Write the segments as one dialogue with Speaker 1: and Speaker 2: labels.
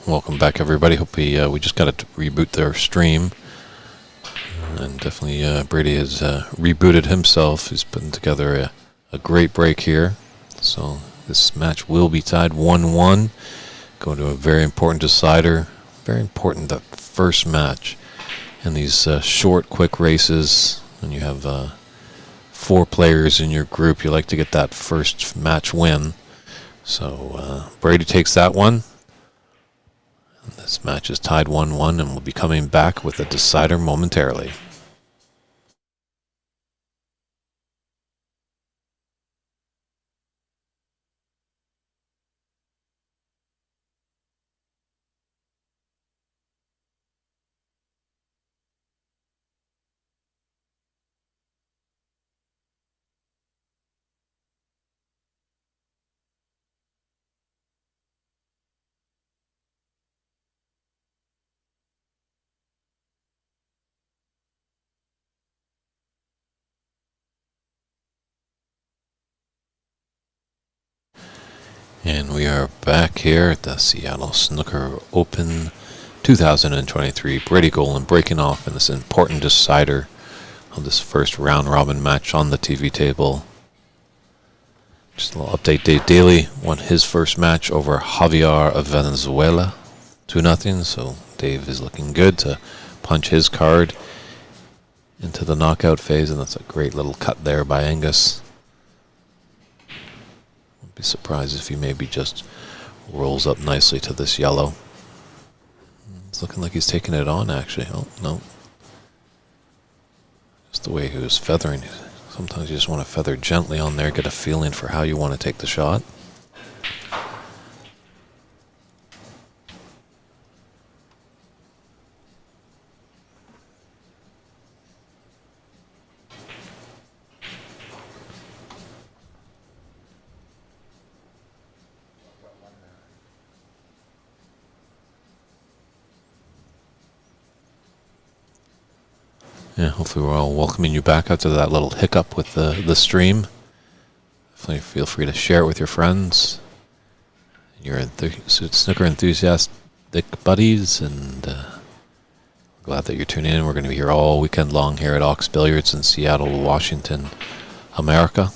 Speaker 1: Welcome back, everybody. Hope we just got to reboot their stream, and definitely Brady has rebooted himself. He's putting together a great break here. So this match will be tied 1-1. Going to a very important decider. Very important, that first match in these short, quick races. When you have 4 players in your group, you like to get that first match win. So Brady takes that one. This match is tied 1-1, and we'll be coming back with a decider momentarily. And we are back here at the Seattle Snooker Open 2023. Brady Golan breaking off in this important decider of this first round-robin match on the TV table. Just a little update. Dave Daly won his first match over Javier of Venezuela, 2-0. So Dave is looking good to punch his card into the knockout phase, and that's a great little cut there by Angus. Be surprised if he maybe just rolls up nicely to this yellow. It's looking like he's taking it on, actually. Oh, no. Just the way he was feathering. Sometimes you just want to feather gently on there, get a feeling for how you want to take the shot. Yeah, hopefully we're all welcoming you back after that little hiccup with the stream. Definitely feel free to share it with your friends, your snooker enthusiastic buddies, and glad that you're tuning in. We're going to be here all weekend long here at Ox Billiards in Seattle, Washington, America.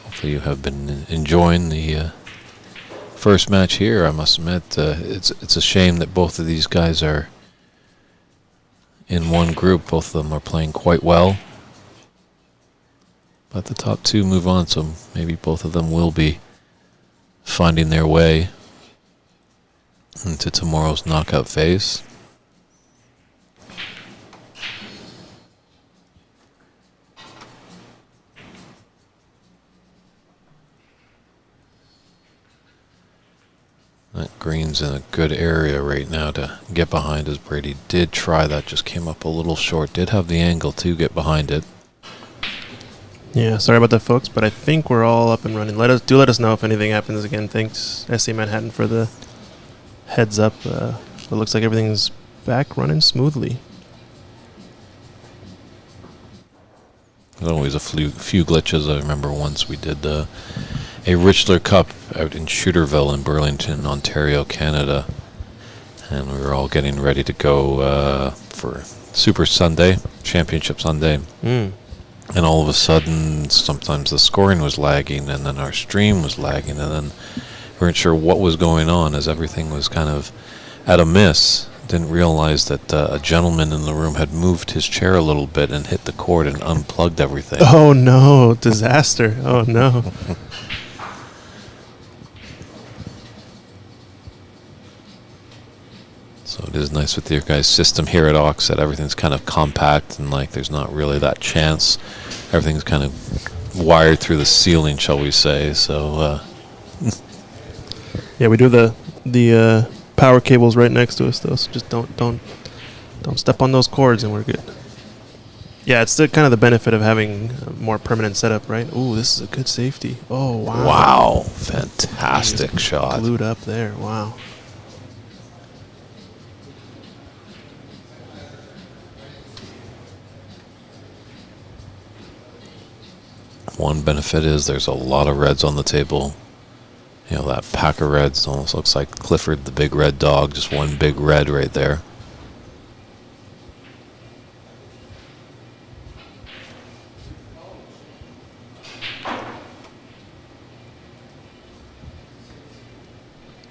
Speaker 1: Hopefully you have been enjoying the first match here. I must admit, it's a shame that both of these guys are in one group. Both of them are playing quite well, but the top 2 move on, so maybe both of them will be finding their way into tomorrow's knockout phase. That green's in a good area right now to get behind, as Brady did try that, just came up a little short. Did have the angle to get behind it.
Speaker 2: Yeah, sorry about that, folks, but I think we're all up and running. Let us know if anything happens again. Thanks, SC Manhattan, for the heads up. It looks like everything's back running smoothly.
Speaker 1: There's always a few glitches. I remember once we did a Richler Cup out in Shooterville in Burlington, Ontario, Canada, and we were all getting ready to go for Super Sunday, Championship Sunday. And all of a sudden, sometimes the scoring was lagging, and then our stream was lagging, and then we weren't sure what was going on, as everything was kind of at a miss. Didn't realize that a gentleman in the room had moved his chair a little bit and hit the cord and unplugged everything.
Speaker 2: Oh no, disaster. Oh no.
Speaker 1: So it is nice with your guys' system here at Ox that everything's kind of compact, and like there's not really that chance. Everything's kind of wired through the ceiling, shall we say. So
Speaker 2: yeah, we do the power cables right next to us, though. So just don't step on those cords, and we're good. Yeah, it's the kind of the benefit of having a more permanent setup, right? Ooh, this is a good safety. Oh wow!
Speaker 1: Wow, fantastic shot.
Speaker 2: Glued up there. Wow.
Speaker 1: one benefit is there's a lot of reds on the table. You know, that pack of reds almost looks like Clifford, the big red dog, just one big red right there.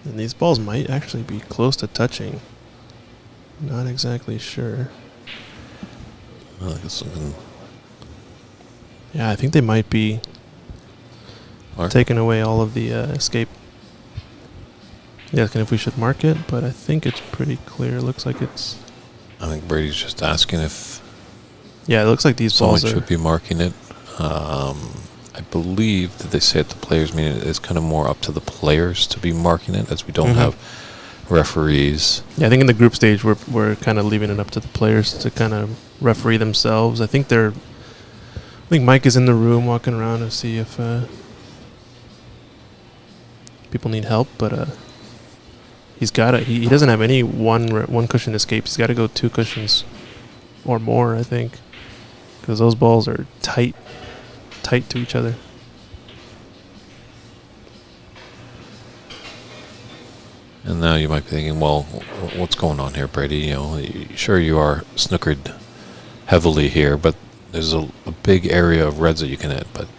Speaker 2: And these balls might actually be close to touching. Not exactly sure.
Speaker 1: Well, I guess
Speaker 2: Yeah, I think they might be taking away all of the escape. Yeah, asking if we should mark it, but I think it's pretty clear. It looks like it's...
Speaker 1: I think Brady's just asking if
Speaker 2: Yeah, it looks like these
Speaker 1: someone
Speaker 2: balls are...
Speaker 1: should be marking it. I believe that they say at the players' meeting it's kind of more up to the players to be marking it, as we don't have referees.
Speaker 2: Yeah, I think in the group stage we're kind of leaving it up to the players to kind of referee themselves. I think Mike is in the room walking around to see if people need help, but he's got it. He doesn't have any one cushion escapes. He's got to go 2 cushions or more, I think, because those balls are tight to each other.
Speaker 1: And now you might be thinking, well, what's going on here, Brady? You know, sure you are snookered heavily here, but there's a big area of reds that you can hit. But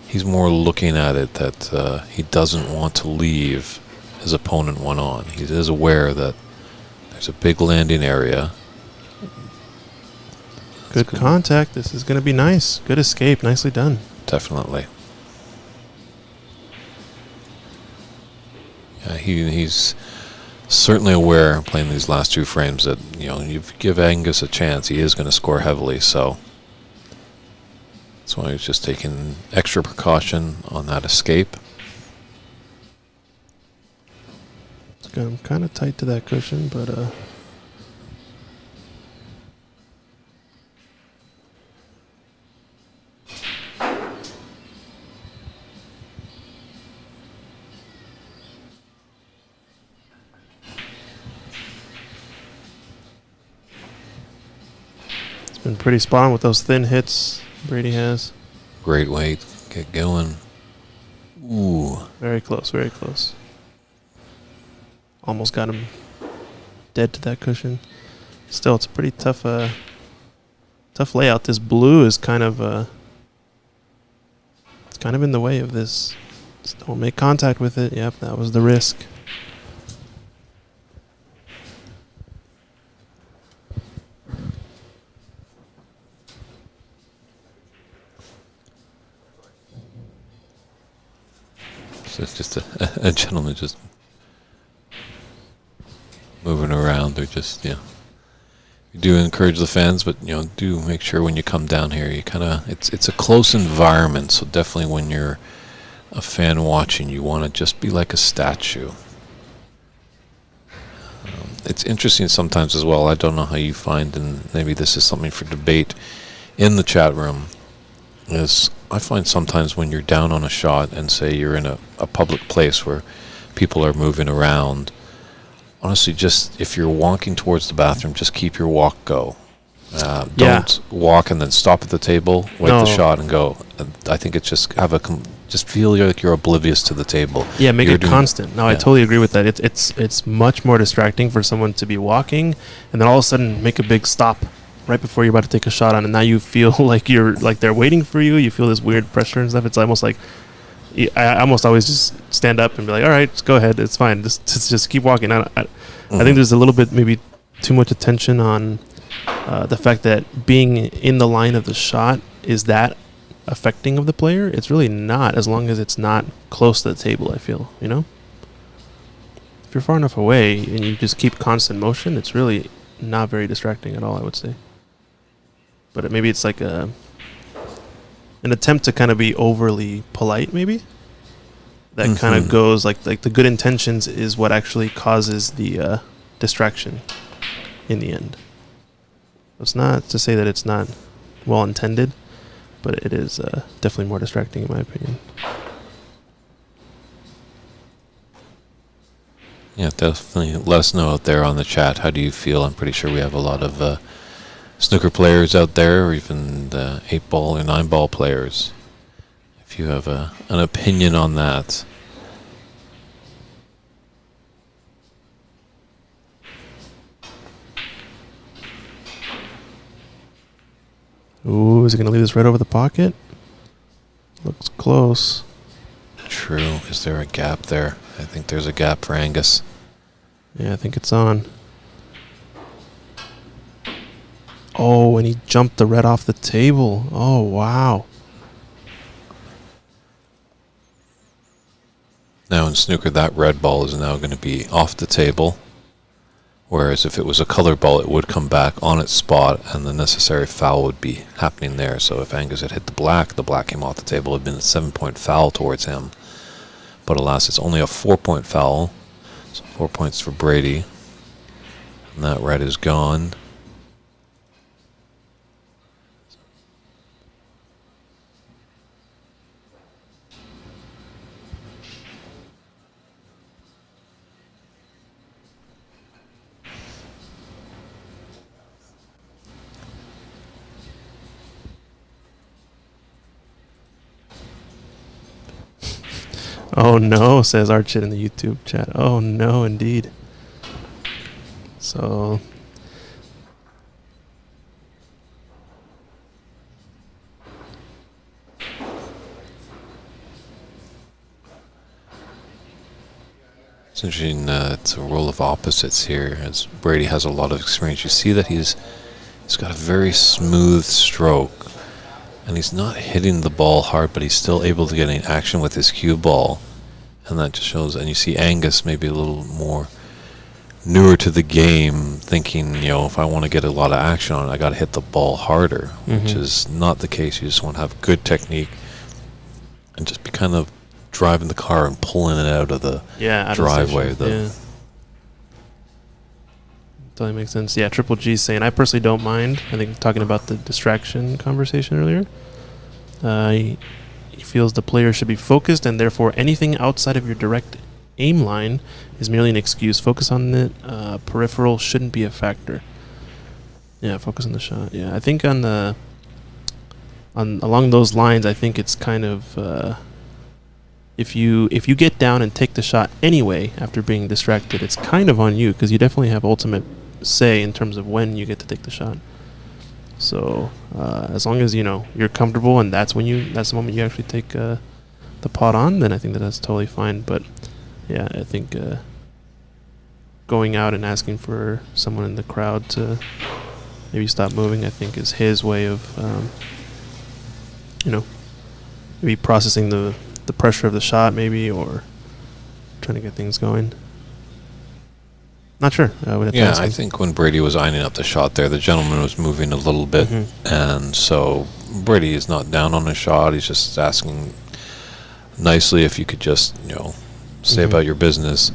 Speaker 1: he's more looking at it that he doesn't want to leave his opponent one on. He is aware that there's a big landing area.
Speaker 2: Good contact. This is going to be nice. Good escape. Nicely done.
Speaker 1: Definitely. Yeah, he's certainly aware playing these last 2 frames that, you know, you give Angus a chance, he is going to score heavily, so that's why he's just taking extra precaution on that escape.
Speaker 2: I'm kind of tight to that cushion, but it's been pretty spot on with those thin hits Brady has.
Speaker 1: Great way to get going. Ooh.
Speaker 2: Very close, very close. Almost got him dead to that cushion. Still, it's a pretty tough layout. This blue is kind of it's kind of in the way of this. Just don't make contact with it. Yep, that was the risk.
Speaker 1: So it's just a gentleman just moving around. They're just, you do encourage the fans, but, do make sure when you come down here, you kind of, it's a close environment, so definitely when you're a fan watching, you want to just be like a statue. It's interesting sometimes as well. I don't know how you find, and maybe this is something for debate in the chat room, is I find sometimes when you're down on a shot and say you're in a public place where people are moving around, honestly, just if you're walking towards the bathroom, just keep your walk go. Don't walk and then stop at the table, wait the shot, and go. I think it's just just feel like you're oblivious to the table.
Speaker 2: Yeah, make it constant. No, I totally agree with that. It's much more distracting for someone to be walking and then all of a sudden make a big stop right before you're about to take a shot on, and now you feel like they're waiting for you. You feel this weird pressure and stuff. It's almost like I almost always just stand up and be like, all right, just go ahead. It's fine. Just keep walking. I think there's a little bit maybe too much attention on the fact that being in the line of the shot is that affecting of the player. It's really not, as long as it's not close to the table, I feel, If you're far enough away and you just keep constant motion, it's really not very distracting at all, I would say. But maybe it's like an attempt to kind of be overly polite, maybe. That kind of goes like the good intentions is what actually causes the distraction in the end. It's not to say that it's not well intended, but it is definitely more distracting in my opinion.
Speaker 1: Yeah, definitely. Let us know out there on the chat. How do you feel? I'm pretty sure we have a lot of snooker players out there, or even the 8-ball or 9-ball players. if you have an opinion on that.
Speaker 2: Ooh, is he going to leave this red over the pocket? Looks close.
Speaker 1: True. Is there a gap there? I think there's a gap for Angus.
Speaker 2: Yeah, I think it's on. Oh, and he jumped the red off the table. Oh, wow.
Speaker 1: Now in snooker, that red ball is now going to be off the table. Whereas if it was a color ball, it would come back on its spot and the necessary foul would be happening there. So if Angus had hit the black came off the table. It would have been a 7-point foul towards him. But alas, it's only a 4-point foul. So 4 points for Brady. And that red is gone.
Speaker 2: Oh no, says Archit in the YouTube chat. Oh no, indeed. So
Speaker 1: it's interesting. It's a role of opposites here, as Brady has a lot of experience. You see that he's got a very smooth stroke, and he's not hitting the ball hard, but he's still able to get in action with his cue ball, and that just shows. And you see Angus maybe a little more newer to the game, thinking, if I want to get a lot of action on it, I got to hit the ball harder, which is not the case. You just want to have good technique and just be kind of driving the car and pulling it out of the driveway.
Speaker 2: Totally makes sense. Yeah, Triple G's saying, I personally don't mind. I think talking about the distraction conversation earlier. He feels the player should be focused, and therefore anything outside of your direct aim line is merely an excuse. Focus on it. Peripheral shouldn't be a factor. Yeah, focus on the shot. Yeah, I think along those lines, I think it's kind of if you get down and take the shot anyway after being distracted, it's kind of on you, because you definitely have ultimate say in terms of when you get to take the shot. So as long as you're comfortable and that's the moment you actually take the pot on, then I think that's totally fine. But yeah, I think going out and asking for someone in the crowd to maybe stop moving, I think is his way of maybe processing the pressure of the shot, maybe, or trying to get things going. Not sure.
Speaker 1: I think when Brady was eyeing up the shot there, the gentleman was moving a little bit, and so Brady is not down on the shot. He's just asking nicely if you could just, stay about your business.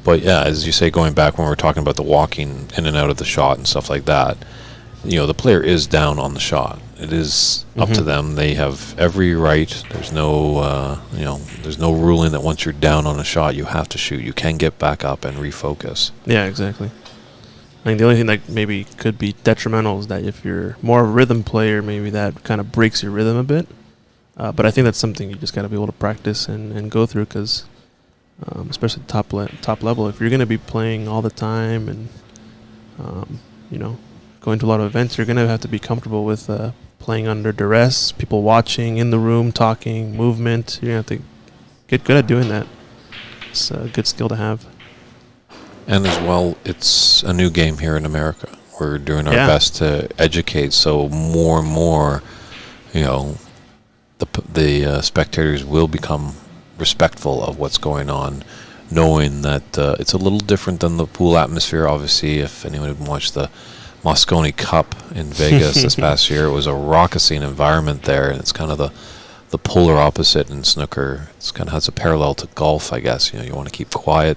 Speaker 1: But yeah, as you say, going back when we were talking about the walking in and out of the shot and stuff like that, the player is down on the shot. It is up to them. They have every right. There's no, there's no ruling that once you're down on a shot, you have to shoot. You can get back up and refocus.
Speaker 2: Yeah, exactly. I think the only thing that maybe could be detrimental is that if you're more of a rhythm player, maybe that kind of breaks your rhythm a bit. But I think that's something you just got to be able to practice and go through, because especially top level, if you're going to be playing all the time and, going to a lot of events, you're going to have to be comfortable with playing under duress, people watching, in the room, talking, movement. You're going to have to get good at doing that. It's a good skill to have.
Speaker 1: And as well, it's a new game here in America. We're doing our best to educate, so more and more, the spectators will become respectful of what's going on, knowing that it's a little different than the pool atmosphere. Obviously, if anyone had watched the Moscone Cup in Vegas this past year, it was a raucous environment there, and it's kind of the polar opposite in snooker. It's kind of has a parallel to golf, I guess. You want to keep quiet,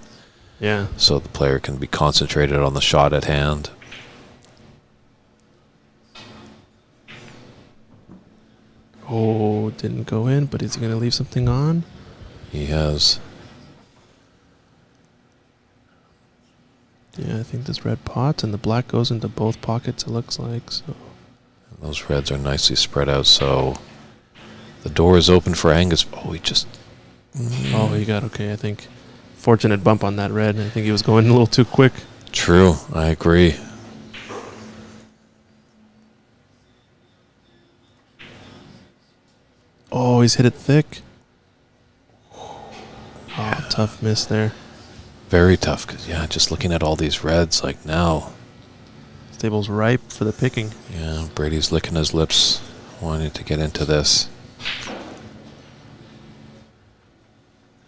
Speaker 1: so the player can be concentrated on the shot at hand.
Speaker 2: Oh, didn't go in, but is he going to leave something on?
Speaker 1: He has.
Speaker 2: Yeah, I think this red pot and the black goes into both pockets, it looks like. So
Speaker 1: those reds are nicely spread out, so The door is open for Angus. Oh, he just...
Speaker 2: Oh, he got okay, I think. Fortunate bump on that red. I think he was going a little too quick.
Speaker 1: True, I agree.
Speaker 2: Oh, he's hit it thick. Oh, tough miss there.
Speaker 1: Very tough, because, yeah, just looking at all these reds, like, now...
Speaker 2: This table's ripe for the picking.
Speaker 1: Yeah, Brady's licking his lips, wanting to get into this.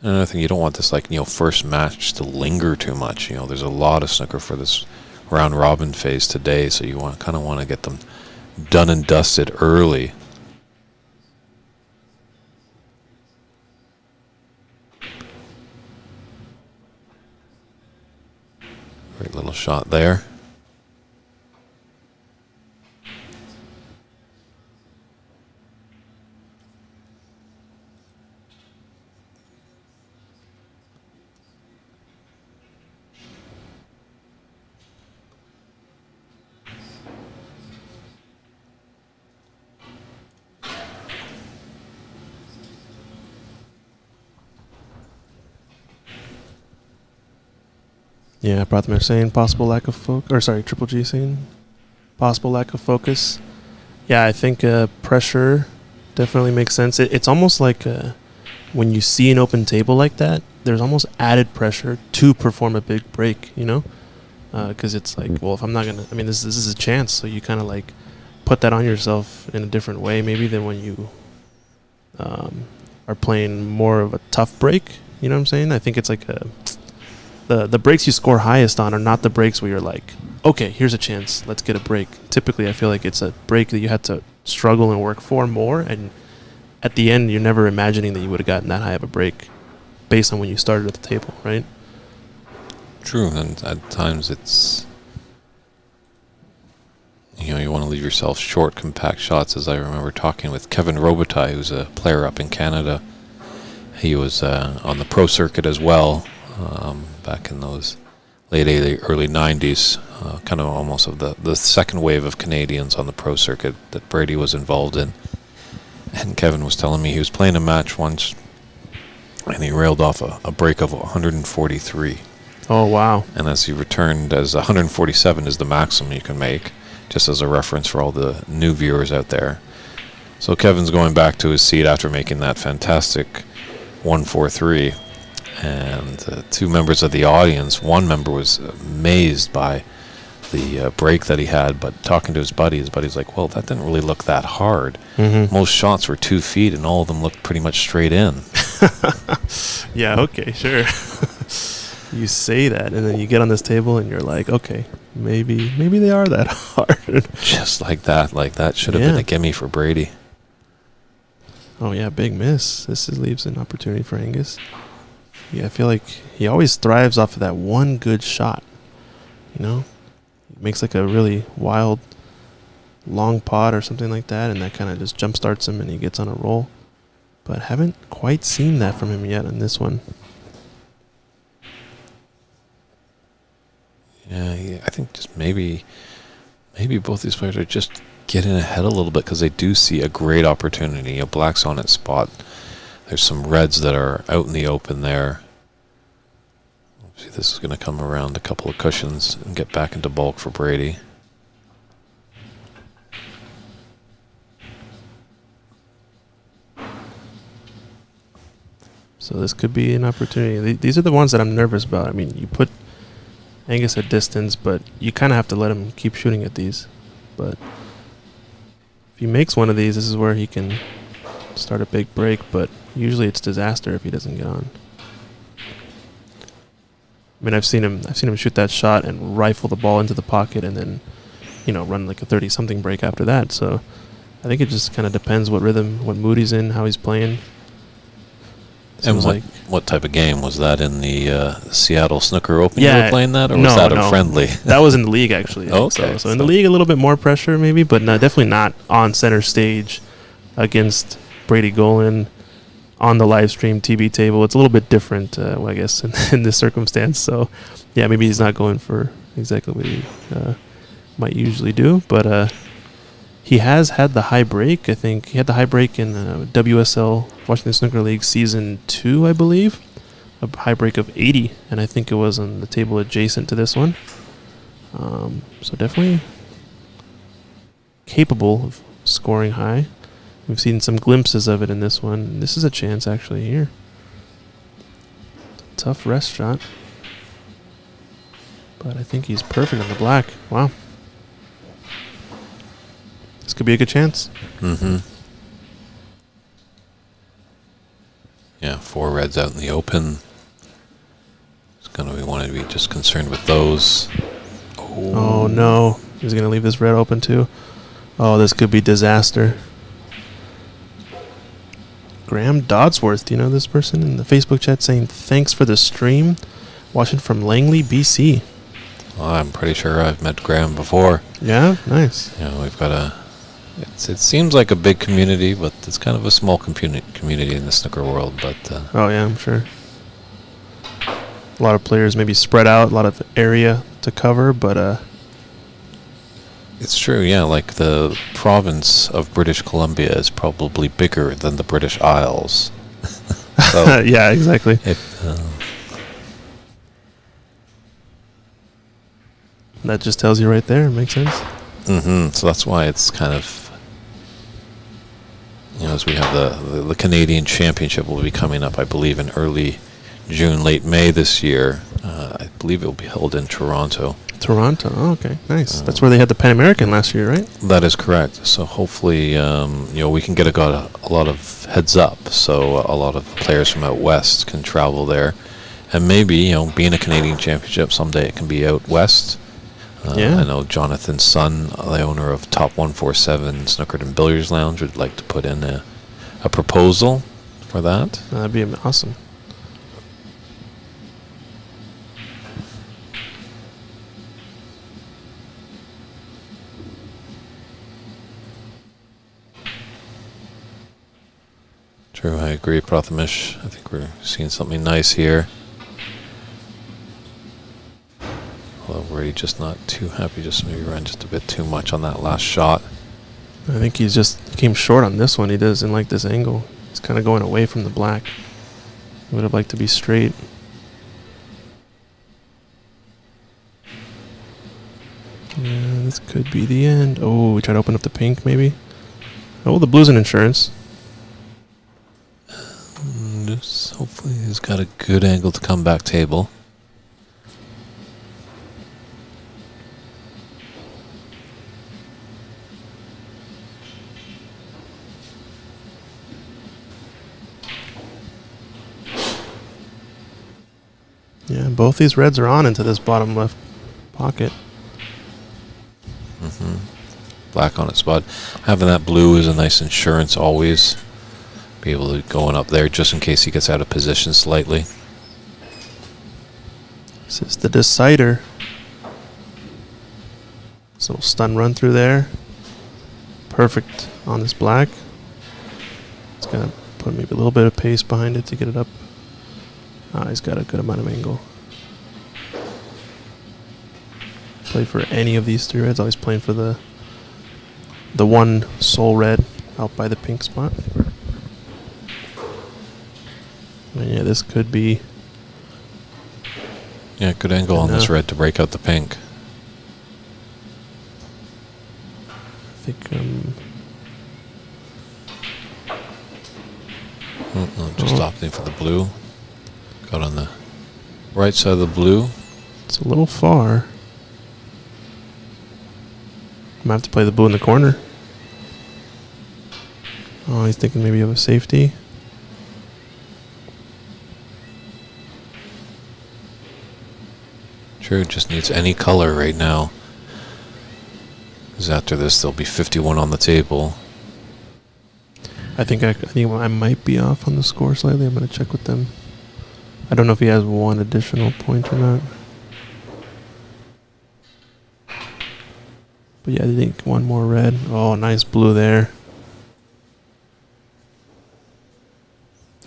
Speaker 1: Another thing, you don't want this, like, first match to linger too much. There's a lot of snooker for this round robin phase today, so you kind of want to get them done and dusted early. Great little shot there.
Speaker 2: Yeah, Pratham saying possible lack of focus. Or sorry, Triple G saying possible lack of focus. Yeah, I think pressure definitely makes sense. It's almost like when you see an open table like that, there's almost added pressure to perform a big break, because it's like, well, if I'm not gonna, this is a chance, so you kind of like put that on yourself in a different way, maybe than when you are playing more of a tough break. You know what I'm saying? I think it's like the breaks you score highest on are not the breaks where you're like, okay, here's a chance, let's get a break. Typically, I feel like it's a break that you had to struggle and work for more, and at the end, you're never imagining that you would have gotten that high of a break based on when you started at the table, right?
Speaker 1: True, and at times it's... you want to leave yourself short, compact shots, as I remember talking with Kevin Robitaille, who's a player up in Canada. He was on the pro circuit as well, back in those late 80s, early 90s, kind of almost of the second wave of Canadians on the pro circuit that Brady was involved in. And Kevin was telling me he was playing a match once, and he railed off a break of 143.
Speaker 2: Oh, wow.
Speaker 1: And as he returned, as 147 is the maximum you can make, just as a reference for all the new viewers out there. So Kevin's going back to his seat after making that fantastic 143. And two members of the audience, one member was amazed by the break that he had, but talking to his buddy's like, well, that didn't really look that hard.
Speaker 2: Mm-hmm.
Speaker 1: Most shots were 2 feet, and all of them looked pretty much straight in.
Speaker 2: Yeah, okay, sure. You say that, and then you get on this table, and you're like, okay, maybe they are that hard.
Speaker 1: Just like that should have been a gimme for Brady.
Speaker 2: Oh, yeah, big miss. This leaves an opportunity for Angus. Yeah, I feel like he always thrives off of that one good shot. He makes like a really wild long pot or something like that, and that kind of just jump starts him and he gets on a roll. But haven't quite seen that from him yet on this one.
Speaker 1: Yeah, I think just maybe both these players are just getting ahead a little bit because they do see a great opportunity. Black's on its spot. There's some reds that are out in the open there. See, this is going to come around a couple of cushions and get back into bulk for Brady.
Speaker 2: So this could be an opportunity. These are the ones that I'm nervous about. You put Angus at distance, but you kind of have to let him keep shooting at these. But if he makes one of these, this is where he can start a big break, but usually it's disaster if he doesn't get on. I've seen him shoot that shot and rifle the ball into the pocket and then, run like a 30-something break after that. So I think it just kind of depends what rhythm, what mood he's in, how he's playing.
Speaker 1: And what type of game? Was that in the Seattle Snooker Open you were playing that? Or was that a friendly?
Speaker 2: That was in the league, actually.
Speaker 1: Okay.
Speaker 2: So in the league, a little bit more pressure maybe, but definitely not on center stage against Brady Golan on the live stream TV table. It's a little bit different, I guess, in this circumstance. So, yeah, maybe he's not going for exactly what he might usually do, but He has had the high break. I think he had the high break in WSL Washington Snooker League Season 2, I believe. A high break of 80, and I think it was on the table adjacent to this one. So definitely capable of scoring high. We've seen some glimpses of it in this one. This is a chance actually here. Tough rest shot. But I think he's perfect on the black. Wow. This could be a good chance.
Speaker 1: Mm-hmm. Yeah, 4 reds out in the open. It's going to be want to be just concerned with those.
Speaker 2: Oh no. He's going to leave this red open too. Oh, this could be disaster. Graham Dodsworth, do you know this person in the Facebook chat saying thanks for the stream? Watching from Langley, BC.
Speaker 1: Well, I'm pretty sure I've met Graham before.
Speaker 2: Yeah, nice.
Speaker 1: You know, we've got it seems like a big community, but it's kind of a small community in the snooker world. But
Speaker 2: oh yeah, I'm sure. A lot of players maybe spread out, a lot of area to cover, but
Speaker 1: it's true, yeah. Like the province of British Columbia is probably bigger than the British Isles. So
Speaker 2: yeah, exactly. That just tells you right there. Makes sense.
Speaker 1: Mm-hmm. So that's why it's kind of, you know, as we have the Canadian Championship will be coming up, I believe, in early June, late May this year. I believe it will be held in Toronto.
Speaker 2: Toronto. Oh, okay, nice. That's where they had the Pan American last year, right?
Speaker 1: That is correct. So hopefully, you know, we can get a lot of heads up, so a lot of players from out west can travel there, and maybe, you know, being a Canadian Championship someday it can be out west.
Speaker 2: Yeah.
Speaker 1: I know Jonathan's son, the owner of Top 147 Snooker and Billiards Lounge, would like to put in a proposal for that.
Speaker 2: That'd be awesome.
Speaker 1: True, I agree, Prathamish. I think we're seeing something nice here. Although we're just not too happy, just maybe ran just a bit too much on that last shot.
Speaker 2: I think he came short on this one. He doesn't like this angle. He's kind of going away from the black. He would have liked to be straight. Yeah, this could be the end. Oh, we try to open up the pink, maybe. Oh, the blue's an insurance.
Speaker 1: Just hopefully he's got a good angle to come back table.
Speaker 2: Yeah, both these reds are on into this bottom left pocket.
Speaker 1: Mm-hmm. Black on its spot. Having that blue is a nice insurance always. Be able to go on up there just in case he gets out of position slightly.
Speaker 2: This is the decider. This little stun run through there. Perfect on this black. It's gonna put maybe a little bit of pace behind it to get it up. He's got a good amount of angle. Play for any of these 3 reds. Always playing for the one sole red out by the pink spot. And yeah, this could be.
Speaker 1: Yeah, good angle on this red to break out the pink.
Speaker 2: I think
Speaker 1: just opting for the blue. Got on the right side of the blue.
Speaker 2: It's a little far. Might have to play the blue in the corner. Oh, he's thinking maybe of a safety.
Speaker 1: True, just needs any color right now. Because after this, there'll be 51 on the table.
Speaker 2: I think I might be off on the score slightly. I'm going to check with them. I don't know if he has one additional point or not. But yeah, I think one more red. Oh, nice blue there.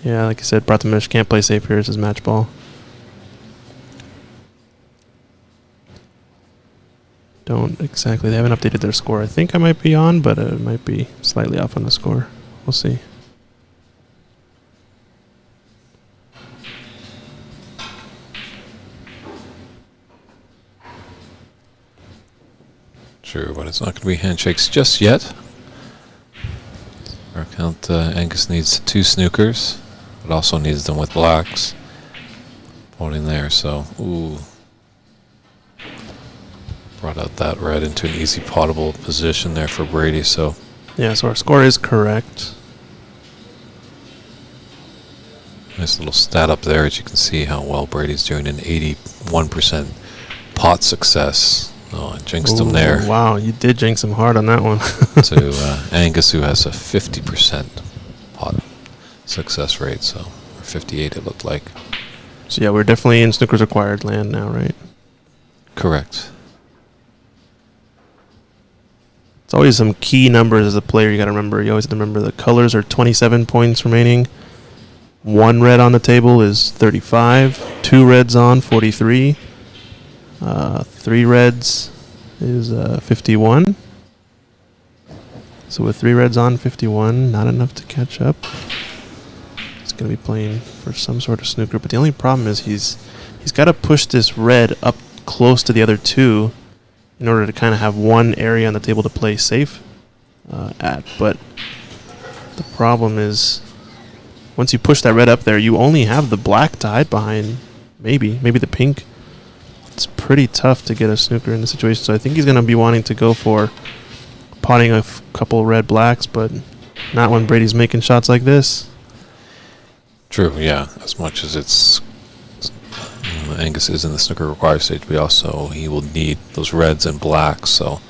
Speaker 2: Yeah, like I said, Prathamish can't play safe here. It's his match ball. don't exactly. They haven't updated their score. I think I might be on, but it might be slightly off on the score. We'll see.
Speaker 1: True, but it's not going to be handshakes just yet. Our account, Angus needs 2 snookers, but also needs them with blacks. Voting there, so, ooh. Brought out that red into an easy potable position there for Brady, so.
Speaker 2: Yeah, so our score is correct.
Speaker 1: Nice little stat up there, as you can see how well Brady's doing, an 81% pot success. Oh, I jinxed him there.
Speaker 2: Wow, you did jinx him hard on that one.
Speaker 1: To Angus, who has a 50% pot success rate, so, or 58 it looked like.
Speaker 2: So yeah, we're definitely in Snooker's acquired land now, right?
Speaker 1: Correct.
Speaker 2: It's always some key numbers as a player you got to remember. You always have to remember the colors are 27 points remaining. 1 red on the table is 35. 2 reds on, 43. 3 reds is 51. So with 3 reds on, 51, not enough to catch up. He's going to be playing for some sort of snooker. But the only problem is he's got to push this red up close to the other 2 in order to kind of have one area on the table to play safe at. But the problem is once you push that red up there, you only have the black to hide behind. Maybe the pink. It's pretty tough to get a snooker in this situation. So I think he's going to be wanting to go for potting a couple red blacks, but not when Brady's making shots like this.
Speaker 1: True, yeah. As much as it's Angus is in the snooker required stage, but he will need those reds and blacks. So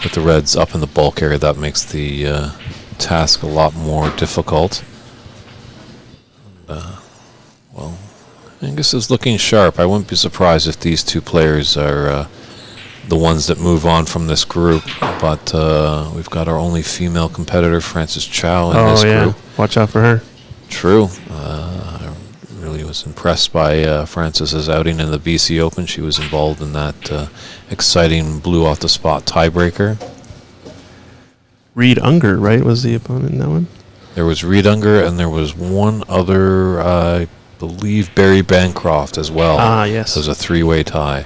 Speaker 1: with the reds up in the bulk area, that makes the task a lot more difficult. Well, Angus is looking sharp. I wouldn't be surprised if these 2 players are the ones that move on from this group. But we've got our only female competitor, Frances Chow, in this group.
Speaker 2: Watch out for her.
Speaker 1: True. I really was impressed by Frances's outing in the BC Open. She was involved in that exciting blue off the spot tiebreaker.
Speaker 2: Reed Unger, right, was the opponent in that one?
Speaker 1: There was Reed Unger, and there was one other, I believe, Barry Bancroft as well.
Speaker 2: Ah, yes.
Speaker 1: So it was a 3-way tie.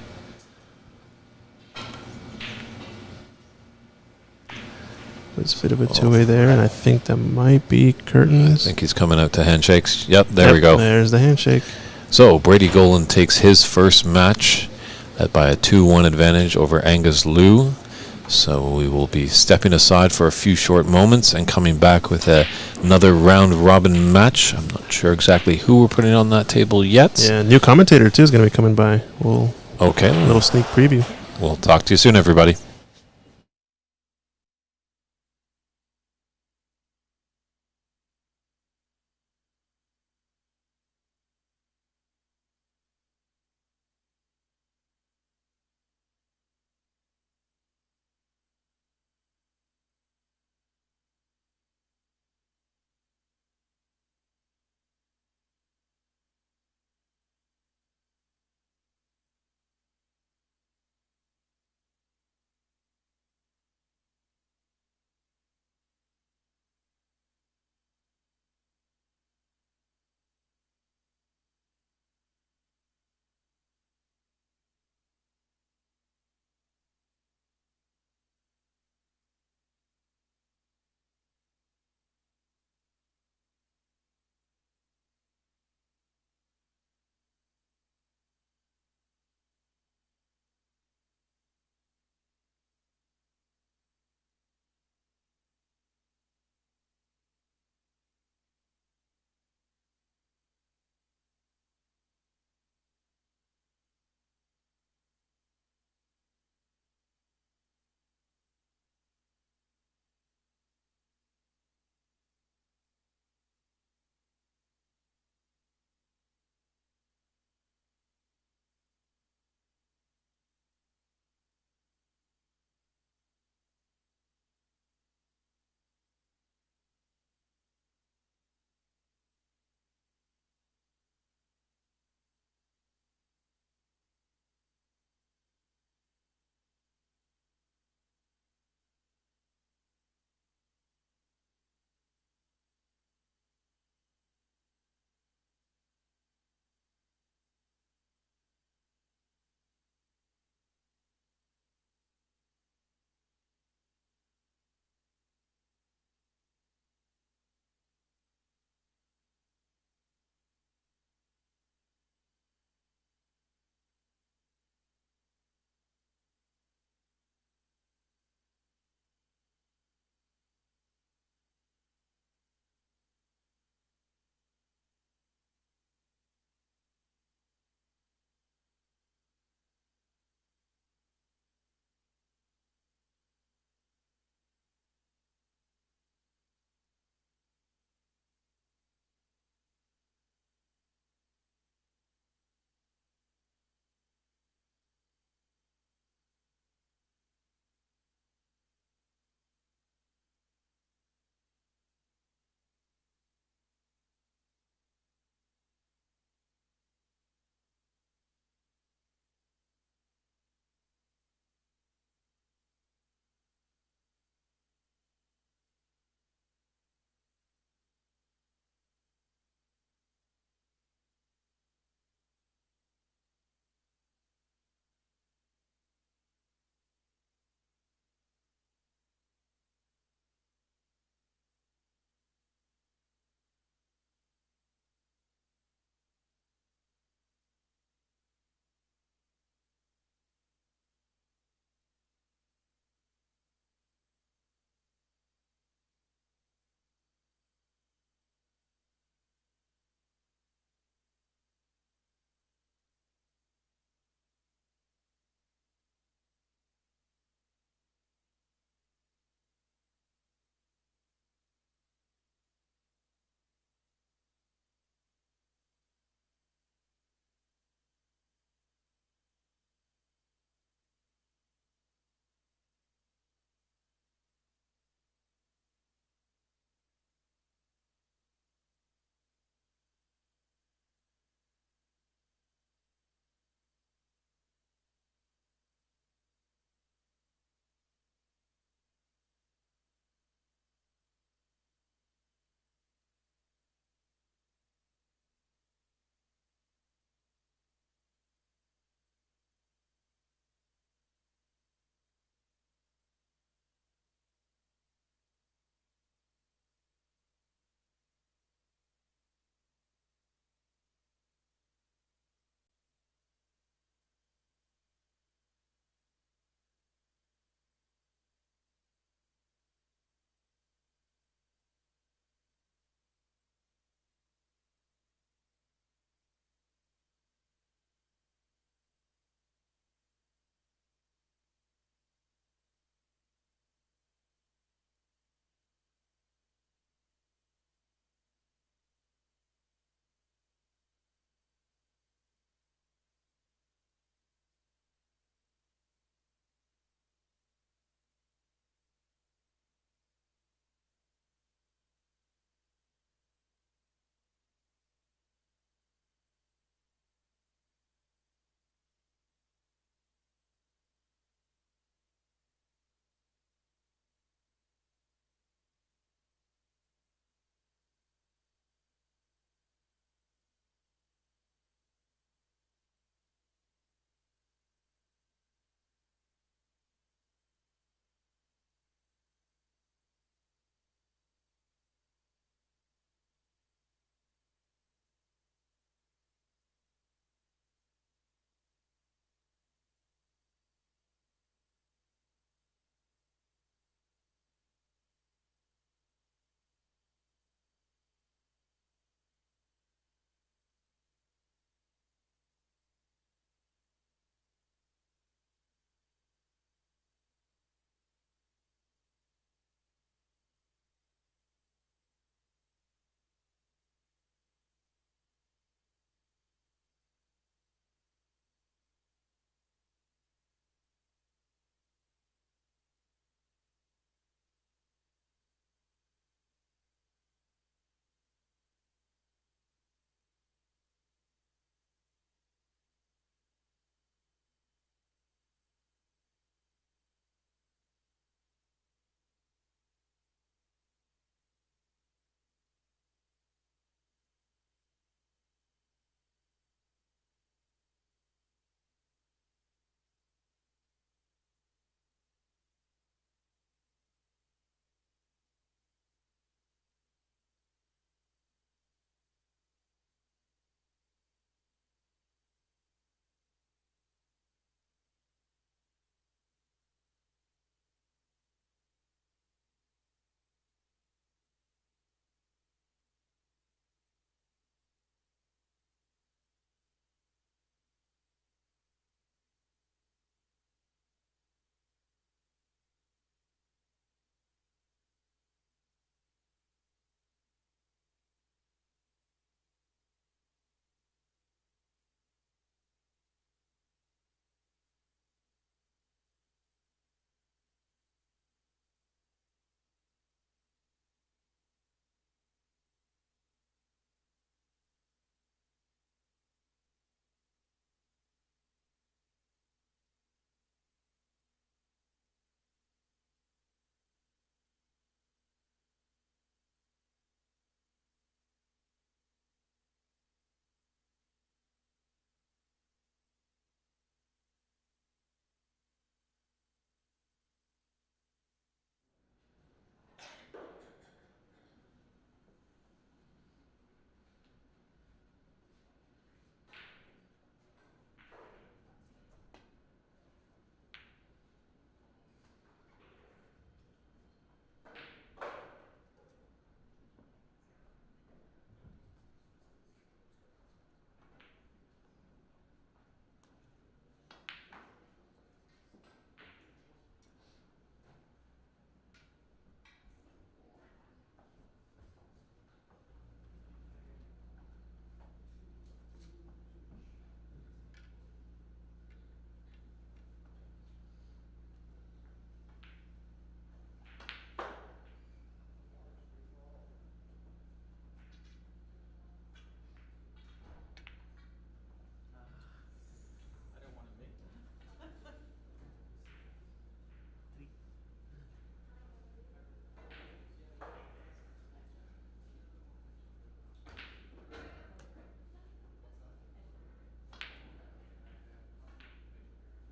Speaker 2: It's a bit of a 2-way there, and I think that might be curtains.
Speaker 1: I think he's coming out to handshakes. Yep, there we go.
Speaker 2: There's the handshake.
Speaker 1: So Brady Golan takes his first match by a 2-1 advantage over Angus Liu. So we will be stepping aside for a few short moments and coming back with another round-robin match. I'm not sure exactly who we're putting on that table yet.
Speaker 2: Yeah, new commentator, too, is going to be coming by.
Speaker 1: Okay.
Speaker 2: A little sneak preview.
Speaker 1: We'll talk to you soon, everybody.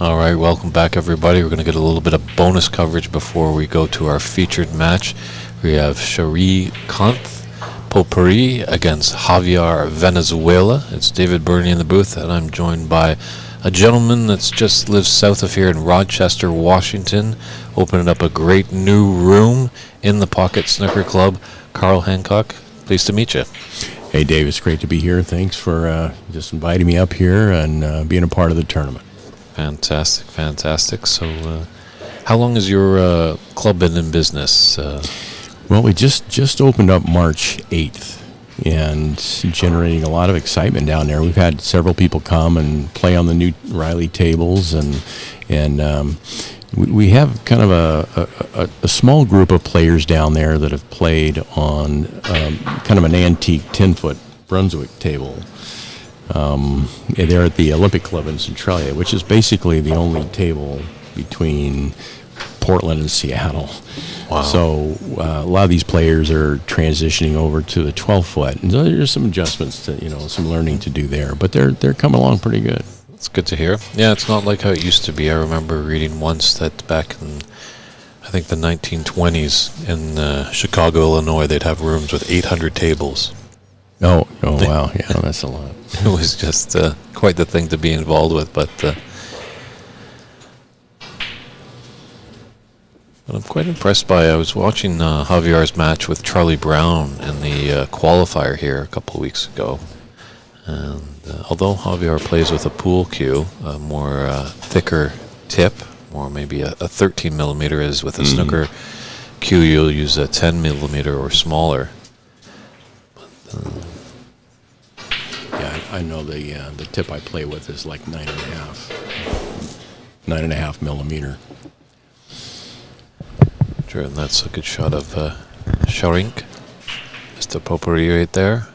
Speaker 1: All right, welcome back, everybody. We're going to get a little bit of bonus coverage before we go to our featured match. We have Cherie Conth Potpourri against Javier Venezuela. It's David Burney in the booth, and I'm joined by a gentleman that's just lives south of here in Rochester, Washington, opening up a great new room in the Pocket Snooker Club. Carl Hancock, pleased to meet you.
Speaker 3: Hey, Dave, it's great to be here. Thanks for just inviting me up here and being a part of the tournament.
Speaker 1: Fantastic, fantastic. So, how long has your club been in business?
Speaker 3: Well, we just opened up March 8th, and generating a lot of excitement down there. We've had several people come and play on the new Riley tables, and we have kind of a small group of players down there that have played on kind of an antique 10-foot Brunswick table. They're at the Olympic Club in Centralia, which is basically the only table between Portland and Seattle.
Speaker 1: Wow.
Speaker 3: So a lot of these players are transitioning over to the 12-foot, and so there's some adjustments to, some learning to do there, but they're coming along pretty good.
Speaker 1: It's good to hear. Yeah, it's not like how it used to be. I remember reading once that back in, I think, the 1920s in Chicago, Illinois, they'd have rooms with 800 tables.
Speaker 3: Oh wow, yeah, that's a lot.
Speaker 1: It was just quite the thing to be involved with, but I'm quite impressed by. I was watching Javier's match with Charlie Brown in the qualifier here a couple of weeks ago, and although Javier plays with a pool cue, a more thicker tip, or maybe a 13 millimeter, is with a snooker cue you'll use a 10 millimeter or smaller.
Speaker 3: Yeah, I know the tip I play with is like 9.5 millimeter.
Speaker 1: Sure, and that's a good shot of Sharink, Mr. Potpourri right there.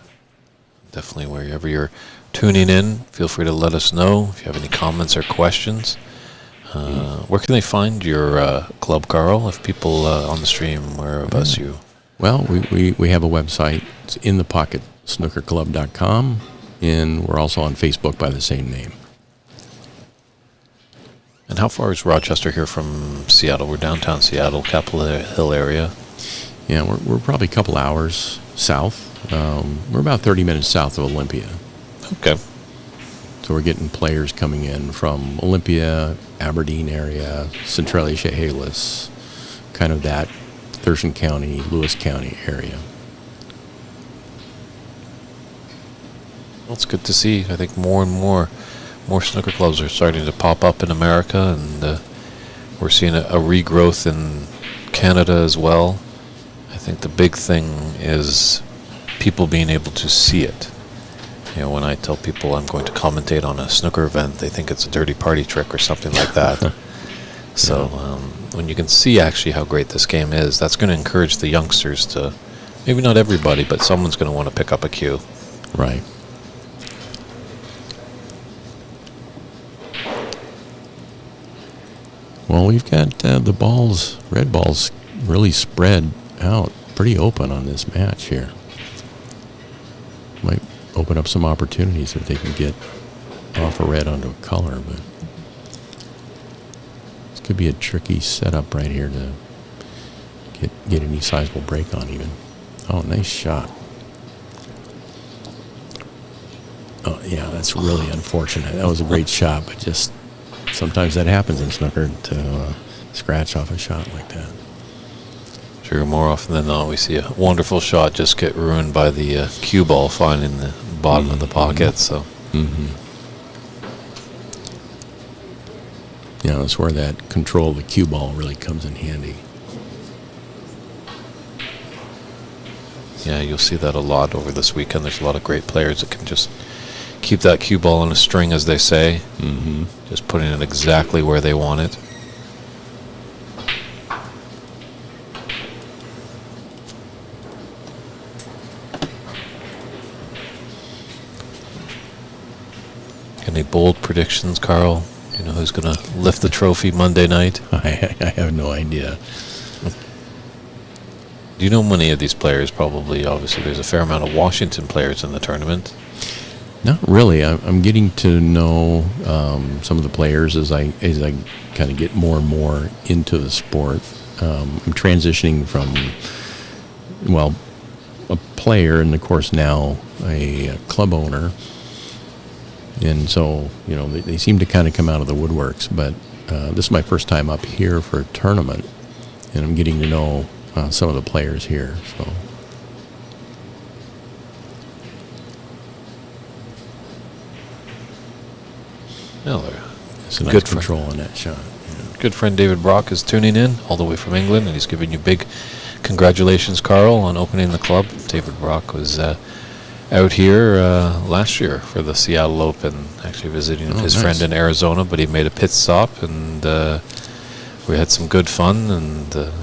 Speaker 1: Definitely, wherever you're tuning in, feel free to let us know if you have any comments or questions. Where can they find your club, Carl? If people on the stream, where of us you?
Speaker 3: Well, we have a website. It's inthepocketsnookerclub.com, and we're also on Facebook by the same name.
Speaker 1: And how far is Rochester here from Seattle? We're downtown Seattle, Capitol Hill area.
Speaker 3: Yeah, we're probably a couple hours south. We're about 30 minutes south of Olympia.
Speaker 1: Okay.
Speaker 3: So we're getting players coming in from Olympia, Aberdeen area, Centralia, Chehalis, kind of that Thurston County, Lewis County area.
Speaker 1: Well, it's good to see. I think more and more snooker clubs are starting to pop up in America, and we're seeing a regrowth in Canada as well. I think the big thing is people being able to see it. When I tell people I'm going to commentate on a snooker event, they think it's a dirty party trick or something like that. So when you can see actually how great this game is, that's going to encourage the youngsters to, maybe not everybody, but someone's going to want to pick up a cue.
Speaker 3: Right. Well, we've got the red balls really spread out pretty open on this match here. Might open up some opportunities if they can get off a red onto a color, but this could be a tricky setup right here to get any sizable break on even. Oh, nice shot. Oh, yeah, that's really unfortunate. That was a great shot, but just sometimes that happens in snooker to scratch off a shot like that.
Speaker 1: Sure, more often than not, we see a wonderful shot just get ruined by the cue ball finding the bottom of the pocket. So,
Speaker 3: yeah, that's where that control of the cue ball really comes in handy.
Speaker 1: yeah, you'll see that a lot over this weekend. There's a lot of great players that can just keep that cue ball on a string, as they say. Just putting it exactly where they want it. Any bold predictions, Carl? Do you know who's going to lift the trophy Monday night?
Speaker 3: I have no idea.
Speaker 1: Do you know many of these players? Probably, obviously, there's a fair amount of Washington players in the tournament.
Speaker 3: Not really. I'm getting to know some of the players as I kind of get more and more into the sport. I'm transitioning from, well, a player, and of course now a club owner. And so, they seem to kind of come out of the woodworks. But this is my first time up here for a tournament, and I'm getting to know some of the players here. So.
Speaker 1: Well,
Speaker 3: It's a nice
Speaker 1: good
Speaker 3: control on that shot.
Speaker 1: good friend David Brock is tuning in all the way from England, and he's giving you big congratulations, Carl, on opening the club. David Brock was out here last year for the Seattle Open, actually visiting his
Speaker 3: nice.
Speaker 1: friend in Arizona, but he made a pit stop, and we had some good fun, and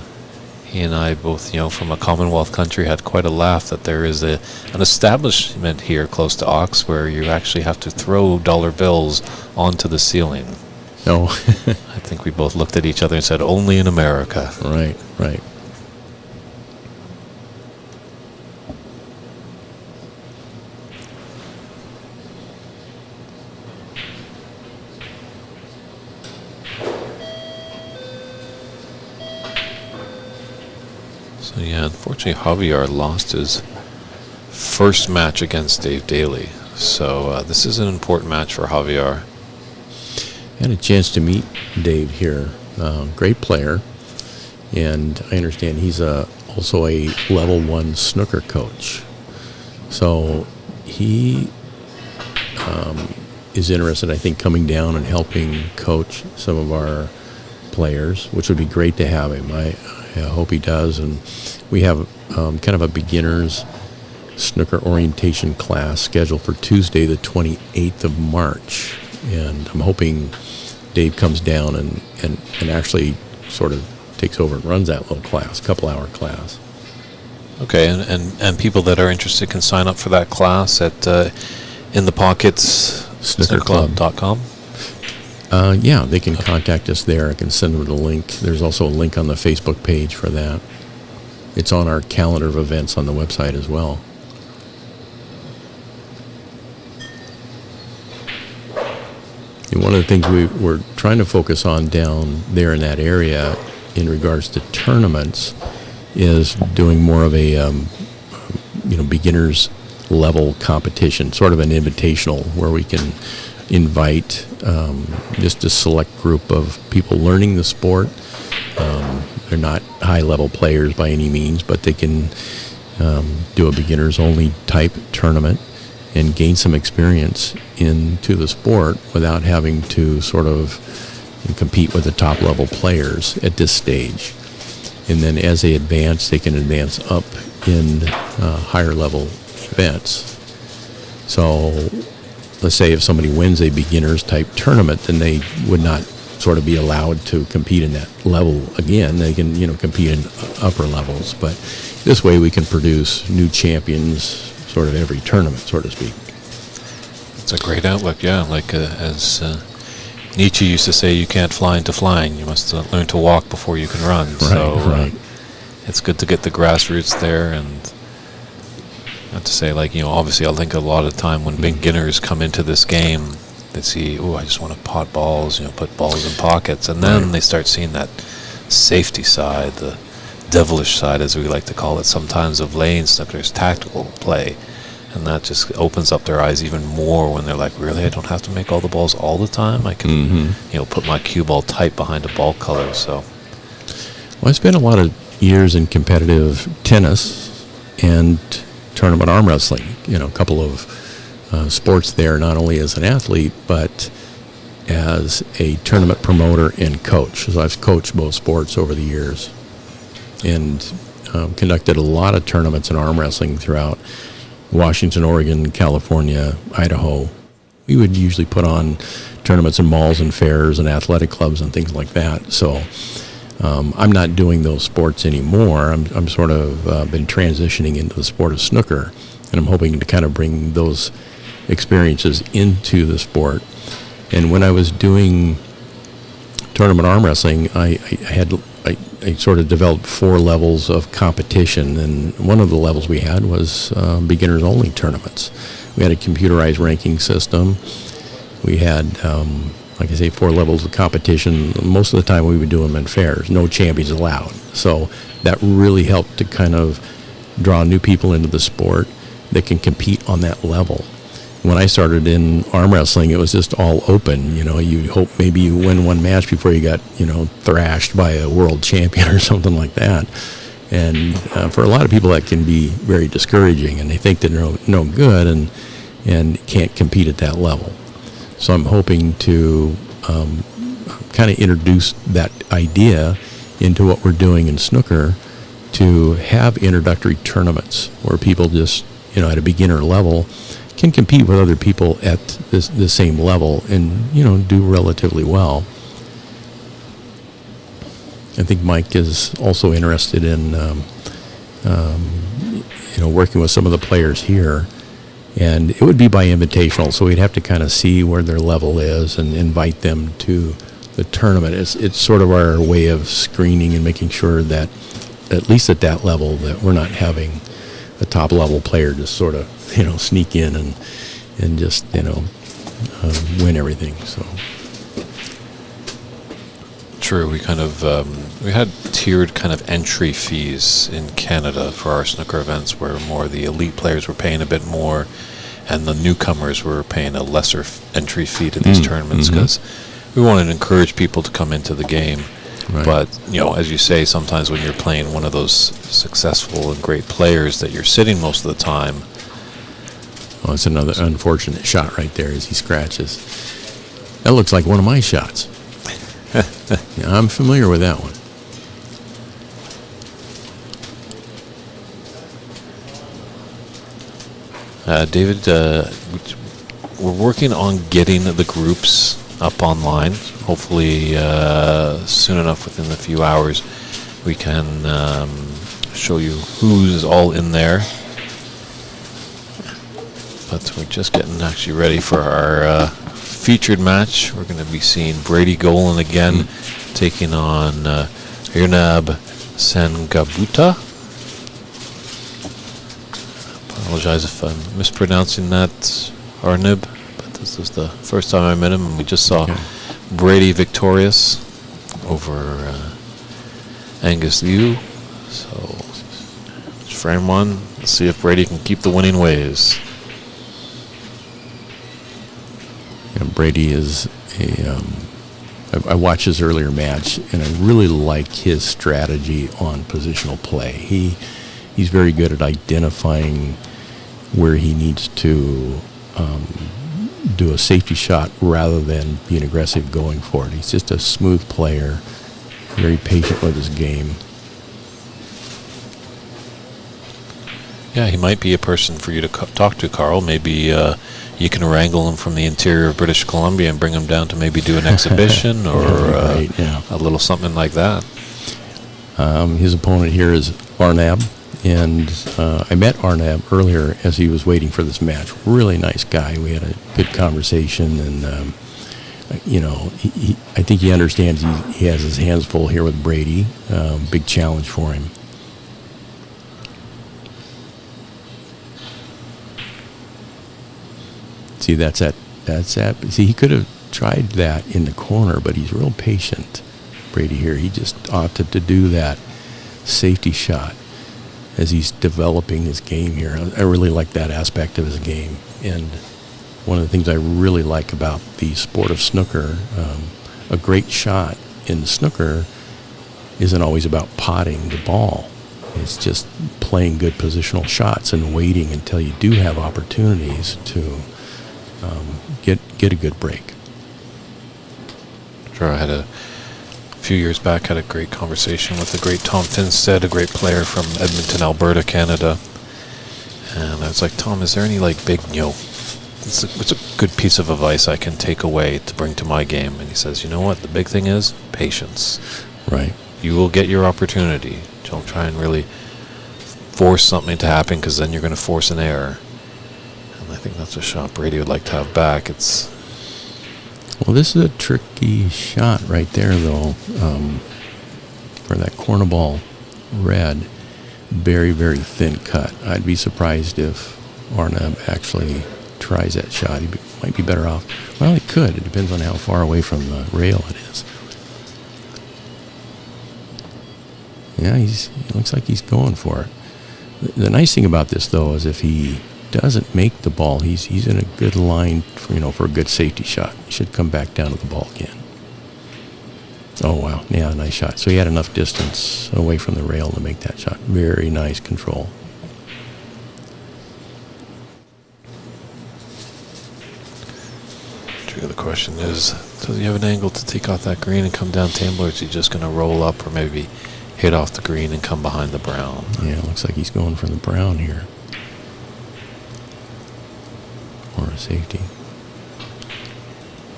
Speaker 1: he and I both, from a Commonwealth country, had quite a laugh that there is an establishment here close to Ox where you actually have to throw dollar bills onto the ceiling.
Speaker 3: Oh,
Speaker 1: I think we both looked at each other and said, only in America.
Speaker 3: right.
Speaker 1: So yeah, unfortunately Javier lost his first match against Dave Daly. So this is an important match for Javier.
Speaker 3: I had a chance to meet Dave here. Great player. And I understand he's also a level 1 snooker coach. So he is interested, I think, coming down and helping coach some of our players, which would be great to have him. I hope he does. And we have kind of a beginner's snooker orientation class scheduled for Tuesday, the 28th of March. And I'm hoping Dave comes down and actually sort of takes over and runs that little class, couple-hour class.
Speaker 1: Okay, and people that are interested can sign up for that class at In the Pockets snookerclub.com.
Speaker 3: Yeah, they can contact us there. I can send them the link. There's also a link on the Facebook page for that. It's on our calendar of events on the website as well. And one of the things we're trying to focus on down there in that area in regards to tournaments is doing more of a beginners level competition, sort of an invitational where we can invite just a select group of people learning the sport. They're not high-level players by any means, but they can do a beginners-only type tournament and gain some experience into the sport without having to sort of compete with the top-level players at this stage. And then as they advance, they can advance up in higher-level events. So let's say if somebody wins a beginners type tournament, then they would not sort of be allowed to compete in that level again. They can, compete in upper levels. But this way we can produce new champions sort of every tournament, so to speak.
Speaker 1: It's a great outlook, yeah. Like as Nietzsche used to say, you can't fly into flying. You must learn to walk before you can run.
Speaker 3: Right.
Speaker 1: It's good to get the grassroots there, and not to say, obviously I think a lot of the time when beginners come into this game, they see, I just want to pot balls, put balls in pockets, and then they start seeing that safety side, the devilish side, as we like to call it sometimes, of lane snooker's tactical play, and that just opens up their eyes even more when they're like, really, I don't have to make all the balls all the time. I can, put my cue ball tight behind a ball color. So,
Speaker 3: well, I spent a lot of years in competitive tennis and tournament arm wrestling. A couple of sports there, not only as an athlete, but as a tournament promoter and coach. So I've coached both sports over the years and conducted a lot of tournaments in arm wrestling throughout Washington, Oregon, California, Idaho. We would usually put on tournaments in malls and fairs and athletic clubs and things like that. So I'm not doing those sports anymore. I'm sort of been transitioning into the sport of snooker, and I'm hoping to kind of bring those experiences into the sport. And when I was doing tournament arm wrestling, I sort of developed 4 levels of competition, and one of the levels we had was beginners only tournaments, We had a computerized ranking system. We had, like I say, 4 levels of competition. Most of the time we would do them in fairs, no champions allowed. So that really helped to kind of draw new people into the sport that can compete on that level. When I started in arm wrestling, it was just all open. You hope maybe you win one match before you got, thrashed by a world champion or something like that. And for a lot of people, that can be very discouraging, and they think they're no good and can't compete at that level. So I'm hoping to kind of introduce that idea into what we're doing in snooker, to have introductory tournaments where people just, at a beginner level, can compete with other people at the same level and, do relatively well. I think Mike is also interested in, working with some of the players here. And it would be by invitational, so we'd have to kind of see where their level is and invite them to the tournament. It's sort of our way of screening and making sure that, at least at that level, that we're not having a top-level player just sort of, sneak in and just, win everything. So.
Speaker 1: True. We kind of we had tiered kind of entry fees in Canada for our snooker events, where more the elite players were paying a bit more, and the newcomers were paying a lesser entry fee to these tournaments, because we wanted to encourage people to come into the game.
Speaker 3: Right.
Speaker 1: But as you say, sometimes when you're playing one of those successful and great players that you're sitting most of the time.
Speaker 3: Well, it's another unfortunate shot right there as he scratches. That looks like one of my shots. Yeah, I'm familiar with that one.
Speaker 1: David, we're working on getting the groups up online. Hopefully soon enough, within a few hours, we can show you who's all in there. But we're just getting actually ready for our featured match. We're going to be seeing Brady Golan again, taking on Irnab Sengabuta. Apologize if I'm mispronouncing that, Arnib, but this is the first time I met him, and we just saw Brady victorious over Angus Liu. So, frame one. Let's see if Brady can keep the winning ways.
Speaker 3: Brady is I watched his earlier match, and I really like his strategy on positional play. He's very good at identifying where he needs to do a safety shot rather than being aggressive going for it. He's just a smooth player, very patient with his game.
Speaker 1: Yeah, he might be a person for you to talk to, Carl. Maybe you can wrangle him from the interior of British Columbia and bring him down to maybe do an exhibition or a little something like that.
Speaker 3: His opponent here is Arnab, and I met Arnab earlier as he was waiting for this match. Really nice guy. We had a good conversation, and I think he understands he has his hands full here with Brady. Big challenge for him. See, that's that. See, he could have tried that in the corner, but he's real patient, Brady here. He just opted to do that safety shot as he's developing his game here. I really like that aspect of his game. And one of the things I really like about the sport of snooker, a great shot in snooker isn't always about potting the ball. It's just playing good positional shots and waiting until you do have opportunities to get a good break.
Speaker 1: Sure, I had a few years back had a great conversation with the great Tom Finstead, a great player from Edmonton, Alberta, Canada. And I was like, Tom, is there any big, what's a good piece of advice I can take away to bring to my game? And he says, you know what, the big thing is patience.
Speaker 3: Right.
Speaker 1: You will get your opportunity. Don't try and really force something to happen, because then you're going to force an error. And I think that's a shot Brady would like to have back.
Speaker 3: Well, this is a tricky shot right there, though, for that corner ball red. Very, very thin cut. I'd be surprised if Arnab actually tries that shot, might be better off. Well, he could. It depends on how far away from the rail it is. Yeah, it looks like he's going for it. The nice thing about this, though, is if he doesn't make the ball, he's in a good line for a good safety shot. He should come back down to the ball again. Oh, wow. Yeah, nice shot. So he had enough distance away from the rail to make that shot. Very nice control.
Speaker 1: The question is, does he have an angle to take off that green and come down table, or is he just going to roll up or maybe hit off the green and come behind the brown?
Speaker 3: Yeah, looks like he's going for the brown here. Or a safety.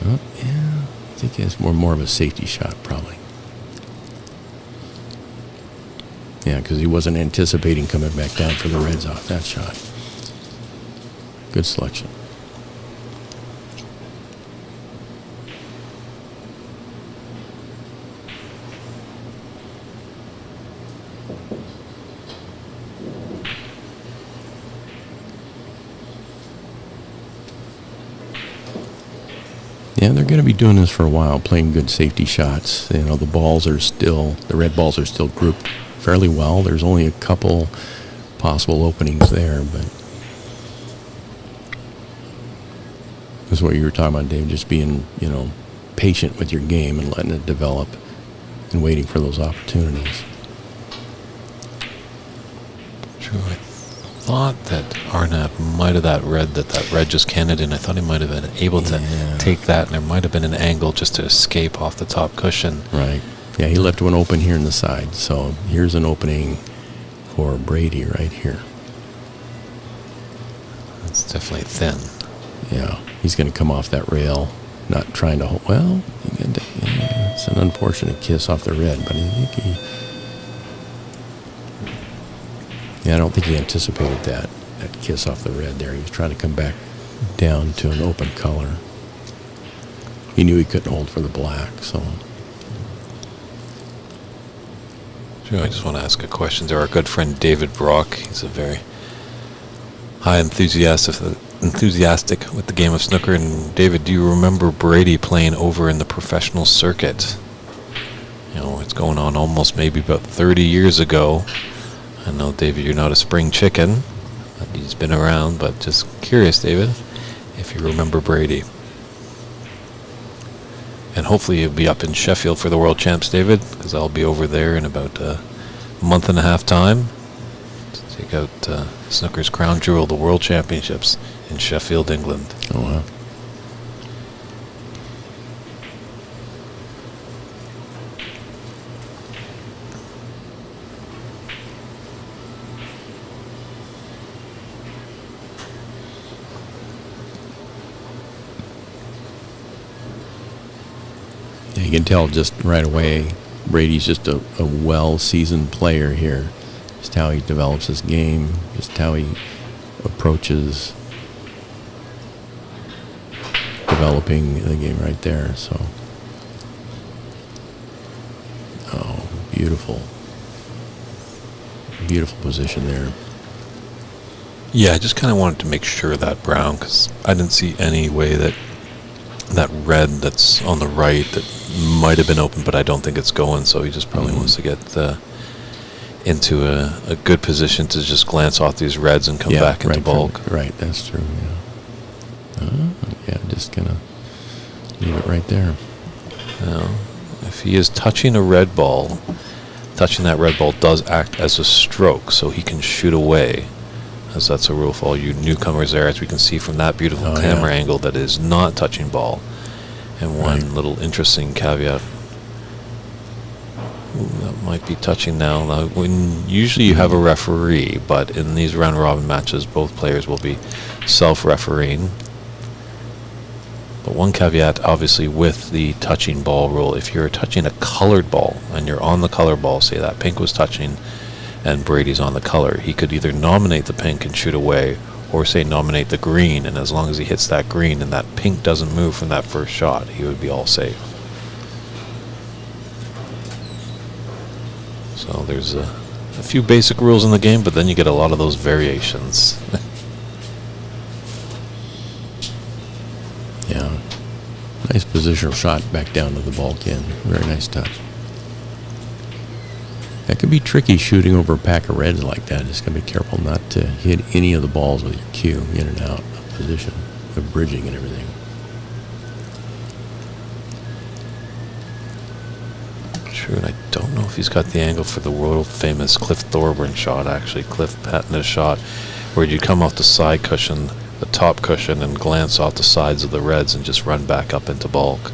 Speaker 3: Oh, yeah. I think he has more of a safety shot, probably. Yeah, because he wasn't anticipating coming back down for the reds off that shot. Good selection. Yeah, they're going to be doing this for a while, playing good safety shots. The red balls are still grouped fairly well. There's only a couple possible openings there, but this is what you were talking about, Dave, just being, patient with your game and letting it develop and waiting for those opportunities.
Speaker 1: True. I thought that Arnott might have that red just cannoned in. I thought he might have been able to take that, and there might have been an angle just to escape off the top cushion.
Speaker 3: Right. Yeah, he left one open here in the side. So here's an opening for Brady right here.
Speaker 1: It's definitely thin.
Speaker 3: Yeah, he's going to come off that rail, not trying to hold. Well, it's an unfortunate kiss off the red, but I think I don't think he anticipated that kiss off the red there. He was trying to come back down to an open color. He knew he couldn't hold for the black, so.
Speaker 1: Sure, I just want to ask a question to our good friend David Brock. He's a very high enthusiastic with the game of snooker. And David, do you remember Brady playing over in the professional circuit? It's going on almost maybe about 30 years ago. I know, David, you're not a spring chicken. He's been around, but just curious, David, if you remember Brady. And hopefully you'll be up in Sheffield for the World Champs, David, because I'll be over there in about a month and a half time to take out snooker's crown jewel, the World Championships in Sheffield, England.
Speaker 3: Oh, wow. You can tell just right away, Brady's just a well-seasoned player here. Just how he develops his game, just how he approaches developing the game right there. So, beautiful position there.
Speaker 1: Yeah, I just kind of wanted to make sure that brown, because I didn't see any way that red that's on the right that might have been open, but I don't think it's going, so he just probably wants to get into a good position to just glance off these reds and come back into bulk.
Speaker 3: Right, that's true, yeah. Just gonna leave it right there.
Speaker 1: Now, if he is touching a red ball, touching that red ball does act as a stroke, so he can shoot away, as that's a rule for all you newcomers there, as we can see from that beautiful camera angle that is not touching ball. And one little interesting caveat. That might be touching now. Usually you have a referee, but in these round-robin matches, both players will be self-refereeing. But one caveat, obviously, with the touching ball rule, if you're touching a colored ball and you're on the color ball, say that pink was touching and Brady's on the color, he could either nominate the pink and shoot away, or say nominate the green, and as long as he hits that green and that pink doesn't move from that first shot, he would be all safe. So there's a few basic rules in the game, but then you get a lot of those variations.
Speaker 3: Nice positional shot back down to the bulkhead. Very nice touch. That could be tricky shooting over a pack of reds like that. Just got to be careful not to hit any of the balls with your cue in and out of position, of bridging and everything.
Speaker 1: True, and I don't know if he's got the angle for the world famous Cliff Thorburn shot, actually. Cliff patented a shot where you come off the side cushion, the top cushion, and glance off the sides of the reds and just run back up into bulk.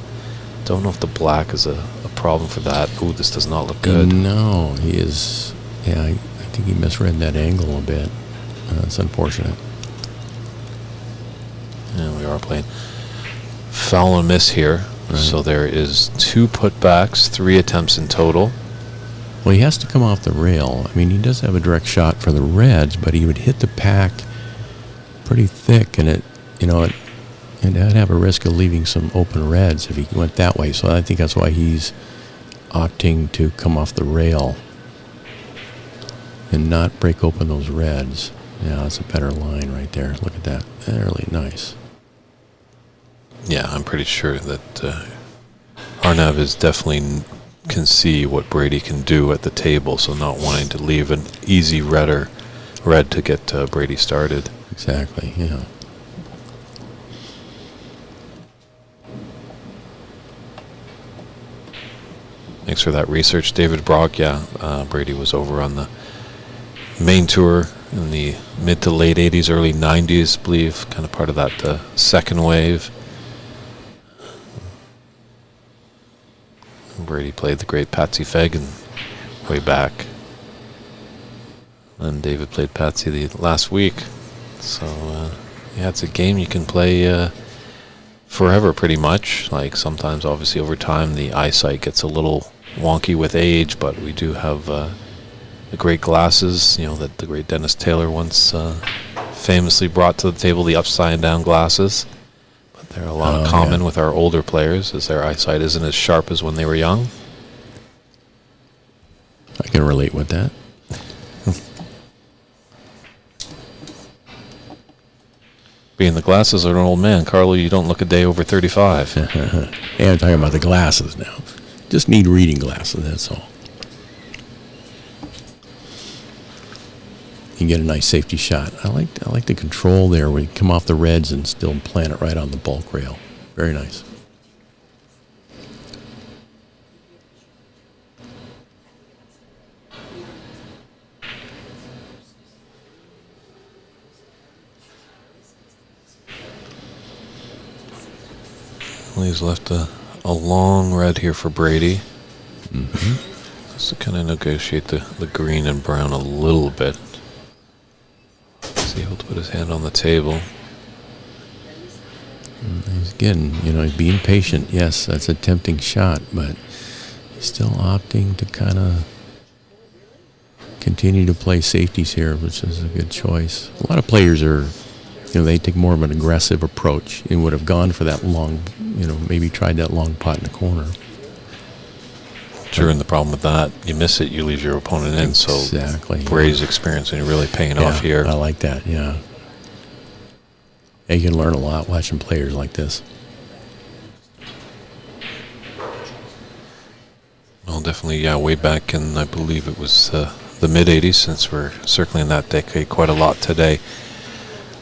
Speaker 1: Don't know if the black is a problem for that. Ooh, this does not look good.
Speaker 3: No, he is. Yeah, I think he misread that angle a bit. It's unfortunate.
Speaker 1: And we are playing foul and miss here.
Speaker 3: Right.
Speaker 1: So there is 2 putbacks, 3 attempts in total.
Speaker 3: Well, he has to come off the rail. I mean, he does have a direct shot for the reds, but he would hit the pack pretty thick, and and I'd have a risk of leaving some open reds if he went that way. So I think that's why he's opting to come off the rail and not break open those reds. Yeah, that's a better line right there. Look at that. Really nice.
Speaker 1: Yeah, I'm pretty sure that Arnav is definitely can see what Brady can do at the table, so not wanting to leave an easy red to get Brady started.
Speaker 3: Exactly, yeah.
Speaker 1: Thanks for that research, David Brock. Yeah, Brady was over on the main tour in the mid to late 80s, early 90s, I believe, kind of part of that second wave. Brady played the great Patsy Fagan way back. And David played Patsy the last week. So, yeah, it's a game you can play forever pretty much. Like sometimes, obviously, over time, the eyesight gets a little wonky with age, but we do have the great glasses, that the great Dennis Taylor once famously brought to the table, the upside down glasses. But they're a lot in common with our older players, as their eyesight isn't as sharp as when they were young.
Speaker 3: I can relate with that.
Speaker 1: Being the glasses are an old man, Carlo, you don't look a day over 35.
Speaker 3: Yeah, I'm talking about the glasses now. Just need reading glasses, that's all. You get a nice safety shot. I like the control there where you come off the reds and still plant it right on the bulk rail. Very nice.
Speaker 1: Well, he's left a long red here for Brady.
Speaker 3: Mm-hmm.
Speaker 1: Just to kind of negotiate the green and brown a little bit. He's able to put his hand on the table.
Speaker 3: He's he's being patient. Yes, that's a tempting shot, but he's still opting to kind of continue to play safeties here, which is a good choice. A lot of players are, they take more of an aggressive approach and would have gone for that long, maybe tried that long pot in the corner.
Speaker 1: Sure, and the problem with that, you miss it, you leave your opponent in.
Speaker 3: Exactly.
Speaker 1: So Brady's experience is really paying off here.
Speaker 3: I like that, yeah. Yeah, you can learn a lot watching players like this.
Speaker 1: Well, definitely, way back in, I believe it was the mid-'80s, since we're circling that decade quite a lot today.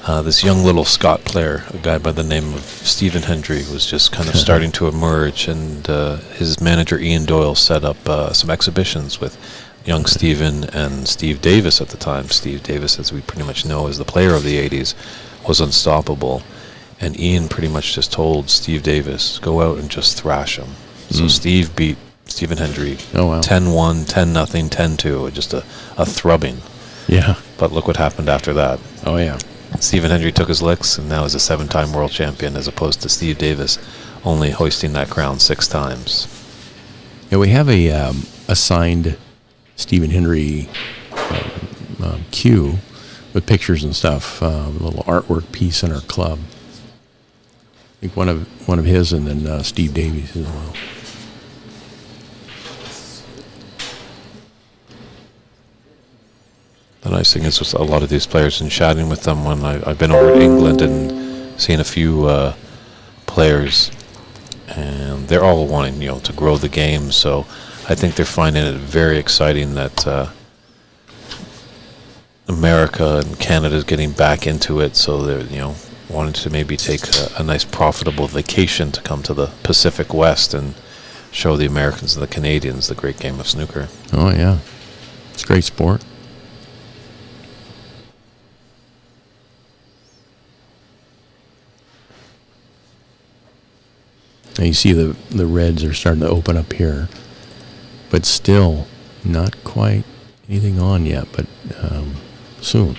Speaker 1: This young little Scot player, a guy by the name of Stephen Hendry, was just kind of starting to emerge, and his manager Ian Doyle set up some exhibitions with young Stephen and Steve Davis at the time. Steve Davis, as we pretty much know, as the player of the 80s, was unstoppable, and Ian pretty much just told Steve Davis, go out and just thrash him. So Steve beat Stephen Hendry 10-1, 10-0, 10-2, just a thrubbing.
Speaker 3: Yeah.
Speaker 1: But look what happened after that.
Speaker 3: Oh, yeah.
Speaker 1: Stephen Hendry took his licks and now is a 7-time world champion, as opposed to Steve Davis only hoisting that crown 6 times.
Speaker 3: Yeah, we have a signed Stephen Hendry cue with pictures and stuff, a little artwork piece in our club. I think one of his, and then Steve Davies as well.
Speaker 1: The nice thing is with a lot of these players, and chatting with them when I've been over to England and seen a few players, and they're all wanting, to grow the game. So I think they're finding it very exciting that America and Canada is getting back into it. So they're, wanting to maybe take a nice profitable vacation to come to the Pacific West and show the Americans and the Canadians the great game of snooker.
Speaker 3: Oh, yeah. It's a great sport. Now you see the reds are starting to open up here, but still not quite anything on yet, but soon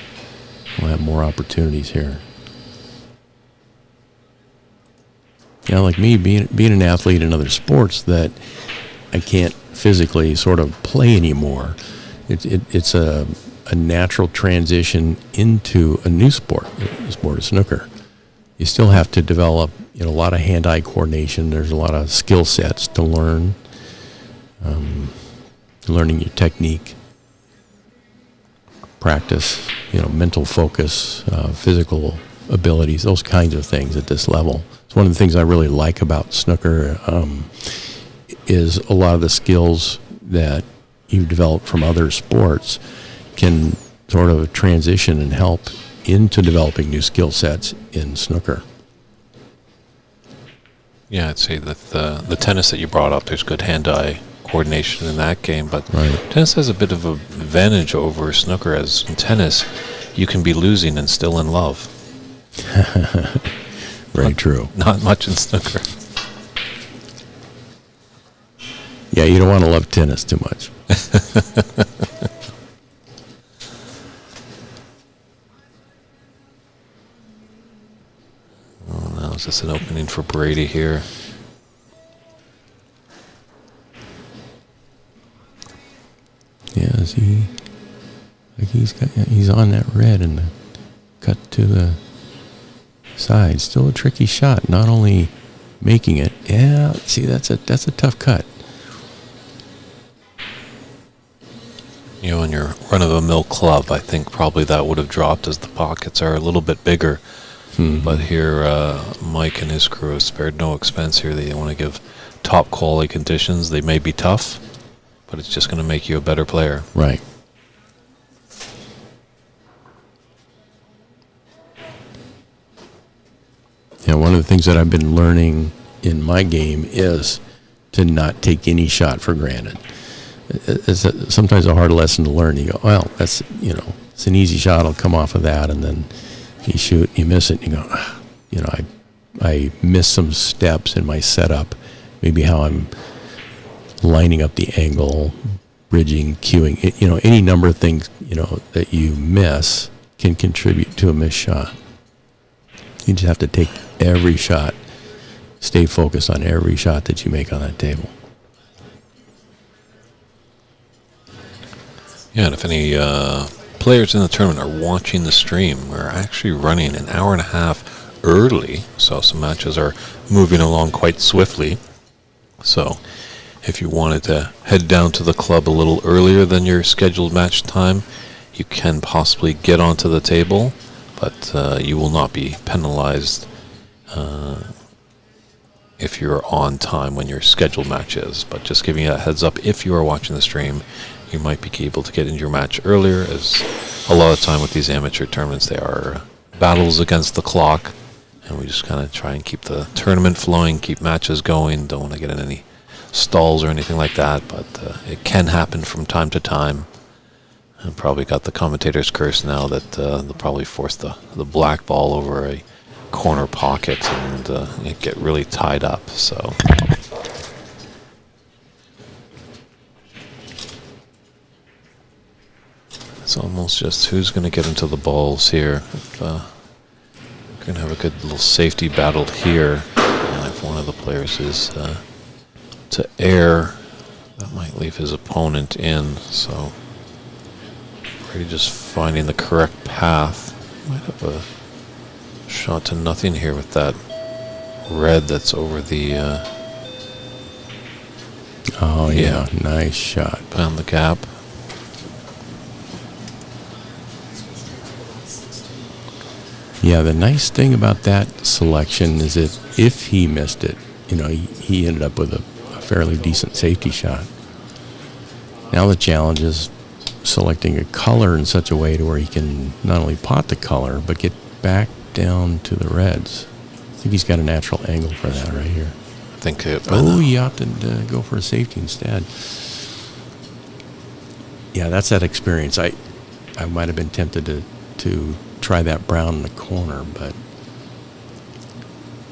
Speaker 3: we'll have more opportunities here. Yeah, like me, being an athlete in other sports that I can't physically sort of play anymore, it's a natural transition into a new sport, the sport of snooker. You still have to develop a lot of hand-eye coordination. There's a lot of skill sets to learn, learning your technique, practice, mental focus, physical abilities, those kinds of things at this level. It's one of the things I really like about snooker is a lot of the skills that you've developed from other sports can sort of transition and help into developing new skill sets in snooker.
Speaker 1: Yeah, I'd say that the tennis that you brought up, there's good hand-eye coordination in that game, but
Speaker 3: Right.
Speaker 1: tennis has a bit of an advantage over snooker, as in tennis, you can be losing and still in love.
Speaker 3: Very true.
Speaker 1: Not much in snooker.
Speaker 3: Yeah, you don't want to love tennis too much.
Speaker 1: Oh, now is this an opening for Brady here?
Speaker 3: Yeah, is he? Like he's on that red and the cut to the side. Still a tricky shot. Not only making it. Yeah, see, that's a tough cut.
Speaker 1: In your run-of-the-mill club, I think probably that would have dropped as the pockets are a little bit bigger.
Speaker 3: Mm-hmm.
Speaker 1: But here, Mike and his crew have spared no expense here. They want to give top quality conditions. They may be tough, but it's just going to make you a better player.
Speaker 3: Right. Yeah, one of the things that I've been learning in my game is to not take any shot for granted. It's sometimes a hard lesson to learn. You go, well, that's, it's an easy shot. I'll come off of that. And then you shoot, you miss it. And you go, I miss some steps in my setup. Maybe how I'm lining up the angle, bridging, cueing, any number of things, that you miss can contribute to a missed shot. You just have to take every shot, stay focused on every shot that you make on that table.
Speaker 1: Yeah, and if any players in the tournament are watching the stream, we're actually running an hour and a half early, so some matches are moving along quite swiftly. So if you wanted to head down to the club a little earlier than your scheduled match time, you can possibly get onto the table, but you will not be penalized if you're on time when your scheduled match is. But just giving you a heads up, if you are watching the stream, you might be able to get into your match earlier, as a lot of time with these amateur tournaments, they are battles against the clock, and we just kind of try and keep the tournament flowing, keep matches going, don't want to get in any stalls or anything like that, but it can happen from time to time. And probably got the commentator's curse now that they'll probably force the black ball over a corner pocket and it get really tied up, so... It's almost just who's going to get into the balls here. If, we're going to have a good little safety battle here. And if one of the players is to air, that might leave his opponent in. So Brady just finding the correct path. Might have a shot to nothing here with that red that's over the...
Speaker 3: Oh, yeah. Nice shot.
Speaker 1: Found the gap. Yeah,
Speaker 3: the nice thing about that selection is that if he missed it he ended up with a fairly decent safety shot. Now the challenge is selecting a color in such a way to where he can not only pot the color, but get back down to the reds. I think he's got a natural angle for that right here.
Speaker 1: I think
Speaker 3: He opted to go for a safety instead. Yeah, that's that experience. I might have been tempted to try that brown in the corner,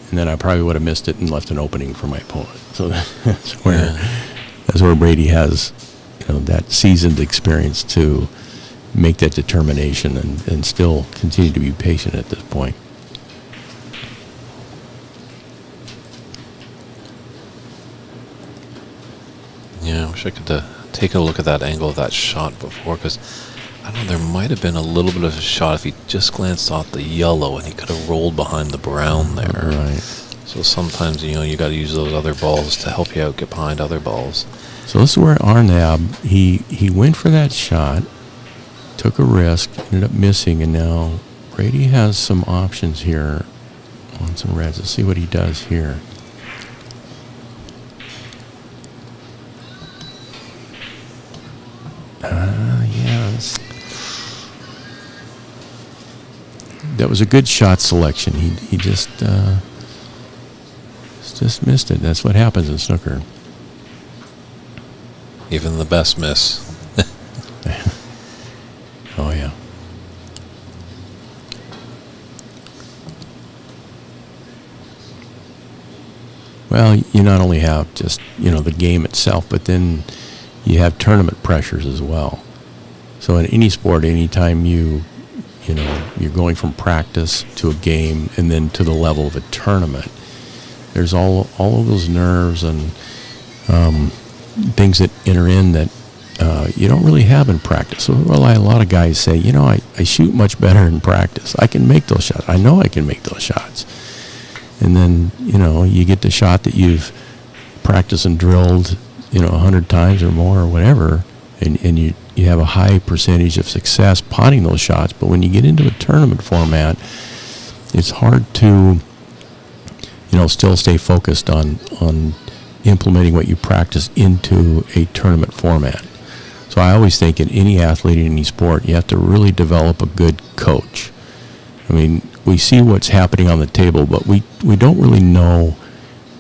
Speaker 3: and then I probably would have missed it and left an opening for my opponent. So that's where Brady has that seasoned experience to make that determination and still continue to be patient at this point.
Speaker 1: Yeah, I wish I could take a look at that angle of that shot before, because I don't know, there might have been a little bit of a shot if he just glanced off the yellow and he could have rolled behind the brown there.
Speaker 3: Right.
Speaker 1: So sometimes, you got to use those other balls to help you out, get behind other balls.
Speaker 3: So this is where Arnab, he went for that shot, took a risk, ended up missing, and now Brady has some options here on some reds. Let's see what he does here. That was a good shot selection. He just missed it. That's what happens in snooker.
Speaker 1: Even the best miss.
Speaker 3: Oh, yeah. Well, you not only have just, the game itself, but then you have tournament pressures as well. So in any sport, anytime you're going from practice to a game and then to the level of a tournament, there's all of those nerves and things that enter in that you don't really have in practice. So a lot of guys say, I shoot much better in practice. I can make those shots. I know I can make those shots. And then, you get the shot that you've practiced and drilled, 100 times or more or whatever, and you have a high percentage of success potting those shots. But when you get into a tournament format, it's hard to, still stay focused on implementing what you practice into a tournament format. So I always think in any athlete in any sport, you have to really develop a good coach. I mean, we see what's happening on the table, but we don't really know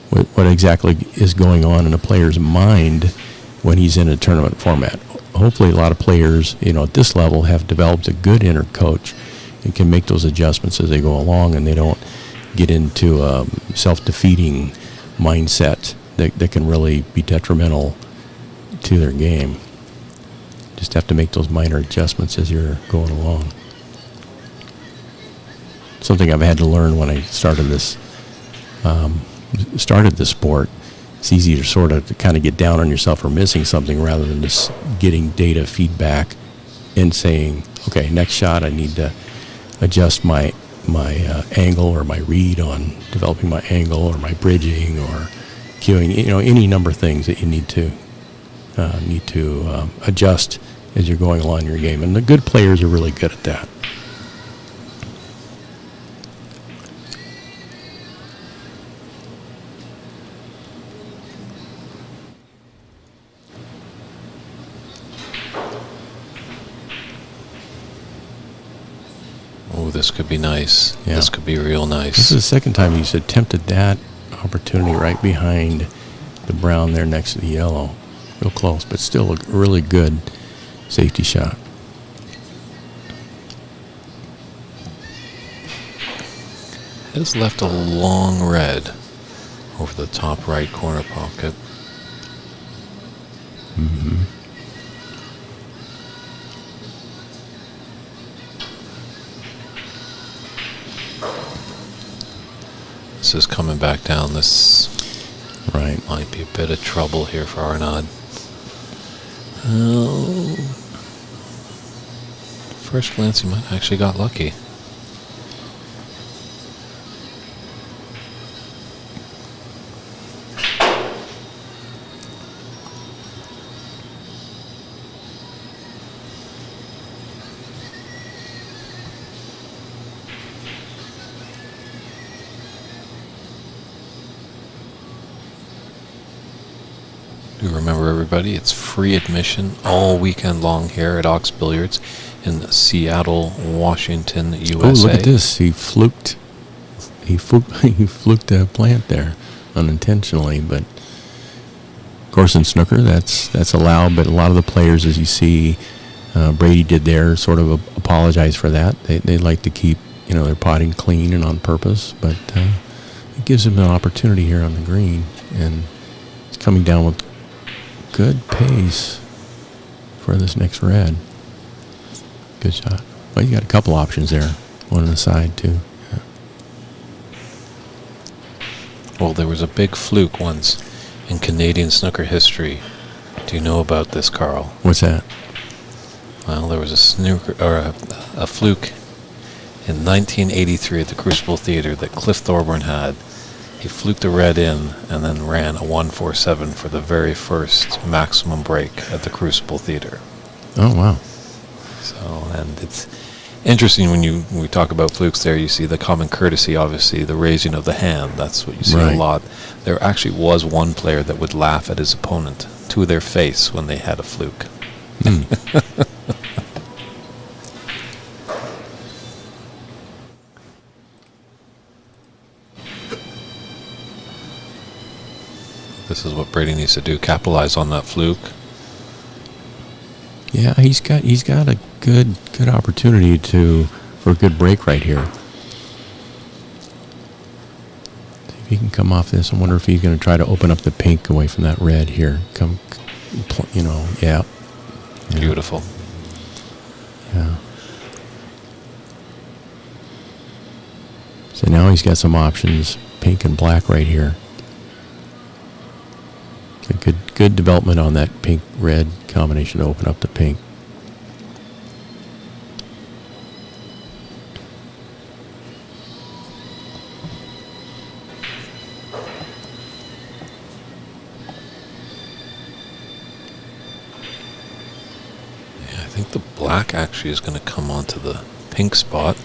Speaker 3: what exactly is going on in a player's mind when he's in a tournament format. Hopefully a lot of players, at this level have developed a good inner coach and can make those adjustments as they go along, and they don't get into a self-defeating mindset that can really be detrimental to their game. Just have to make those minor adjustments as you're going along. Something I've had to learn when I started this sport. It's easy to sort of kind of get down on yourself for missing something rather than just getting data feedback and saying, okay, next shot I need to adjust my angle or my read on developing my angle or my bridging or cueing, any number of things that you need to adjust as you're going along in your game. And the good players are really good at that.
Speaker 1: Oh, this could be nice.
Speaker 3: Yeah.
Speaker 1: This could be real nice.
Speaker 3: This is the second time he's attempted that opportunity right behind the brown there next to the yellow. Real close, but still a really good safety shot.
Speaker 1: Has left a long red over the top right corner pocket.
Speaker 3: Mm-hmm.
Speaker 1: This is coming back down. This
Speaker 3: Right.
Speaker 1: might be a bit of trouble here for Arnaud. Oh. First glance, he might have actually got lucky. Do remember, everybody, it's free admission all weekend long here at Ox Billiards in Seattle, Washington, USA.
Speaker 3: Oh, look at this. He fluked a plant there unintentionally, but of course in snooker that's allowed, but a lot of the players, as you see, Brady did there, sort of apologize for that. They like to keep, their potting clean and on purpose, but it gives him an opportunity here on the green, and he's coming down with good pace for this next red. Good shot. Well, you got a couple options there, one on the side too. Yeah.
Speaker 1: Well, there was a big fluke once in Canadian snooker history. Do you know about this, Carl?
Speaker 3: What's that?
Speaker 1: Well, there was a snooker or a fluke in 1983 at the Crucible Theater that Cliff Thorburn had. He fluked a red in and then ran a 147 for the very first maximum break at the Crucible Theater.
Speaker 3: Oh, wow.
Speaker 1: So, and it's interesting when we talk about flukes there, you see the common courtesy, obviously, the raising of the hand. That's what you see
Speaker 3: Right.
Speaker 1: a lot. There actually was one player that would laugh at his opponent to their face when they had a fluke. This is what Brady needs to do, capitalize on that fluke.
Speaker 3: Yeah, he's got a good opportunity for a good break right here. See if he can come off this. I wonder if he's going to try to open up the pink away from that red here. Yeah.
Speaker 1: Beautiful.
Speaker 3: Yeah. So now he's got some options, pink and black right here. A good development on that pink-red combination to open up the pink.
Speaker 1: Yeah, I think the black actually is going to come onto the pink spot,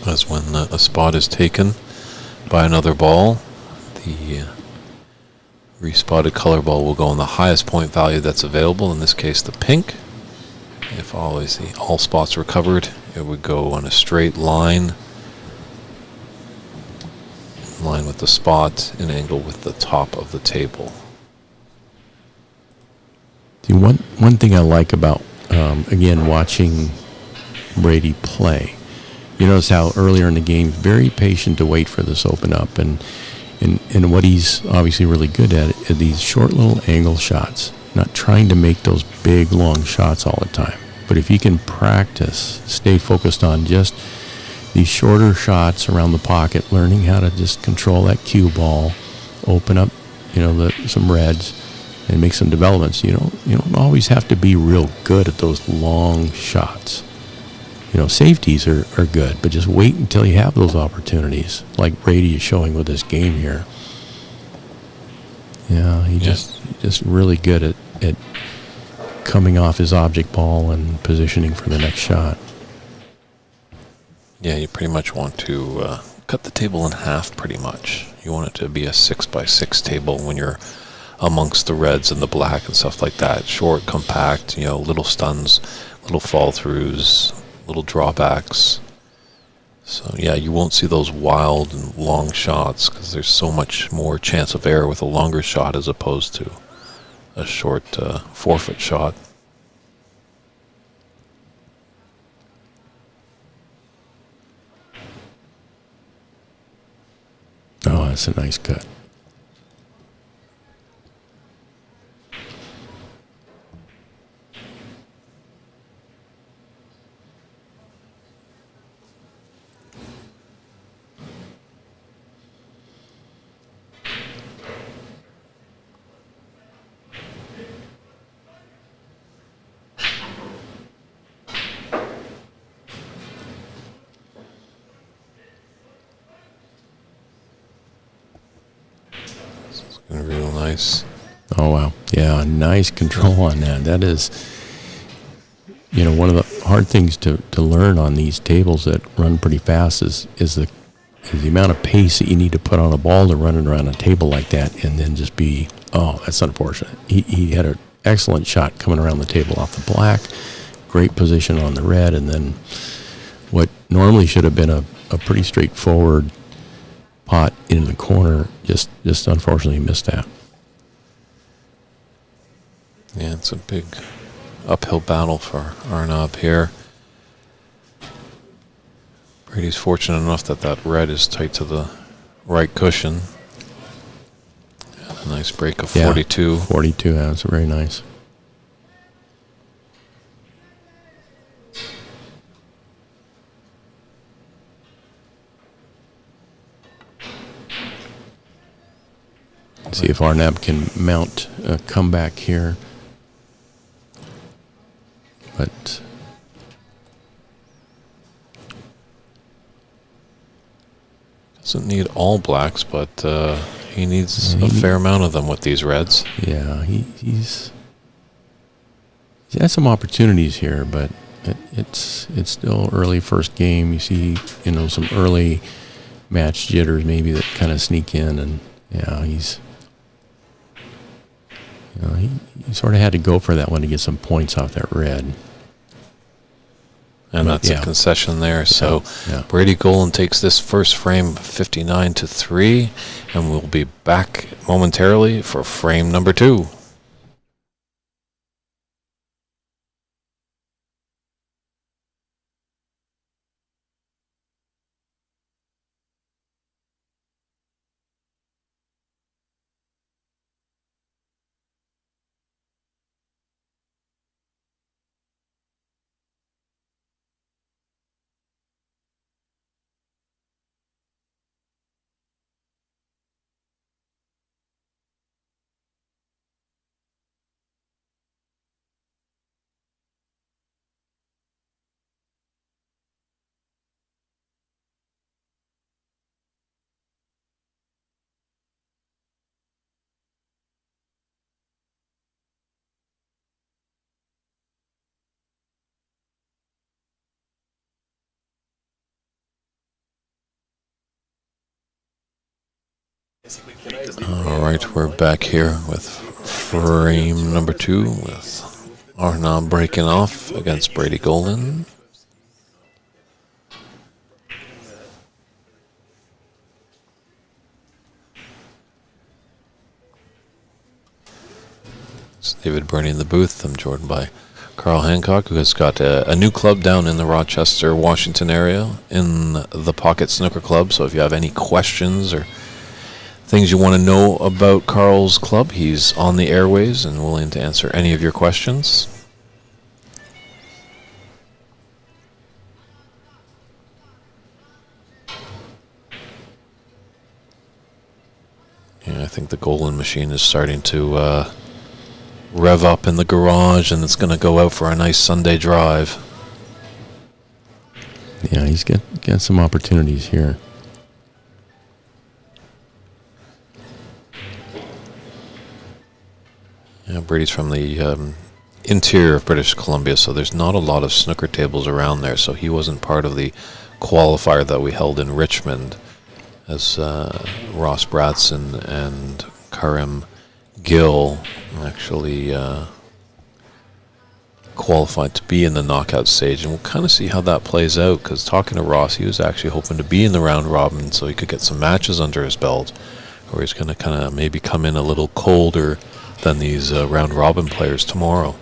Speaker 1: as when a spot is taken by another ball, the respotted color ball will go on the highest point value that's available, in this case the pink. If all spots were covered, it would go on a straight line with the spot, in angle with the top of the table.
Speaker 3: See, one thing I like about, again, watching Brady play, you notice how earlier in the game, very patient to wait for this open up, and what he's obviously really good at are these short little angle shots, not trying to make those big, long shots all the time. But if you can practice, stay focused on just these shorter shots around the pocket, learning how to just control that cue ball, open up, some reds, and make some developments. You don't always have to be real good at those long shots. Safeties are good, but just wait until you have those opportunities, like Brady is showing with this game here. Yeah, just really good at coming off his object ball and positioning for the next shot.
Speaker 1: Yeah, you pretty much want to cut the table in half, pretty much. You want it to be a 6x6 table when you're amongst the reds and the black and stuff like that. Short, compact, little stuns, little fall-throughs, little drawbacks. So yeah, you won't see those wild and long shots because there's so much more chance of error with a longer shot as opposed to a short 4-foot shot.
Speaker 3: Oh, that's a nice cut.
Speaker 1: Real nice.
Speaker 3: Oh, wow. Yeah, nice control on that. That is, one of the hard things to learn on these tables that run pretty fast is is the amount of pace that you need to put on a ball to run it around a table like that, and then just be, oh, that's unfortunate. He had an excellent shot coming around the table off the black, great position on the red, and then what normally should have been a pretty straightforward pot in the corner, just unfortunately missed that.
Speaker 1: Yeah, it's a big uphill battle for Arnab here. Brady's fortunate enough that red is tight to the right cushion. A nice break of 42.
Speaker 3: 42, that's very nice. See if Arnab can mount a comeback here. But
Speaker 1: doesn't need all blacks, but he needs a fair amount of them with these reds.
Speaker 3: Yeah, he's had some opportunities here, but it's still early first game. You see, some early match jitters maybe that kind of sneak in, and yeah, he sort of had to go for that one to get some points off that red.
Speaker 1: And that's a concession there. So
Speaker 3: yeah.
Speaker 1: Brady Golan takes this first frame 59-3, and we'll be back momentarily for frame number 2. All right, we're back here with frame number 2 with Arnab breaking off against Brady Golan. It's David Burney in the booth. I'm joined by Carl Hancock, who has got a new club down in the Rochester, Washington area in the Pocket Snooker Club. So if you have any questions or things you want to know about Carl's club, he's on the airways and willing to answer any of your questions. Yeah, I think the Golan machine is starting to rev up in the garage, and it's going to go out for a nice Sunday drive.
Speaker 3: Yeah, he's got some opportunities here.
Speaker 1: Yeah, Brady's from the interior of British Columbia, so there's not a lot of snooker tables around there, so he wasn't part of the qualifier that we held in Richmond, as Ross Bratson and Karim Gill actually qualified to be in the knockout stage, and we'll kind of see how that plays out, because talking to Ross, he was actually hoping to be in the round robin so he could get some matches under his belt, or he's going to kind of maybe come in a little colder than these round robin players tomorrow.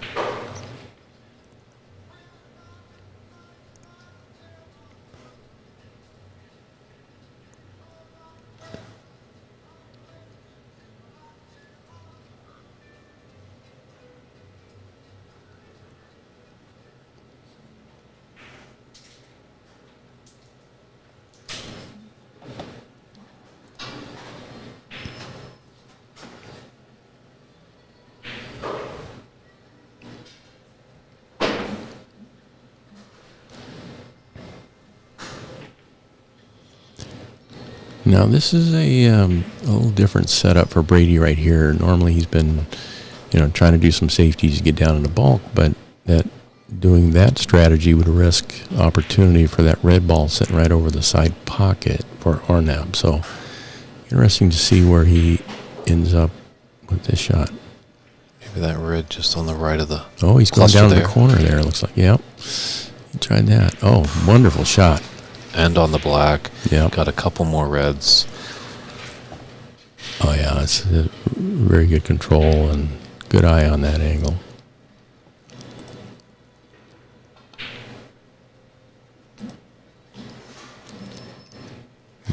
Speaker 3: Now this is a little different setup for Brady right here. Normally he's been, trying to do some safeties to get down in the bulk, but that doing that strategy would risk opportunity for that red ball sitting right over the side pocket for Arnab. So interesting to see where he ends up with this shot.
Speaker 1: Maybe that red just on the right of the
Speaker 3: Oh, he's going
Speaker 1: cluster
Speaker 3: down to
Speaker 1: there.
Speaker 3: the corner there, it looks like. Yep. He tried that. Oh, wonderful shot.
Speaker 1: And on the black.
Speaker 3: Yep.
Speaker 1: Got a couple more reds.
Speaker 3: Oh, yeah, it's very good control and good eye on that angle.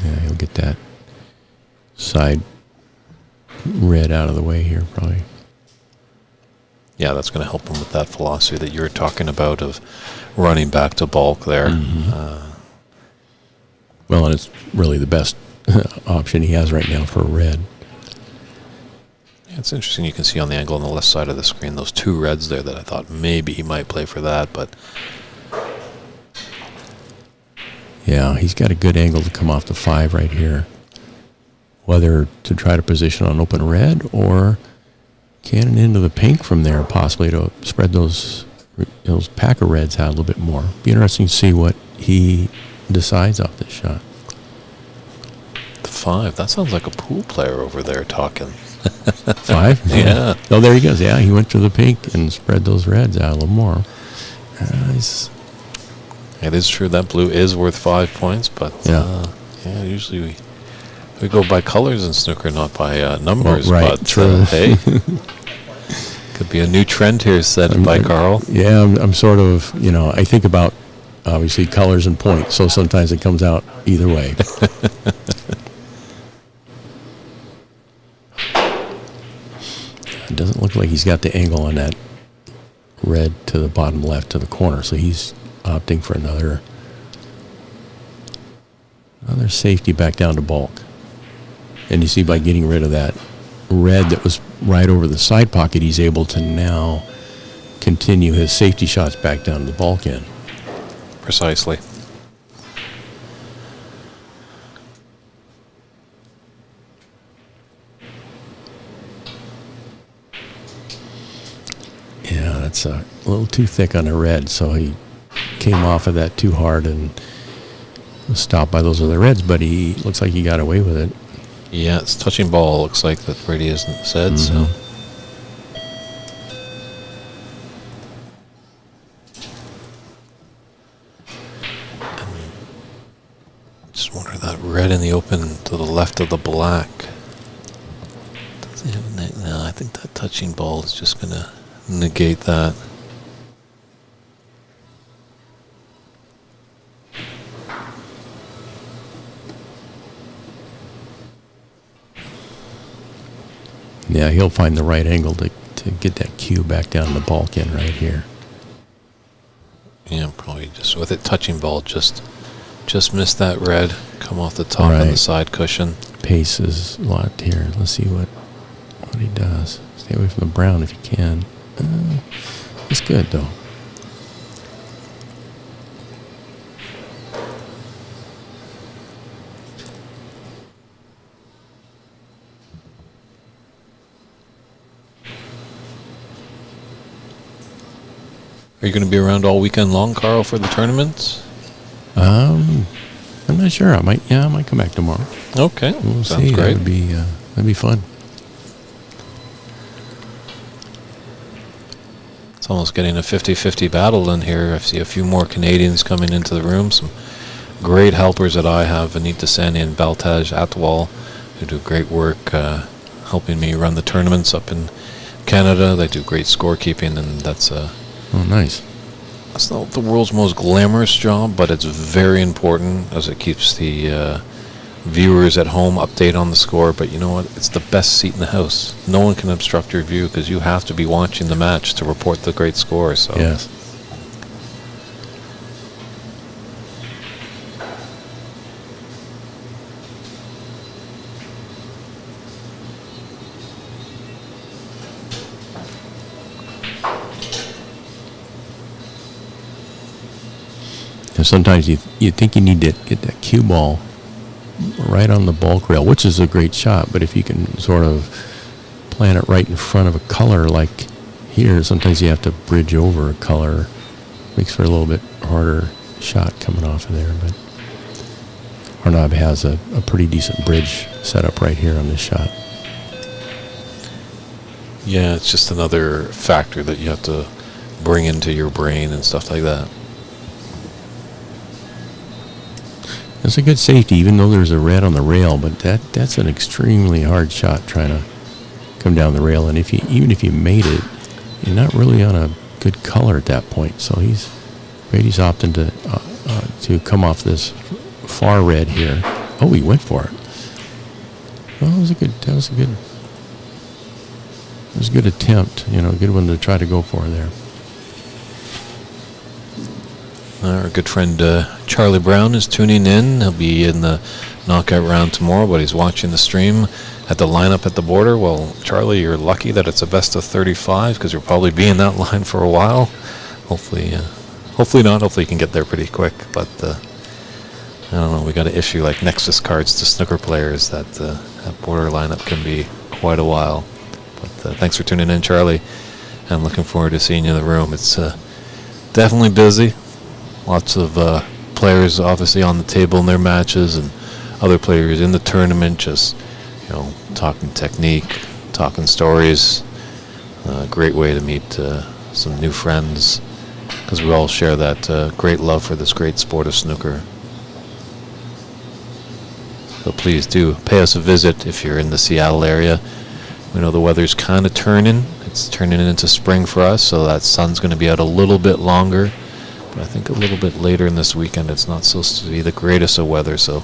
Speaker 3: Yeah, he'll get that side red out of the way here, probably.
Speaker 1: Yeah, that's going to help him with that philosophy that you were talking about of running back to bulk there.
Speaker 3: Well, and it's really the best option he has right now for a red.
Speaker 1: Yeah, it's interesting. You can see on the angle on the left side of the screen those two reds there that I thought maybe he might play for that, but
Speaker 3: Yeah, he's got a good angle to come off the 5 right here. Whether to try to position on open red or cannon into the pink from there, possibly to spread those pack of reds out a little bit more. Be interesting to see what he decides off this shot.
Speaker 1: the 5, that sounds like a pool player over there talking.
Speaker 3: 5?
Speaker 1: Yeah.
Speaker 3: Oh, there he goes. Yeah, he went to the pink and spread those reds out a little more.
Speaker 1: It is true that blue is worth 5 points, but
Speaker 3: Yeah.
Speaker 1: usually we go by colors in snooker, not by numbers.
Speaker 3: Well, right,
Speaker 1: but
Speaker 3: true.
Speaker 1: Hey, could be a new trend here set by Carl.
Speaker 3: Yeah, I'm sort of, I think about, obviously, colors and points, so sometimes it comes out either way. It doesn't look like he's got the angle on that red to the bottom left to the corner, so he's opting for another safety back down to bulk. And you see by getting rid of that red that was right over the side pocket, he's able to now continue his safety shots back down to the bulk end.
Speaker 1: Precisely.
Speaker 3: Yeah, that's a little too thick on the red, so he came off of that too hard and was stopped by those other reds, but he looks like he got away with it.
Speaker 1: Yeah, it's touching ball. Looks like that Brady isn't said. So just wonder that red in the open to the left of the black. Does he have no, I think that touching ball is just going to negate that.
Speaker 3: Yeah, he'll find the right angle to get that cue back down the bulk end right here.
Speaker 1: Yeah, probably just with it touching ball, just missed that red. Come off the top of the
Speaker 3: Right.
Speaker 1: side cushion.
Speaker 3: Pace is locked here. Let's see what he does. Stay away from the brown if you can. It's good, though.
Speaker 1: Are you going to be around all weekend long, Carl, for the tournaments?
Speaker 3: I'm not sure. I might come back tomorrow.
Speaker 1: Okay,
Speaker 3: We'll
Speaker 1: sounds
Speaker 3: see.
Speaker 1: great.
Speaker 3: That'd be fun.
Speaker 1: It's almost getting a 50-50 battle in here. I see a few more Canadians coming into the room. Some great helpers that I have, Anita Sani and Baltaj Atwal, who do great work helping me run the tournaments up in Canada. They do great scorekeeping, and that's
Speaker 3: Oh, nice.
Speaker 1: It's not the world's most glamorous job, but it's very important as it keeps the viewers at home update on the score. But you know what? It's the best seat in the house. No one can obstruct your view because you have to be watching the match to report the great score. So
Speaker 3: Yes. And sometimes you think you need to get that cue ball right on the bulk rail, which is a great shot, but if you can sort of plant it right in front of a color like here, sometimes you have to bridge over a color makes for a little bit harder shot coming off of there. But Arnab has a pretty decent bridge set up right here on this shot.
Speaker 1: Yeah, it's just another factor that you have to bring into your brain and stuff like that.
Speaker 3: That's a good safety, even though there's a red on the rail, but that's an extremely hard shot trying to come down the rail. And even if you made it, you're not really on a good color at that point. So Brady's opting to come off this far red here. Oh, he went for it. Well, that was a good attempt. A good one to try to go for there.
Speaker 1: Our good friend Charlie Brown is tuning in. He'll be in the knockout round tomorrow, but he's watching the stream at the lineup at the border. Well, Charlie, you're lucky that it's a best of 35 because you'll probably be in that line for a while. Hopefully not. Hopefully you can get there pretty quick. But I don't know. We got to issue like Nexus cards to snooker players. That border lineup can be quite a while. But thanks for tuning in, Charlie. I'm looking forward to seeing you in the room. It's definitely busy. Lots of players obviously on the table in their matches and other players in the tournament just, talking technique, talking stories. Great way to meet some new friends because we all share that great love for this great sport of snooker. So please do pay us a visit if you're in the Seattle area. We know the weather's kind of turning. It's turning into spring for us, so that sun's going to be out a little bit longer. But I think a little bit later in this weekend, it's not supposed to be the greatest of weather. So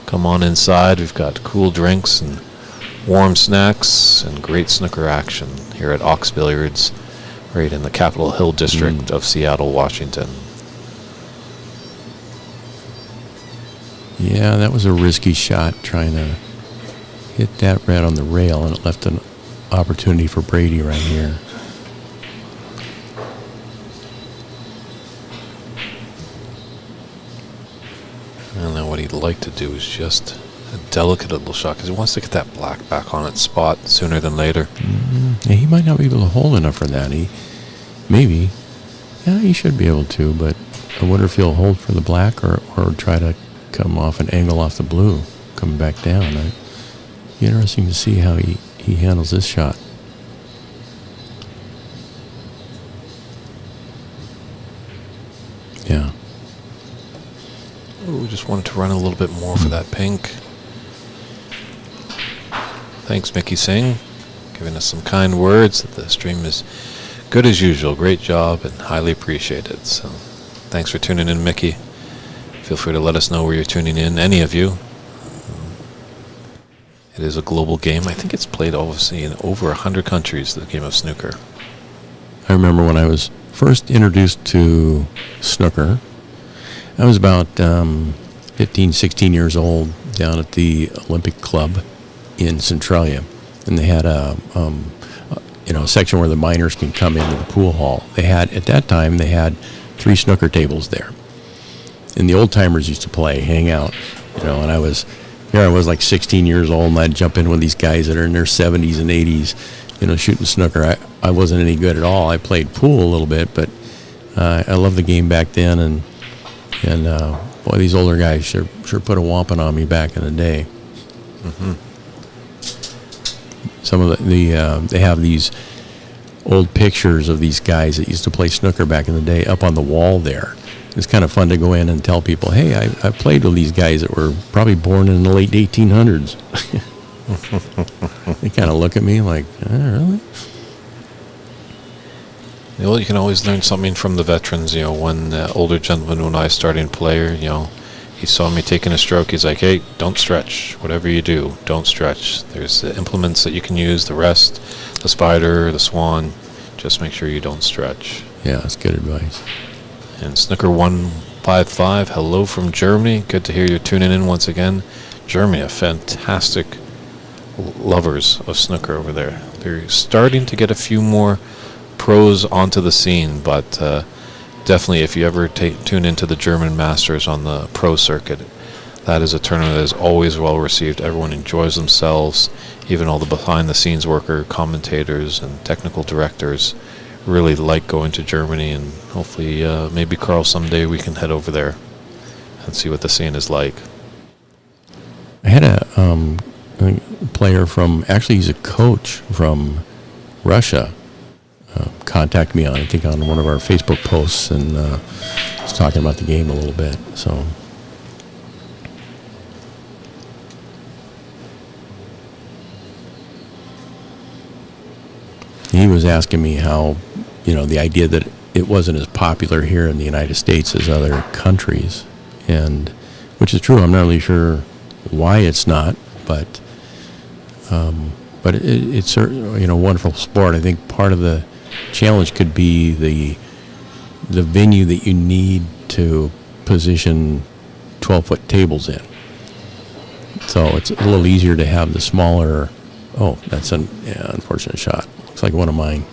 Speaker 1: come on inside. We've got cool drinks and warm snacks and great snooker action here at Ox Billiards, right in the Capitol Hill district of Seattle, Washington.
Speaker 3: Yeah, that was a risky shot trying to hit that red on the rail, and it left an opportunity for Brady right here.
Speaker 1: I don't know what he'd like to do is just a delicate little shot because he wants to get that black back on its spot sooner than later.
Speaker 3: Yeah, he might not be able to hold enough for that. Maybe. Yeah, he should be able to, but I wonder if he'll hold for the black or try to come off an angle off the blue, coming back down. It'd be interesting to see how he handles this shot. Yeah.
Speaker 1: We just wanted to run a little bit more for that pink. Thanks, Mickey Singh, giving us some kind words that the stream is good as usual. Great job and highly appreciated. So thanks for tuning in, Mickey. Feel free to let us know where you're tuning in, any of you. It is a global game. I think it's played obviously in over 100 countries, the game of snooker.
Speaker 3: I remember when I was first introduced to snooker, I was about 15, 16 years old down at the Olympic Club in Centralia, and they had a section where the minors can come into the pool hall. At that time, they had 3 snooker tables there, and the old timers used to play, hang out, and I was like 16 years old, and I'd jump in with these guys that are in their 70s and 80s, shooting snooker. I wasn't any good at all. I played pool a little bit, but I loved the game back then, and boy, these older guys sure put a whomping on me back in the day.
Speaker 1: Mm-hmm.
Speaker 3: Some of they have these old pictures of these guys that used to play snooker back in the day up on the wall there. It's kind of fun to go in and tell people, hey, I played with these guys that were probably born in the late 1800s. They kind of look at me like, really?
Speaker 1: Well, you can always learn something from the veterans. One older gentleman, when I was starting to play, he saw me taking a stroke. He's like, hey, don't stretch. Whatever you do, don't stretch. There's the implements that you can use, the rest, the spider, the swan. Just make sure you don't stretch.
Speaker 3: Yeah, that's good advice.
Speaker 1: And Snooker 155, hello from Germany. Good to hear you tuning in once again. Germany, a fantastic lovers of snooker over there. They're starting to get a few more pros onto the scene, but definitely if you ever tune into the German Masters on the pro circuit, that is a tournament that is always well received. Everyone enjoys themselves, even all the behind the scenes worker, commentators and technical directors really like going to Germany, and hopefully maybe Carl someday we can head over there and see what the scene is like.
Speaker 3: I had a player from, actually he's a coach from Russia, contact me on, I think on one of our Facebook posts, and was talking about the game a little bit. So he was asking me how, the idea that it wasn't as popular here in the United States as other countries, and which is true. I'm not really sure why it's not, but it's a wonderful sport. I think part of the challenge could be the venue that you need to position 12-foot tables in. So it's a little easier to have the smaller. Oh, that's an unfortunate shot. Looks like one of mine.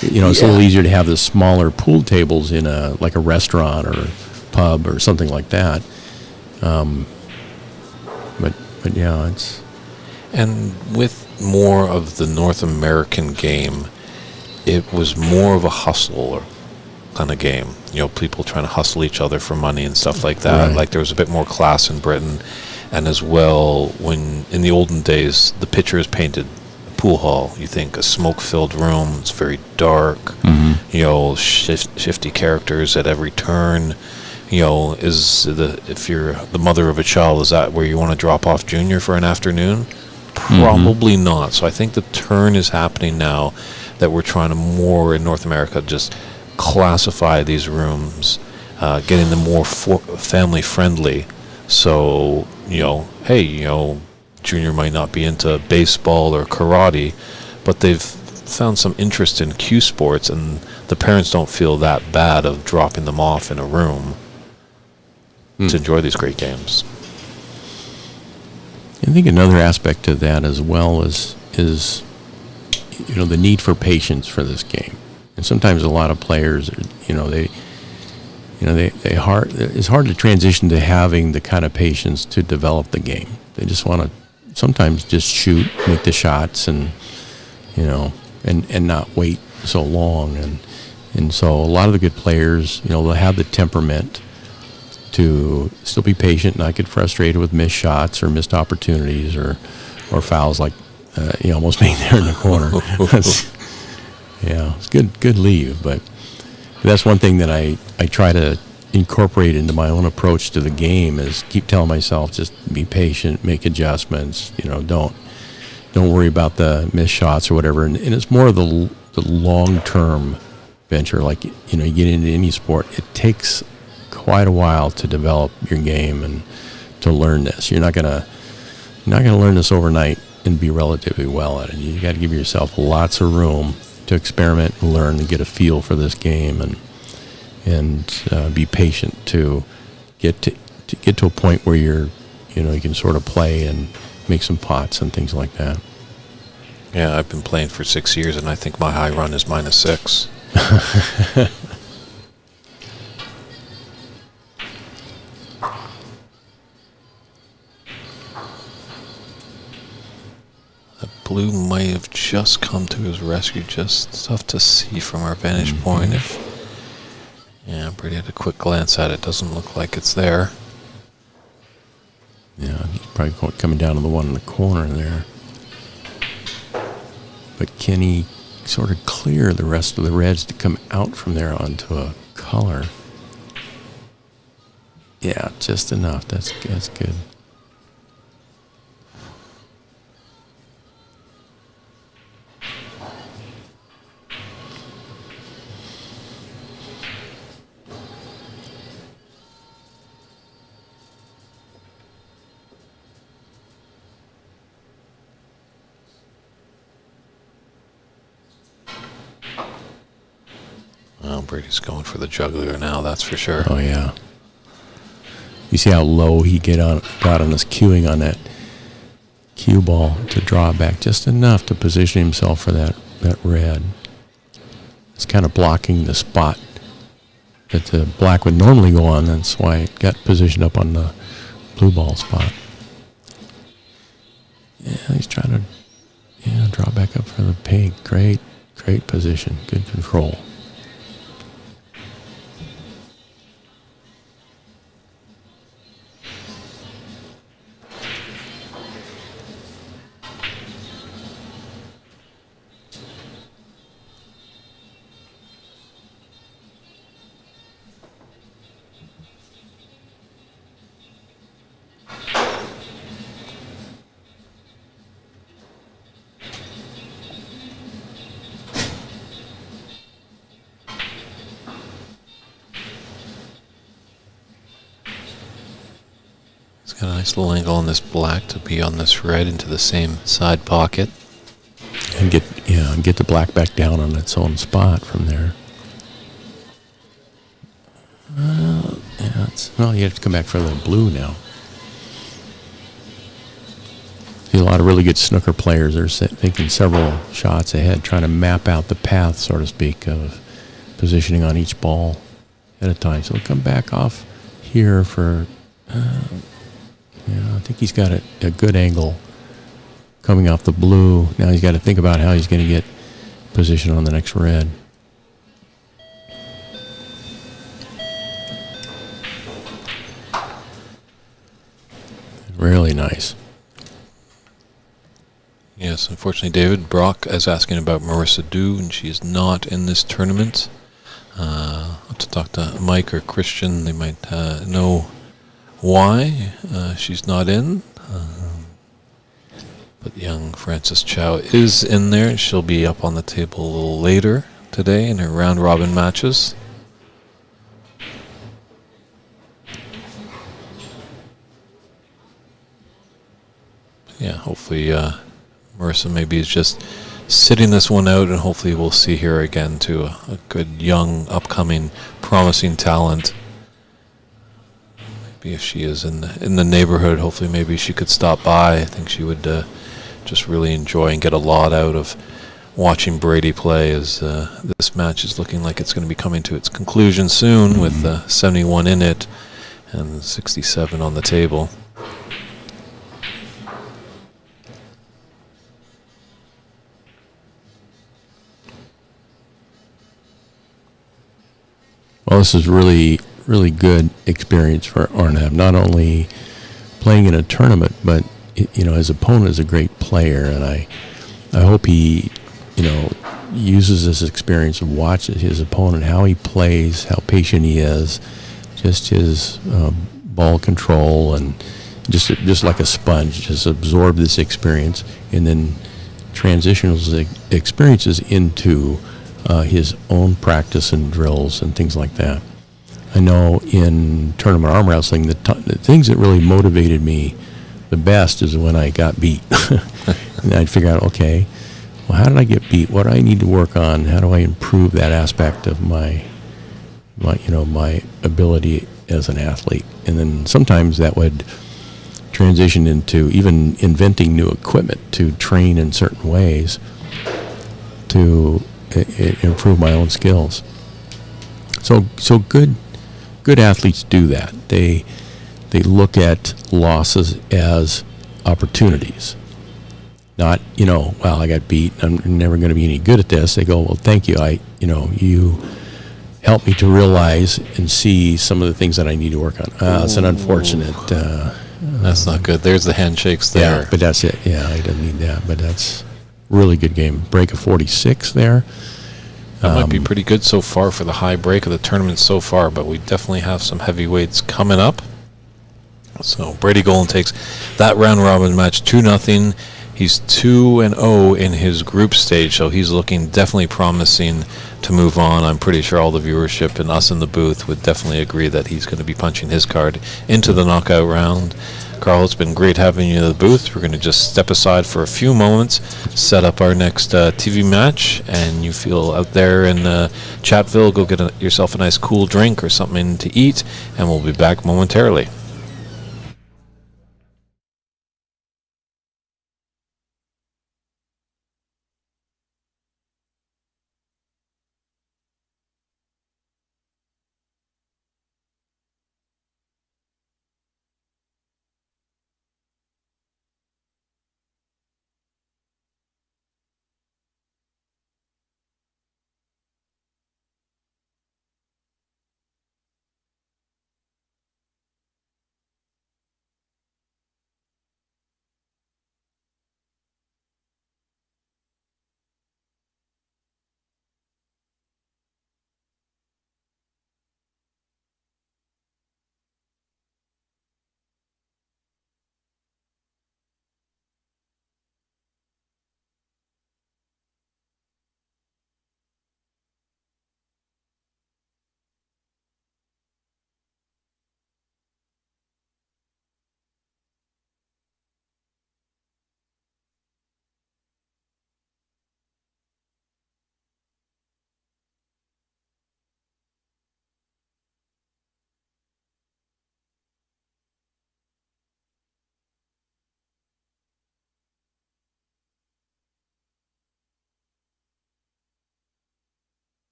Speaker 3: It's a little easier to have the smaller pool tables in a restaurant or a pub or something like that. But yeah, it's.
Speaker 1: And with more of the North American game, it was more of a hustle kind of game. People trying to hustle each other for money and stuff like that.
Speaker 3: Right.
Speaker 1: Like there was a bit more class in Britain. And as well, when in the olden days, the picture is painted pool hall. You think a smoke-filled room. It's very dark.
Speaker 3: Mm-hmm.
Speaker 1: Shifty characters at every turn. If you're the mother of a child, is that where you want to drop off Junior for an afternoon? Probably not. So I think the turn is happening now that we're trying to more in North America just classify these rooms, getting them more family friendly. So, Junior might not be into baseball or karate, but they've found some interest in cue sports, and the parents don't feel that bad of dropping them off in a room to enjoy these great games.
Speaker 3: I think another aspect to that as well is the need for patience for this game. And sometimes a lot of players, it's hard to transition to having the kind of patience to develop the game. They just want to sometimes just shoot, make the shots, and not wait so long. And so a lot of the good players, they'll have the temperament to still be patient, not get frustrated with missed shots or missed opportunities or fouls like almost being there in the corner. It's good leave, but that's one thing that I try to incorporate into my own approach to the game is keep telling myself just be patient, make adjustments, don't worry about the missed shots or whatever, and it's more of the long-term venture. Like you get into any sport, it takes quite a while to develop your game and to learn this. You're not gonna learn this overnight and be relatively well at it. You got to give yourself lots of room to experiment and learn and get a feel for this game, and be patient to get to a point where you can sort of play and make some pots and things like that.
Speaker 1: Yeah, I've been playing for 6 years, and I think my high run is -6. Blue might have just come to his rescue. Just tough to see from our vantage point. Brady had a quick glance at it. Doesn't look like it's there.
Speaker 3: Yeah, he's probably coming down to the one in the corner there. But can he sort of clear the rest of the reds to come out from there onto a color? Yeah, just enough. That's good.
Speaker 1: Well, Brady's going for the jugular now, that's for sure.
Speaker 3: Oh, yeah. You see how low he got on his cueing on that cue ball to draw back just enough to position himself for that red. It's kind of blocking the spot that the black would normally go on. That's why it got positioned up on the blue ball spot. Yeah, he's trying to draw back up for the pink. Great Great position. Good control.
Speaker 1: It's got a nice little angle on this black to be on this red into the same side pocket.
Speaker 3: And get the black back down on its own spot from there. You have to come back for the blue now. See, a lot of really good snooker players are thinking several shots ahead, trying to map out the path, so to speak, of positioning on each ball at a time. So he'll come back off here for, I think he's got a good angle coming off the blue. Now he's got to think about how he's going to get position on the next red. Really nice.
Speaker 1: Yes, unfortunately, David Brock is asking about Marissa Dew, and she is not in this tournament. I'll have to talk to Mike or Christian. They might know why she's not in. But young Frances Chow is in there. She'll be up on the table a little later today in her round-robin matches. Yeah, hopefully Marissa maybe is just sitting this one out, and hopefully we'll see her again to a good young, upcoming, promising talent. Maybe if she is in the neighborhood, hopefully maybe she could stop by. I think she would just really enjoy and get a lot out of watching Brady play, as this match is looking like it's going to be coming to its conclusion soon, with 71 in it and 67 on the table.
Speaker 3: Well, this is really, really good experience for Arnab. Not only playing in a tournament, but his opponent is a great player, and I hope he, uses this experience and watches his opponent, how he plays, how patient he is, just his ball control, and just like a sponge, just absorb this experience, and then transitions experiences into his own practice and drills and things like that. I know in tournament arm wrestling, the things that really motivated me the best is when I got beat. And I'd figure out, okay, well, how did I get beat? What do I need to work on? How do I improve that aspect of my ability as an athlete? And then sometimes that would transition into even inventing new equipment to train in certain ways to improve my own skills. So good athletes do that. They look at losses as opportunities. Not, well, I got beat, I'm never going to be any good at this. They go, well, thank you. You helped me to realize and see some of the things that I need to work on. It's an unfortunate.
Speaker 1: That's not good. There's the handshakes there.
Speaker 3: Yeah, but that's it. Yeah, I didn't need that. But that's really good game. Break of 46 there.
Speaker 1: That might be pretty good so far for the high break of the tournament so far, but we definitely have some heavyweights coming up. So Brady Golan takes that round-robin match 2-0. He's 2-0 in his group stage, so he's looking definitely promising to move on. I'm pretty sure all the viewership and us in the booth would definitely agree that he's going to be punching his card into the knockout round. Carl, it's been great having you in the booth. We're going to just step aside for a few moments, set up our next TV match, and you feel out there in Chatville, go get yourself a nice cool drink or something to eat, and we'll be back momentarily.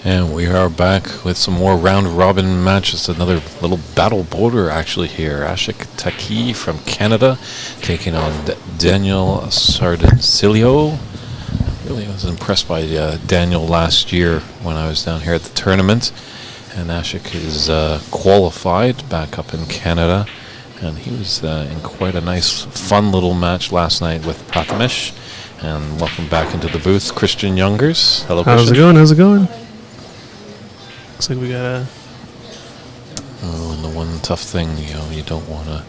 Speaker 1: And we are back with some more round-robin matches. Another little battle border actually here. Ashik Taki from Canada taking on Daniel Sardencilio. Really was impressed by Daniel last year when I was down here at the tournament. And Ashik is qualified back up in Canada. And he was in quite a nice, fun little match last night with Prathamesh. And welcome back into the booth, Christian Youngers. Hello,
Speaker 2: How's
Speaker 1: Christian.
Speaker 2: it going? How's it going? Looks like we got a...
Speaker 1: Oh, and the one tough thing, you don't want to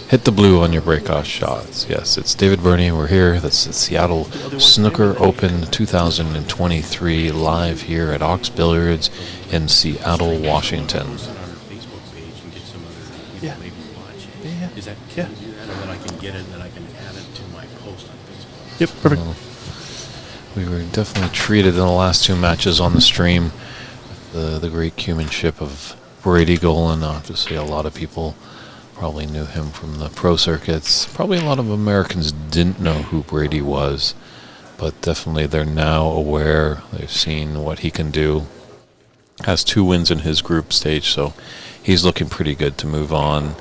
Speaker 1: hit the blue on your breakoff shots. Yes, it's David Burney. We're here. That's the Seattle Snooker Open 2023 live here at Ox Billiards in Seattle, Washington.
Speaker 2: Yeah. Yeah.
Speaker 3: Is that,
Speaker 2: Yeah.
Speaker 3: can you do that, and then I can get it, and then I can add it to my post on Facebook?
Speaker 2: Yep, perfect.
Speaker 1: We were definitely treated in the last two matches on the stream. The great cumanship of Brady Golan. Obviously, a lot of people probably knew him from the pro circuits. Probably a lot of Americans didn't know who Brady was, but definitely they're now aware. They've seen what he can do. Has 2 wins in his group stage, so he's looking pretty good to move on.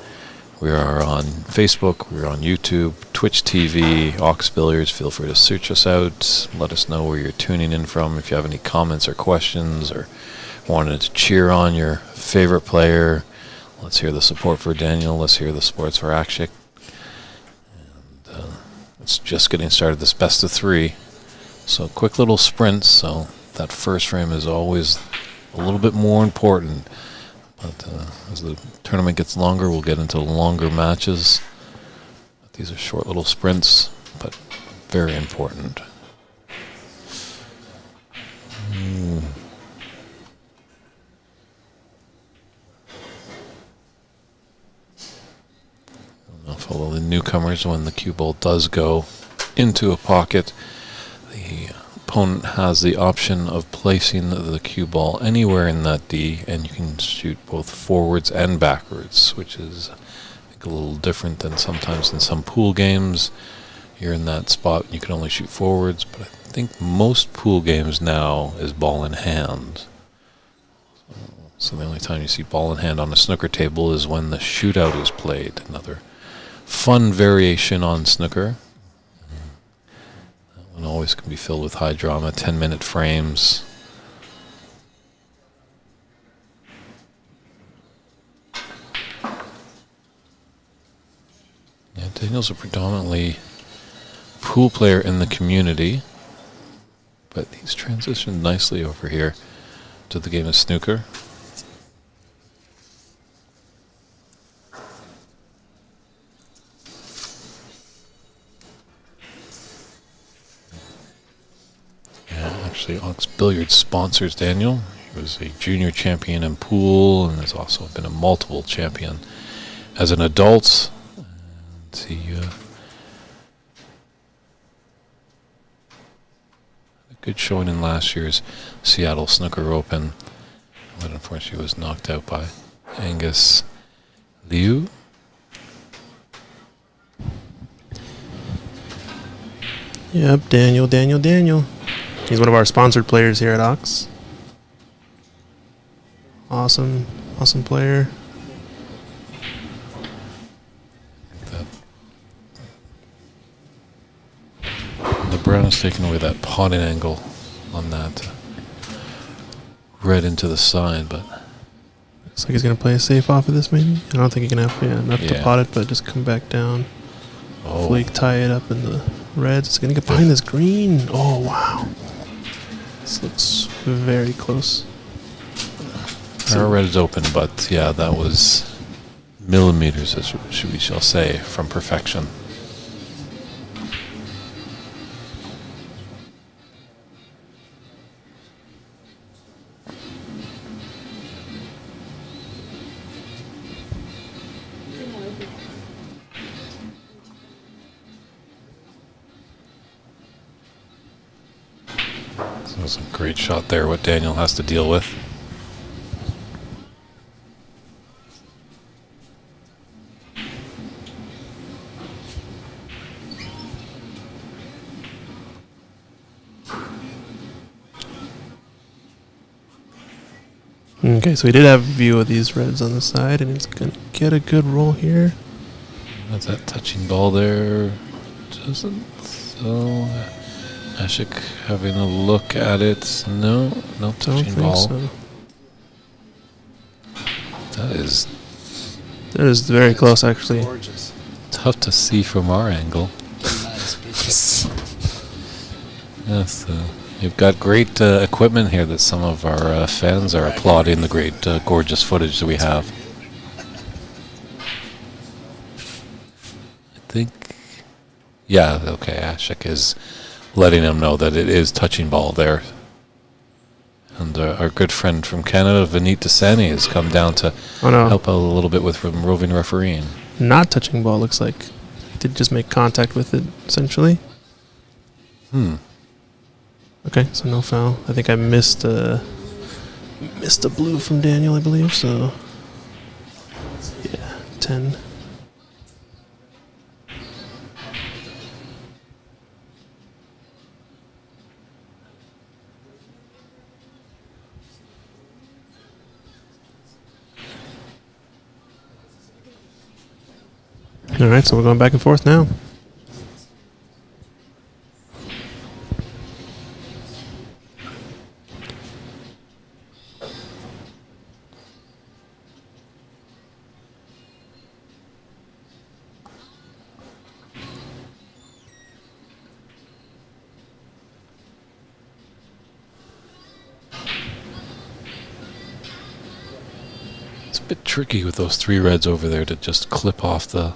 Speaker 1: We are on Facebook, we're on YouTube, Twitch TV, Ox Billiards. Feel free to search us out. Let us know where you're tuning in from. If you have any comments or questions or wanted to cheer on your favorite player, let's hear the support for Daniel. Let's hear the supports for Akshik. And it's just getting started, this best of 3. So quick little sprints. So that first frame is always a little bit more important. But as the tournament gets longer, we'll get into longer matches. But these are short little sprints, but very important. Follow the newcomers. When the cue ball does go into a pocket, the opponent has the option of placing the cue ball anywhere in that D, and you can shoot both forwards and backwards, which is, I think, a little different than sometimes in some pool games. You're in that spot and you can only shoot forwards, but I think most pool games now is ball in hand. So the only time you see ball in hand on a snooker table is when the shootout is played. Another fun variation on snooker. That one always can be filled with high drama, 10-minute frames. Yeah, Daniel's a predominantly pool player in the community, but he's transitioned nicely over here to the game of snooker. Actually, Ox Billiards sponsors Daniel. He was a junior champion in pool and has also been a multiple champion as an adult. And he had a good showing in last year's Seattle Snooker Open, but unfortunately was knocked out by Angus Liu.
Speaker 2: Yep, Daniel. He's one of our sponsored players here at Ox. Awesome player.
Speaker 1: The brown is taking away that potting angle on that red into the side, but
Speaker 2: Looks like he's going to play a safe off of this, maybe. I don't think he can have enough to
Speaker 1: Yeah.
Speaker 2: pot it, but just come back down.
Speaker 1: oh,
Speaker 2: Flake tie it up in the reds. It's going to get behind this green. Oh, wow. This looks very close.
Speaker 1: our red is open, but yeah, that was millimeters, as we shall say, from perfection. So it was a great shot there, what Daniel has to deal with.
Speaker 2: Okay, so he did have a view of these reds on the side, and he's going to get a good roll here.
Speaker 1: That's that touching ball there. Doesn't. So, Ashik having a look at it. No
Speaker 2: Don't
Speaker 1: touching
Speaker 2: think
Speaker 1: ball.
Speaker 2: so.
Speaker 1: That is
Speaker 2: That is very close, actually.
Speaker 4: Gorgeous.
Speaker 1: tough to see from our angle.
Speaker 4: Nice picture.
Speaker 1: Yes, you've got great equipment here that some of our fans are applauding the great, gorgeous footage that we have. I think, yeah, okay, Ashik is letting him know that it is touching ball there. And our good friend from Canada, Vineet Desani, has come down to
Speaker 2: Oh, no.
Speaker 1: help out a little bit with roving refereeing.
Speaker 2: Not touching ball, looks like. Did just make contact with it, essentially. Okay, so no foul. I think I missed a blue from Daniel, I believe, so... Yeah, 10. All right, so we're going back and forth now.
Speaker 1: It's a bit tricky with those three reds over there to just clip off the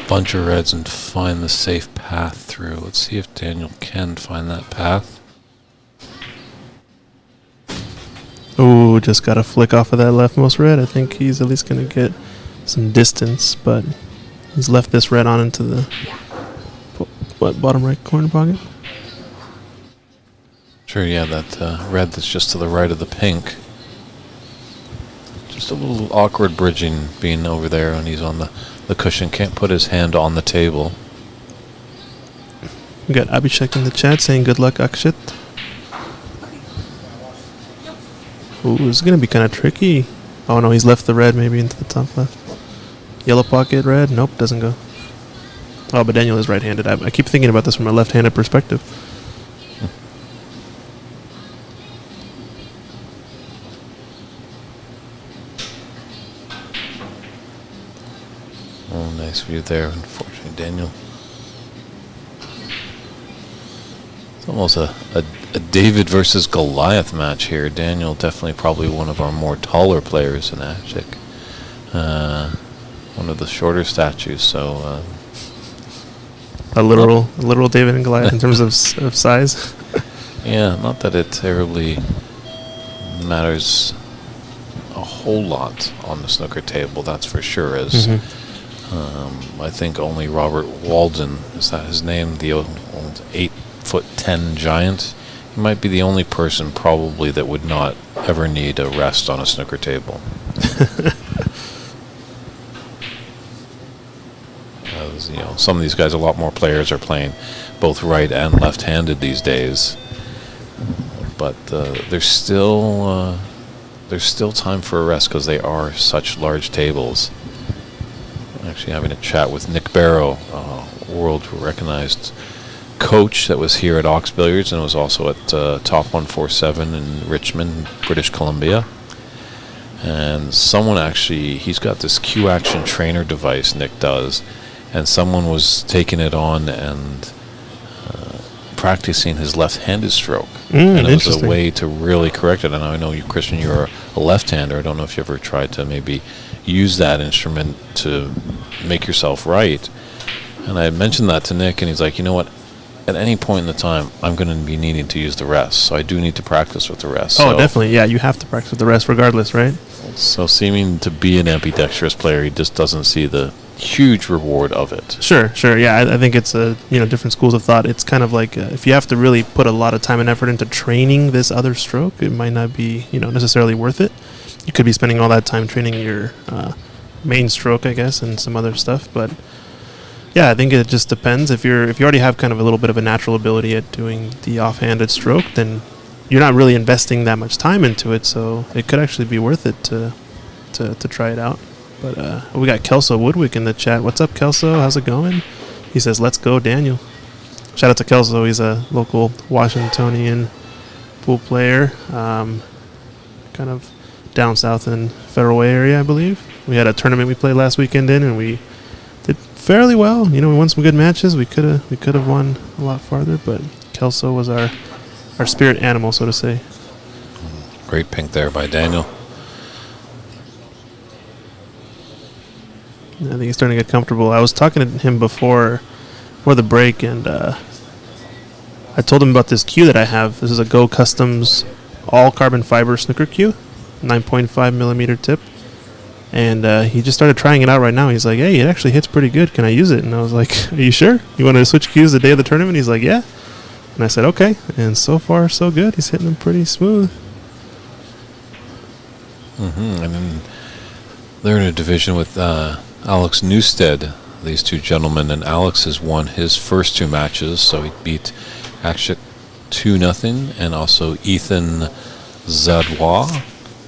Speaker 1: bunch of reds and find the safe path through. Let's see if Daniel can find that path.
Speaker 2: Ooh, just got a flick off of that leftmost red. I think he's at least going to get some distance, but he's left this red on into the bottom right corner pocket.
Speaker 1: Sure, yeah, that red that's just to the right of the pink. Just a little awkward bridging being over there when he's on the cushion. Can't put his hand on the table.
Speaker 2: We got Abhishek in the chat saying good luck, Akshit. Ooh, this is going to be kind of tricky. Oh no, he's left the red maybe into the top left. Yellow pocket, red. Nope, doesn't go. Oh, but Daniel is right-handed. I keep thinking about this from a left-handed perspective.
Speaker 1: Oh, nice view there. Unfortunately, Daniel. It's almost a David versus Goliath match here. Daniel definitely probably one of our more taller players than Ashik. One of the shorter statues, so...
Speaker 2: A literal David and Goliath in terms of size.
Speaker 1: yeah, not that it terribly matters a whole lot on the snooker table, that's for sure, as... I think only Robert Walden, is that his name? The old 8'10" giant. He might be the only person probably that would not ever need a rest on a snooker table. As, you know, some of these guys, a lot more players are playing both right and left-handed these days. But there's still time for a rest because they are such large tables. Actually having a chat with Nick Barrow, world-recognized coach that was here at Ox Billiards and was also at Top 147 in Richmond, British Columbia. And someone actually, he's got this Q-Action trainer device, Nick does, and someone was taking it on and practicing his left-handed stroke. And it was a way to really correct it. And I know you, Christian, you're a left-hander. I don't know if you ever tried to maybe use that instrument to make yourself right. And I mentioned that to Nick, and he's like, you know what? At any point in the time, I'm going to be needing to use the rest, so I do need to practice with the rest.
Speaker 2: Oh, definitely. Yeah, you have to practice with the rest regardless, right?
Speaker 1: So seeming to be an ambidextrous player, he just doesn't see the huge reward of it.
Speaker 2: Sure. Yeah, I think it's different schools of thought. It's kind of like if you have to really put a lot of time and effort into training this other stroke, it might not be necessarily worth it. You could be spending all that time training your main stroke, I guess, and some other stuff. But yeah, I think it just depends. If you already have kind of a little bit of a natural ability at doing the offhanded stroke, then you're not really investing that much time into it, so it could actually be worth it to try it out. But we got Kelso Woodwick in the chat. What's up, Kelso? How's it going? He says, "Let's go, Daniel." Shout out to Kelso. He's a local Washingtonian pool player, kind of down south in Federal Way area, I believe. We had a tournament we played last weekend in, and we did fairly well. We won some good matches. We could have won a lot farther, but Kelso was our spirit animal, so to say.
Speaker 1: Great pink there by Daniel.
Speaker 2: I think he's starting to get comfortable. I was talking to him before the break, and I told him about this cue that I have. This is a Go Customs all carbon fiber snooker cue, 9.5 millimeter tip. And he just started trying it out right now. He's like, "Hey, it actually hits pretty good. Can I use it?" And I was like, "Are you sure? You want to switch cues the day of the tournament?" He's like, "Yeah." And I said, "Okay." And so far, so good. He's hitting them pretty smooth.
Speaker 1: And then they're in a division with Alex Newstead, these two gentlemen, and Alex has won his first two matches, so he beat Akshik 2-0, and also Ethan Zadwa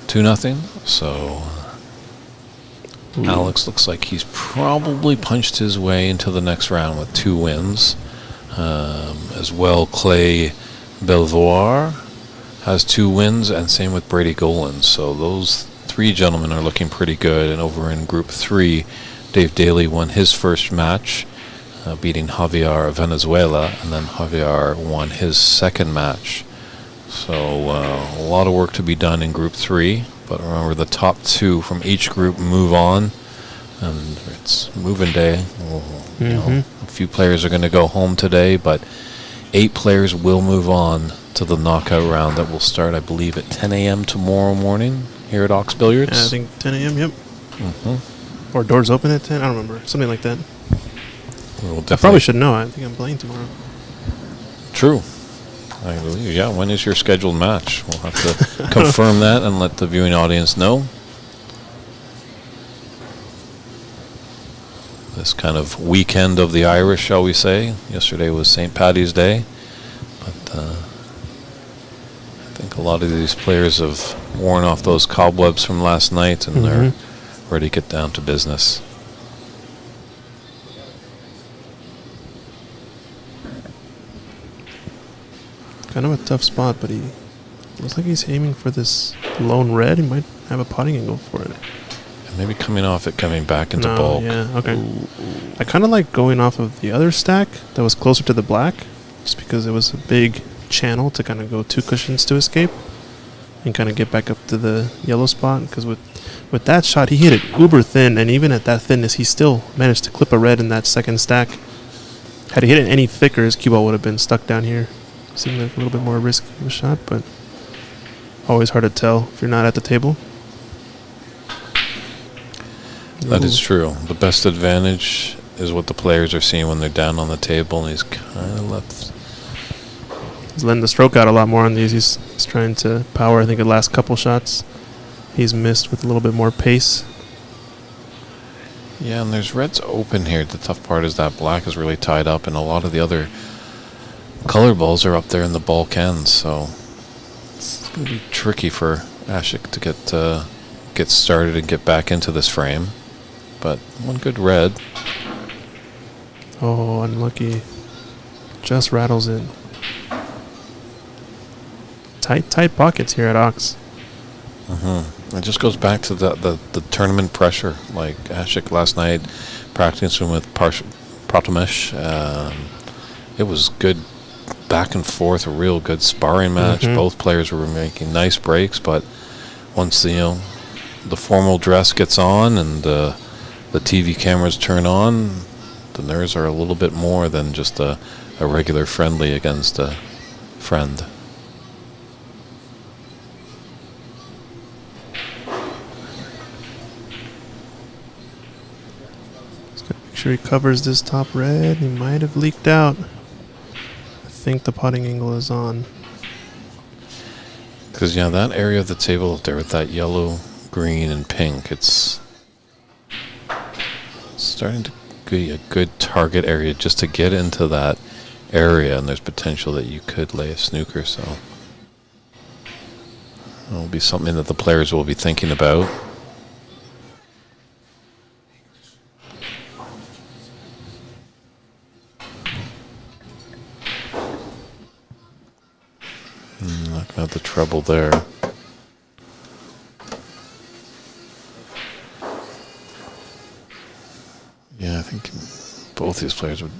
Speaker 1: 2-0. So Alex looks like he's probably punched his way into the next round with 2 wins. As well, Clay Belvoir has 2 wins, and same with Brady Golan. So those 3 gentlemen are looking pretty good. And over in Group 3, Dave Daly won his first match, beating Javier of Venezuela, and then Javier won his second match. So a lot of work to be done in Group 3. But remember, the top 2 from each group move on, and it's moving day. A few players are going to go home today, but 8 players will move on to the knockout round that will start, I believe, at 10 a.m. tomorrow morning here at Ox Billiards.
Speaker 2: Yeah, I think 10 a.m., yep. Or doors open at 10, I don't remember. Something like that. I probably should know. I think I'm playing tomorrow.
Speaker 1: True. I believe, yeah. When is your scheduled match? We'll have to confirm that and let the viewing audience know. This kind of weekend of the Irish, shall we say. Yesterday was St. Paddy's Day. But I think a lot of these players have worn off those cobwebs from last night, and they're ready to get down to business.
Speaker 2: Kind of a tough spot, but he looks like he's aiming for this lone red. He might have a potting angle for it.
Speaker 1: And maybe coming off it, coming back into bulk.
Speaker 2: Yeah, okay. I kind of like going off of the other stack that was closer to the black, just because it was a big channel to kind of go 2 cushions to escape and kind of get back up to the yellow spot. Because with that shot, he hit it uber thin, and even at that thinness, he still managed to clip a red in that second stack. Had he hit it any thicker, his cue ball would have been stuck down here. Seemed like a little bit more risky of a shot, but always hard to tell if you're not at the table.
Speaker 1: That is true. The best advantage is what the players are seeing when they're down on the table, and he's kind of left.
Speaker 2: He's letting the stroke out a lot more on these. He's trying to power. I think the last couple shots he's missed with a little bit more pace.
Speaker 1: Yeah, and there's reds open here. The tough part is that black is really tied up, and a lot of the other color balls are up there in the bulk ends, so it's going to be tricky for Ashik to get started and get back into this frame. But one good red.
Speaker 2: Oh, unlucky. Just rattles it. Tight pockets here at Ox.
Speaker 1: It just goes back to the tournament pressure. Like Ashik last night, practicing with Pratomesh, it was good back and forth, a real good sparring match. Both players were making nice breaks, but once the formal dress gets on and the TV cameras turn on, the nerves are a little bit more than just a regular friendly against a friend.
Speaker 2: Just gotta make sure he covers this top red. He might have leaked out. I think the potting angle is on.
Speaker 1: Because, yeah, that area of the table up there with that yellow, green, and pink, it's starting to be a good target area just to get into that area, and there's potential that you could lay a snooker, so It'll be something that the players will be thinking about. Not gonna have the treble there. Yeah, I think both these players would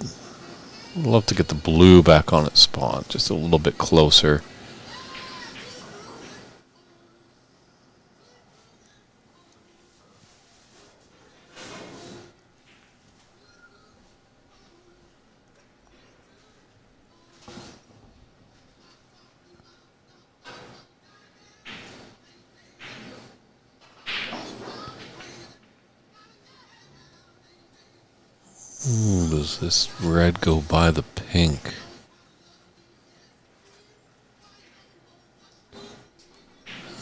Speaker 1: love to get the blue back on its spot, just a little bit closer. Ooh, does this red go by the pink?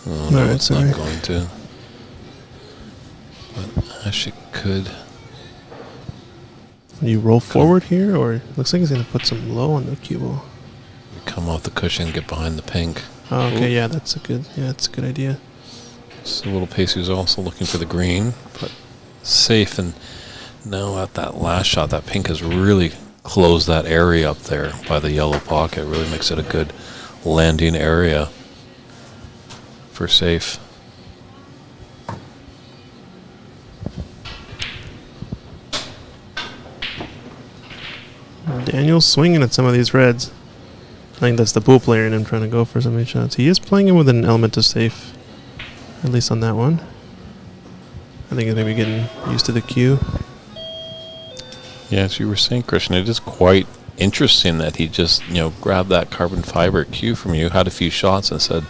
Speaker 1: Oh, no, it's not going to. But Ashik could.
Speaker 2: You roll forward here, or looks like he's going to put some low on the cue ball.
Speaker 1: Come off the cushion, get behind the pink.
Speaker 2: Oh, okay,
Speaker 1: Ooh.
Speaker 2: yeah, that's a good idea.
Speaker 1: So little Pacey was also looking for the green, but safe. And now at that last shot, that pink has really closed that area up there by the yellow pocket. Really makes it a good landing area for safe.
Speaker 2: Daniel's swinging at some of these reds. I think that's the pool player in him trying to go for some of these shots. He is playing him with an element of safe, at least on that one. I think he's maybe getting used to the cue.
Speaker 1: Yeah, as you were saying, Christian, it is quite interesting that he just, grabbed that carbon fiber cue from you, had a few shots, and said,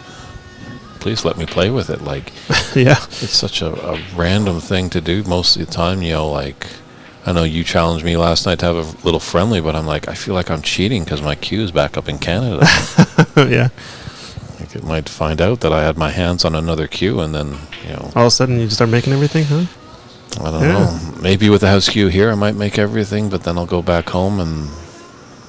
Speaker 1: please let me play with it. Like,
Speaker 2: Yeah.
Speaker 1: it's such a random thing to do most of the time, I know you challenged me last night to have a little friendly, but I'm like, I feel like I'm cheating because my cue is back up in Canada.
Speaker 2: Yeah.
Speaker 1: Like, it might find out that I had my hands on another cue, and then,
Speaker 2: All of a sudden you just start making everything, huh?
Speaker 1: I don't know. Maybe with the house cue here, I might make everything, but then I'll go back home and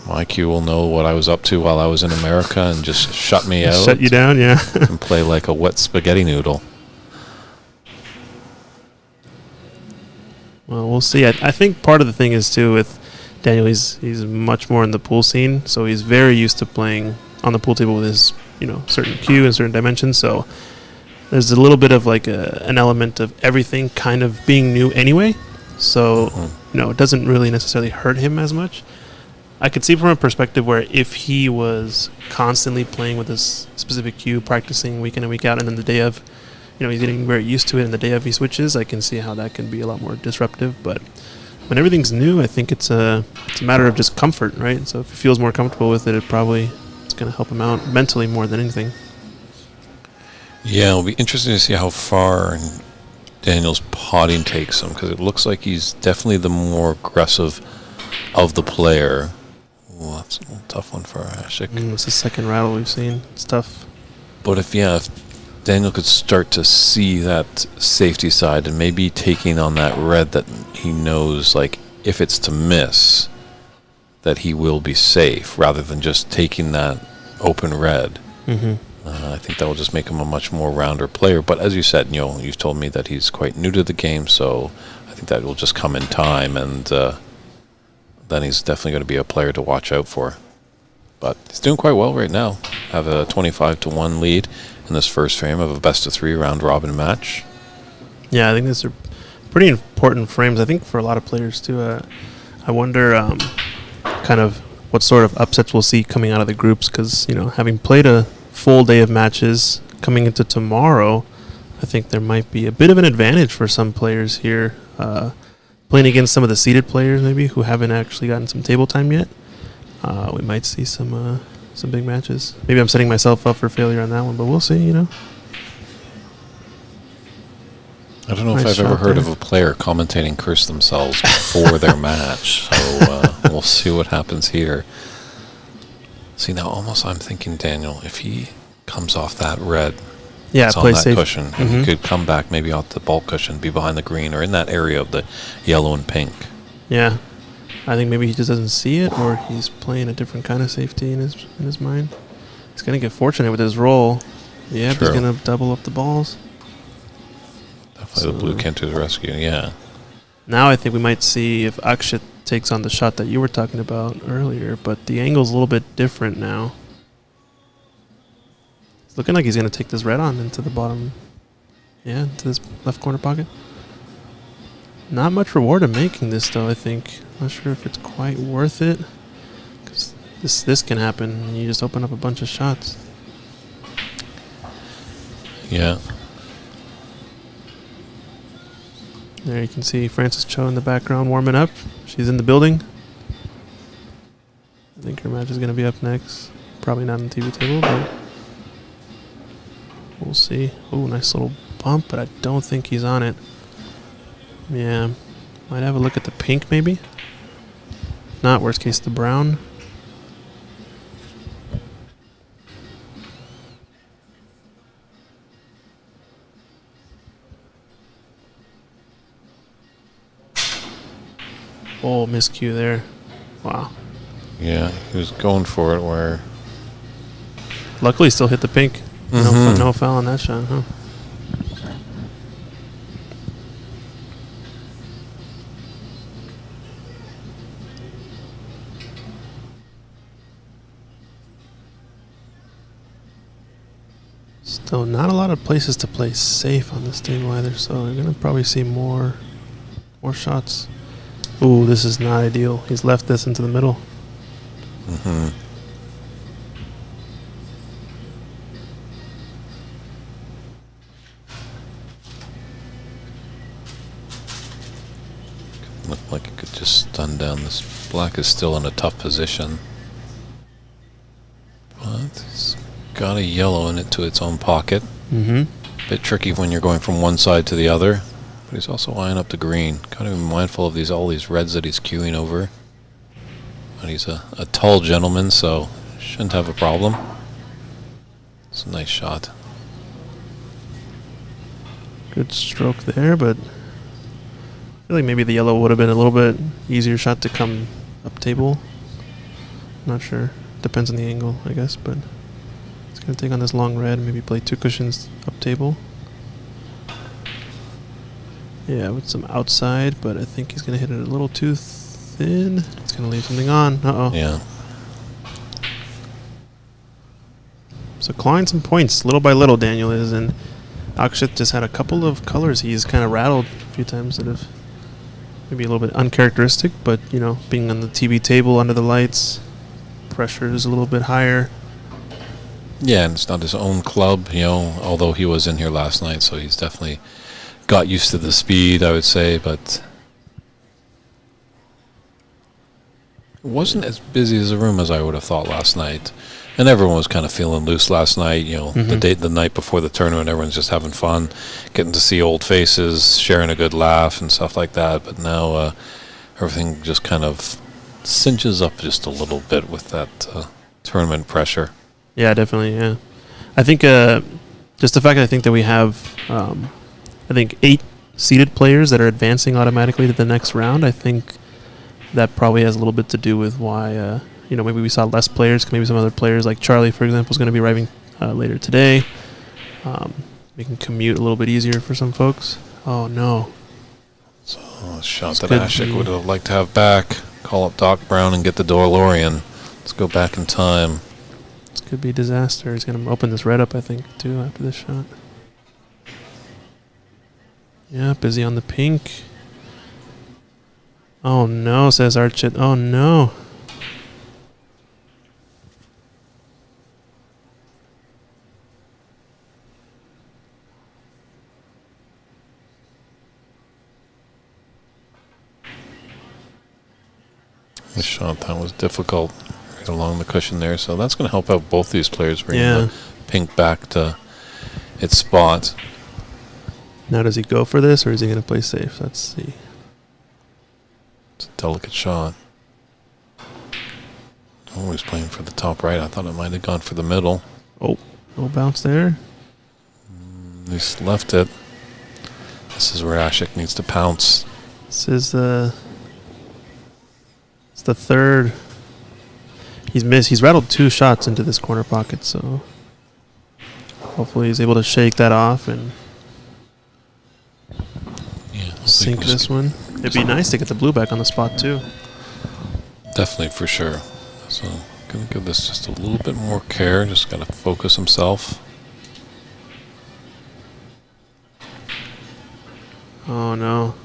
Speaker 1: my cue will know what I was up to while I was in America and just shut me out.
Speaker 2: Shut you down, yeah.
Speaker 1: And play like a wet spaghetti noodle.
Speaker 2: Well, we'll see. I think part of the thing is, too, with Daniel, he's much more in the pool scene, so he's very used to playing on the pool table with his, certain cue and certain dimensions, so there's a little bit of like an element of everything kind of being new anyway, so, it doesn't really necessarily hurt him as much. I could see from a perspective where if he was constantly playing with this specific cue, practicing week in and week out, and then the day of, he's getting very used to it, and the day of he switches, I can see how that can be a lot more disruptive. But when everything's new, I think it's a matter of just comfort, right? So if he feels more comfortable with it, it's going to help him out mentally more than anything.
Speaker 1: Yeah, it'll be interesting to see how far Daniel's potting takes him, because it looks like he's definitely the more aggressive of the player. Ooh, that's a little tough one for Ashik.
Speaker 2: It's the second rattle we've seen. It's tough.
Speaker 1: But if Daniel could start to see that safety side and maybe taking on that red that he knows, like, if it's to miss, that he will be safe, rather than just taking that open red. I think that will just make him a much more rounder player. But as you said, you've told me that he's quite new to the game, so I think that will just come in time, and then he's definitely going to be a player to watch out for. But he's doing quite well right now. Have a 25-1 lead in this first frame of a best-of-3 round-robin match.
Speaker 2: Yeah, I think these are pretty important frames, I think, for a lot of players, too. I wonder kind of what sort of upsets we'll see coming out of the groups, because, having played a full day of matches coming into tomorrow, I think there might be a bit of an advantage for some players here, playing against some of the seeded players, maybe, who haven't actually gotten some table time yet. We might see some big matches. Maybe I'm setting myself up for failure on that one, but we'll see,
Speaker 1: I don't know
Speaker 2: Nice
Speaker 1: if I've ever
Speaker 2: shot
Speaker 1: heard
Speaker 2: there.
Speaker 1: of a player commentating curse themselves before their match, so we'll see what happens here. See, now almost I'm thinking, Daniel, if he comes off that red,
Speaker 2: Yeah,
Speaker 1: it's on
Speaker 2: play
Speaker 1: that
Speaker 2: safe.
Speaker 1: cushion, and he could come back maybe off the ball cushion, be behind the green, or in that area of the yellow and pink.
Speaker 2: Yeah. I think maybe he just doesn't see it, or he's playing a different kind of safety in his mind. He's going to get fortunate with his roll. Yeah,
Speaker 1: True.
Speaker 2: he's going to double up the balls.
Speaker 1: Definitely the blue came to his rescue. Yeah.
Speaker 2: Now I think we might see if Akshit takes on the shot that you were talking about earlier, but the angle's a little bit different now. It's looking like he's going to take this red on into the bottom. Yeah, into this left corner pocket. Not much reward in making this, though, I think. Not sure if it's quite worth it. Because this can happen, and you just open up a bunch of shots.
Speaker 1: Yeah.
Speaker 2: There you can see Frances Cho in the background warming up. She's in the building. I think her match is going to be up next. Probably not on the TV table, but we'll see. Oh, nice little bump, but I don't think he's on it. Yeah. Might have a look at the pink, maybe. If not, worst case, the brown. Oh, miscue there. Wow.
Speaker 1: Yeah. He was going for it where.
Speaker 2: Luckily, still hit the pink.
Speaker 1: Mhm.
Speaker 2: No foul on that shot, huh? Still not a lot of places to play safe on this table either, so we're gonna probably see more shots. Ooh, this is not ideal. He's left this into the middle.
Speaker 1: Mm-hmm. Looked like it could just stun down. This black is still in a tough position. But it's got a yellow in it to its own pocket.
Speaker 2: Mm-hmm.
Speaker 1: Bit tricky when you're going from one side to the other. But he's also eyeing up the green. Gotta be mindful of all these reds that he's queuing over. But he's a tall gentleman, so shouldn't have a problem. It's a nice shot.
Speaker 2: Good stroke there, but I feel like maybe the yellow would have been a little bit easier shot to come up table. Not sure. Depends on the angle, I guess, but it's going to take on this long red, maybe play 2 cushions up table. Yeah, with some outside, but I think he's going to hit it a little too thin. It's going to leave something on. Uh-oh.
Speaker 1: Yeah.
Speaker 2: So clawing some points, little by little, Daniel is, and Akshit just had a couple of colors he's kind of rattled a few times that have maybe a little bit uncharacteristic, but, you know, being on the TV table under the lights, pressure is a little bit higher.
Speaker 1: Yeah, and it's not his own club, you know, although he was in here last night, so he's definitely got used to the speed, I would say, but it wasn't as busy as a room as I would have thought last night. And everyone was kind of feeling loose last night, you know, the night before the tournament, everyone's just having fun, getting to see old faces, sharing a good laugh and stuff like that. But now everything just kind of cinches up just a little bit with that tournament pressure.
Speaker 2: Yeah, definitely, yeah. I think just the fact that I think that we have, I think 8 seeded players that are advancing automatically to the next round, I think that probably has a little bit to do with why, you know, maybe we saw less players. Maybe some other players, like Charlie, for example, is going to be arriving later today. Making commute a little bit easier for some folks. Oh, no.
Speaker 1: So a shot
Speaker 2: This
Speaker 1: that
Speaker 2: could
Speaker 1: Ashik
Speaker 2: be-
Speaker 1: would have liked to have back. Call up Doc Brown and get the DeLorean. Let's go back in time.
Speaker 2: This could be disaster. He's going to open this red up, I think, too, after this shot. Yeah, busy on the pink. Oh, no, says Archit. Oh, no.
Speaker 1: The shot that was difficult right along the cushion there, so that's going to help out both these players bringing the pink back to its spot.
Speaker 2: Now, does he go for this, or is he going to play safe? Let's see.
Speaker 1: It's a delicate shot. Always playing for the top right. I thought it might have gone for the middle.
Speaker 2: Oh, no bounce there.
Speaker 1: He's left it. This is where Ashik needs to pounce.
Speaker 2: This is it's the third. He's missed. He's rattled 2 shots into this corner pocket, so Hopefully he's able to shake that off and
Speaker 1: Yeah,
Speaker 2: sink this one. It'd be nice to get the blue back on the spot too.
Speaker 1: Definitely, for sure. So, gonna give this just a little bit more care. Just gotta focus himself.
Speaker 2: Oh no.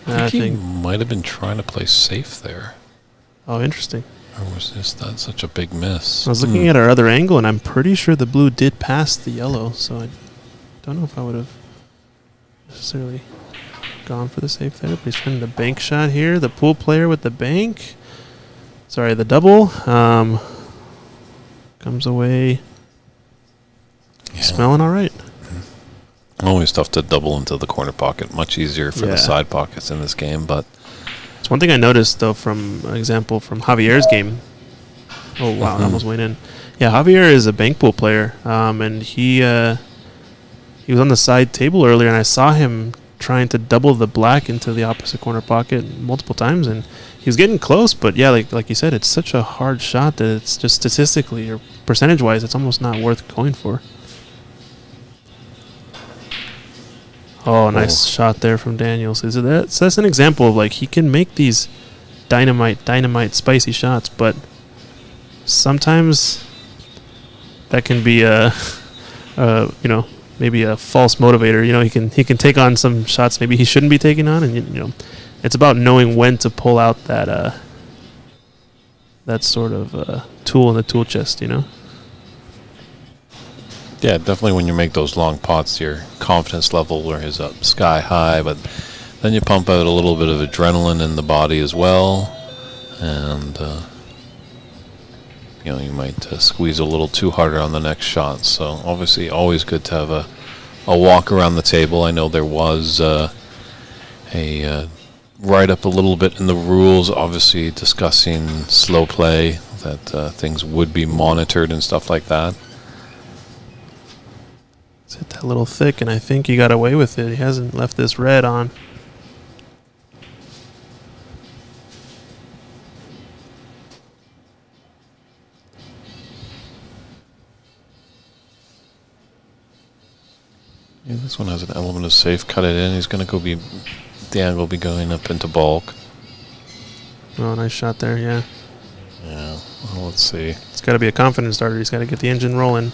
Speaker 1: I think he might have been trying to play safe there.
Speaker 2: Oh, interesting.
Speaker 1: Or was that such a big miss?
Speaker 2: I was looking at our other angle, and I'm pretty sure the blue did pass the yellow, so I don't know if I would have necessarily gone for the safe there. But he's trying the bank shot here. The pool player with the bank. Sorry, the double. Comes away.
Speaker 1: Yeah.
Speaker 2: Smelling all right.
Speaker 1: Always tough to double into the corner pocket. Much easier for the side pockets in this game, but
Speaker 2: it's one thing I noticed though from an example from Javier's game. Oh wow, I almost went in. Yeah, Javier is a bank pool player, and he was on the side table earlier, and I saw him trying to double the black into the opposite corner pocket multiple times, and he was getting close. But yeah, like you said, it's such a hard shot that it's just statistically or percentage-wise, it's almost not worth going for. Oh, nice shot there from Daniels. So that's an example of like he can make these dynamite, spicy shots, but sometimes that can be maybe a false motivator. He can take on some shots maybe he shouldn't be taking on, and it's about knowing when to pull out that sort of tool in the tool chest.
Speaker 1: yeah, definitely when you make those long pots, your confidence level is up sky high, but then you pump out a little bit of adrenaline in the body as well, and you might squeeze a little too harder on the next shot. So obviously always good to have a walk around the table. I know there was a write-up a little bit in the rules, obviously discussing slow play, that things would be monitored and stuff like that.
Speaker 2: It's hit that little thick, and I think he got away with it. He hasn't left this red on.
Speaker 1: Yeah, this one has an element of safe. Cut it in. He's going to the angle will be going up into bulk.
Speaker 2: Oh, nice shot there, yeah.
Speaker 1: Yeah, well, let's see.
Speaker 2: It's got to be a confidence starter. He's got to get the engine rolling.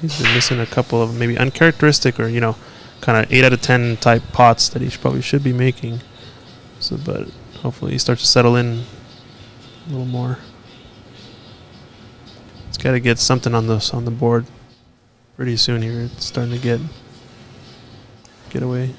Speaker 2: He's been missing a couple of maybe uncharacteristic or, kind of 8 out of 10 type pots that he probably should be making. So, but hopefully he starts to settle in a little more. He's got to get something on the board pretty soon here. It's starting to get away.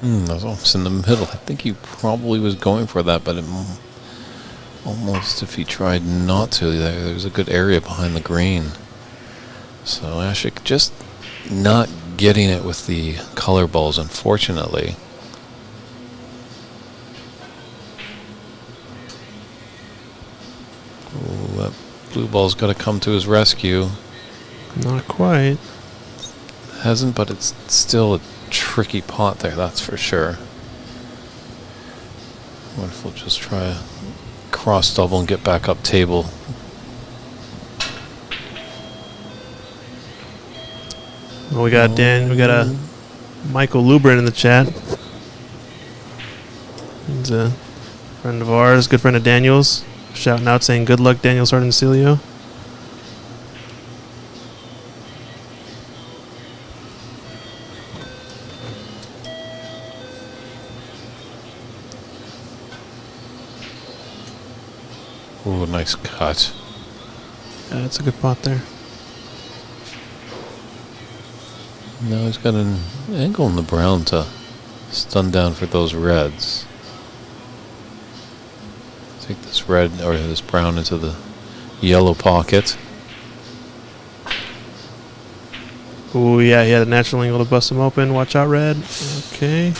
Speaker 1: That's almost in the middle. I think he probably was going for that, but almost if he tried not to, there's a good area behind the green. So Ashik just not getting it with the color balls, unfortunately. Ooh, that blue ball's got to come to his rescue.
Speaker 2: Not quite.
Speaker 1: Hasn't, but it's still a tricky pot there, that's for sure. What if we'll just try a cross double and get back up table?
Speaker 2: Well, we got a Michael Lubrin in the chat. He's a friend of ours, good friend of Daniel's, shouting out saying good luck, Daniel Sardencilio.
Speaker 1: Ooh, nice cut.
Speaker 2: Yeah, that's a good pot there.
Speaker 1: Now he's got an angle in the brown to stun down for those reds. Take this red or this brown into the yellow pocket.
Speaker 2: Ooh, yeah, he had a natural angle to bust him open. Watch out, red. Okay.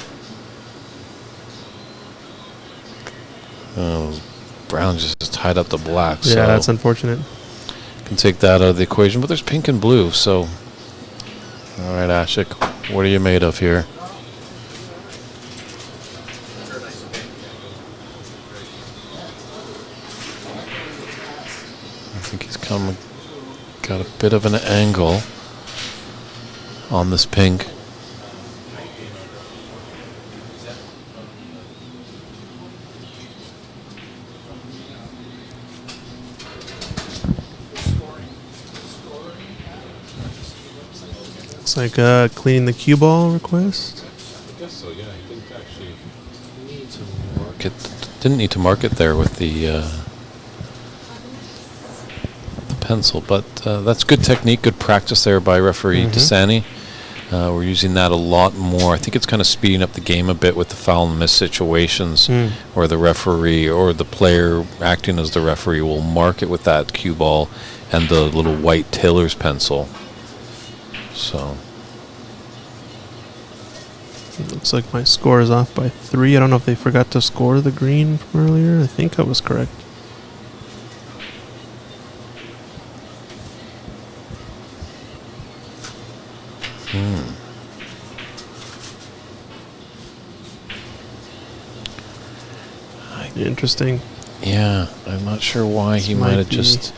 Speaker 1: Oh, brown just tied up the black.
Speaker 2: Yeah,
Speaker 1: so
Speaker 2: that's unfortunate.
Speaker 1: can take that out of the equation, but there's pink and blue, so All right, Ashik, what are you made of here? I think he's got a bit of an angle on this pink.
Speaker 2: Looks like cleaning the cue ball request.
Speaker 1: I guess so, yeah. He didn't actually need to mark it. Didn't need to mark it there with the pencil, but that's good technique, good practice there by referee Desani. We're using that a lot more. I think it's kind of speeding up the game a bit with the foul and miss situations where the referee or the player acting as the referee will mark it with that cue ball and the little white tailor's pencil. So
Speaker 2: Looks like my score is off by 3. I don't know if they forgot to score the green from earlier. I think I was correct. Interesting.
Speaker 1: yeah, I'm not sure why he
Speaker 2: This
Speaker 1: might
Speaker 2: might
Speaker 1: have
Speaker 2: be-
Speaker 1: just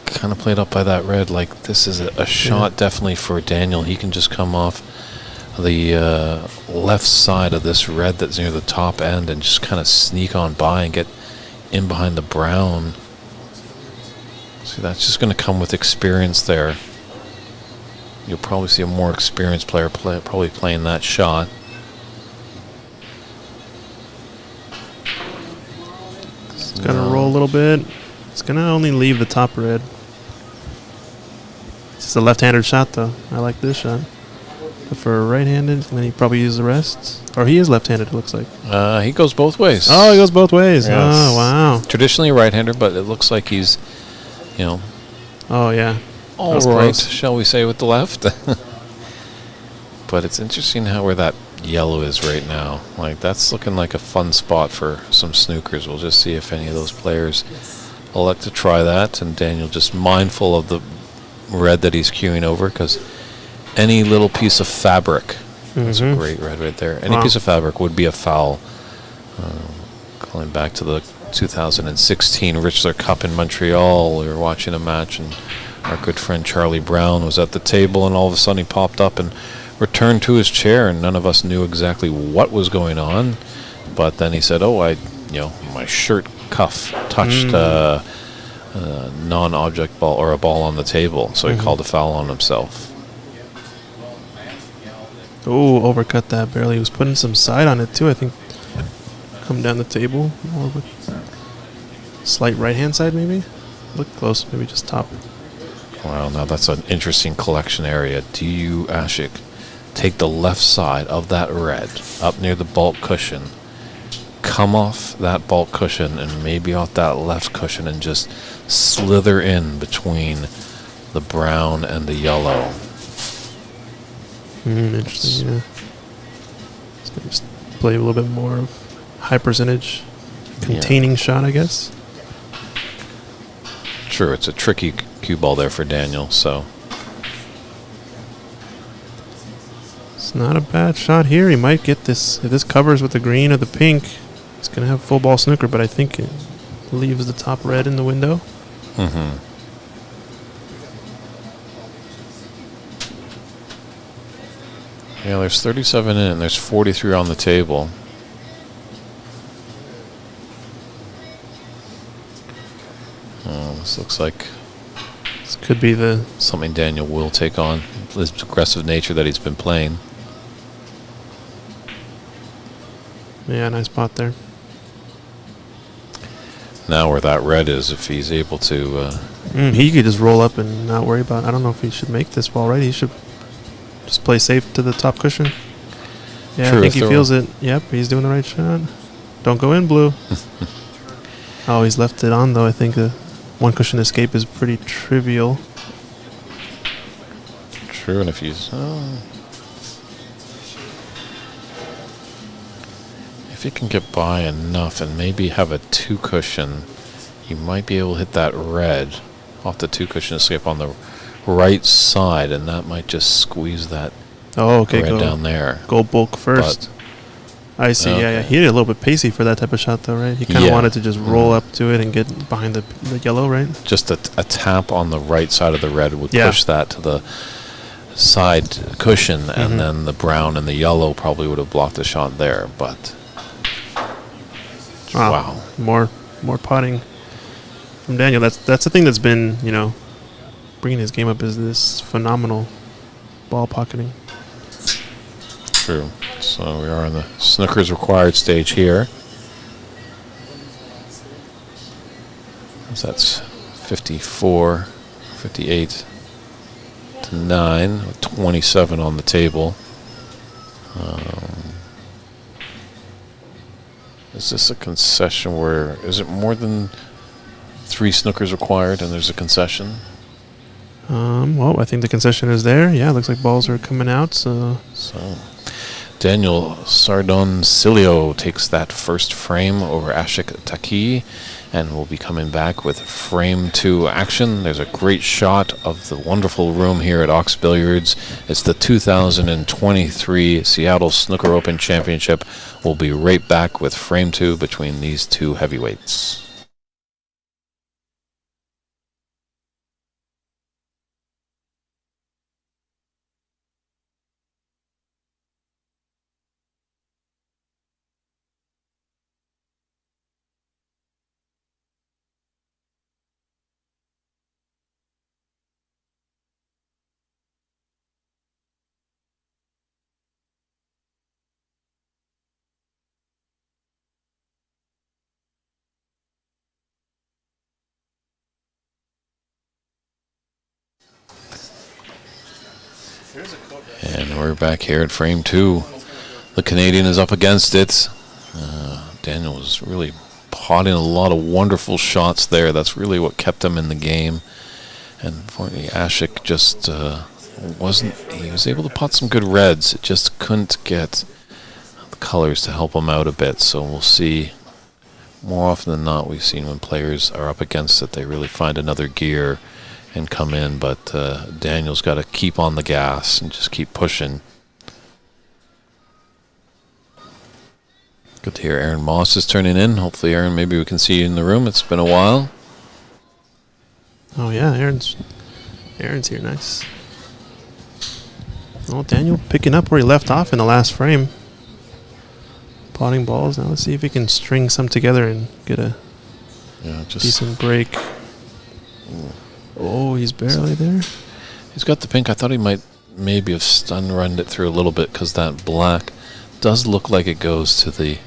Speaker 1: kind of played up by that red. Like, this is a shot definitely for Daniel. He can just come off the left side of this red that's near the top end and just kind of sneak on by and get in behind the brown. See, that's just going to come with experience there. You'll probably see a more experienced player probably playing that shot.
Speaker 2: It's going to roll a little bit. It's going to only leave the top red. It's a left-handed shot, though. I like this shot. But for a right-handed, then he probably uses the rest. Or he is left-handed, it looks like.
Speaker 1: He goes both ways.
Speaker 2: Oh, he goes both ways.
Speaker 1: Yes.
Speaker 2: Oh, wow.
Speaker 1: Traditionally a right-hander, but it looks like he's,
Speaker 2: Oh, yeah.
Speaker 1: all
Speaker 2: was
Speaker 1: right,
Speaker 2: close.
Speaker 1: shall we say, with the left. But it's interesting where that yellow is right now. Like, that's looking like a fun spot for some snookers. We'll just see if any of those players elect to try that. And Daniel just mindful of the red that he's queuing over, because any little piece of fabric, that's a great red right there. Any
Speaker 2: Wow.
Speaker 1: piece of fabric would be a foul. Going back to the 2016 Richler Cup in Montreal, we were watching a match and our good friend Charlie Brown was at the table, and all of a sudden he popped up and returned to his chair, and none of us knew exactly what was going on. But then he said, "Oh, my shirt cuff touched a non-object ball or a ball on the table," so he called a foul on himself.
Speaker 2: Oh, overcut that barely. He was putting some side on it, too, I think. Come down the table. More of a slight right-hand side, maybe? Look close, maybe just top.
Speaker 1: Wow, now that's an interesting collection area. Do you, Ashik, take the left side of that red up near the bulk cushion, come off that bulk cushion and maybe off that left cushion and just slither in between the brown and the yellow?
Speaker 2: Interesting, yeah. It's going to just play a little bit more of high percentage containing shot, I guess.
Speaker 1: Sure, it's a tricky cue ball there for Daniel, so
Speaker 2: It's not a bad shot here. He might get this. If this covers with the green or the pink, he's going to have full ball snooker, but I think it leaves the top red in the window.
Speaker 1: yeah, there's 37 in and there's 43 on the table. This looks like
Speaker 2: This could be the...
Speaker 1: something Daniel will take on, this aggressive nature that he's been playing.
Speaker 2: Yeah, nice spot there.
Speaker 1: Now where that red is, if he's able to
Speaker 2: He could just roll up and not worry about... I don't know if he should make this ball right. He should just play safe to the top cushion. Yeah,
Speaker 1: True,
Speaker 2: I think
Speaker 1: if
Speaker 2: he
Speaker 1: there
Speaker 2: feels it. Yep, he's doing the right shot. Don't go in, blue. Oh, he's left it on, though. I think the one cushion escape is pretty trivial.
Speaker 1: true, and if he's if he can get by enough and maybe have a 2 cushion, he might be able to hit that red off the 2 cushion escape on the right side, and that might just squeeze that
Speaker 2: Oh, okay.
Speaker 1: red down there.
Speaker 2: Go bulk first. I see. Yeah, yeah. He hit it a little bit pacey for that type of shot, though, right? He kind of
Speaker 1: Yeah.
Speaker 2: wanted to just roll up to it and get behind the yellow, right?
Speaker 1: Just a tap on the right side of the red would
Speaker 2: Yeah.
Speaker 1: push that to the side cushion, and then the brown and the yellow probably would have blocked the shot there. But wow.
Speaker 2: More putting from Daniel. That's the thing that's been, bringing his game up, is this phenomenal ball pocketing.
Speaker 1: True. So we are on the snooker's required stage here. So that's 54, 58 to 9, with 27 on the table. Is this a concession where, is it more than 3 snookers required and there's a concession?
Speaker 2: Well, I think the concession is there. Yeah, looks like balls are coming out. So
Speaker 1: Daniel Sardoncilio takes that first frame over Ashik Taki and will be coming back with frame 2 action. There's a great shot of the wonderful room here at Ox Billiards. It's the 2023 Seattle Snooker Open Championship. We'll be right back with frame 2 between these two heavyweights. And we're back here at frame 2. The Canadian is up against it. Daniel was really potting a lot of wonderful shots there. That's really what kept him in the game. And unfortunately, Ashik just wasn't. He was able to pot some good reds. It just couldn't get the colors to help him out a bit. So we'll see. More often than not, we've seen when players are up against it, they really find another gear and come in. But Daniel's got to keep on the gas and just keep pushing. Good to hear Aaron Moss is turning in. Hopefully, Aaron, maybe we can see you in the room. It's been a while.
Speaker 2: Oh yeah, Aaron's here. Nice. Oh, Daniel picking up where he left off in the last frame. Potting balls. Now let's see if he can string some together and get a decent break. Oh, he's barely there.
Speaker 1: He's got the pink. I thought he might maybe have stun-runned it through a little bit because that black does look like it goes to the...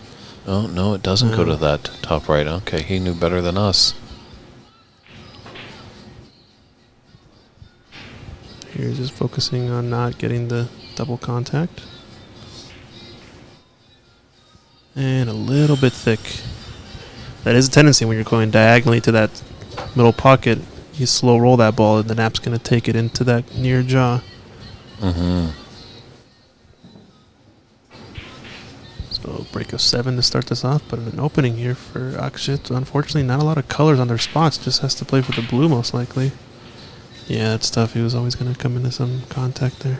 Speaker 1: Oh, no, it doesn't go to that top right. Okay, he knew better than us.
Speaker 2: Here's just focusing on not getting the double contact. And a little bit thick. That is a tendency when you're going diagonally to that middle pocket. You slow roll that ball and the nap's going to take it into that near jaw.
Speaker 1: Mm-hmm.
Speaker 2: So break of 7 to start this off, but an opening here for Akshit. Unfortunately, not a lot of colors on their spots. Just has to play for the blue most likely. Yeah, that's tough. He was always going to come into some contact there.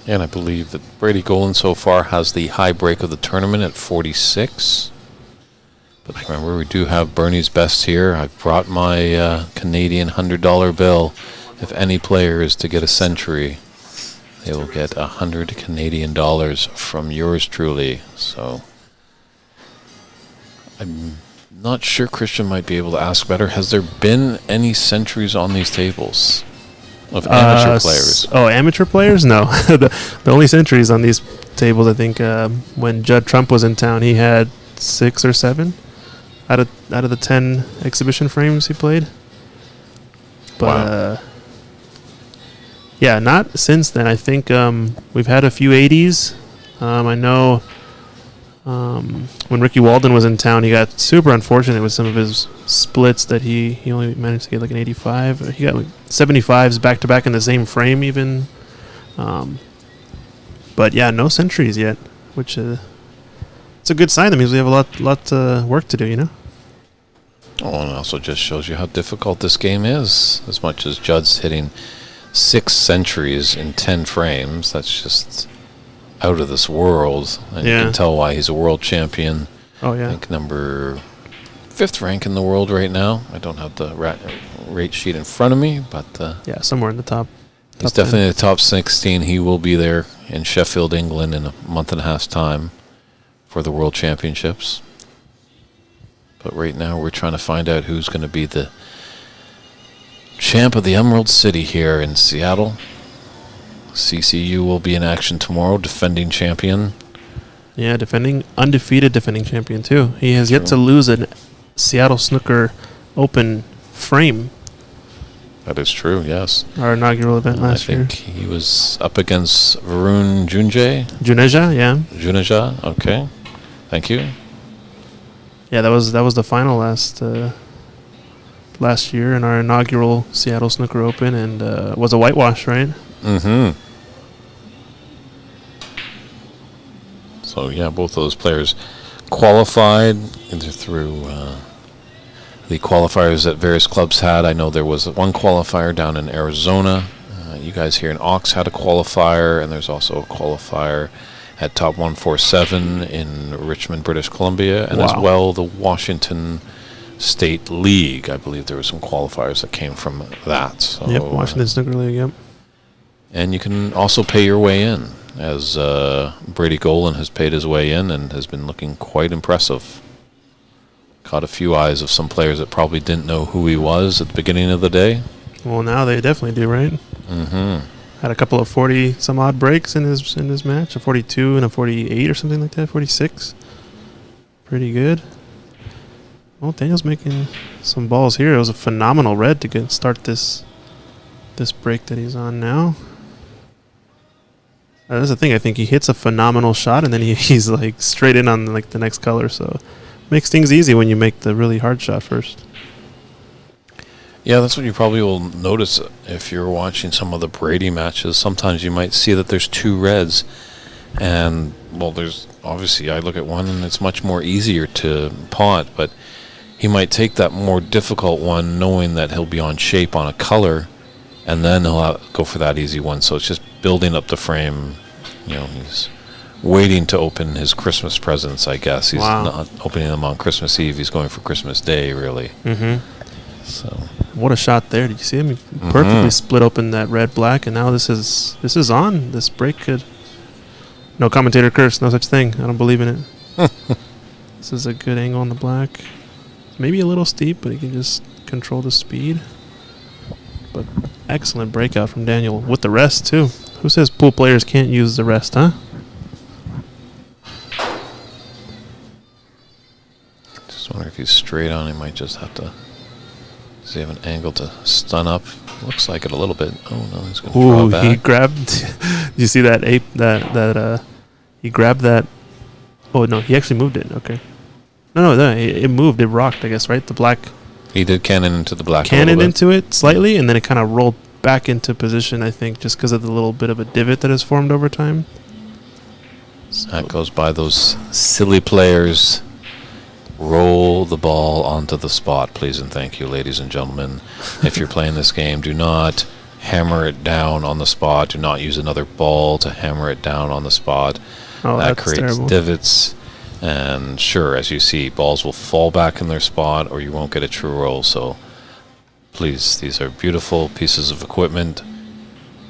Speaker 1: And I believe that Brady Golan so far has the high break of the tournament at 46. But remember, we do have Bernie's best here. I brought my Canadian $100 bill. If any player is to get a century, they will get 100 Canadian dollars from yours truly. So I'm not sure Christian might be able to ask better. Has there been any centuries on these tables of amateur players?
Speaker 2: Amateur players? No. the only centuries on these tables, I think, when Judd Trump was in town, he had 6 or 7 out of the 10 exhibition frames he played. But
Speaker 1: Wow.
Speaker 2: Yeah, not since then. I think we've had a few 80s. I know when Ricky Walden was in town, he got super unfortunate with some of his splits that he only managed to get like an 85. He got like 75s back to back in the same frame even. But yeah, no centuries yet, which it's a good sign. That means we have a lot work to do, you know?
Speaker 1: Oh, and it also just shows you how difficult this game is. As much as Judd's hitting 6 centuries in 10 frames, that's just out of this world. And you
Speaker 2: Yeah.
Speaker 1: can tell why he's a world champion.
Speaker 2: Oh,
Speaker 1: I
Speaker 2: yeah.
Speaker 1: think number 5th rank in the world right now. I don't have the rate sheet in front of me, but
Speaker 2: Yeah, somewhere in the top.
Speaker 1: he's
Speaker 2: top 10.
Speaker 1: definitely in the top 16. He will be there in Sheffield, England in a month and a half's time for the World Championships. But right now we're trying to find out who's going to be the champ of the Emerald City here in Seattle. CCU will be in action tomorrow, defending champion.
Speaker 2: Yeah, undefeated defending champion, too. He has yet
Speaker 1: True.
Speaker 2: to lose a Seattle Snooker Open frame,
Speaker 1: That is true, yes.
Speaker 2: our inaugural event
Speaker 1: I
Speaker 2: last year.
Speaker 1: think he was up against Varun
Speaker 2: Juneja, yeah.
Speaker 1: Juneja, okay. Thank you.
Speaker 2: Yeah, that was the final last year in our inaugural Seattle Snooker Open, and was a whitewash, right?
Speaker 1: Mm-hmm. So, yeah, both of those players qualified either through the qualifiers that various clubs had. I know there was one qualifier down in Arizona. You guys here in Ox had a qualifier, and there's also a qualifier at Top 147 in Richmond, British Columbia, and as
Speaker 2: Wow.
Speaker 1: well the Washington State League. I believe there were some qualifiers that came from that. So,
Speaker 2: Yep, Washington Snooker League, yep.
Speaker 1: and you can also pay your way in, as Brady Golan has paid his way in and has been looking quite impressive. Caught a few eyes of some players that probably didn't know who he was at the beginning of the day.
Speaker 2: Well, now they definitely do, right?
Speaker 1: Mm-hmm.
Speaker 2: Had a couple of 40-some-odd breaks in his match, a 42 and a 48 or something like that, 46. Pretty good. Well, Daniel's making some balls here. It was a phenomenal red to start this break that he's on now. That's the thing. I think he hits a phenomenal shot, and then he's like straight in on like the next color. So makes things easy when you make the really hard shot first.
Speaker 1: Yeah, that's what you probably will notice if you're watching some of the Brady matches. Sometimes you might see that there's 2 reds, and, well, there's obviously, I look at one and it's much more easier to pot, but he might take that more difficult one knowing that he'll be on shape on a color, and then he'll go for that easy one. So it's just building up the frame. You know, he's waiting to open his Christmas presents, I guess. He's
Speaker 2: Wow.
Speaker 1: not opening them on Christmas Eve. He's going for Christmas Day, really.
Speaker 2: Mm-hmm.
Speaker 1: So,
Speaker 2: What a shot there! Did you see him? He perfectly split open that red-black, and now this is on. This break could. No commentator curse. No such thing. I don't believe in it. This is a good angle on the black. Maybe a little steep, but he can just control the speed. But excellent breakout from Daniel with the rest too. Who says pool players can't use the rest, huh?
Speaker 1: just wonder if he's straight on. He might just have to. Does he have an angle to stun up? Looks like it a little bit. Oh no, he's going to draw
Speaker 2: Ooh,
Speaker 1: back.
Speaker 2: he grabbed. Did you see that ape? He grabbed that. Oh no, he actually moved it. Okay. No, it moved. It rocked, I guess, right? The black
Speaker 1: He did cannon into the black. a
Speaker 2: cannon
Speaker 1: little bit.
Speaker 2: into it slightly, and then it kind of rolled back into position, I think, just because of the little bit of a divot that has formed over time.
Speaker 1: That goes by those silly players. Roll the ball onto the spot, please and thank you, ladies and gentlemen. If you're playing this game, do not hammer it down on the spot. Do not use another ball to hammer it down on the spot.
Speaker 2: Oh,
Speaker 1: That
Speaker 2: that's
Speaker 1: creates
Speaker 2: terrible.
Speaker 1: divots. And sure, as you see, balls will fall back in their spot or you won't get a true roll. So please, these are beautiful pieces of equipment.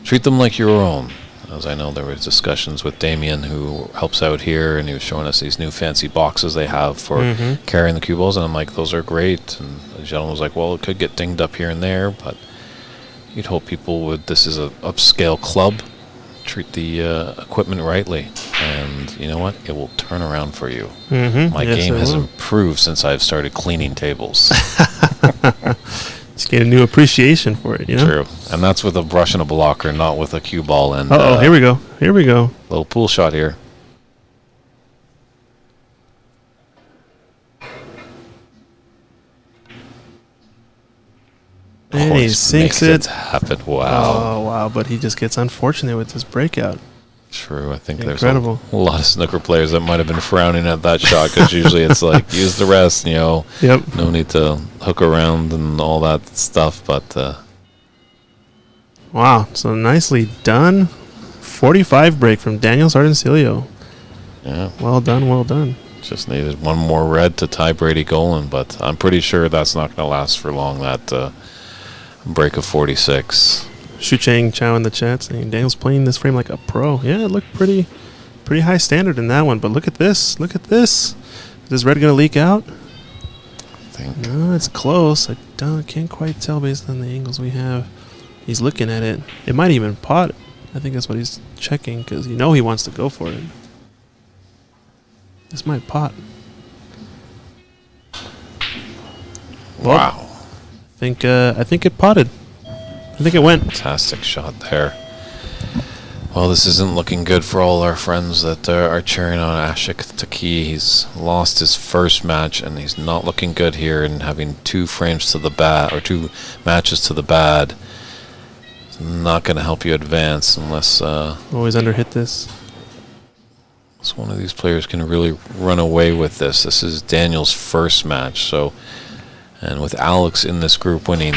Speaker 1: Treat them like your own. As I know, there was discussions with Damien, who helps out here, and he was showing us these new fancy boxes they have for carrying the cue balls, and I'm like, those are great. And the gentleman was like, well, it could get dinged up here and there, but you'd hope people would. This is a upscale club. Treat the equipment rightly, and you know what? It will turn around for you. My
Speaker 2: Yes,
Speaker 1: game
Speaker 2: it
Speaker 1: has
Speaker 2: will.
Speaker 1: improved since I've started cleaning tables.
Speaker 2: Just get a new appreciation for it, you know?
Speaker 1: True, and that's with a brush and a blocker, not with a cue ball and
Speaker 2: Uh-oh, here we go. Here we go.
Speaker 1: little pool shot here.
Speaker 2: And he sinks
Speaker 1: makes
Speaker 2: it.
Speaker 1: happen. Wow.
Speaker 2: Oh, wow. But he just gets unfortunate with this breakout.
Speaker 1: true. I think
Speaker 2: Incredible.
Speaker 1: there's a lot of snooker players that might have been frowning at that shot because usually it's like, use the rest,
Speaker 2: Yep.
Speaker 1: no need to hook around and all that stuff. But
Speaker 2: Wow. So nicely done. 45 break from Daniel Sardencilio.
Speaker 1: yeah,
Speaker 2: Well done. Well done.
Speaker 1: just needed one more red to tie Brady Golan. But I'm pretty sure that's not going to last for long, that break of 46.
Speaker 2: Shu Chang Chow in the chat saying Daniel's playing this frame like a pro. Yeah, it looked pretty high standard in that one. But look at this. Look at this. Is this red going to leak out?
Speaker 1: I think.
Speaker 2: No, it's close. Can't quite tell based on the angles we have. He's looking at it. It might even pot. I think that's what he's checking because he wants to go for it. This might pot. Well,
Speaker 1: Wow.
Speaker 2: I think it potted. I think it went.
Speaker 1: Fantastic shot there. Well, this isn't looking good for all our friends that are cheering on Ashik Taki. He's lost his first match, and he's not looking good here. And having 2 frames to the bad, or 2 matches to the bad, it's not going to help you advance unless
Speaker 2: Always underhit this.
Speaker 1: one of these players can really run away with this. This is Daniel's first match, so, and with Alex in this group winning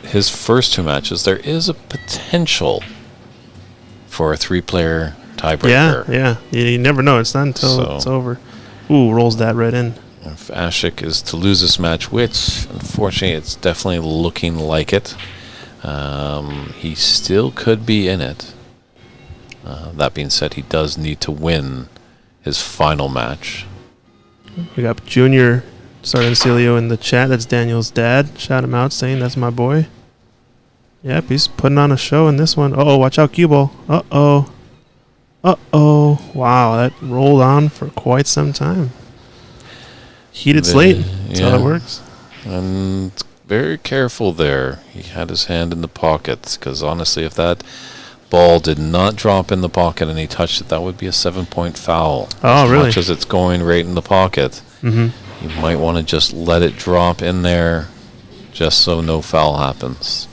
Speaker 1: his first 2 matches, there is a potential for a 3-player tiebreaker.
Speaker 2: Yeah. You never know. It's not until it's over. Ooh, rolls that right in.
Speaker 1: If Ashik is to lose this match, which unfortunately it's definitely looking like it, he still could be in it. That being said, he does need to win his final match.
Speaker 2: We got Junior Sardencilio in the chat. That's Daniel's dad. Shout him out saying that's my boy. Yep, he's putting on a show in this one. Uh-oh, watch out, cue ball. Uh-oh. Uh-oh. Wow, that rolled on for quite some time. Heated slate. That's how it works.
Speaker 1: And very careful there. He had his hand in the pocket, because honestly, if that ball did not drop in the pocket and he touched it, that would be a 7-point foul.
Speaker 2: Oh, really?
Speaker 1: As much as it's going right in the pocket,
Speaker 2: Mm-hmm.
Speaker 1: you might want to just let it drop in there just so no foul happens.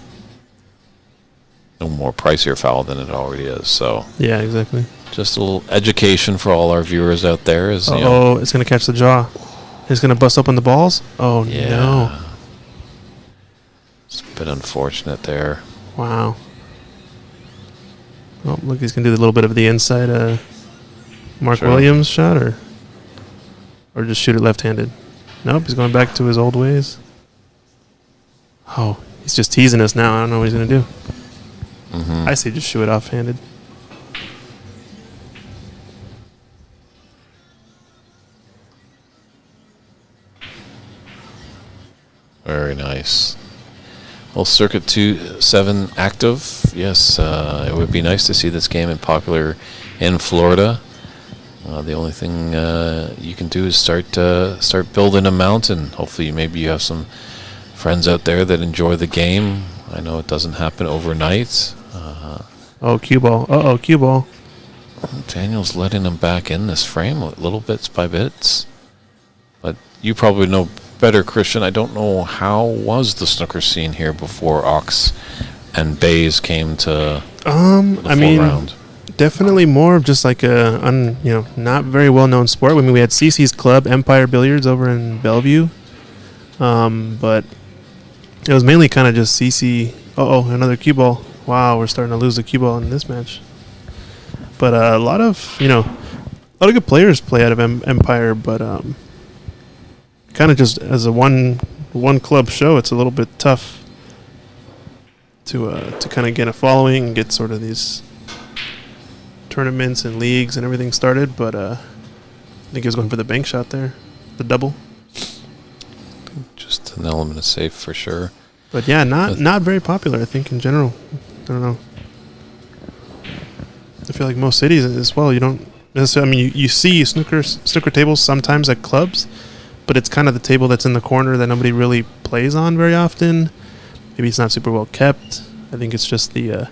Speaker 1: No more pricier foul than it already is. So
Speaker 2: Yeah, exactly.
Speaker 1: just a little education for all our viewers out there is,
Speaker 2: It's going to catch the jaw. It's going to bust open the balls. Oh,
Speaker 1: yeah.
Speaker 2: no.
Speaker 1: It's a bit unfortunate there.
Speaker 2: Wow. Oh, look, he's going to do a little bit of the inside Mark
Speaker 1: Sure.
Speaker 2: Williams shot, or just shoot it left-handed. Nope, he's going back to his old ways. Oh, he's just teasing us now. I don't know what he's going to do. I say just shoot it off-handed.
Speaker 1: Very nice. Well, Circuit 2-7 active. Yes, it would be nice to see this game popular in Florida. The only thing you can do is start building a mountain. Hopefully, maybe you have some friends out there that enjoy the game. I know it doesn't happen overnight.
Speaker 2: Oh, cue ball. Uh-oh, cue ball.
Speaker 1: Daniel's letting him back in this frame, little bits by bits. But you probably know better, Christian. I don't know how was the snooker scene here before Ox and Bays came to the full round.
Speaker 2: Definitely more of just like a not very well known sport. I mean, we had CC's Club, Empire Billiards over in Bellevue, but it was mainly kind of just CC. Another cue ball. Wow, we're starting to lose the cue ball in this match. But a lot of good players play out of Empire, but kind of just as a one club show, it's a little bit tough to kind of get a following and get sort of these tournaments and leagues and everything started. But I think he was going for the bank shot there, the double.
Speaker 1: Just an element of safe for sure.
Speaker 2: But yeah, not very popular, I think, in general. I don't know. I feel like most cities as well, you don't necessarily, I mean, you see snooker tables sometimes at clubs, but it's kind of the table that's in the corner that nobody really plays on very often. Maybe it's not super well kept. I think it's just the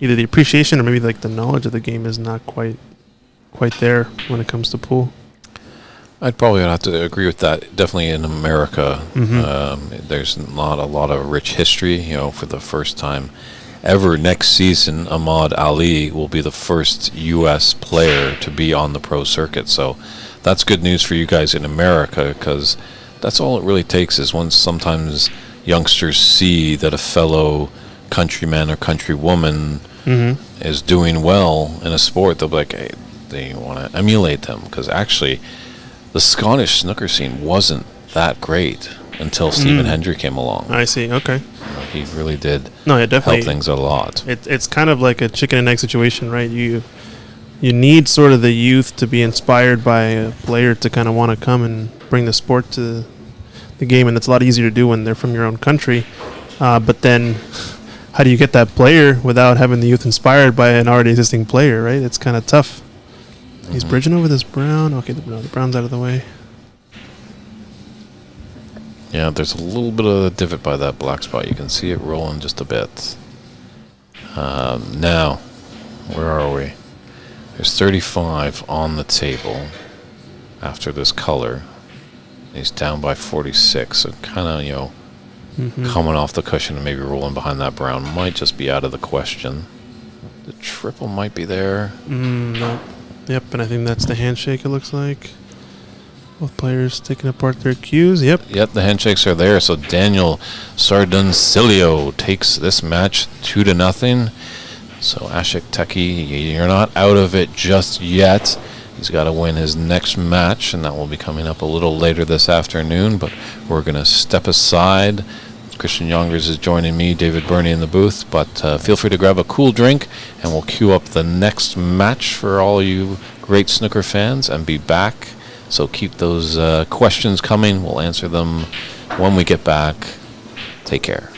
Speaker 2: either the appreciation or maybe like the knowledge of the game is not quite there when it comes to pool.
Speaker 1: I'd probably have to agree with that. Definitely in America, there's not a lot of rich history. For the first time ever next season, Ahmad Ali will be the first U.S. player to be on the pro circuit. So that's good news for you guys in America, because that's all it really takes is once sometimes youngsters see that a fellow countryman or countrywoman is doing well in a sport, they'll be like, hey, they want to emulate them. Because actually, the Scottish snooker scene wasn't that great until Stephen Hendry came along.
Speaker 2: I see. Okay.
Speaker 1: He really did
Speaker 2: No, yeah, definitely
Speaker 1: help things a lot.
Speaker 2: It's kind of like a chicken and egg situation, right? You need sort of the youth to be inspired by a player to kind of want to come and bring the sport to the game, and it's a lot easier to do when they're from your own country. But then, how do you get that player without having the youth inspired by an already existing player, right? It's kind of tough. He's bridging over this brown. Okay, the brown's out of the way.
Speaker 1: Yeah, there's a little bit of a divot by that black spot. You can see it rolling just a bit. Now, where are we? There's 35 on the table after this color. He's down by 46, so kind of, coming off the cushion and maybe rolling behind that brown might just be out of the question. The triple might be there.
Speaker 2: No. Yep, and I think that's the handshake, it looks like. Both players taking apart their cues. Yep.
Speaker 1: Yep, the handshakes are there. So Daniel Sarduncilio takes this match 2-0. So Ashik Teki, you're not out of it just yet. He's got to win his next match, and that will be coming up a little later this afternoon. But we're going to step aside. Christian Youngers is joining me, David Burney in the booth. But feel free to grab a cool drink, and we'll queue up the next match for all you great snooker fans and be back. So keep those questions coming. We'll answer them when we get back. Take care.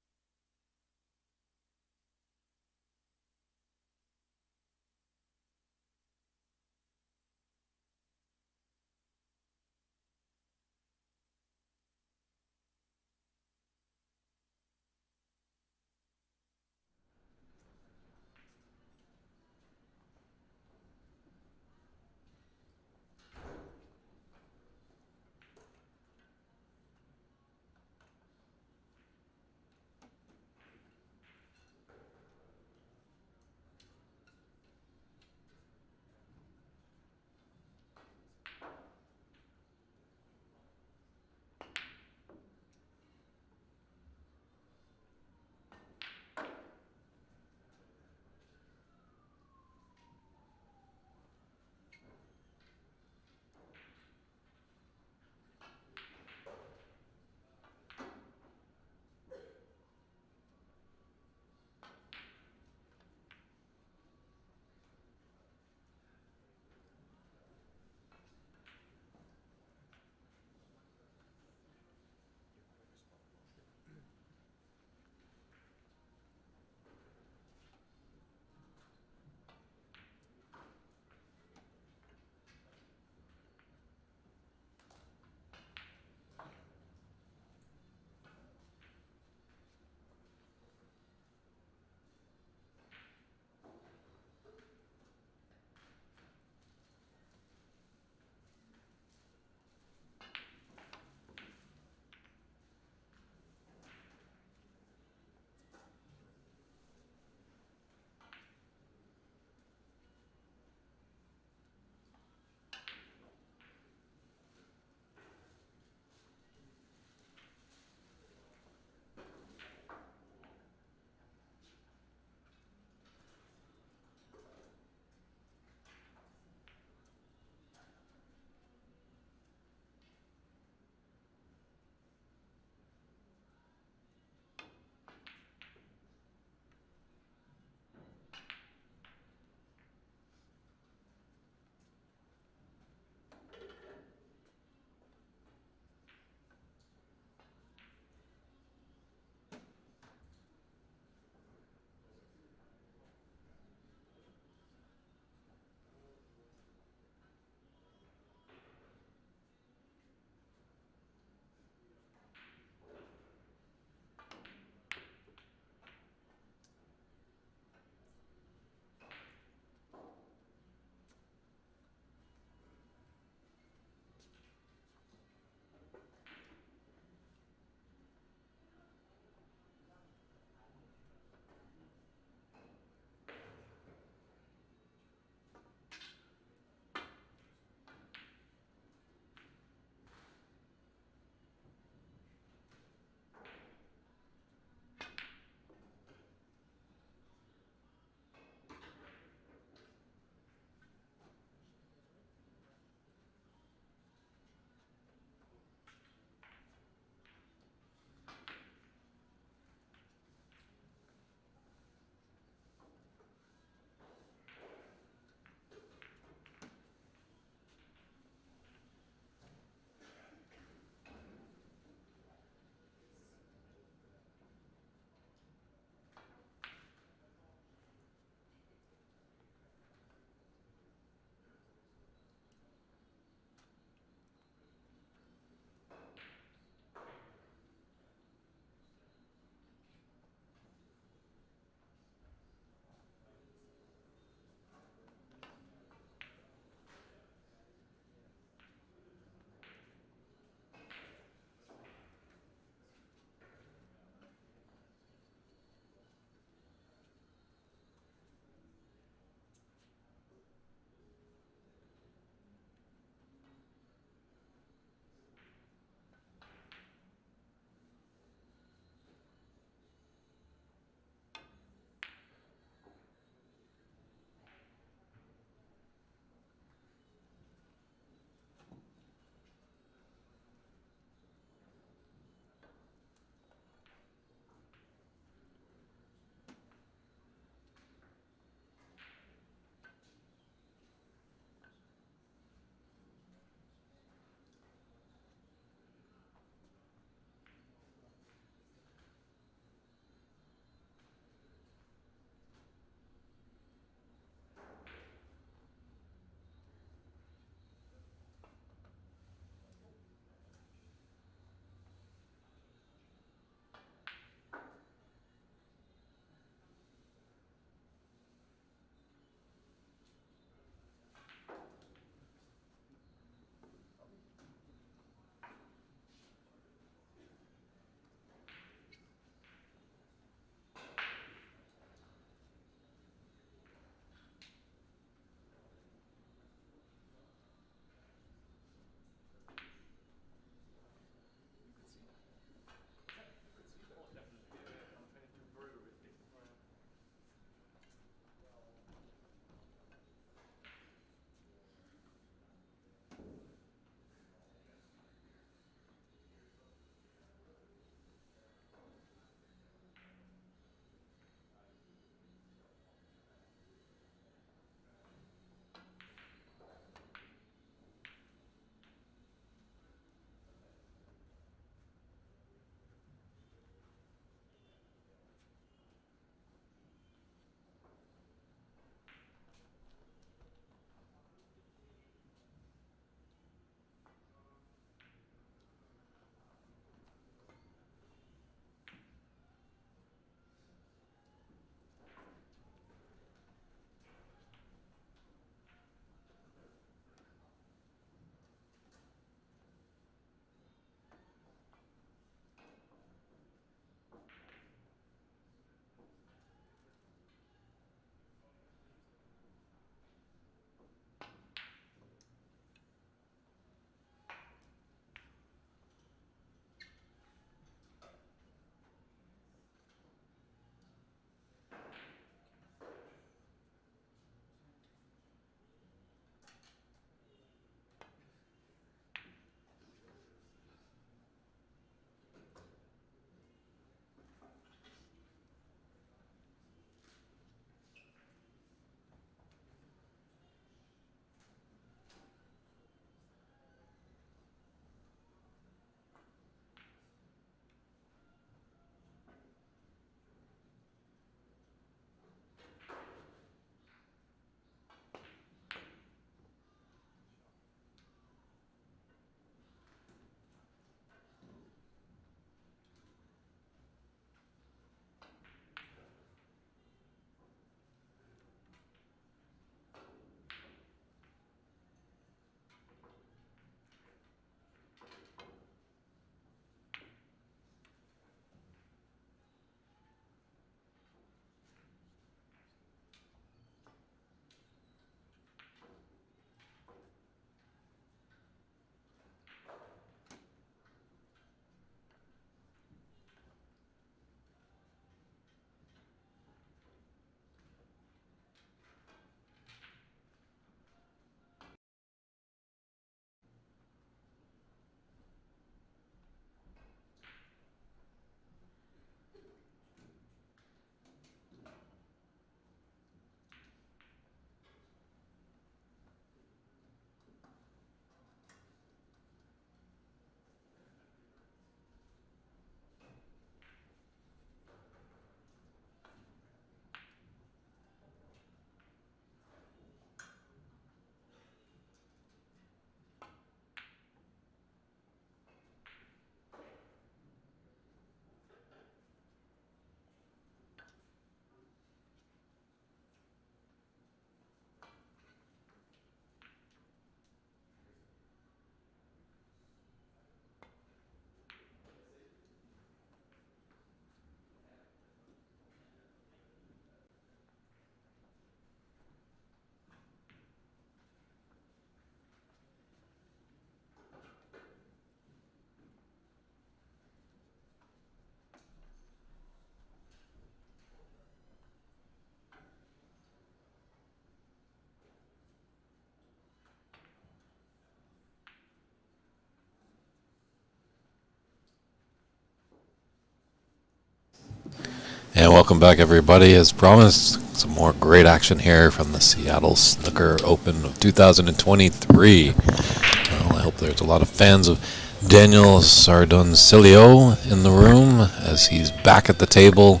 Speaker 1: And welcome back, everybody. As promised, some more great action here from the Seattle Snooker Open of 2023. Well, I hope there's a lot of fans of Daniel Sardoncilio in the room as he's back at the table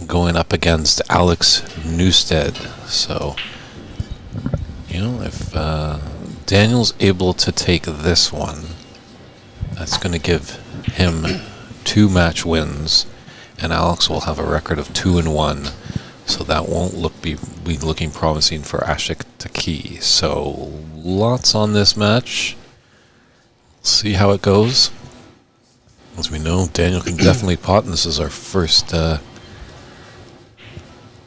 Speaker 1: going up against Alex Newstead. So, if Daniel's able to take this one, that's going to give him 2 match wins. And Alex will have a record of 2-1, so that won't be looking promising for Ashik Taki. So lots on this match. See how it goes. As we know, Daniel can definitely pot, and this is our first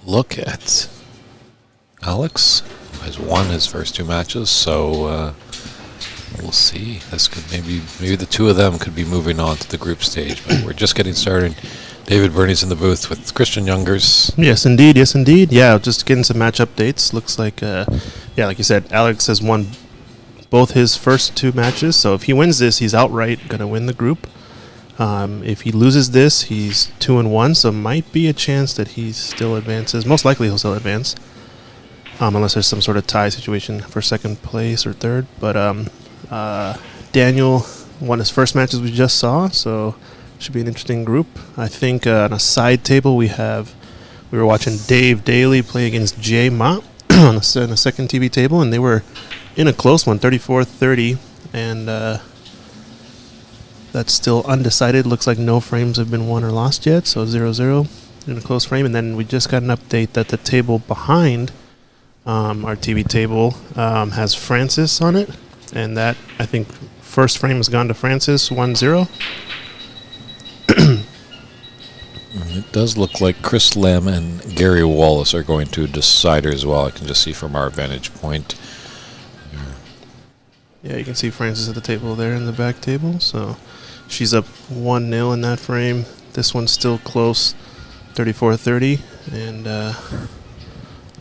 Speaker 1: look at Alex, who has won his first 2 matches. So we'll see. This could maybe the 2 of them could be moving on to the group stage, but we're just getting started. David Burney's in the booth with Christian Youngers.
Speaker 2: Yes, indeed. Yeah, just getting some match updates. Looks like, like you said, Alex has won both his first 2 matches. So if he wins this, he's outright going to win the group. If he loses this, he's 2-1. So might be a chance that he still advances. Most likely he'll still advance, unless there's some sort of tie situation for second place or third. But Daniel won his first match, as we just saw. So should be an interesting group. I think on a side table we were watching Dave Daly play against Jay Ma on the second TV table, and they were in a close one, 34-30, and that's still undecided. Looks like no frames have been won or lost yet, so 0-0 in a close frame. And then we just got an update that the table behind our TV table has Francis on it, and that, I think, first frame has gone to Francis, 1-0.
Speaker 1: It does look like Chris Lamb and Gary Wallace are going to decider as well. I can just see from our vantage point.
Speaker 2: Yeah, you can see Francis at the table there in the back table. So she's up 1-0 in that frame. This one's still close, 34-30. And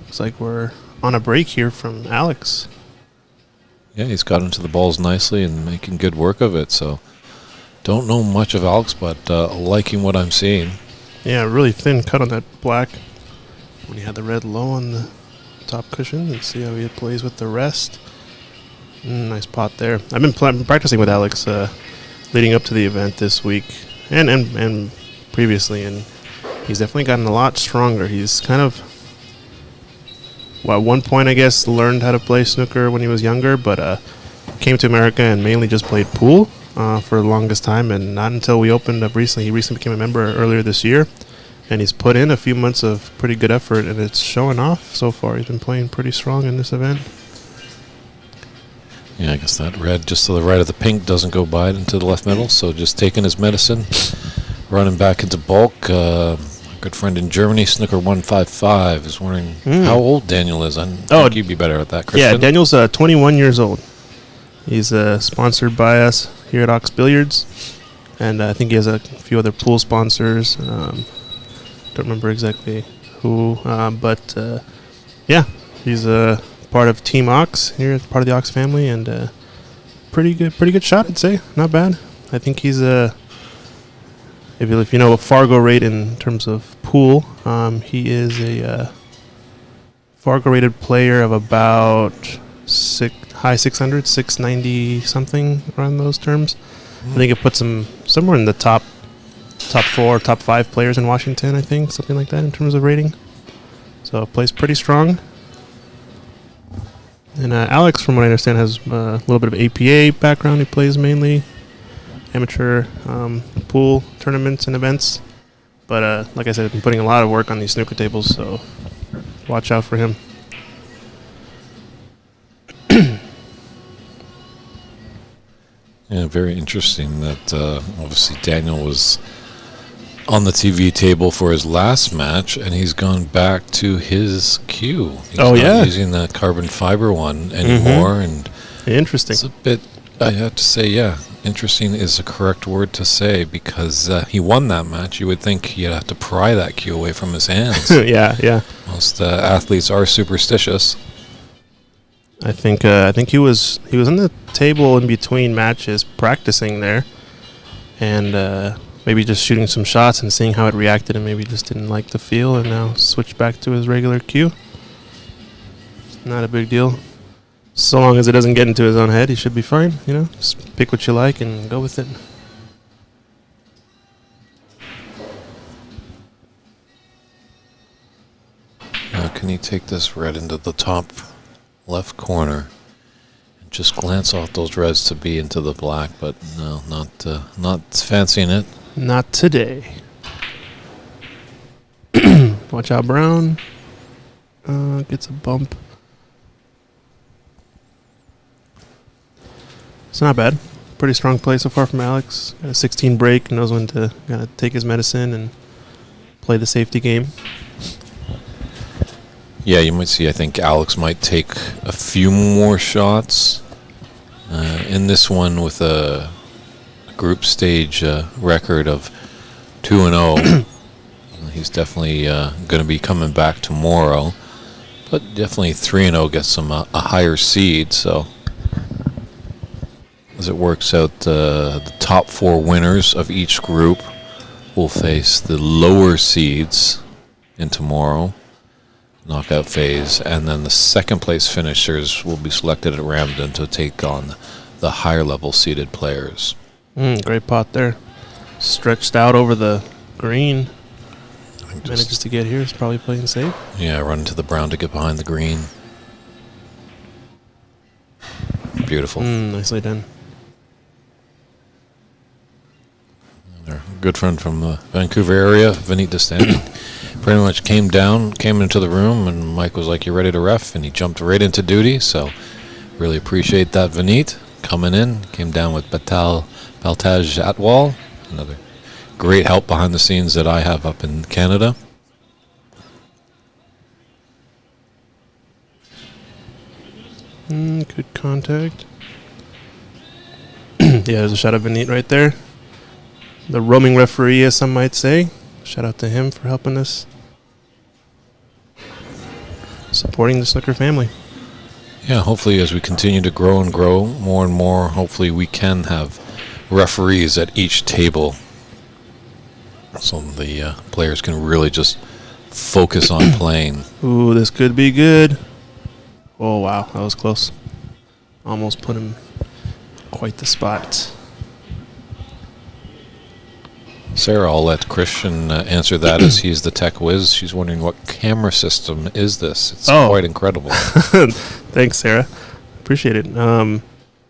Speaker 2: looks like we're on a break here from Alex.
Speaker 1: Yeah, he's got into the balls nicely and making good work of it. So don't know much of Alex, but liking what I'm seeing.
Speaker 2: Yeah, really thin cut on that black when he had the red low on the top cushion. And see how he plays with the rest. Nice pot there. I've been practicing with Alex leading up to the event this week and previously, and he's definitely gotten a lot stronger. He's kind of, at one point, I guess, learned how to play snooker when he was younger, but came to America and mainly just played pool for the longest time, and not until we opened up recently. He recently became a member earlier this year, and he's put in a few months of pretty good effort, and it's showing off so far. He's been playing pretty strong in this event.
Speaker 1: Yeah, I guess that red just to the right of the pink doesn't go by into the left middle, so just taking his medicine, running back into bulk. A good friend in Germany, Snooker 155, is wondering how old Daniel is. I think you'd be better at that, Christian.
Speaker 2: Yeah, Daniel's 21 years old. He's sponsored by us here at Ox Billiards, and I think he has a few other pool sponsors. Don't remember exactly who, but yeah, he's part of Team Ox here, part of the Ox family, and pretty good shot, I'd say. Not bad. I think he's if you know a Fargo rate in terms of pool, he is a Fargo rated player of about high 600, 690 something, around those terms. I think it puts him somewhere in the top 4, top 5 players in Washington, I think, something like that in terms of rating. So plays pretty strong. And Alex, from what I understand, has a little bit of APA background. He plays mainly amateur pool tournaments and events. But like I said, I've been putting a lot of work on these snooker tables, so watch out for him.
Speaker 1: Yeah, very interesting that obviously Daniel was on the TV table for his last match, and he's gone back to his cue. He's not using the carbon fiber one anymore. And
Speaker 2: interesting.
Speaker 1: It's a bit, I have to say, interesting is the correct word to say, because he won that match. You would think he'd have to pry that cue away from his hands.
Speaker 2: Yeah.
Speaker 1: Most athletes are superstitious.
Speaker 2: I think he was on the table in between matches practicing there, and maybe just shooting some shots and seeing how it reacted, and maybe just didn't like the feel, and now switched back to his regular cue. Not a big deal. So long as it doesn't get into his own head, he should be fine. Just pick what you like and go with it.
Speaker 1: Now, can he take this red into the top left corner and just glance off those reds to be into the black? But no, not fancying it.
Speaker 2: Not today. Watch out, Brown. Gets a bump. It's not bad. Pretty strong play so far from Alex. Got a 16 break, knows when to kind of take his medicine and play the safety game.
Speaker 1: Yeah, you might see, I think Alex might take a few more shots in this one with a group stage record of 2-0. He's definitely going to be coming back tomorrow. But definitely 3-0 gets him a higher seed, so as it works out, the top 4 winners of each group will face the lower seeds in tomorrow knockout phase, and then the second place finishers will be selected at random to take on the higher level seeded players.
Speaker 2: Great pot there. Stretched out over the green. Manages to get here. He's probably playing safe.
Speaker 1: Yeah, run to the brown to get behind the green. Beautiful.
Speaker 2: Nicely done.
Speaker 1: Our good friend from the Vancouver area, Vinit Destani, pretty much came into the room, and Mike was like, "You ready to ref?" And he jumped right into duty. So really appreciate that, Vinit, coming in. Came down with Baltaj Atwal, another great help behind the scenes that I have up in Canada.
Speaker 2: Good contact. Yeah, there's a shot of Vinit right there. The roaming referee, as some might say. Shout out to him for helping us. Supporting the snooker family.
Speaker 1: Yeah, hopefully as we continue to grow and grow more and more, hopefully we can have referees at each table so the players can really just focus on playing.
Speaker 2: Ooh, this could be good. Oh, wow, that was close. Almost put him quite the spot.
Speaker 1: Sarah, I'll let Christian answer that as he's the tech whiz. She's wondering what camera system is this. It's quite incredible.
Speaker 2: Thanks, Sarah. Appreciate it. No,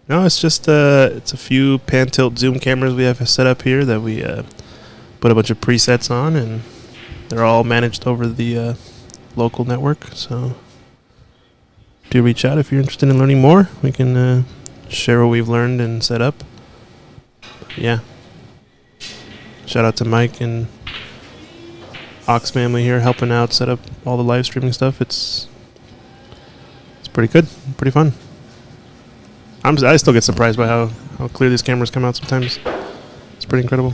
Speaker 2: it's just it's a few pan tilt zoom cameras we have set up here that we put a bunch of presets on, and they're all managed over the local network. So do reach out if you're interested in learning more. We can share what we've learned and set up. Yeah. Shout out to Mike and Ox family here helping out set up all the live streaming stuff. It's pretty good, pretty fun. I still get surprised by how clear these cameras come out sometimes. It's pretty incredible.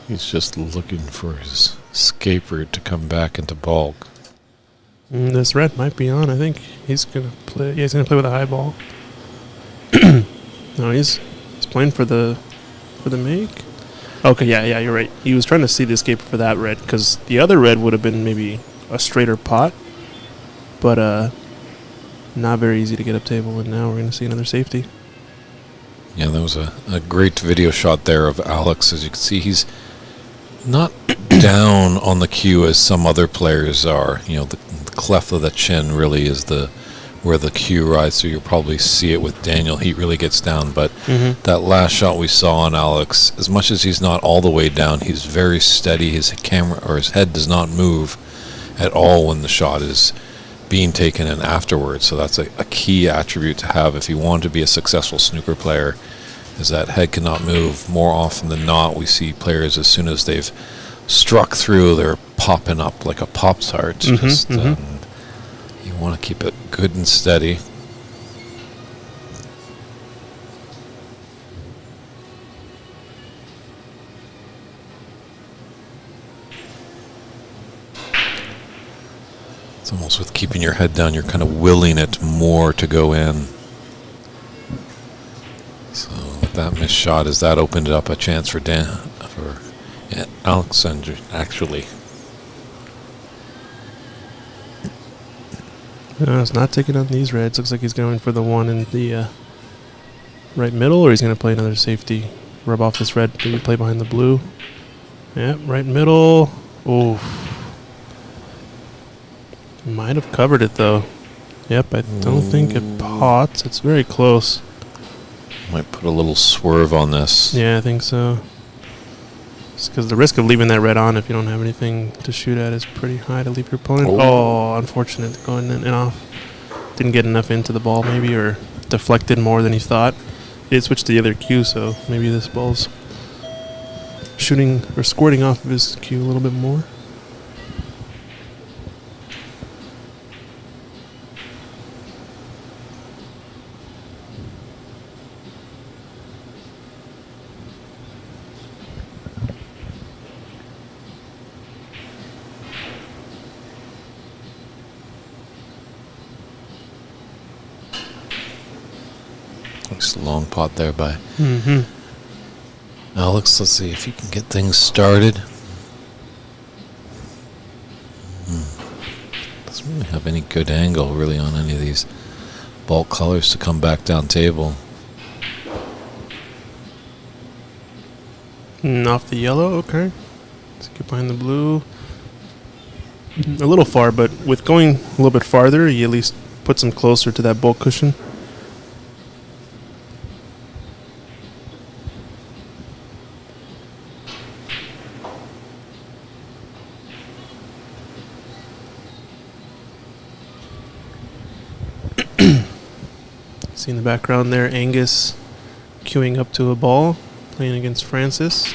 Speaker 1: He's just looking for his escape route to come back into bulk.
Speaker 2: This red might be on. I think he's gonna play. Yeah, he's gonna play with a high ball. No, he's playing for the make. Okay, yeah, you're right. He was trying to see the escape for that red because the other red would have been maybe a straighter pot, but not very easy to get up table. And now we're gonna see another safety.
Speaker 1: Yeah, that was a great video shot there of Alex. As you can see, he's not down on the cue as some other players are. You know, the cleft of the chin really is where the cue rides, so you'll probably see it with Daniel. He really gets down, but that last shot we saw on Alex, as much as he's not all the way down, he's very steady. His camera or his head does not move at all when the shot is being taken in afterwards. So that's a key attribute to have if you want to be a successful snooker player, is that head cannot move. More often than not, we see players, as soon as they've struck through, they're popping up like a Pop-Tart. You want to keep it good and steady. It's almost with keeping your head down, you're kind of willing it more to go in. So that missed shot, as that opened up a chance for Alexander, actually.
Speaker 2: No, it's not taking on these reds. Looks like he's going for the one in the right middle, or he's going to play another safety. Rub off this red, maybe play behind the blue. Yep, right middle. Ooh. Might have covered it, though. Yep, I don't think it pots. It's very close.
Speaker 1: Might put a little swerve on this.
Speaker 2: Yeah, I think so. Just because the risk of leaving that red on if you don't have anything to shoot at is pretty high to leave your opponent. Oh, unfortunate. Going in and off. Didn't get enough into the ball, maybe, or deflected more than he thought. It switched to the other cue, so maybe this ball's shooting or squirting off of his cue a little bit more.
Speaker 1: Nice long pot there by
Speaker 2: Mm-hmm.
Speaker 1: Alex. Let's see if he can get things started. Doesn't really have any good angle really on any of these bulk colors to come back down table.
Speaker 2: Off the yellow, okay. Let's get behind the blue. A little far, but with going a little bit farther, he at least puts him closer to that bulk cushion. See in the background there, Angus queuing up to a ball, playing against Francis.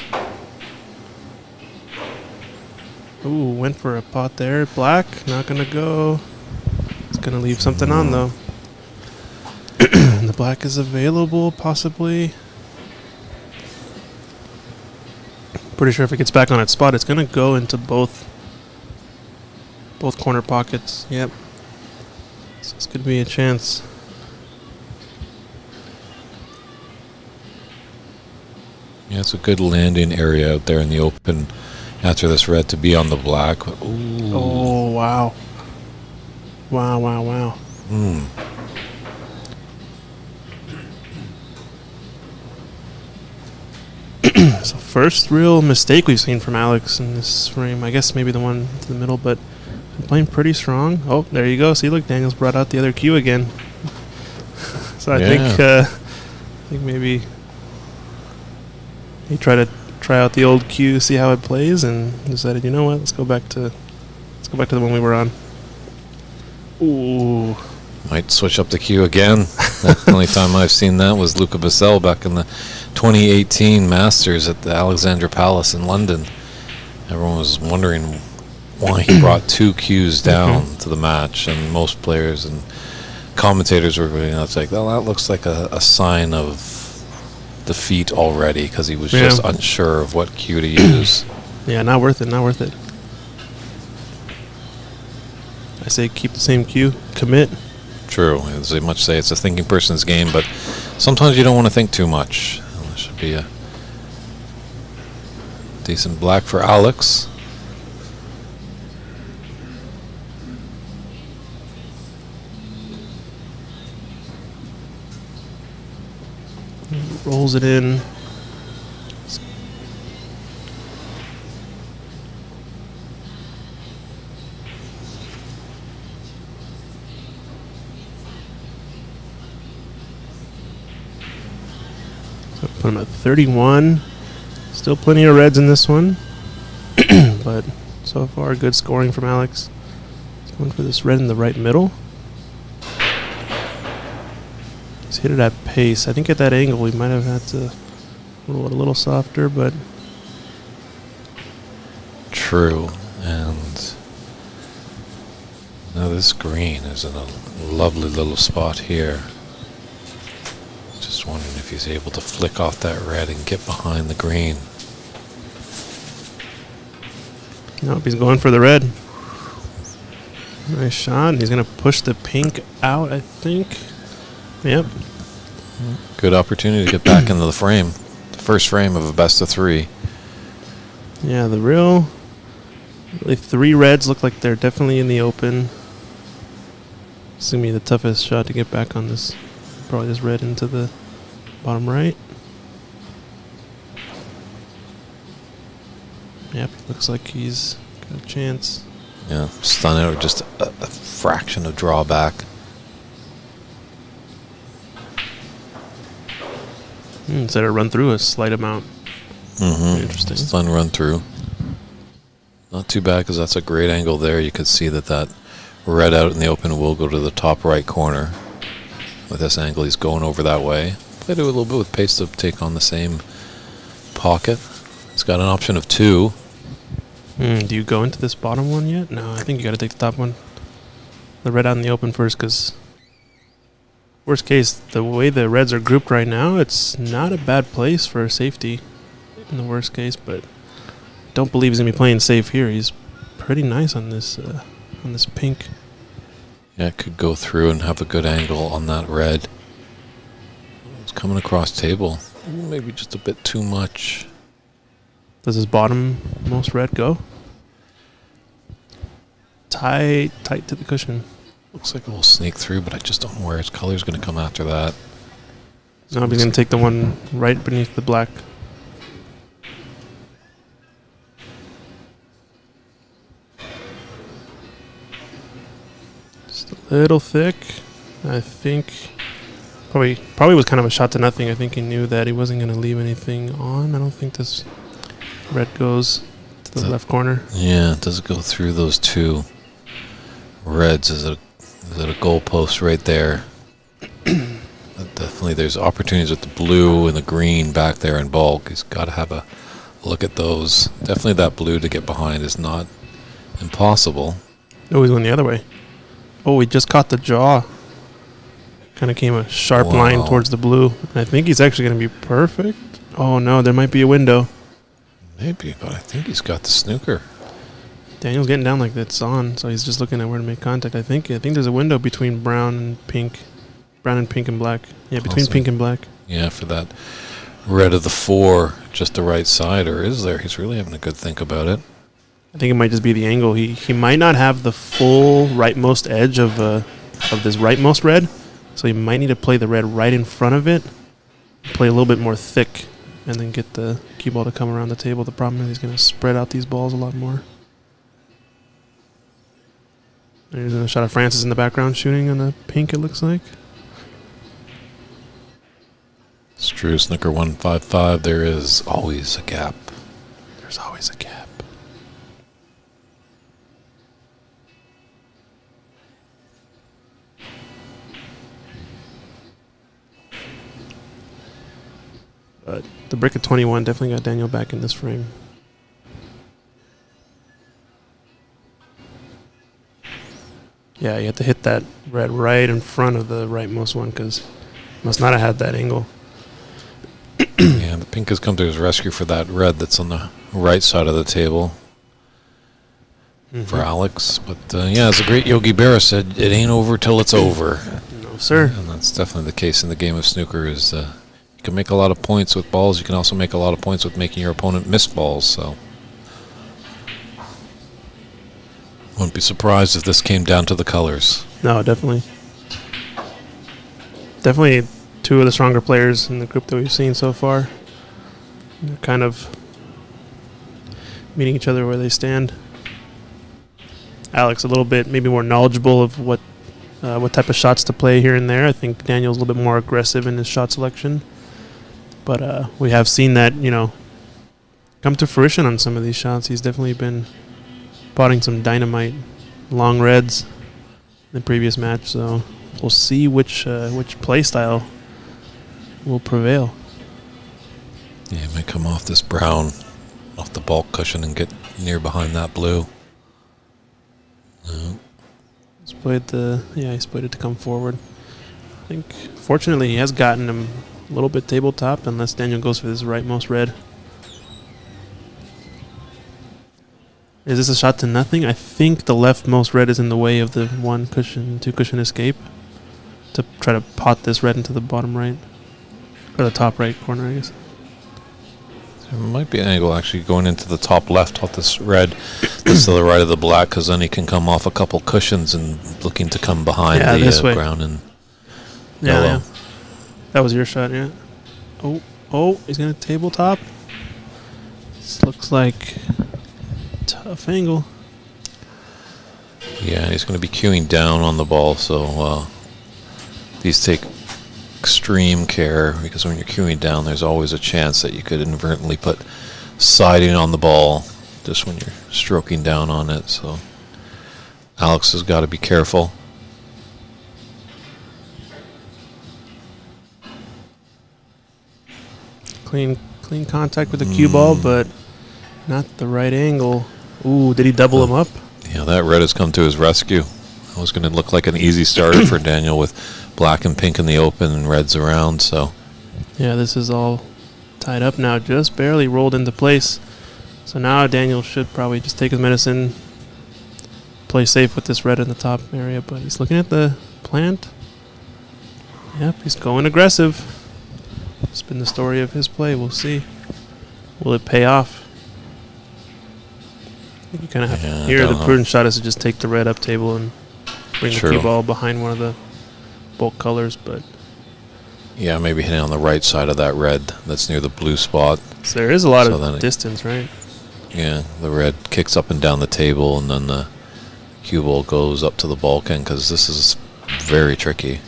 Speaker 2: Ooh, went for a pot there. Black, not gonna go. It's gonna leave something on though. The black is available, possibly. Pretty sure if it gets back on its spot, it's gonna go into both corner pockets. Yep. So this could be a chance.
Speaker 1: Yeah, it's a good landing area out there in the open after this red to be on the black. Ooh.
Speaker 2: Oh, wow. Wow, wow, wow. So first real mistake we've seen from Alex in this frame. I guess maybe the one to the middle, but playing pretty strong. Oh, there you go. See, look, Daniel's brought out the other cue again. So I think maybe he tried to try out the old cue, see how it plays, and decided, you know what, let's go back to the one we were on. Ooh.
Speaker 1: Might switch up the cue again. The only time I've seen that was Luca Bassell back in the 2018 Masters at the Alexandra Palace in London. Everyone was wondering why he brought two cues down to the match, and most players and commentators were going, it's like, well, that looks like a sign of defeat already, because he was just unsure of what cue to use.
Speaker 2: Yeah, not worth it, not worth it. I say keep the same cue, commit.
Speaker 1: True, as they much say, it's a thinking person's game, but sometimes you don't want to think too much. That should be a decent black for Alex.
Speaker 2: Rolls it in. So put him at 31. Still plenty of reds in this one. But so far, good scoring from Alex. He's going for this red in the right middle. He's hit it at pace. I think at that angle we might have had to roll it a little softer, but
Speaker 1: true. And now this green is in a lovely little spot here. Just wondering if he's able to flick off that red and get behind the green.
Speaker 2: nope, he's going for the red. Nice shot. He's going to push the pink out, I think. Yep.
Speaker 1: Good opportunity to get back into the frame. The first frame of a best of 3.
Speaker 2: Yeah, the really 3 reds look like they're definitely in the open. It's going to be the toughest shot to get back on this. Probably this red into the bottom right. Yep, looks like he's got a chance.
Speaker 1: Yeah, stun it or just a fraction of drawback.
Speaker 2: Instead of run through a slight amount. Interesting.
Speaker 1: Stun run through. Not too bad because that's a great angle there. You could see that red out in the open will go to the top right corner. With this angle, he's going over that way. Played it a little bit with pace to take on the same pocket. He's got an option of 2.
Speaker 2: Do you go into this bottom one yet? No, I think you got to take the top one. The red out in the open first, because worst case, the way the reds are grouped right now, it's not a bad place for safety in the worst case, but don't believe he's going to be playing safe here. He's pretty nice on this pink.
Speaker 1: Yeah, it could go through and have a good angle on that red. It's coming across table. Maybe just a bit too much.
Speaker 2: Does his bottom most red go? Tight to the cushion.
Speaker 1: Looks like it will sneak through, but I just don't know where his color's going to come after that.
Speaker 2: No, he's going to take the one right beneath the black. Just a little thick. I think probably was kind of a shot to nothing. I think he knew that he wasn't going to leave anything on. I don't think this red goes to the left corner.
Speaker 1: Yeah, it does go through those 2 reds. Is it a goal post right there? Definitely there's opportunities with the blue and the green back there in bulk. He's got to have a look at those. Definitely that blue to get behind is not impossible.
Speaker 2: Oh, he's going the other way. Oh, he just caught the jaw. Kind of came a sharp line towards the blue. And I think he's actually going to be perfect. Oh, no, there might be a window.
Speaker 1: Maybe, but I think he's got the snooker.
Speaker 2: Daniel's getting down like that's on, so he's just looking at where to make contact. I think there's a window between brown and pink and black. Yeah, between pink and black.
Speaker 1: Yeah, for that red of the 4, just the right side, or is there? He's really having a good think about it.
Speaker 2: I think it might just be the angle. He might not have the full rightmost edge of this rightmost red, so he might need to play the red right in front of it, play a little bit more thick, and then get the cue ball to come around the table. The problem is he's going to spread out these balls a lot more. There's a shot of Francis in the background shooting on the pink, it looks like.
Speaker 1: It's true, snooker 155, there is always a gap.
Speaker 2: There's always a gap. But the brick of 21 definitely got Daniel back in this frame. Yeah, you have to hit that red right in front of the rightmost one because must not have had that angle.
Speaker 1: Yeah, the pink has come to his rescue for that red that's on the right side of the table for Alex. But yeah, as the great Yogi Berra said, it ain't over till it's over.
Speaker 2: No, sir.
Speaker 1: And that's definitely the case in the game of snooker. Is you can make a lot of points with balls. You can also make a lot of points with making your opponent miss balls. So wouldn't be surprised if this came down to the colors.
Speaker 2: No, definitely. Definitely two of the stronger players in the group that we've seen so far. They're kind of meeting each other where they stand. Alex a little bit maybe more knowledgeable of what type of shots to play here and there. I think Daniel's a little bit more aggressive in his shot selection. But we have seen that, come to fruition on some of these shots. He's definitely been potting some dynamite long reds in the previous match. So we'll see which play style will prevail.
Speaker 1: Yeah, he might come off this brown, off the bulk cushion and get near behind that blue. No.
Speaker 2: He's played it to come forward. I think fortunately he has gotten him a little bit tabletop unless Daniel goes for this rightmost red. Is this a shot to nothing? I think the leftmost red is in the way of the 2 cushion escape to try to pot this red into the bottom right. Or the top right corner, I guess.
Speaker 1: There might be an angle actually going into the top left off this red that's to the right of the black, because then he can come off a couple cushions and looking to come behind
Speaker 2: this way.
Speaker 1: brown and
Speaker 2: Yeah,
Speaker 1: yellow.
Speaker 2: yeah. That was your shot, yeah. Oh, he's going to tabletop. This looks like tough angle.
Speaker 1: Yeah, and he's going to be queuing down on the ball, so these take extreme care, because when you're queuing down, there's always a chance that you could inadvertently put siding on the ball just when you're stroking down on it. So Alex has got to be careful.
Speaker 2: Clean contact with the cue ball, but not the right angle. Ooh, did he double him up?
Speaker 1: Yeah, that red has come to his rescue. That was going to look like an easy starter for Daniel with black and pink in the open and reds around. So
Speaker 2: Yeah, this is all tied up now, just barely rolled into place. So now Daniel should probably just take his medicine, play safe with this red in the top area, but he's looking at the plant. Yep, he's going aggressive. It's been the story of his play. We'll see. Will it pay off? I think you kind of have
Speaker 1: Yeah,
Speaker 2: to. Here, the
Speaker 1: don't know.
Speaker 2: prudent shot is to just take the red up table and bring the
Speaker 1: True.
Speaker 2: cue ball behind one of the bulk colors, but
Speaker 1: yeah, maybe hitting on the right side of that red that's near the blue spot.
Speaker 2: so there is a lot
Speaker 1: So then
Speaker 2: of
Speaker 1: it-
Speaker 2: distance, right?
Speaker 1: Yeah, the red kicks up and down the table, and then the cue ball goes up to the bulkhead, because this is very tricky.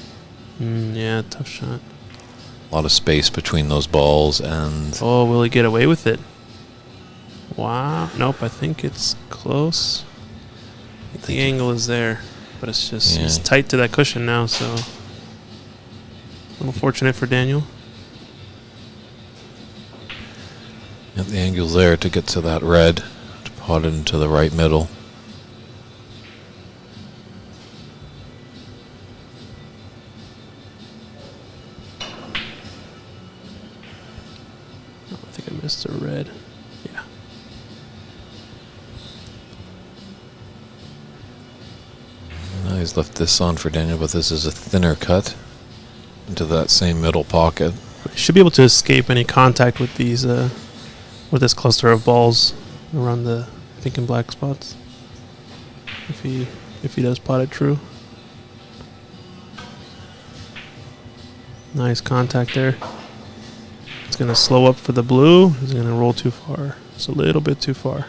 Speaker 2: Yeah, tough shot.
Speaker 1: A lot of space between those balls, and
Speaker 2: Oh, will he get away with it? Wow. Nope, I think it's close. I think the angle is there, but it's just he's
Speaker 1: Yeah.
Speaker 2: tight to that cushion now, so a little fortunate for Daniel.
Speaker 1: the angle's there to get to that red, to pot it into the right middle.
Speaker 2: Oh, I think I missed a red. Yeah.
Speaker 1: Now he's left this on for Daniel, but this is a thinner cut into that same middle pocket.
Speaker 2: He should be able to escape any contact with these with this cluster of balls around the pink and black spots. If he does pot it true. Nice contact there. It's going to slow up for the blue. He's going to roll too far. It's a little bit too far.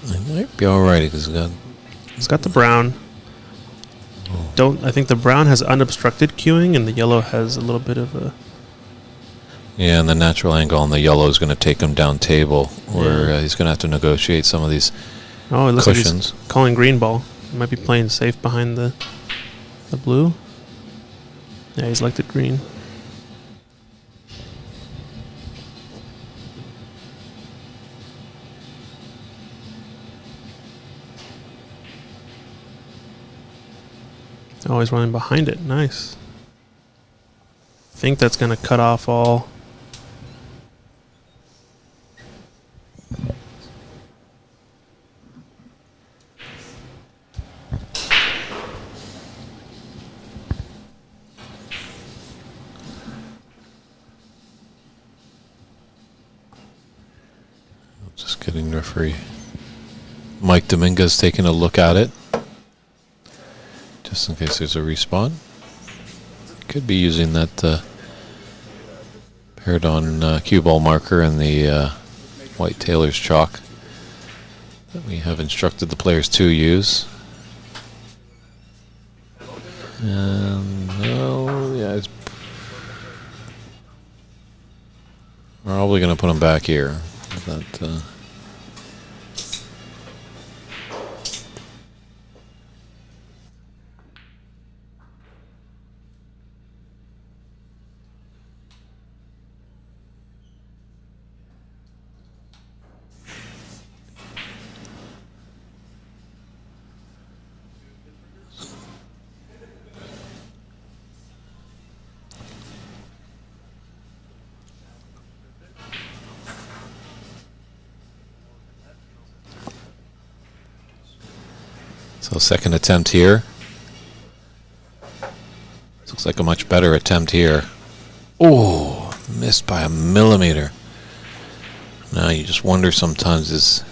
Speaker 1: It might be alright, because
Speaker 2: He's got the brown. I think the brown has unobstructed queuing and the yellow has a little bit of a...
Speaker 1: yeah, and the natural angle on the yellow is going to take him down table, where
Speaker 2: Yeah.
Speaker 1: he's going to have to negotiate some of these
Speaker 2: Oh, it looks
Speaker 1: cushions.
Speaker 2: like he's calling green ball. He might be playing safe behind the blue. Yeah, he's liked it green. Oh, he's running behind it. Nice. Think that's going to cut off all.
Speaker 1: Just getting referee Mike Dominguez taking a look at it, just in case there's a respawn. Could be using that paired on cue ball marker and the white Taylor's chalk that we have instructed the players to use. And yeah, it's probably going to put him back here. That, So second attempt here. Looks like a much better attempt here. Oh, missed by a millimeter. Now you just wonder sometimes is...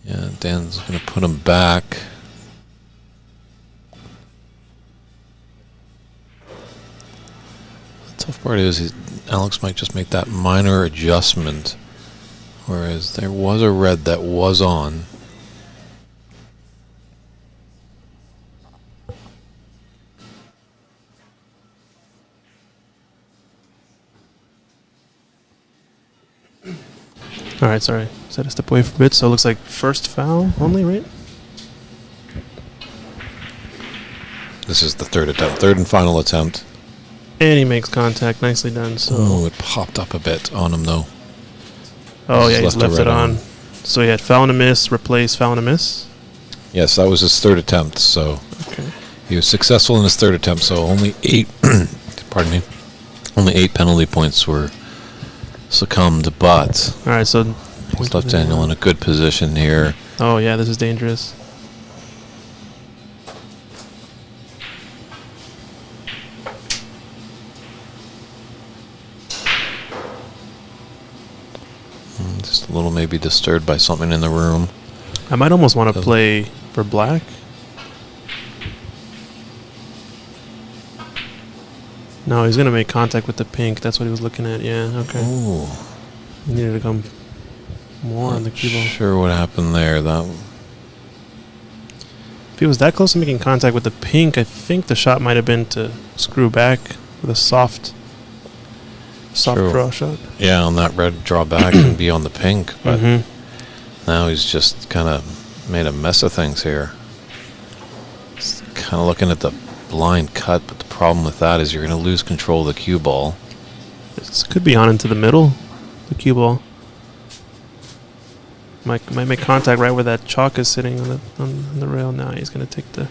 Speaker 1: Yeah, Dan's going to put him back. The tough part is Alex might just make that minor adjustment. Whereas there was a red that was on.
Speaker 2: All right, sorry. Set a step away from it. So it looks like first foul only, right?
Speaker 1: This is the third attempt, third and final attempt.
Speaker 2: And he makes contact. Nicely done. So.
Speaker 1: Oh, it popped up a bit on him though.
Speaker 2: Oh, yeah,
Speaker 1: Just
Speaker 2: he's
Speaker 1: left
Speaker 2: left
Speaker 1: it
Speaker 2: it
Speaker 1: right
Speaker 2: on.
Speaker 1: on.
Speaker 2: So he had foul and a miss, replace foul and a miss.
Speaker 1: Yes, that was his third attempt. So
Speaker 2: Okay.
Speaker 1: he was successful in his third attempt. So only 8, pardon me, only 8 penalty points were succumbed. But
Speaker 2: All right, so.
Speaker 1: he's left Daniel in a good position here.
Speaker 2: Oh, yeah, this is dangerous.
Speaker 1: Just a little maybe disturbed by something in the room.
Speaker 2: I might almost want to play for black. No, he's going to make contact with the pink. That's what he was looking at. Yeah, okay.
Speaker 1: Ooh.
Speaker 2: He needed to come more on the cue ball.
Speaker 1: Sure what happened there. That
Speaker 2: If he was that close to making contact with the pink, I think the shot might have been to screw back with a soft
Speaker 1: True.
Speaker 2: draw shot.
Speaker 1: Yeah, on that red drawback and be on the pink, but now he's just kind of made a mess of things here. He's kind of looking at the blind cut, but the problem with that is you're going to lose control of the cue ball.
Speaker 2: This could be on into the middle, the cue ball. Might make contact right where that chalk is sitting on the rail. Now he's going to take the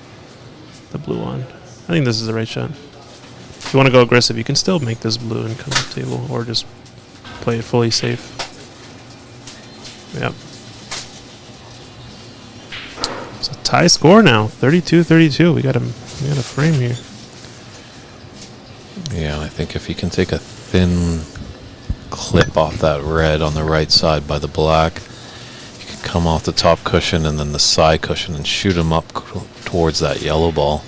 Speaker 2: blue on. I think this is the right shot. If you want to go aggressive, you can still make this blue and come to the table, or just play it fully safe. Yep. It's a tie score now, 32-32. We got a frame here.
Speaker 1: Yeah, I think if you can take a thin clip off that red on the right side by the black, you can come off the top cushion and then the side cushion and shoot him up towards that yellow ball.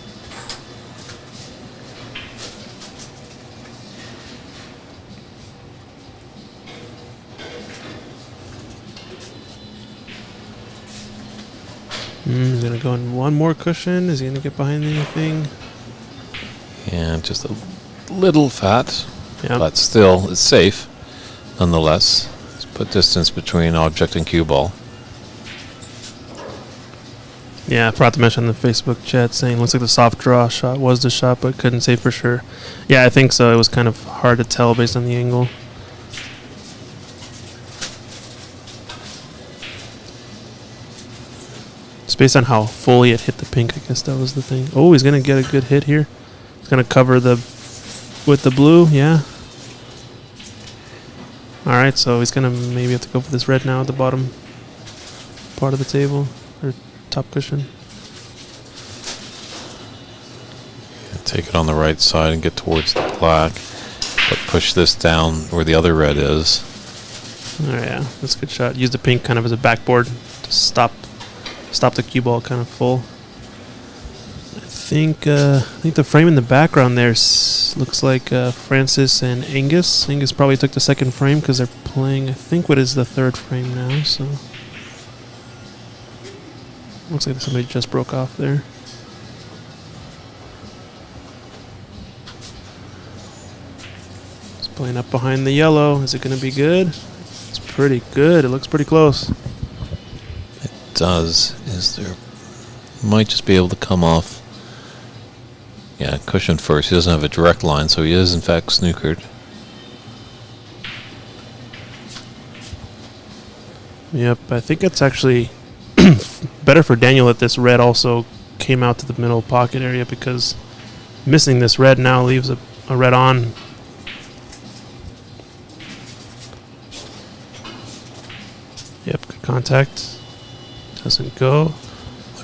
Speaker 2: He's going to go in one more cushion. Is he going to get behind anything?
Speaker 1: And just a little fat,
Speaker 2: Yep.
Speaker 1: but still it's safe nonetheless. Let's put distance between object and cue ball.
Speaker 2: Yeah, I forgot to mention in the Facebook chat saying looks like the soft draw shot was the shot, but couldn't say for sure. Yeah, I think so. It was kind of hard to tell based on the angle. Just based on how fully it hit the pink, I guess that was the thing. Oh, he's going to get a good hit here. He's going to cover with the blue, yeah. All right, so he's going to maybe have to go for this red now at the bottom part of the table, or top cushion.
Speaker 1: Take it on the right side and get towards the black, but push this down where the other red is.
Speaker 2: Oh yeah, that's a good shot. Use the pink kind of as a backboard to stop the cue ball kind of full. I think the frame in the background there looks like Francis and Angus. Angus probably took the second frame because they're playing, I think, what is the third frame now. So looks like somebody just broke off there. It's playing up behind the yellow. Is it going to be good? It's pretty good. It looks pretty close.
Speaker 1: It does. Is there might just be able to come off. Yeah, cushion first. He doesn't have a direct line, so he is in fact snookered.
Speaker 2: Yep, I think it's actually better for Daniel that this red also came out to the middle pocket area, because missing this red now leaves a red on. Yep, good contact. Doesn't go.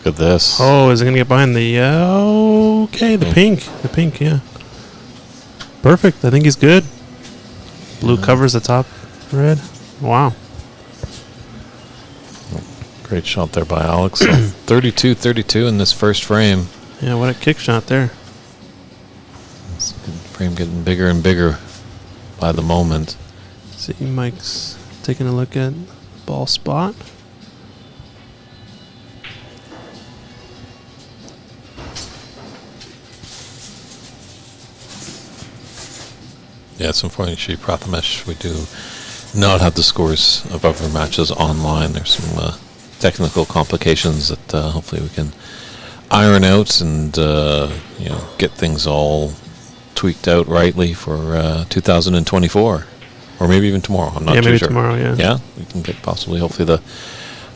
Speaker 1: Look at this.
Speaker 2: Oh, is it going to get behind the... okay, the pink. The pink, yeah. Perfect. I think he's good. Blue covers the top red. Wow.
Speaker 1: Great shot there by Alex. So 32-32 in this first frame.
Speaker 2: Yeah, what a kick shot there.
Speaker 1: This frame getting bigger and bigger by the moment.
Speaker 2: See, Mike's taking a look at ball spot.
Speaker 1: Yeah, it's unfortunate, Shri Prathamesh. We do not have the scores of our matches online. There's some technical complications that hopefully we can iron out and get things all tweaked out rightly for 2024, or maybe even tomorrow. I'm not too
Speaker 2: maybe
Speaker 1: sure.
Speaker 2: Tomorrow. Yeah.
Speaker 1: Yeah, we can get hopefully the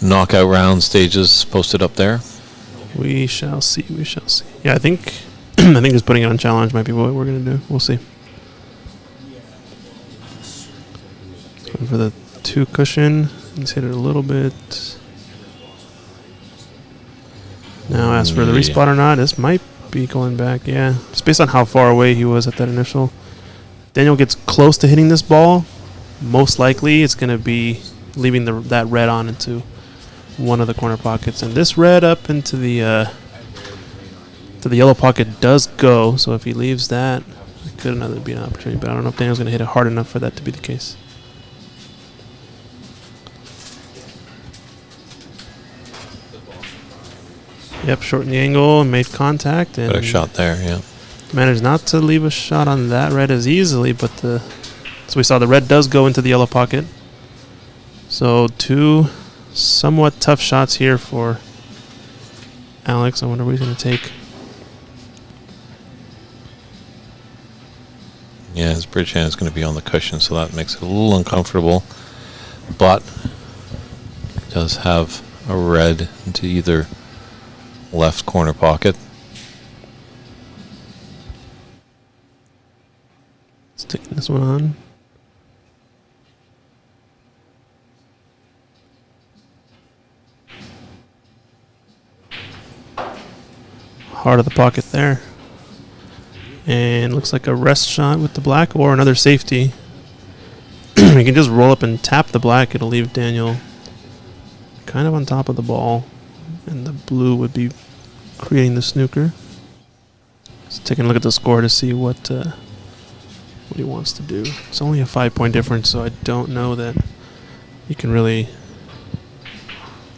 Speaker 1: knockout round stages posted up there.
Speaker 2: We shall see. We shall see. Yeah, I think I think just putting it on challenge might be what we're gonna do. We'll see. Going for the 2 cushion. Let's hit it a little bit. Now, as for the respot or not, this might be going back. Yeah, just based on how far away he was at that initial. Daniel gets close to hitting this ball. Most likely, it's gonna be leaving that red on into one of the corner pockets, and this red up into the yellow pocket does go. So if he leaves that, it could another be an opportunity. But I don't know if Daniel's gonna hit it hard enough for that to be the case. Yep, shortened the angle and made contact, and
Speaker 1: Better shot there, yeah.
Speaker 2: managed not to leave a shot on that red as easily. But so we saw the red does go into the yellow pocket. So 2 somewhat tough shots here for Alex. I wonder what he's going to take.
Speaker 1: Yeah, his bridge hand is going to be on the cushion, so that makes it a little uncomfortable. But he does have a red into either left corner pocket.
Speaker 2: Sticking this one on. Heart of the pocket there. And looks like a rest shot with the black or another safety. You can just roll up and tap the black. It'll leave Daniel kind of on top of the ball. And the blue would be creating the snooker. Just taking a look at the score to see what he wants to do. It's only a 5-point difference, so I don't know that you can really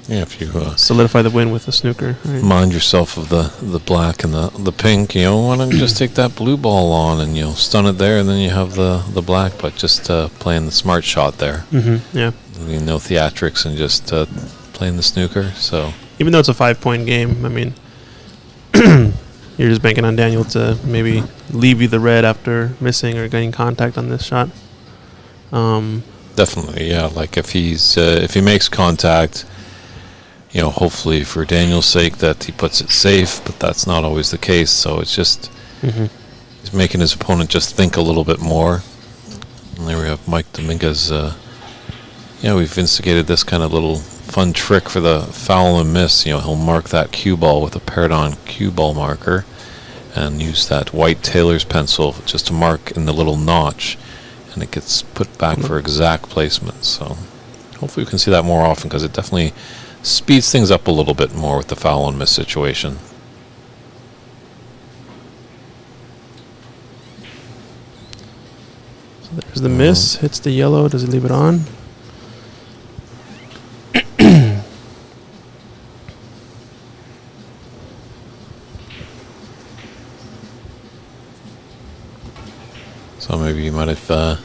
Speaker 1: Yeah, if you
Speaker 2: solidify the win with the snooker. Right?
Speaker 1: mind yourself of the black and the pink, why don't you just take that blue ball on and stun it there, and then you have the black. But just playing the smart shot there.
Speaker 2: Mm-hmm. Yeah.
Speaker 1: No theatrics and just playing the snooker. So
Speaker 2: Even though it's a 5-point game, I mean, you're just banking on Daniel to maybe leave you the red after missing or getting contact on this shot.
Speaker 1: definitely, yeah. Like if he makes contact, hopefully for Daniel's sake that he puts it safe, but that's not always the case. So it's just he's making his opponent just think a little bit more. And there we have Mike Dominguez. We've instigated this kind of little fun trick for the foul and miss. He'll mark that cue ball with a paired-on cue ball marker and use that white tailor's pencil just to mark in the little notch, and it gets put back for exact placement. So hopefully we can see that more often, because it definitely speeds things up a little bit more with the foul and miss situation.
Speaker 2: So there's the miss. Hits the yellow. Does he leave it on?
Speaker 1: So maybe you might have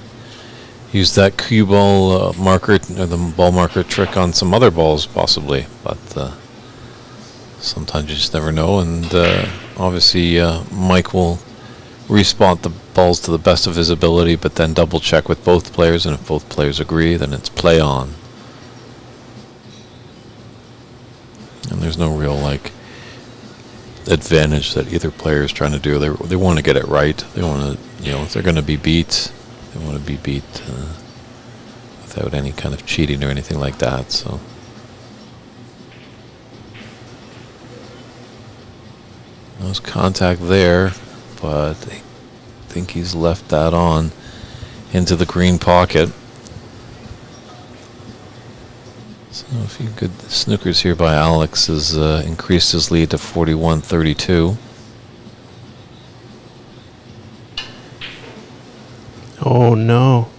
Speaker 1: used that cue ball marker, or the ball marker trick on some other balls possibly, but sometimes you just never know. And obviously Mike will respot the balls to the best of his ability, but then double check with both players, and if both players agree, then it's play on. And there's no real advantage that either player is trying to do. They want to get it right. They want to, if they're going to be beat, they want to be beat without any kind of cheating or anything like that. So There's contact there, but I think he's left that on into the green pocket. So a few good snookers here by Alex has increased his lead to 41-32.
Speaker 2: Oh, no.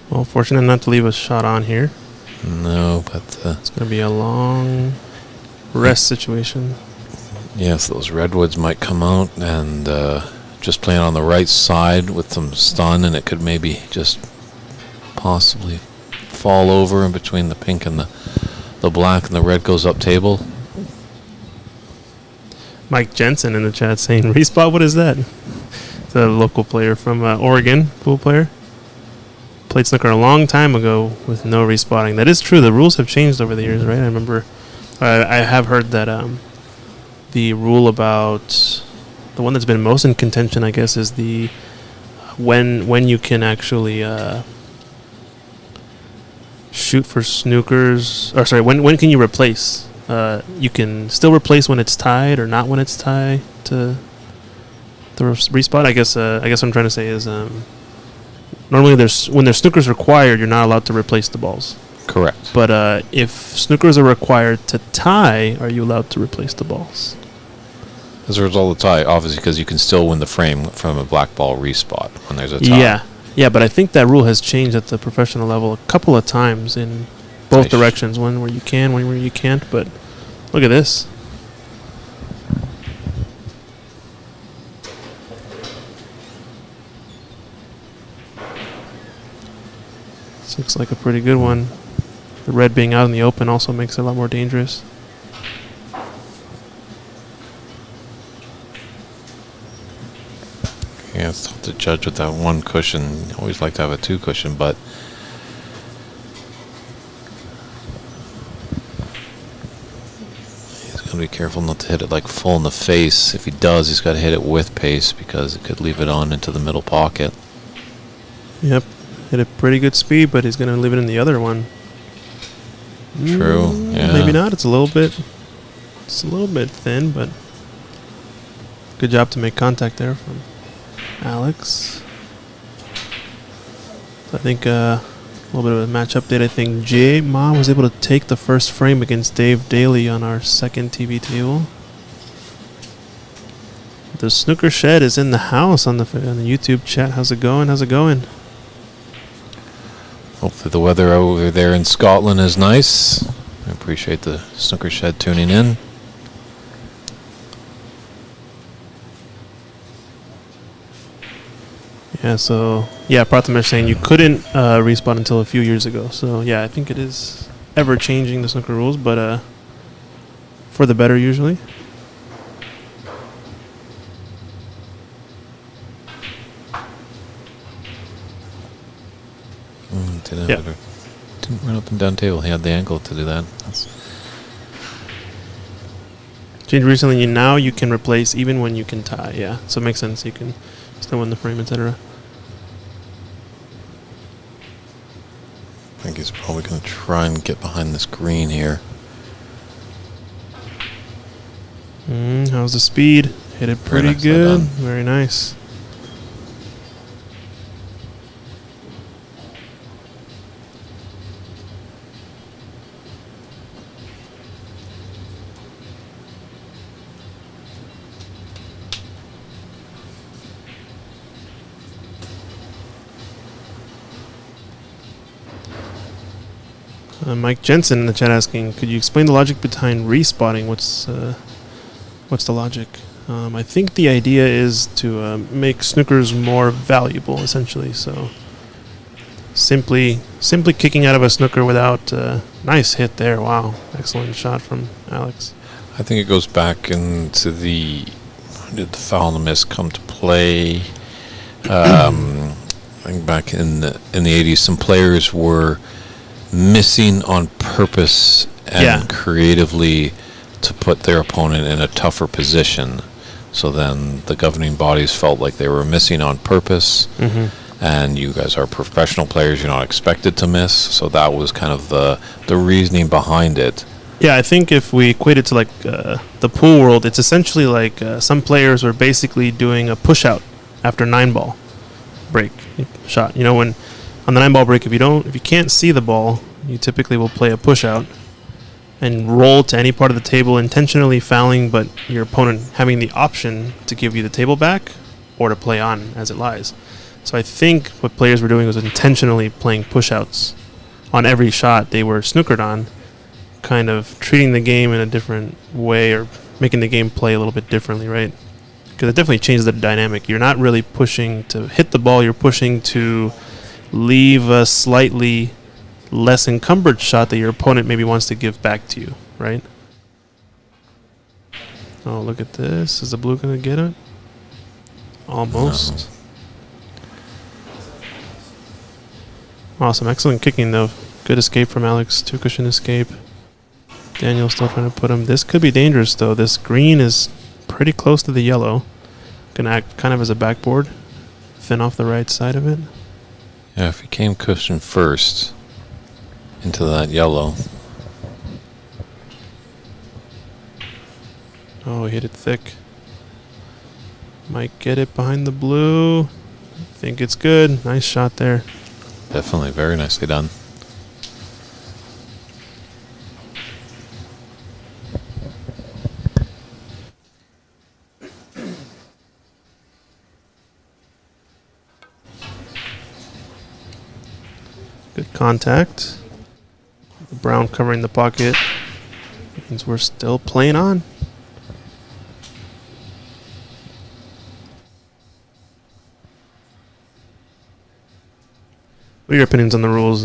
Speaker 2: Well, fortunate not to leave a shot on here.
Speaker 1: No, but
Speaker 2: It's going to be a long rest situation.
Speaker 1: yes, those redwoods might come out and just playing on the right side with some stun, and it could maybe just possibly fall over in between the pink and the black, and the red goes up table.
Speaker 2: Mike Jensen in the chat saying, "Respot, what is that?" It's a local player from Oregon, pool player. Played snooker a long time ago with no respotting. That is true. The rules have changed over the years, right? I remember, I have heard that the rule about the one that's been most in contention, I guess, is the when you can actually shoot for snookers. Or sorry, when can you replace? You can still replace when it's tied or not when it's tied to the respot. I guess what I'm trying to say is normally when there's snookers required, you're not allowed to replace the balls.
Speaker 1: Correct.
Speaker 2: But if snookers are required to tie, are you allowed to replace the balls?
Speaker 1: As a result of the tie, obviously, because you can still win the frame from a black ball respot when there's a tie.
Speaker 2: Yeah, but I think that rule has changed at the professional level a couple of times in both directions. One where you can, one where you can't. But look at this. This looks like a pretty good one. The red being out in the open also makes it a lot more dangerous.
Speaker 1: Yeah, it's tough to judge with that one cushion. Always like to have a two cushion, but he's got to be careful not to hit it like full in the face. If he does, he's got to hit it with pace because it could leave it on into the middle pocket.
Speaker 2: Yep. Hit a pretty good speed, but he's going to leave it in the other one.
Speaker 1: True, yeah.
Speaker 2: Maybe not. It's a little bit thin, but good job to make contact there from Alex. I think a little bit of a match update. I think J Ma was able to take the first frame against Dave Daly on our second TV table. The Snooker Shed is in the house on the YouTube chat. How's it going?
Speaker 1: Hopefully the weather over there in Scotland is nice. I appreciate the Snooker Shed tuning in.
Speaker 2: Yeah, so, Prathamesh saying you couldn't respawn until a few years ago. So, yeah, I think it is ever changing, the snooker rules, but for the better usually.
Speaker 1: Didn't run up and down table. He had the angle to do that.
Speaker 2: Changed recently, now you can replace even when you can tie, yeah. So it makes sense. You can still win the frame, etc.
Speaker 1: I think he's probably going to try and get behind this green here.
Speaker 2: How's the speed? Hit it pretty good. Very nice. Mike Jensen in the chat asking, could you explain the logic behind respotting? What's the logic? I think the idea is to make snookers more valuable, essentially. So simply kicking out of a snooker without nice hit there. Wow, excellent shot from Alex.
Speaker 1: I think it goes back into when did the foul and the miss come to play? I think back in the 80s, some players were missing on purpose and creatively to put their opponent in a tougher position. So then the governing bodies felt like they were missing on purpose, and you guys are professional players. You're not expected to miss. So that was kind of the reasoning behind it.
Speaker 2: Yeah, I think if we equate it to like the pool world, it's essentially like some players are basically doing a push out after 9-ball break shot. You know, when on the 9-ball break, if you can't see the ball, you typically will play a push out and roll to any part of the table, intentionally fouling, but your opponent having the option to give you the table back or to play on as it lies. So I think what players were doing was intentionally playing push outs on every shot they were snookered on, kind of treating the game in a different way or making the game play a little bit differently, right? Because it definitely changes the dynamic. You're not really pushing to hit the ball, you're pushing to leave a slightly less encumbered shot that your opponent maybe wants to give back to you, right? Oh, look at this. Is the blue going to get it? Almost. No. Awesome. Excellent kicking, though. Good escape from Alex. 2-cushion escape. Daniel still trying to put him. This could be dangerous, though. This green is pretty close to the yellow. Going to act kind of as a backboard. Thin off the right side of it.
Speaker 1: Yeah, if he came cushion first into that yellow.
Speaker 2: Oh, he hit it thick. Might get it behind the blue. Think it's good. Nice shot there.
Speaker 1: Definitely very nicely done.
Speaker 2: Good contact. The brown covering the pocket means we're still playing on. What are your opinions on the rules,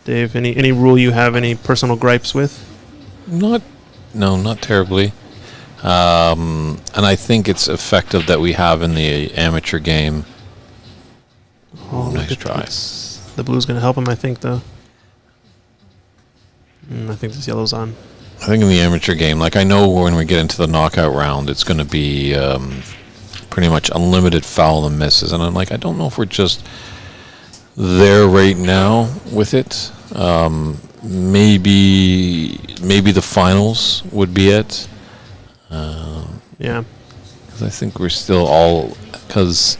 Speaker 2: Dave? Any rule you have any personal gripes with?
Speaker 1: Not terribly. And I think it's effective that we have in the amateur game.
Speaker 2: Oh,
Speaker 1: nice try.
Speaker 2: The blue's going to help him, I think, though. I think this yellow's on.
Speaker 1: I think in the amateur game, like I know when we get into the knockout round, it's going to be pretty much unlimited foul and misses. And I'm like, I don't know if we're just there right now with it. Maybe the finals would be it.
Speaker 2: Yeah.
Speaker 1: Because I think we're still all... Because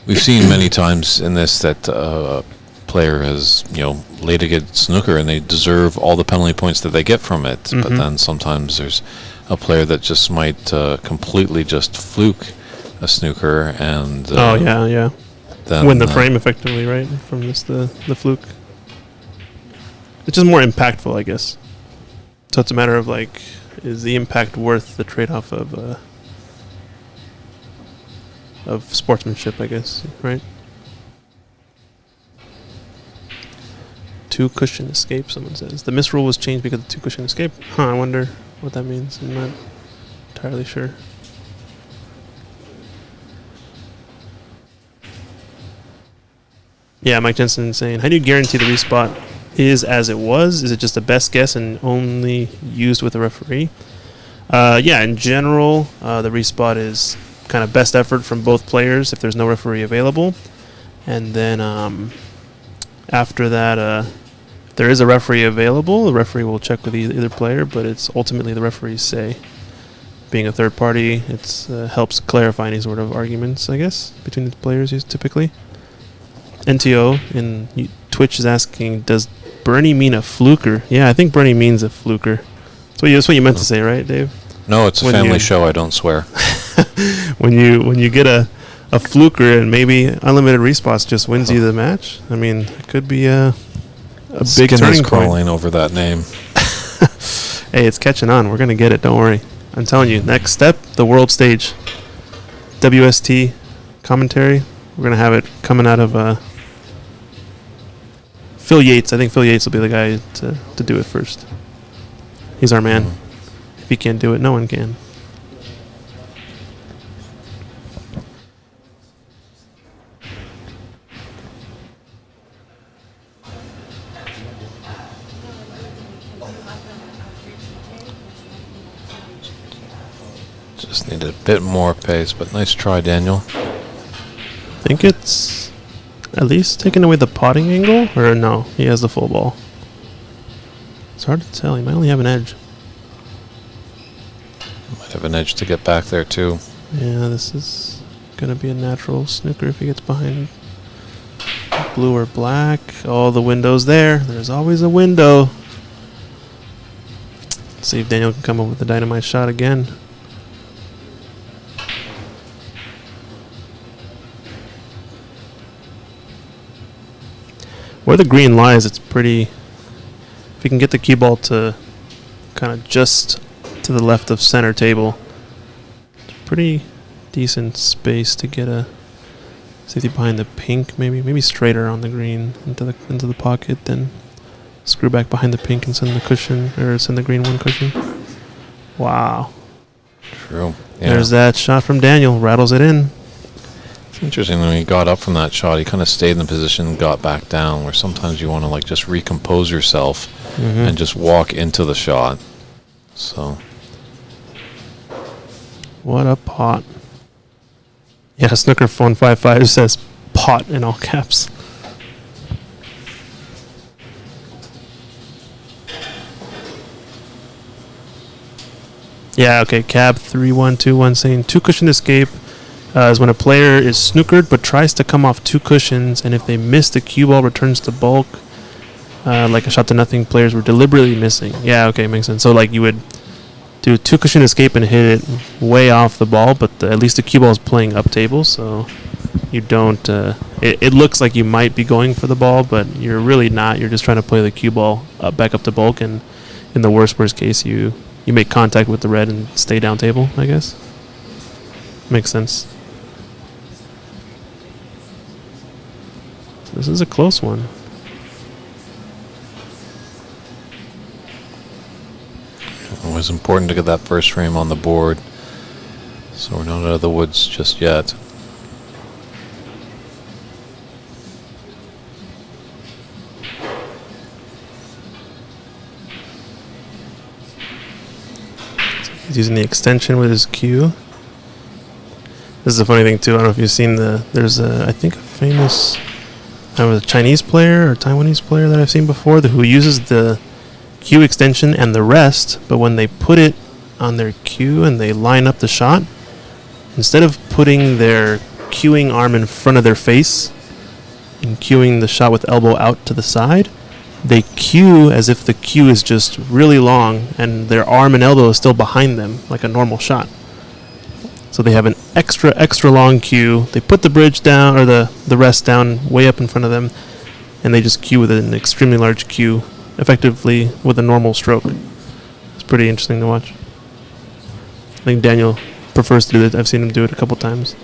Speaker 1: we've seen many times in this that a player has, laid a good snooker and they deserve all the penalty points that they get from it.
Speaker 2: Mm-hmm.
Speaker 1: But then sometimes there's a player that just might completely just fluke a snooker and...
Speaker 2: Then, win the frame effectively, right? From just the fluke. It's just more impactful, I guess. So it's a matter of, like, is the impact worth the trade-off of sportsmanship, I guess, right? 2-cushion escape, someone says. The miss rule was changed because of 2-cushion escape. I wonder what that means. I'm not entirely sure. Yeah, Mike Jensen is saying, how do you guarantee the respot is as it was? Is it just a best guess and only used with a referee? In general, the respot is kind of best effort from both players if there's no referee available. And then after that, if there is a referee available, the referee will check with either player, but it's ultimately the referee's say. Being a third party, it helps clarify any sort of arguments, I guess, between the players typically. NTO in Twitch is asking, does Bernie mean a fluker? Yeah, I think Bernie means a fluker. That's what you meant to say, right, Dave?
Speaker 1: No, it's a family show. I don't swear.
Speaker 2: when you get a fluker and maybe unlimited respots just wins you the match. I mean, it could be a big turning
Speaker 1: crawling
Speaker 2: point.
Speaker 1: Over that name.
Speaker 2: Hey, it's catching on. We're gonna get it. Don't worry. I'm telling you. Next step, the world stage. WST commentary. We're gonna have it coming out of Phil Yates. I think Phil Yates will be the guy to do it first. He's our man. If he can't do it, no one can.
Speaker 1: Just need a bit more pace, but nice try, Daniel.
Speaker 2: think it's at least taking away the potting angle, or no, he has the full ball. It's hard to tell. He might only have an edge.
Speaker 1: Might have an edge to get back there too.
Speaker 2: Yeah, this is going to be a natural snooker if he gets behind blue or black. Oh, the window's there. There's always a window. Let's see if Daniel can come up with the dynamite shot again. Where the green lies, it's pretty... If you can get the cue ball to kind of just to the left of center table, it's pretty decent space to get a safety behind the pink, maybe straighter on the green into the pocket, then screw back behind the pink and send the cushion, or send the green one cushion. Wow.
Speaker 1: True. Yeah.
Speaker 2: There's that shot from Daniel, rattles it in.
Speaker 1: It's interesting when he got up from that shot, he kind of stayed in the position and got back down, where sometimes you want to like just recompose yourself and just walk into the shot. So.
Speaker 2: What a pot. Yeah, Snooker 155 says pot in all caps. Yeah, okay, Cab 3121 saying 2 cushion escape is when a player is snookered but tries to come off 2 cushions, and if they miss, the cue ball returns to bulk. Like a shot to nothing players were deliberately missing. Yeah, okay, makes sense. So like you would do 2 cushion escape and hit it way off the ball, but at least the cue ball is playing up table, so you don't... it looks like you might be going for the ball, but you're really not. You're just trying to play the cue ball back up to bulk, and in the worst case, you make contact with the red and stay down table, I guess. Makes sense. So this is a close one.
Speaker 1: It was important to get that first frame on the board, so we're not out of the woods just yet.
Speaker 2: He's using the extension with his cue. This is a funny thing too. I don't know if you've seen there's I think a famous Chinese player or Taiwanese player that I've seen before who uses the cue extension and the rest, but when they put it on their cue and they line up the shot, instead of putting their cueing arm in front of their face and cueing the shot with elbow out to the side, they cue as if the cue is just really long and their arm and elbow is still behind them like a normal shot. So they have an extra long cue. They put the bridge down, or the rest down way up in front of them, and they just cue with an extremely large cue, effectively with a normal stroke. It's pretty interesting to watch. I think Daniel prefers to do it. I've seen him do it a couple times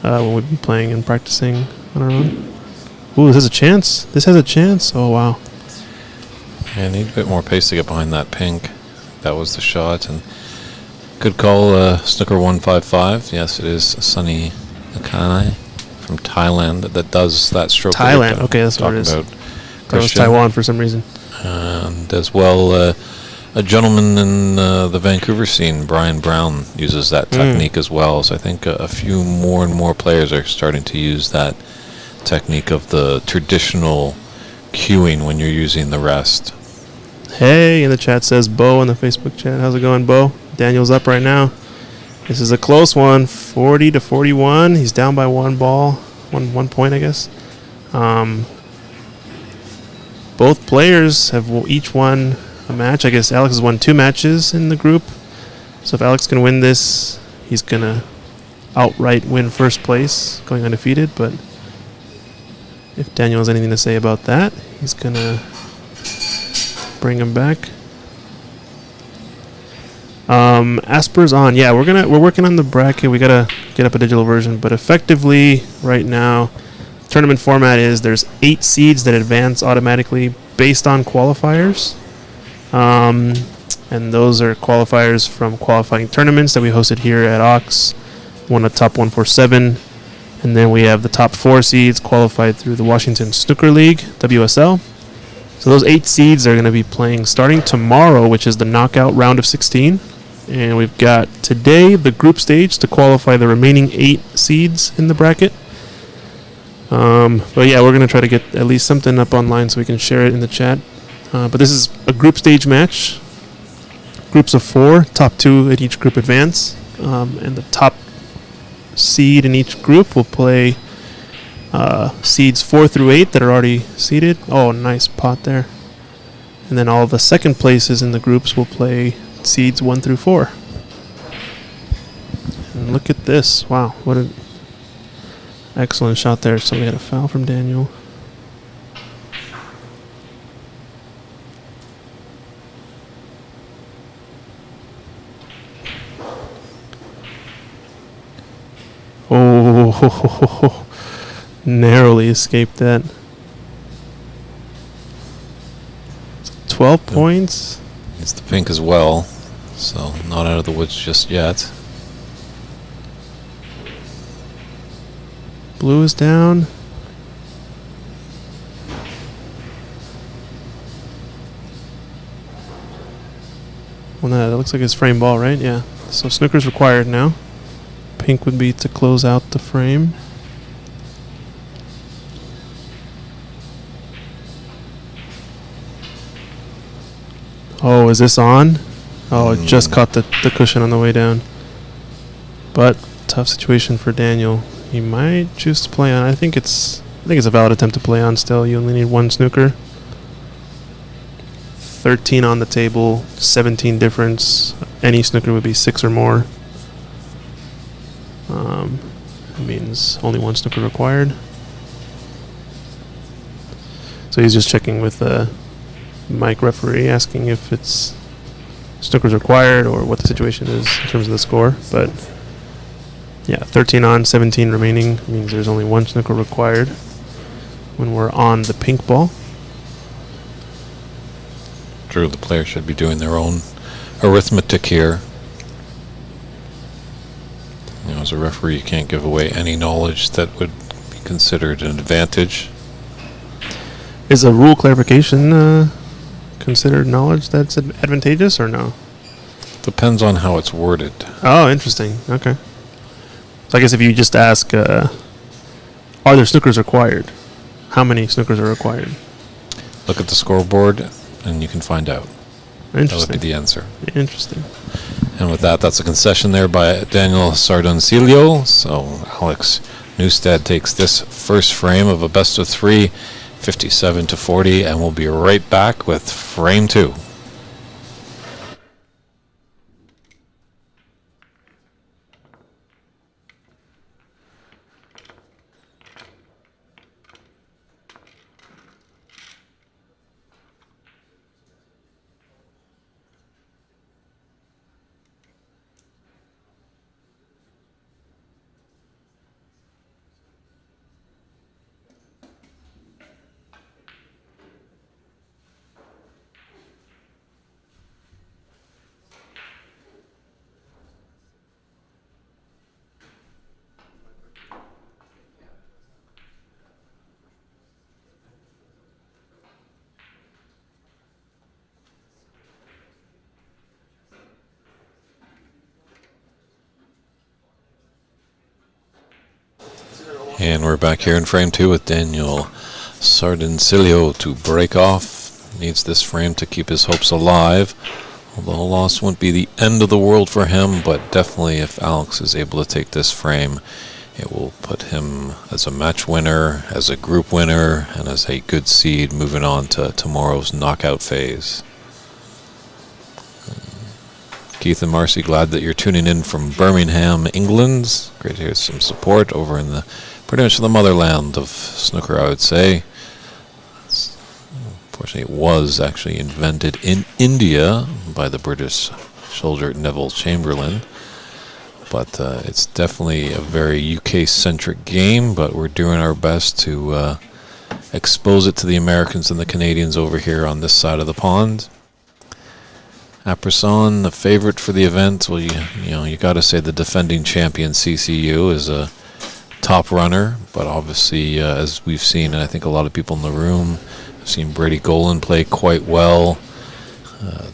Speaker 2: when we've been playing and practicing on our own. Ooh, this has a chance. This has a chance. Oh, wow.
Speaker 1: Yeah, need a bit more pace to get behind that pink. That was the shot, and good call, Snooker 155. Yes, it is Sunny Akane from Thailand that does that stroke.
Speaker 2: Thailand, okay, that's what it is. That was Taiwan for some reason.
Speaker 1: And as well, a gentleman in the Vancouver scene, Brian Brown, uses that technique as well. So I think a few more and more players are starting to use that technique of the traditional cueing when you're using the rest.
Speaker 2: Hey, in the chat says Bo in the Facebook chat. How's it going, Bo? Daniel's up right now. This is a close one, 40-41. He's down by one point, I guess. Both players have each won a match. I guess Alex has won 2 matches in the group. So if Alex can win this, he's going to outright win first place, going undefeated. But if Daniel has anything to say about that, he's going to bring him back. Asper's on. Yeah, we're working on the bracket. We gotta get up a digital version, but effectively right now, tournament format is there's 8 seeds that advance automatically based on qualifiers, and those are qualifiers from qualifying tournaments that we hosted here at Ox. Won a top 147, and then we have the top 4 seeds qualified through the Washington Snooker League (WSL). So those 8 seeds are going to be playing starting tomorrow, which is the knockout round of 16. And we've got today the group stage to qualify the remaining 8 seeds in the bracket. But yeah, we're going to try to get at least something up online so we can share it in the chat. But this is a group stage match. Groups of 4, top 2 at each group advance. And the top seed in each group will play seeds 4 through 8 that are already seeded. Oh, nice pot there. And then all the second places in the groups will play seeds 1 through 4. And look at this. Wow, what an excellent shot there. So we had a foul from Daniel. Oh, narrowly escaped that. 12 points.
Speaker 1: It's the pink as well, so not out of the woods just yet.
Speaker 2: Blue is down. Well, no, that looks like his frame ball, right? Yeah. So snooker's required now. Pink would be to close out the frame. Oh, is this on? Oh, it just caught the cushion on the way down. But tough situation for Daniel. He might choose to play on. I think it's a valid attempt to play on still. You only need 1 snooker. 13 on the table, 17 difference. Any snooker would be 6 or more. It means only 1 snooker required. So he's just checking with the mic referee, asking if it's snookers required or what the situation is in terms of the score. But yeah, 13 on, 17 remaining means there's only 1 snooker required when we're on the pink ball.
Speaker 1: True, the player should be doing their own arithmetic here. You know, as a referee, you can't give away any knowledge that would be considered an advantage.
Speaker 2: Is a rule clarification considered knowledge that's advantageous or no?
Speaker 1: Depends on how it's worded.
Speaker 2: Oh, interesting. Okay. So I guess if you just ask, are there snookers required? How many snookers are required?
Speaker 1: Look at the scoreboard, and you can find out. That would
Speaker 2: Interesting.
Speaker 1: be the answer.
Speaker 2: Interesting.
Speaker 1: And with that, that's a concession there by Daniel Sardoncillo. So Alex Newstead takes this first frame of a best of 3, 57-40, and we'll be right back with frame 2. And we're back here in frame 2 with Daniel Sardoncillo to break off. Needs this frame to keep his hopes alive. Although a loss wouldn't be the end of the world for him, but definitely if Alex is able to take this frame, it will put him as a match winner, as a group winner, and as a good seed moving on to tomorrow's knockout phase. Keith and Marcy, glad that you're tuning in from Birmingham, England. Great to hear some support over in the pretty much the motherland of snooker, I would say. Unfortunately, it was actually invented in India by the British soldier Neville Chamberlain. But it's definitely a very UK-centric game, but we're doing our best to expose it to the Americans and the Canadians over here on this side of the pond. Apperson, the favorite for the event. Well, you got to say the defending champion CCU is a top runner, but obviously, as we've seen, and I think a lot of people in the room have seen Brady Golan play quite well.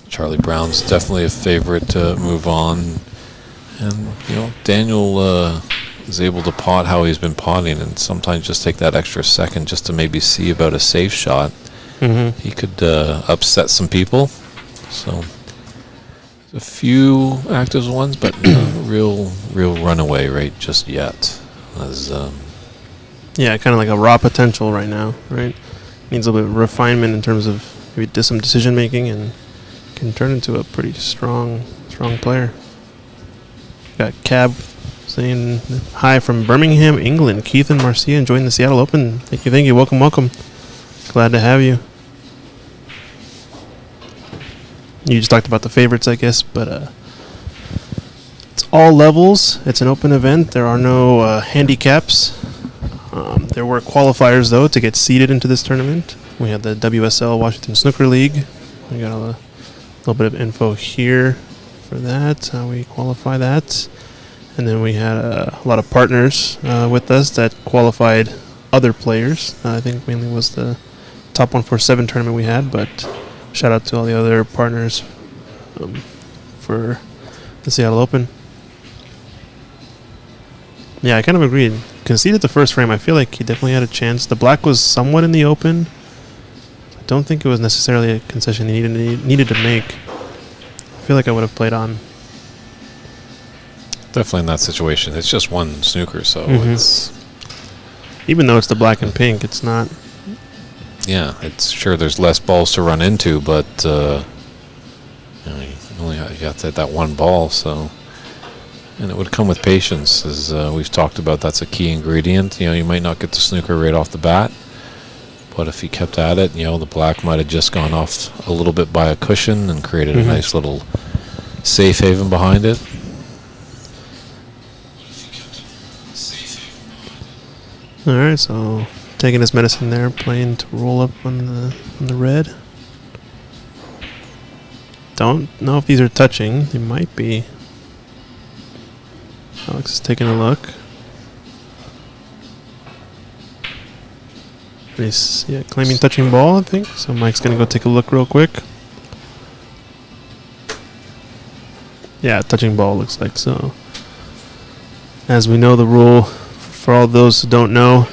Speaker 1: Charlie Brown's definitely a favorite to move on, and Daniel is able to pot how he's been potting, and sometimes just take that extra second just to maybe see about a safe shot, he could upset some people. So a few active ones, but no real runaway rate just yet. As
Speaker 2: Yeah, kind of like a raw potential right now, right? Needs a little bit of refinement in terms of maybe some decision making, and can turn into a pretty strong player. Got Cab saying hi from Birmingham, England. Keith and Marcia enjoying the Seattle Open. Thank you. Welcome. Glad to have you. You just talked about the favorites, I guess, but it's all levels. It's an open event. There are no handicaps. There were qualifiers, though, to get seeded into this tournament. We had the WSL Washington Snooker League. We got a little bit of info here for that, how we qualify that. And then we had a lot of partners with us that qualified other players. I think mainly was the top 147 tournament we had, but shout out to all the other partners for the Seattle Open. Yeah, I kind of agreed. Conceded the first frame. I feel like he definitely had a chance. The black was somewhat in the open. I don't think it was necessarily a concession he needed to make. I feel like I would have played on.
Speaker 1: definitely in that situation. It's just one snooker, so it's...
Speaker 2: Even though it's the black and pink, it's not...
Speaker 1: Yeah, it's sure there's less balls to run into, but you only got that one ball, so... And it would come with patience, as we've talked about. That's a key ingredient. You know, you might not get the snooker right off the bat, but if you kept at it, you know, the black might have just gone off a little bit by a cushion and created a nice little safe haven behind it.
Speaker 2: All right, so taking his medicine there, playing to roll up on the red. Don't know if these are touching. They might be. Alex is taking a look. He's claiming touching ball, I think. So Mike's gonna go take a look real quick. Yeah, touching ball looks like so. As we know, the rule, for all those who don't know,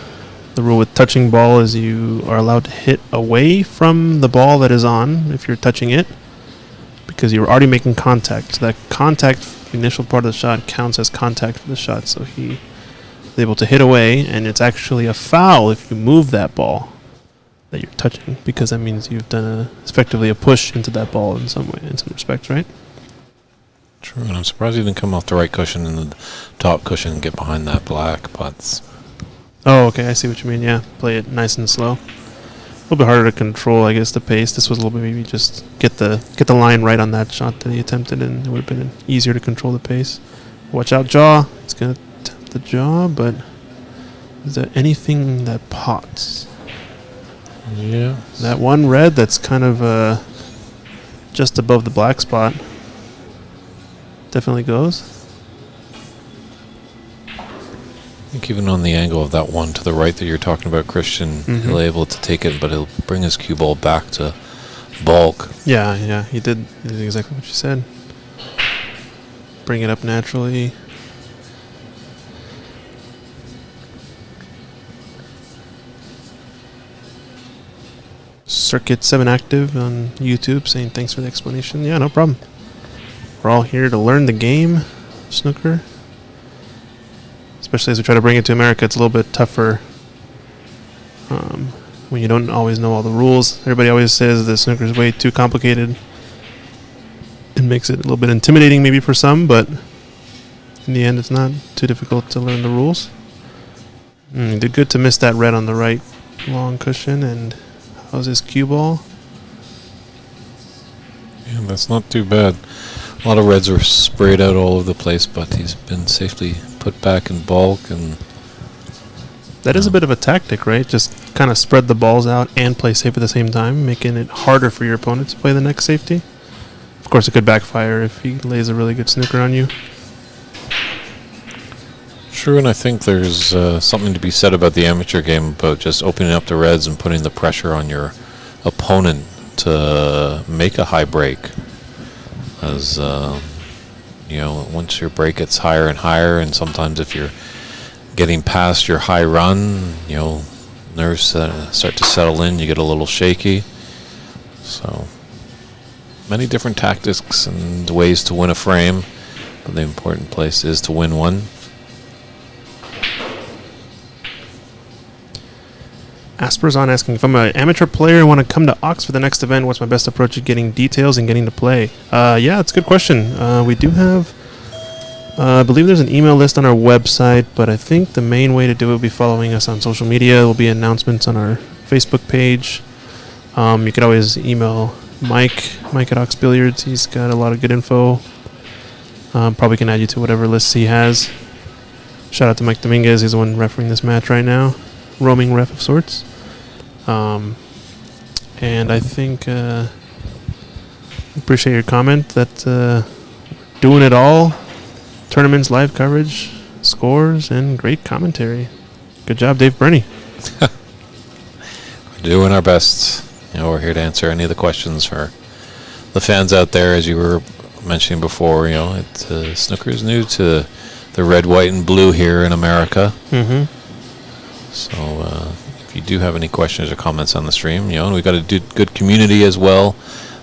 Speaker 2: the rule with touching ball is you are allowed to hit away from the ball that is on if you're touching it, because you're already making contact. So that contact, the initial part of the shot, counts as contact for the shot. So he is able to hit away, and it's actually a foul if you move that ball that you're touching, because that means you've done effectively a push into that ball in some way, in some respects, right?
Speaker 1: True, and I'm surprised he didn't come off the right cushion and the top cushion and get behind that black, but...
Speaker 2: Oh, okay, I see what you mean, yeah. Play it nice and slow. A little bit harder to control, I guess, the pace. This was a little bit maybe just get the line right on that shot that he attempted, and it would have been easier to control the pace. Watch out, jaw. It's going to attempt the jaw, but is there anything that pots?
Speaker 1: Yeah.
Speaker 2: That one red that's kind of just above the black spot definitely goes.
Speaker 1: I think even on the angle of that one to the right that you're talking about, Christian, he'll be able to take it, but he'll bring his cue ball back to bulk.
Speaker 2: Yeah, he did exactly what you said. Bring it up naturally. Circuit 7 Active on YouTube saying thanks for the explanation. Yeah, no problem. We're all here to learn the game, snooker. Especially as we try to bring it to America, it's a little bit tougher when you don't always know all the rules. Everybody always says the snooker is way too complicated. It makes it a little bit intimidating maybe for some, but in the end it's not too difficult to learn the rules. Did good to miss that red on the right long cushion. And how's his cue ball?
Speaker 1: Yeah, that's not too bad. A lot of reds were sprayed out all over the place, but he's been safely put back in bulk. And
Speaker 2: that is a bit of a tactic, right? Just kind of spread the balls out and play safe at the same time, making it harder for your opponent to play the next safety. Of course, it could backfire if he lays a really good snooker on you.
Speaker 1: True, and I think there's something to be said about the amateur game, about just opening up the reds and putting the pressure on your opponent to make a high break. As you know, once your break gets higher and higher, and sometimes if you're getting past your high run, nerves start to settle in. You get a little shaky. So many different tactics and ways to win a frame, but the important place is to win one.
Speaker 2: Asperzon asking, if I'm an amateur player and want to come to Ox for the next event, what's my best approach to getting details and getting to play? Yeah, it's a good question. We do have, I believe there's an email list on our website, but I think the main way to do it will be following us on social media. There will be announcements on our Facebook page. You could always email Mike at Ox Billiards. He's got a lot of good info. Probably can add you to whatever lists he has. Shout out to Mike Dominguez. He's the one refereeing this match right now. Roaming ref of sorts. And I think appreciate your comment that doing it all, tournaments, live coverage, scores, and great commentary. Good job, Dave Burney.
Speaker 1: We're doing our best. We're here to answer any of the questions for the fans out there. As you were mentioning before, snooker is new to the red, white, and blue here in America.
Speaker 2: Mm-hmm.
Speaker 1: So if you do have any questions or comments on the stream, and we've got a good community as well.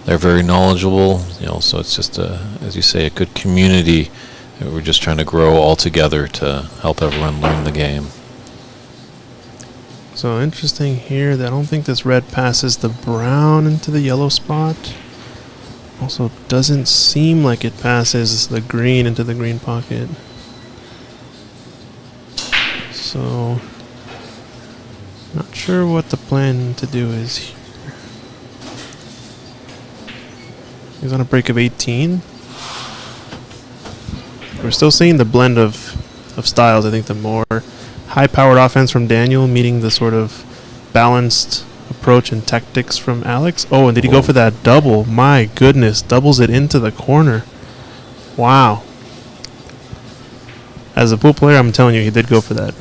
Speaker 1: They're very knowledgeable, so it's just, as you say, a good community. We're just trying to grow all together to help everyone learn the game.
Speaker 2: So interesting here that I don't think this red passes the brown into the yellow spot. Also doesn't seem like it passes the green into the green pocket. So not sure what the plan to do is here. He's on a break of 18. We're still seeing the blend of styles. I think the more high-powered offense from Daniel meeting the sort of balanced approach and tactics from Alex. Oh, and did he go for that double? My goodness, doubles it into the corner. Wow. As a pool player, I'm telling you, he did go for that.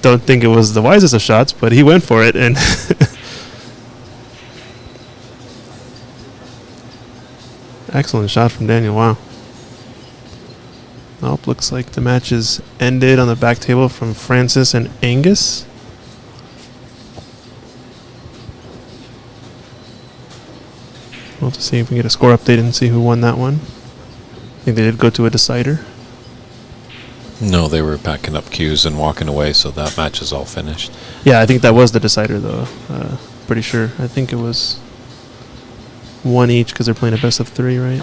Speaker 2: Don't think it was the wisest of shots, but he went for it. And excellent shot from Daniel. Wow. Nope, looks like the match is ended on the back table from Francis and Angus. We'll have to see if we get a score update and see who won that one. I think they did go to a decider.
Speaker 1: No, they were packing up cues and walking away, so that match is all finished.
Speaker 2: Yeah, I think that was the decider, though. Pretty sure. I think it was one each because they're playing a best of three, right?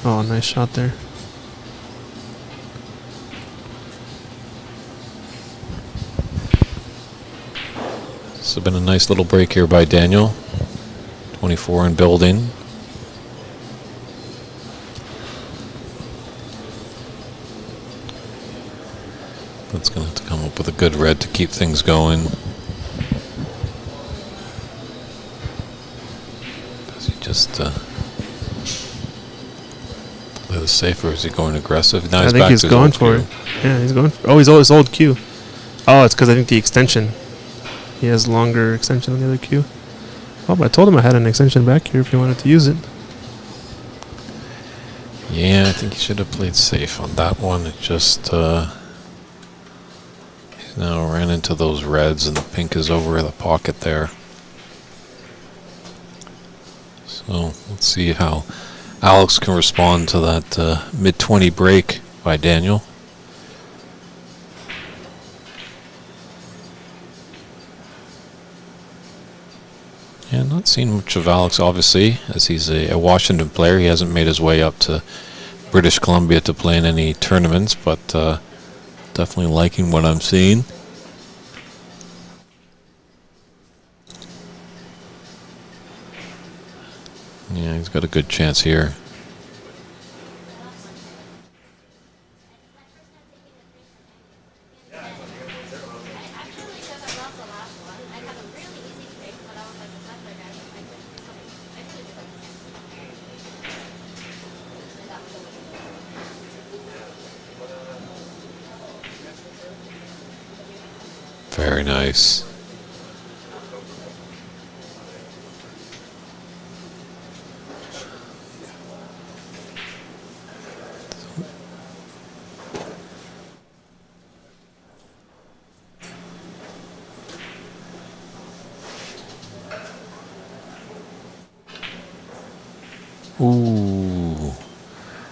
Speaker 2: Oh, nice shot there.
Speaker 1: This has been a nice little break here by Daniel. 24 and building. That's going to have to come up with a good red to keep things going. Does he just play the safe, or is he going aggressive? Now
Speaker 2: I think he's going for it. Yeah, he's going for it. Oh, he's always old cue. Oh, it's because I think the extension. He has longer extension on the other cue. Oh, but I told him I had an extension back here if he wanted to use it.
Speaker 1: Yeah, I think he should have played safe on that one. It just he's now ran into those reds, and the pink is over the pocket there. So let's see how Alex can respond to that mid-20 break by Daniel. Yeah, not seen much of Alex, obviously, as he's a Washington player. He hasn't made his way up to British Columbia to play in any tournaments, but definitely liking what I'm seeing. Yeah, he's got a good chance here. Very nice. Ooh.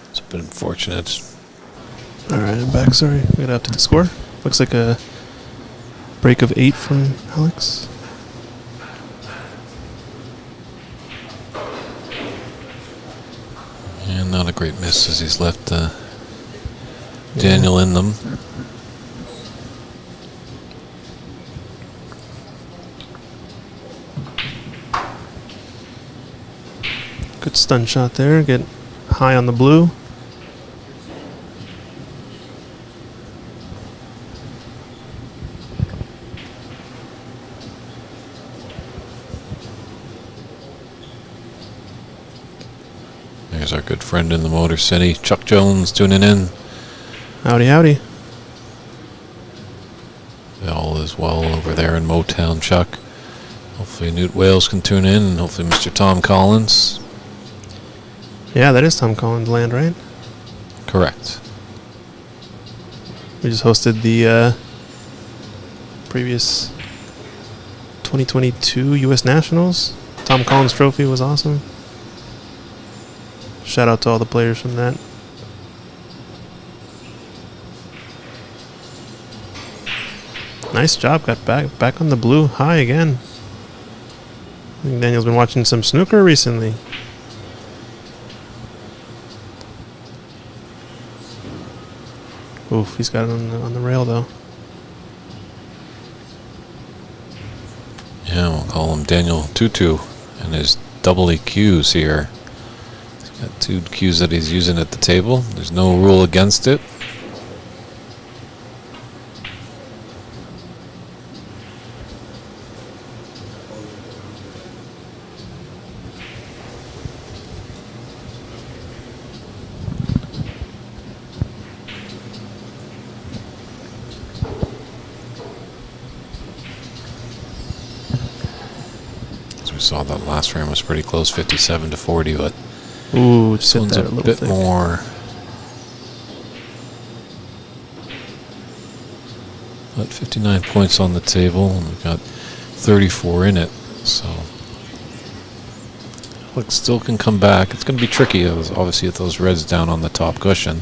Speaker 1: It's a bit unfortunate.
Speaker 2: All right, I'm back. Sorry, we got to update the score. Looks like a break of 8 from Alex.
Speaker 1: And not a great miss as he's left Daniel in them.
Speaker 2: Good stun shot there. Get high on the blue.
Speaker 1: There's our good friend in the Motor City, Chuck Jones, tuning in.
Speaker 2: Howdy, howdy.
Speaker 1: All is well over there in Motown, Chuck. Hopefully Newt Wales can tune in, and hopefully Mr. Tom Collins.
Speaker 2: Yeah, that is Tom Collins' land, right?
Speaker 1: Correct.
Speaker 2: We just hosted the previous 2022 U.S. Nationals. Tom Collins Trophy was awesome. Shout out to all the players from that. Nice job. Got back on the blue high again. I think Daniel's been watching some snooker recently. Oof, he's got it on the rail though.
Speaker 1: Yeah, we'll call him Daniel Tutu and his double EQs here. He's got 2 cues that he's using at the table. There's no rule against it. We saw that last frame was pretty close, 57-40, but
Speaker 2: Ooh,
Speaker 1: this
Speaker 2: just hit
Speaker 1: one's
Speaker 2: that
Speaker 1: a
Speaker 2: a little
Speaker 1: bit
Speaker 2: thick.
Speaker 1: more. But 59 points on the table, and we've got 34 in it, so Alex still can come back. It's going to be tricky, obviously, with those reds down on the top cushion.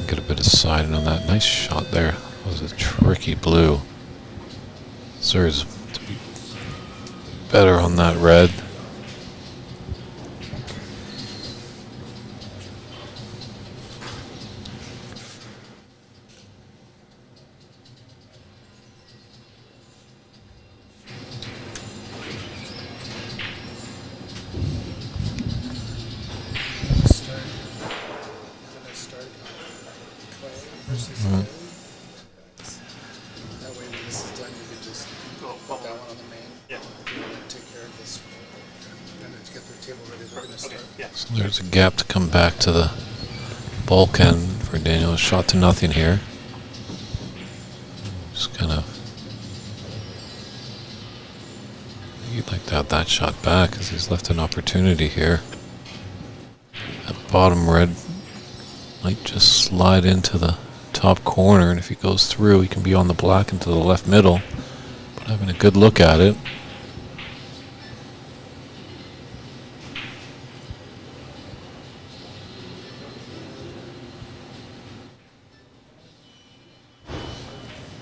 Speaker 1: Get a bit of siding on that. Nice shot there. That was a tricky blue. Deserves to be better on that red.
Speaker 4: That way, when this is done, you can just put that one on the main.
Speaker 2: Yeah.
Speaker 4: And take care of this. And then to get the table ready, we're gonna start.
Speaker 2: Yeah.
Speaker 1: So there's a gap to come back to the bulkhead for Daniel. Shot to nothing here. Just kind of. You'd like to have that shot back because he's left an opportunity here. That bottom red might just slide into the top corner, and if he goes through, he can be on the black into the left middle. But having a good look at it.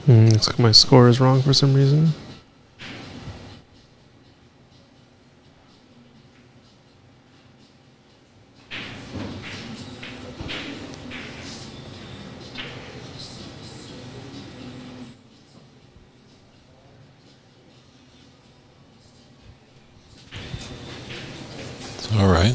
Speaker 2: Looks like my score is wrong for some reason.
Speaker 1: It's all right.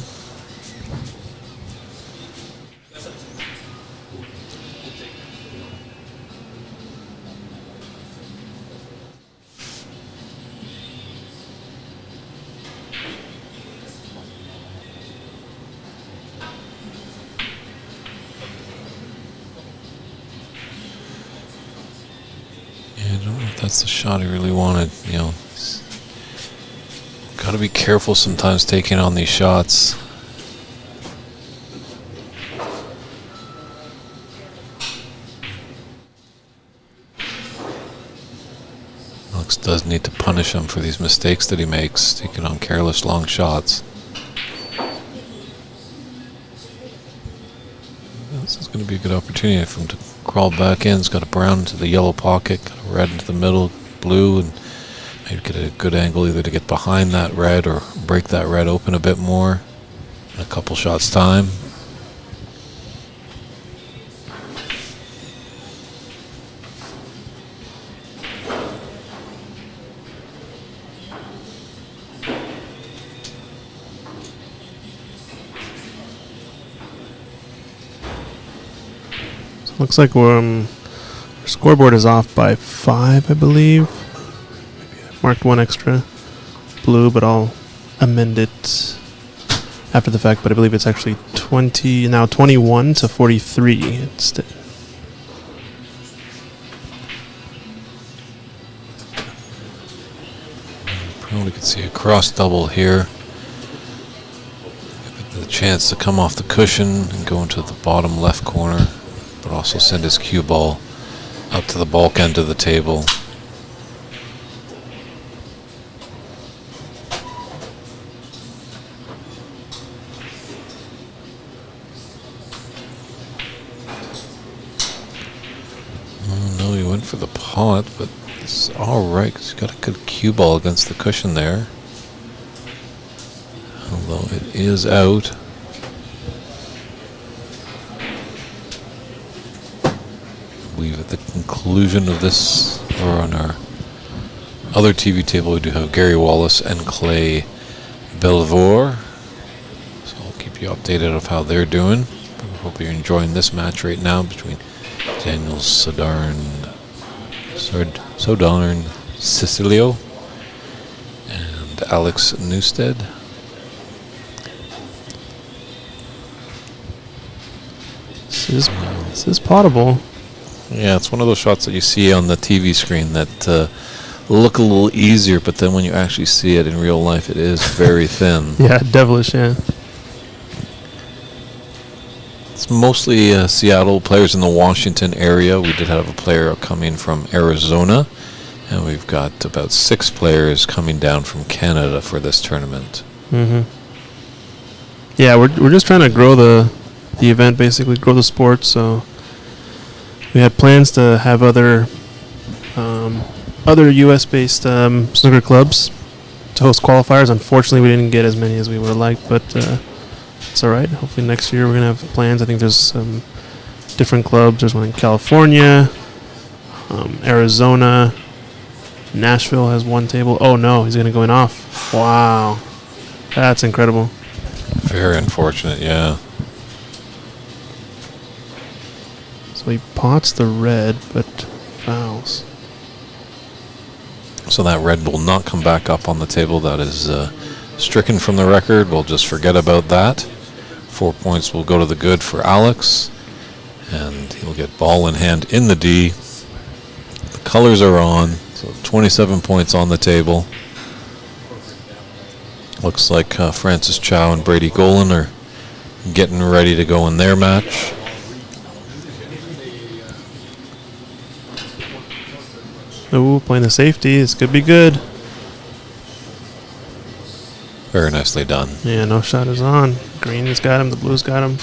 Speaker 1: That's the shot he really wanted, you know. Got to be careful sometimes taking on these shots. Alex does need to punish him for these mistakes that he makes, taking on careless long shots. This is going to be a good opportunity for him to crawl back in. He's got a brown into the yellow pocket, got a red into the middle, blue, and maybe get a good angle either to get behind that red or break that red open a bit more in a couple shots time.
Speaker 2: Looks like our scoreboard is off by 5, I believe. Maybe I marked one extra blue, but I'll amend it after the fact. But I believe it's actually 21 to 43 instead.
Speaker 1: Probably could see a cross double here. The chance to come off the cushion and go into the bottom left corner, but also send his cue ball up to the bulk end of the table. Oh, no, he went for the pot, but it's alright because he's got a good cue ball against the cushion there. Although it is out. I believe at the conclusion of this, or on our other TV table, we do have Gary Wallace and Clay Belvoir. So I'll keep you updated of how they're doing. I hope you're enjoying this match right now between Daniel Sodarn Sicilio and Alex Newstead.
Speaker 2: This is potable.
Speaker 1: Yeah, it's one of those shots that you see on the TV screen that look a little easier, but then when you actually see it in real life, it is very thin.
Speaker 2: Yeah, devilish, yeah.
Speaker 1: It's mostly Seattle players in the Washington area. We did have a player coming from Arizona, and we've got about 6 players coming down from Canada for this tournament.
Speaker 2: Mm-hmm. Yeah, we're just trying to grow the event, basically grow the sport. So we had plans to have other U.S.-based snooker clubs to host qualifiers. Unfortunately, we didn't get as many as we would have liked, but it's all right. Hopefully next year we're gonna have plans. I think there's some different clubs. There's one in California, Arizona, Nashville has one table. Oh no, he's gonna go in off. Wow, that's incredible.
Speaker 1: Very unfortunate, yeah.
Speaker 2: So he pots the red, but fouls.
Speaker 1: So that red will not come back up on the table. That is stricken from the record. We'll just forget about that. 4 points will go to the good for Alex, and he'll get ball in hand in the D. The colors are on, so 27 points on the table. Looks like Francis Chow and Brady Golan are getting ready to go in their match.
Speaker 2: Oh, playing the safety. This could be good.
Speaker 1: Very nicely done.
Speaker 2: Yeah, no shot is on. Green has got him. The blue's got him.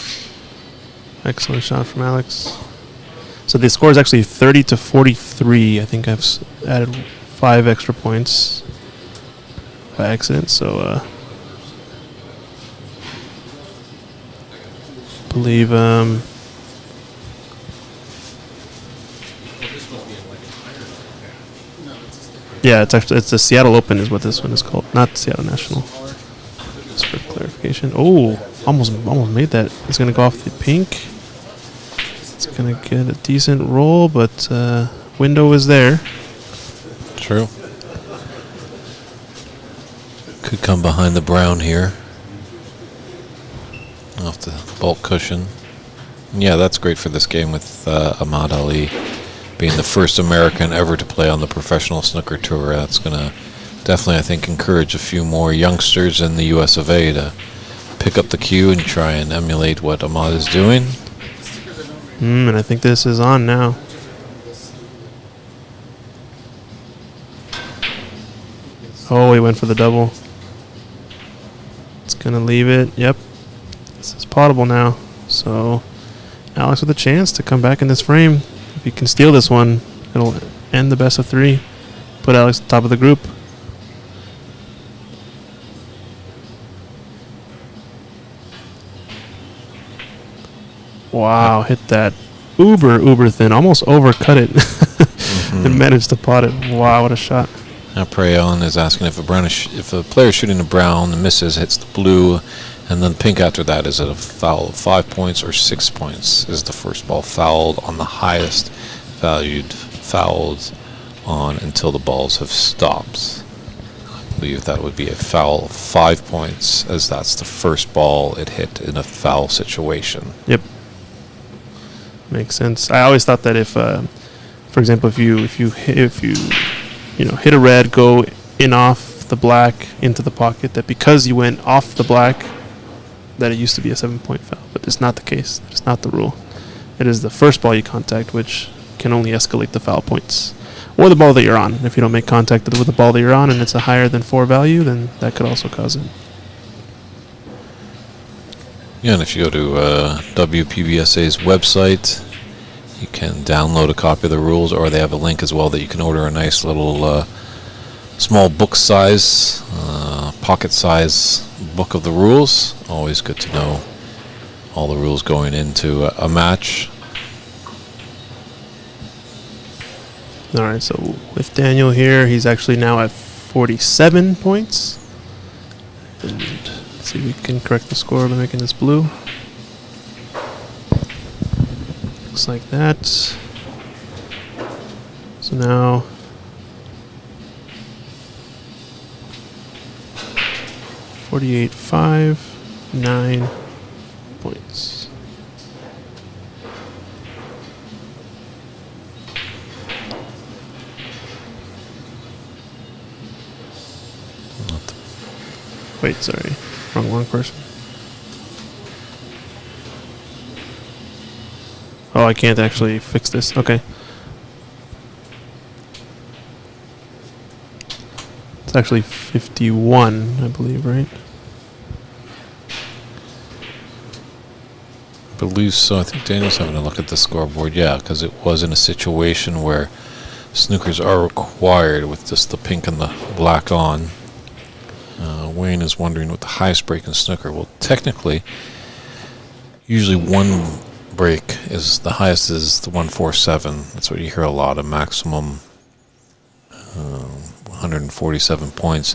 Speaker 2: Excellent shot from Alex. So the score is actually 30 to 43. I think I've added 5 extra points by accident. So, believe yeah, it's the Seattle Open is what this one is called, not Seattle National. Just for clarification. Oh, almost made that. It's gonna go off the pink. It's gonna get a decent roll, but window is there.
Speaker 1: True. Could come behind the brown here. Off the bulk cushion. Yeah, that's great for this game with Ahmad Ali being the first American ever to play on the professional snooker tour. That's going to definitely, I think, encourage a few more youngsters in the US of A to pick up the cue and try and emulate what Ahmad is doing.
Speaker 2: And I think this is on now. Oh, he went for the double. It's going to leave it. Yep. This is potable now. So Alex with a chance to come back in this frame. If he can steal this one, it'll end the best of 3. Put Alex at the top of the group. Wow, hit that uber thin. Almost overcut it. And managed to pot it. Wow, what a shot.
Speaker 1: Now Prey Allen is asking if a player shooting a brown and misses, hits the blue, and then pink after that, is it a foul of 5 points or 6 points? Is the first ball fouled on the highest valued fouled on until the balls have stopped? I believe that would be a foul of 5 points, as that's the first ball it hit in a foul situation.
Speaker 2: Yep. Makes sense. I always thought that if, for example, if you hit a red, go in off the black into the pocket, that because you went off the black, that it used to be a 7-point foul. But it's not the case. It's not the rule. It is the first ball you contact, which can only escalate the foul points, or the ball that you're on. If you don't make contact with the ball that you're on and it's a higher than 4 value, then that could also cause it.
Speaker 1: Yeah, and if you go to WPBSA's website, you can download a copy of the rules, or they have a link as well that you can order a nice little small book size, pocket size book of the rules. Always good to know all the rules going into a match.
Speaker 2: All right, so with Daniel here, he's actually now at 47 points. And let's see if we can correct the score by making this blue. Looks like that. So now 48.59 points. Wait, sorry. Wrong person. Oh, I can't actually fix this. Okay. It's actually 51, I believe, right?
Speaker 1: I believe so. I think Daniel's having a look at the scoreboard. Yeah, because it was in a situation where snookers are required with just the pink and the black on. Wayne is wondering what the highest break in snooker. Well, technically, usually one break is the highest is the 147. That's what you hear a lot. A maximum 147 points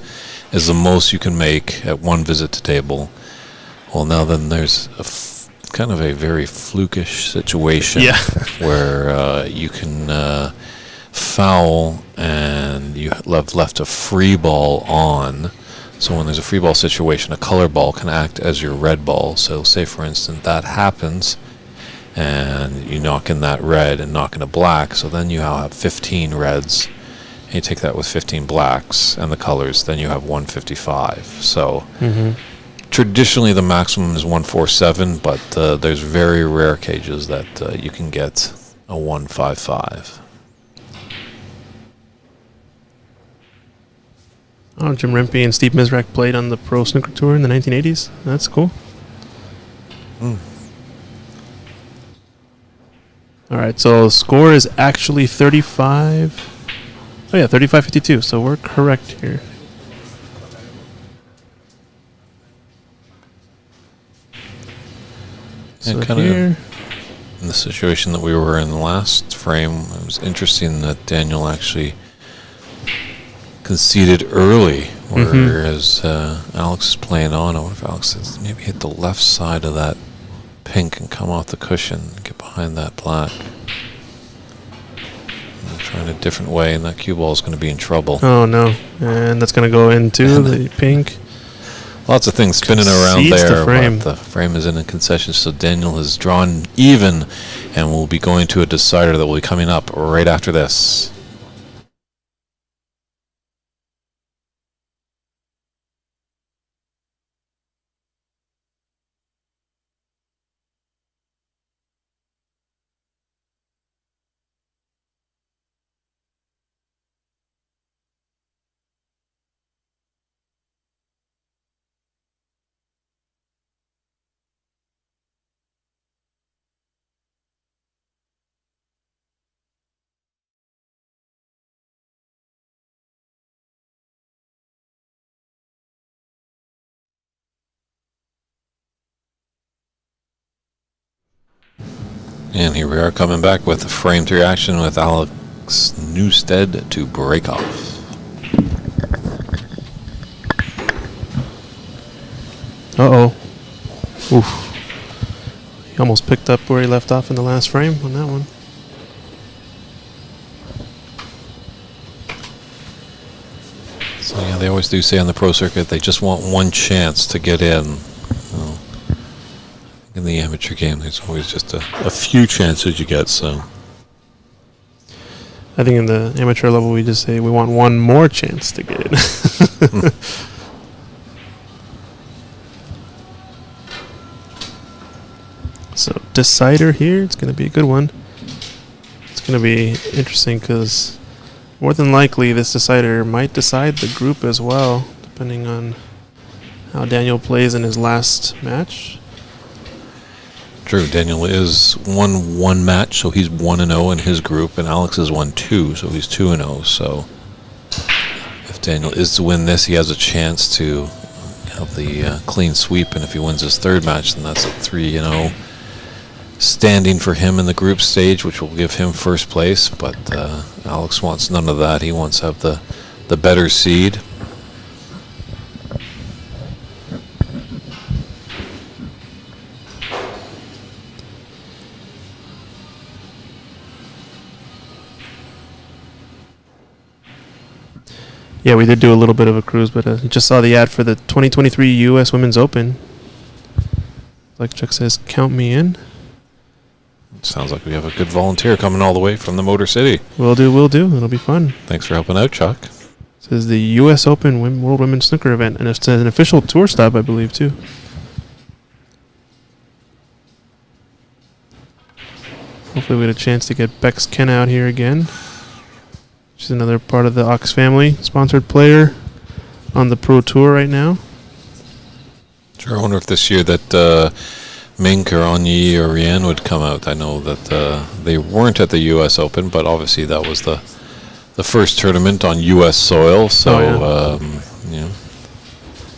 Speaker 1: is the most you can make at one visit to table. Well, now then there's kind of a very flukish situation where you can foul and you have left a free ball on. So when there's a free ball situation, a color ball can act as your red ball. So say, for instance, that happens and you knock in that red and knock in a black. So then you have 15 reds. And you take that with 15 blacks and the colors, then you have 155. So traditionally the maximum is 147, but there's very rare cages that you can get a 155.
Speaker 2: Oh, Jim Rempe and Steve Mizrak played on the Pro Snooker Tour in the 1980s. That's cool. All right, so the score is actually 35. Oh, yeah, 35-52, so we're correct here.
Speaker 1: And
Speaker 2: So
Speaker 1: kind
Speaker 2: here,
Speaker 1: of in the situation that we were in the last frame, it was interesting that Daniel actually conceded early, whereas Alex is playing on. I wonder if Alex has maybe hit the left side of that pink and come off the cushion and get behind that black. And trying a different way, and that cue ball is going to be in trouble.
Speaker 2: oh no, and that's going to go into the pink.
Speaker 1: Lots of things spinning around
Speaker 2: Concedes the
Speaker 1: there,
Speaker 2: frame.
Speaker 1: but the frame is in a concession, so Daniel has drawn even and will be going to a decider that will be coming up right after this. And here we are coming back with the frame 3 action with Alex Newstead to break off.
Speaker 2: Uh-oh. Oof. He almost picked up where he left off in the last frame on that one.
Speaker 1: So yeah, they always do say on the pro circuit they just want one chance to get in. Well, in the amateur game, there's always just a few chances you get, so...
Speaker 2: I think in the amateur level we just say we want one more chance to get in. So decider here, it's going to be a good one. It's going to be interesting because more than likely this decider might decide the group as well, depending on how Daniel plays in his last match.
Speaker 1: True, Daniel is won one match, so he's 1-0 in his group, and Alex has won 2, so he's 2-0. So if Daniel is to win this, he has a chance to have the clean sweep, and if he wins his third match, then that's a 3-0 standing for him in the group stage, which will give him first place. But Alex wants none of that. He wants to have the better seed.
Speaker 2: Yeah, we did do a little bit of a cruise, but just saw the ad for the 2023 U.S. Women's Open. Like Chuck says, count me in.
Speaker 1: Sounds like we have a good volunteer coming all the way from the Motor City.
Speaker 2: Will do. It'll be fun.
Speaker 1: Thanks for helping out, Chuck.
Speaker 2: This is the U.S. Open World Women's Snooker event, and it's an official tour stop, I believe, too. Hopefully we get a chance to get Bex Ken out here again. She's another part of the Ox family, sponsored player on the Pro Tour right now.
Speaker 1: Sure, I wonder if this year that Mink or Anyi or Rian would come out. I know that they weren't at the U.S. Open, but obviously that was the first tournament on U.S. soil. So, you know,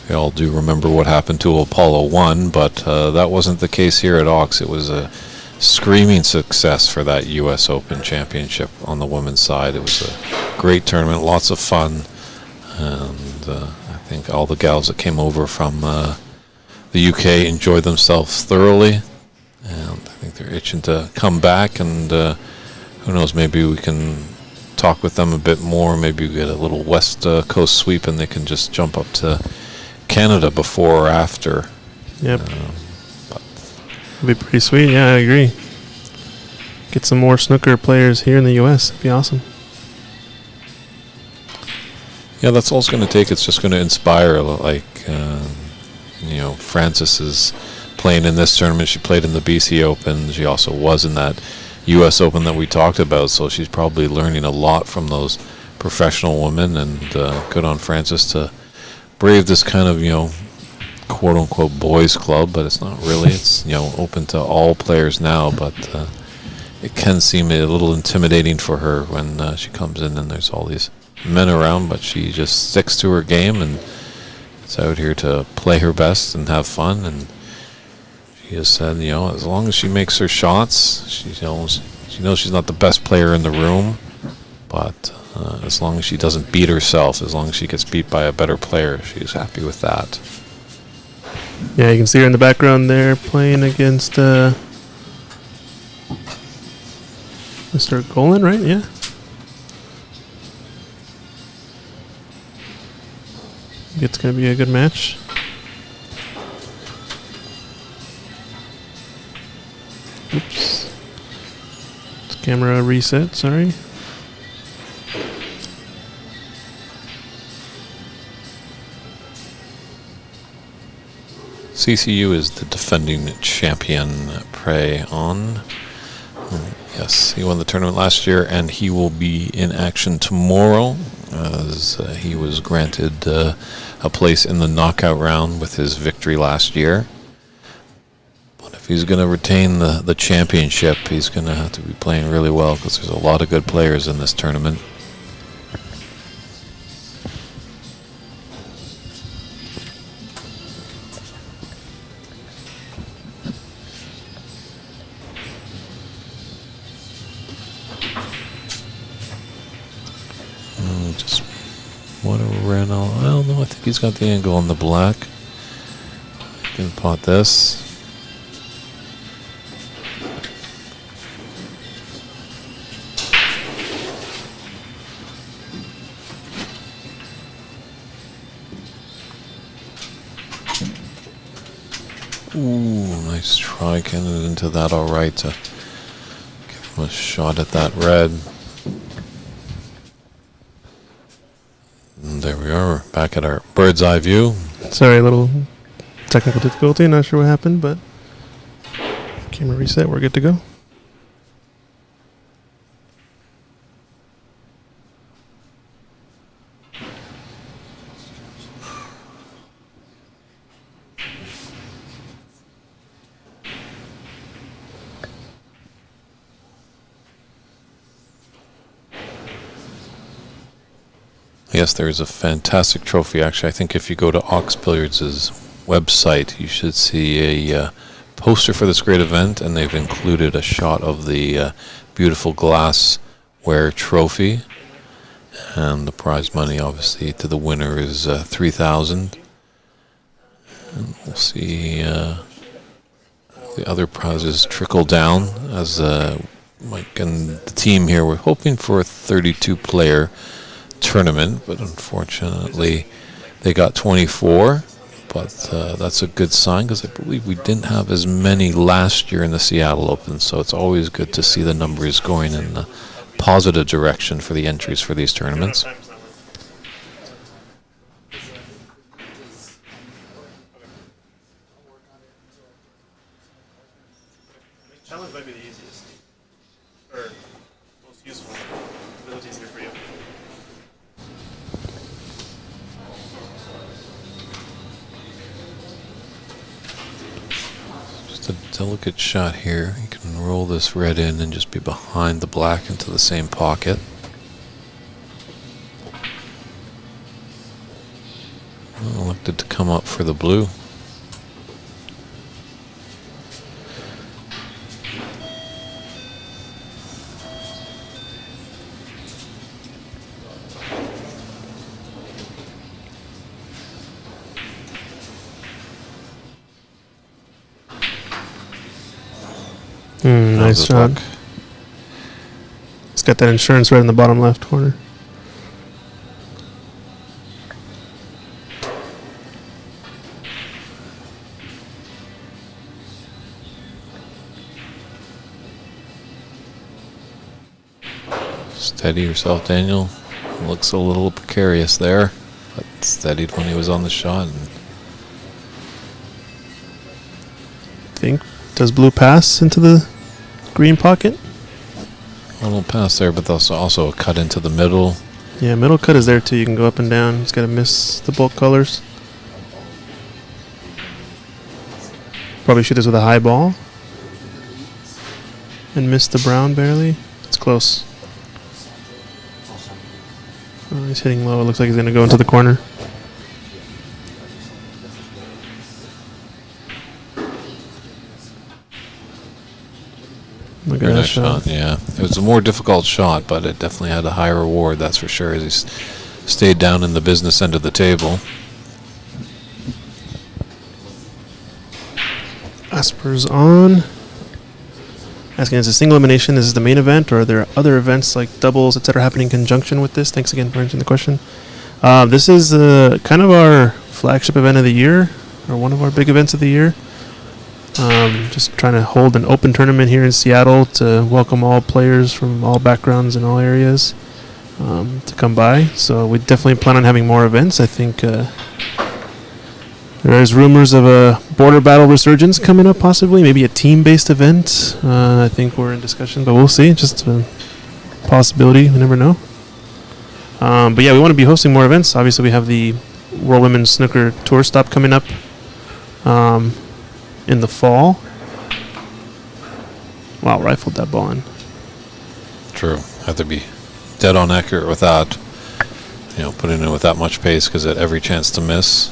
Speaker 1: we all do remember what happened to Apollo 1, but that wasn't the case here at Ox. It was a screaming success for that U.S. Open championship on the women's side. It was a great tournament, lots of fun, and I think all the gals that came over from the UK enjoyed themselves thoroughly, and I think they're itching to come back, and who knows, maybe we can talk with them a bit more. Maybe we get a little West Coast sweep and they can just jump up to Canada before or after.
Speaker 2: Yep. It'd be pretty sweet. Yeah, I agree. Get some more snooker players here in the U.S. It'd be awesome.
Speaker 1: Yeah, that's all it's going to take. It's just going to inspire, like, you know, Frances is playing in this tournament. She played in the BC Open. She also was in that U.S. Open that we talked about, so she's probably learning a lot from those professional women, and good on Frances to brave this kind of, you know, quote-unquote boys club, but it's not really. It's, you know, open to all players now, but it can seem a little intimidating for her when she comes in and there's all these men around, but she just sticks to her game and is out here to play her best and have fun. And she has said, you know, as long as she makes her shots, she knows she's not the best player in the room, but as long as she doesn't beat herself, as long as she gets beat by a better player, she's happy with that.
Speaker 2: Yeah, you can see her in the background there playing against Mr. Golan, right? Yeah. It's going to be a good match. Oops. Camera reset, sorry.
Speaker 1: CCU is the defending champion, Prey on. Yes, he won the tournament last year, and he will be in action tomorrow, as he was granted a place in the knockout round with his victory last year. But if he's going to retain the championship, he's going to have to be playing really well, because there's a lot of good players in this tournament. Just whatever ran all. I don't know. I think he's got the angle on the black. I can pot this. Ooh, nice try. Getting it into that all right to give him a shot at that red. And there we are, back at our bird's eye view.
Speaker 2: Sorry, a little technical difficulty. Not sure what happened, but camera reset. We're good to go.
Speaker 1: Yes, there is a fantastic trophy. Actually, I think if you go to Ox Billiards' website, you should see a poster for this great event, and they've included a shot of the beautiful glassware trophy. And the prize money, obviously, to the winner is $3,000. And we'll see the other prizes trickle down as Mike and the team here were hoping for a 32-player tournament, but unfortunately they got 24. But that's a good sign, because I believe we didn't have as many last year in the Seattle Open, so it's always good to see the numbers going in a positive direction for the entries for these tournaments.
Speaker 2: Challenge might be the easiest, or most useful. It's easier for you.
Speaker 1: Just a delicate shot here. You can roll this red in and just be behind the black into the same pocket. Elected to come up for the blue.
Speaker 2: Nice shot. It's got that insurance right in the bottom left corner.
Speaker 1: Steady yourself, Daniel. Looks a little precarious there, but steadied when he was on the shot. And
Speaker 2: Does blue pass into the green pocket?
Speaker 1: a little pass there, but there's also a cut into the middle.
Speaker 2: Yeah, middle cut is there too. You can go up and down. It's got to miss the bulk colors. Probably shoot this with a high ball and miss the brown barely. It's close. Oh, he's hitting low. It looks like he's going to go into the corner. Look at
Speaker 1: Very
Speaker 2: that
Speaker 1: nice shot. Yeah, it was a more difficult shot, but it definitely had a higher reward, that's for sure, as he stayed down in the business end of the table.
Speaker 2: Asper's on. Asking, is a single elimination, this is the main event, or are there other events like doubles, etc., happening in conjunction with this? Thanks again for answering the question. This is kind of our flagship event of the year, or one of our big events of the year. Just trying to hold an open tournament here in Seattle to welcome all players from all backgrounds and all areas to come by. So we definitely plan on having more events. I think there's rumors of a border battle resurgence coming up, possibly. Maybe a team-based event. I think we're in discussion, but we'll see. Just a possibility. We never know. But yeah, we want to be hosting more events. Obviously, we have the World Women's Snooker Tour Stop coming up in the fall. Wow, rifled that ball in.
Speaker 1: True. Have to be dead on accurate with that. Putting it with that much pace because at every chance to miss.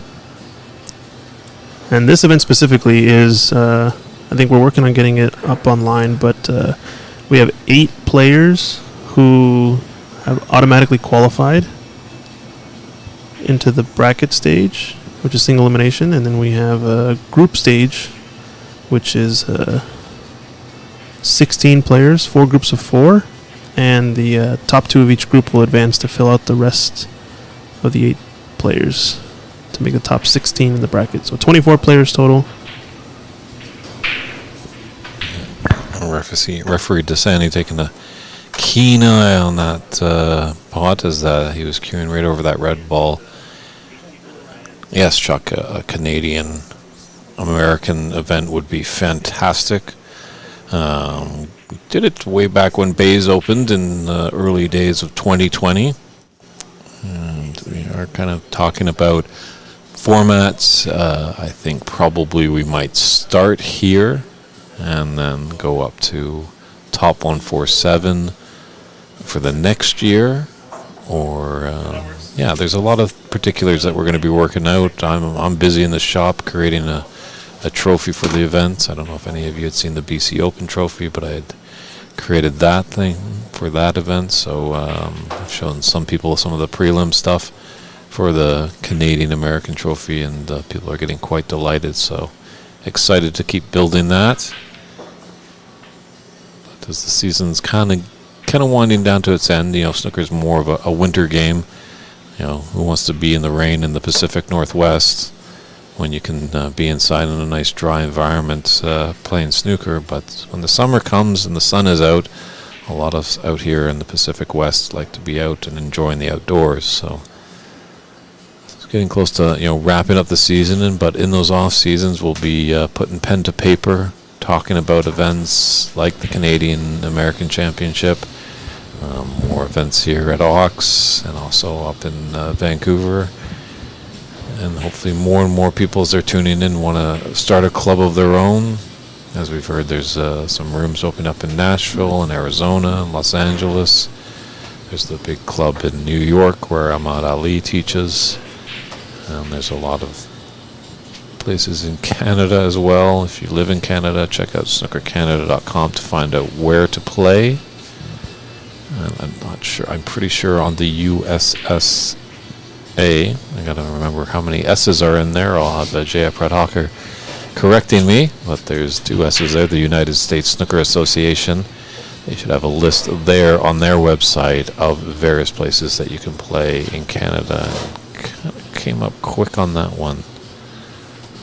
Speaker 2: And this event specifically is, I think we're working on getting it up online, but we have 8 players who have automatically qualified into the bracket stage, which is single elimination, and then we have a group stage, which is 16 players, 4 groups of 4, and the top 2 of each group will advance to fill out the rest of the 8 players to make the top 16 in the bracket. So 24 players total.
Speaker 1: Referee DeSanti taking a keen eye on that pot as he was queuing right over that red ball. Yes, Chuck, a Canadian-American event would be fantastic. We did it way back when Bays opened in the early days of 2020. And we are kind of talking about formats. I think probably we might start here and then go up to top 147 for the next year. Or, there's a lot of particulars that we're going to be working out. I'm busy in the shop creating a trophy for the event. I don't know if any of you had seen the BC Open trophy, but I had created that thing for that event. So I've shown some people some of the prelim stuff for the Canadian American trophy, and people are getting quite delighted. So excited to keep building that. But as the season's kind of winding down to its end, snooker's more of a winter game. Who wants to be in the rain in the Pacific Northwest when you can be inside in a nice dry environment playing snooker? But when the summer comes and the sun is out, a lot of us out here in the Pacific West like to be out and enjoying the outdoors. So it's getting close to wrapping up the season, but in those off seasons we'll be putting pen to paper, talking about events like the Canadian American Championship. More events here at Aux and also up in Vancouver, and hopefully more and more people as they're tuning in want to start a club of their own. As we've heard, there's some rooms open up in Nashville and Arizona and Los Angeles. There's the big club in New York where Ahmad Ali teaches, and there's a lot of places in Canada as well. If you live in Canada, check out snookercanada.com to find out where to play. I'm not sure. I'm pretty sure on the USSA. I gotta remember how many S's are in there. I'll have Jaya Pradhakar correcting me, but there's 2 S's there. The United States Snooker Association. They should have a list there on their website of various places that you can play in Canada. Kind of came up quick on that one.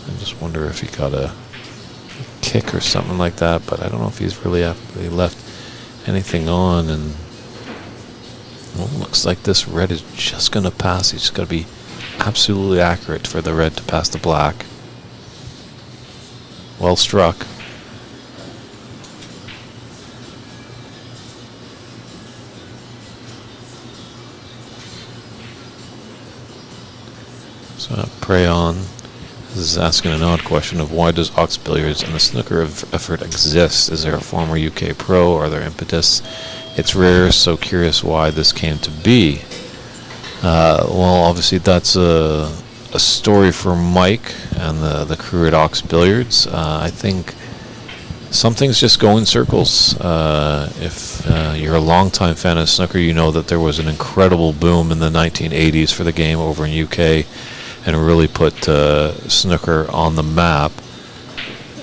Speaker 1: I just wonder if he got a kick or something like that, but I don't know if he's really left anything on. And looks like this red is just going to pass. He's just got to be absolutely accurate for the red to pass the black. Well struck. So Pray On. This is asking an odd question of why does Ox Billiards and the snooker effort exist? Is there a former UK pro? Are there impetus? It's rare, so curious why this came to be. Well, obviously that's a story for Mike and the crew at Ox Billiards. I think some things just go in circles. If you're a longtime fan of snooker, you know that there was an incredible boom in the 1980s for the game over in UK, and really put snooker on the map.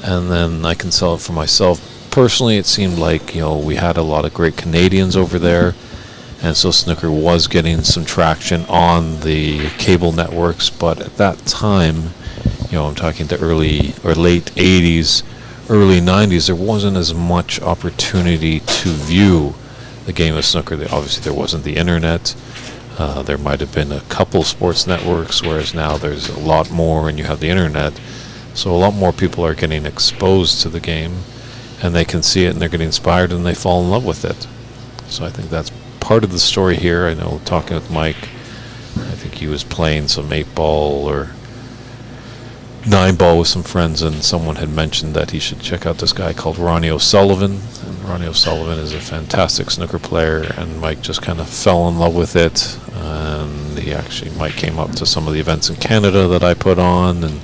Speaker 1: And then I can sell it for myself. Personally, it seemed like we had a lot of great Canadians over there, and so snooker was getting some traction on the cable networks. But at that time, I'm talking the early or late 80s, early 90s, there wasn't as much opportunity to view the game of snooker. Obviously, there wasn't the internet. There might have been a couple sports networks, whereas now there's a lot more and you have the internet. So a lot more people are getting exposed to the game, and they can see it and they're getting inspired and they fall in love with it. So I think that's part of the story here. I know, talking with Mike, I think he was playing some 8-ball or 9-ball with some friends, and someone had mentioned that he should check out this guy called Ronnie O'Sullivan. And Ronnie O'Sullivan is a fantastic snooker player, and Mike just kind of fell in love with it. And Mike came up to some of the events in Canada that I put on, and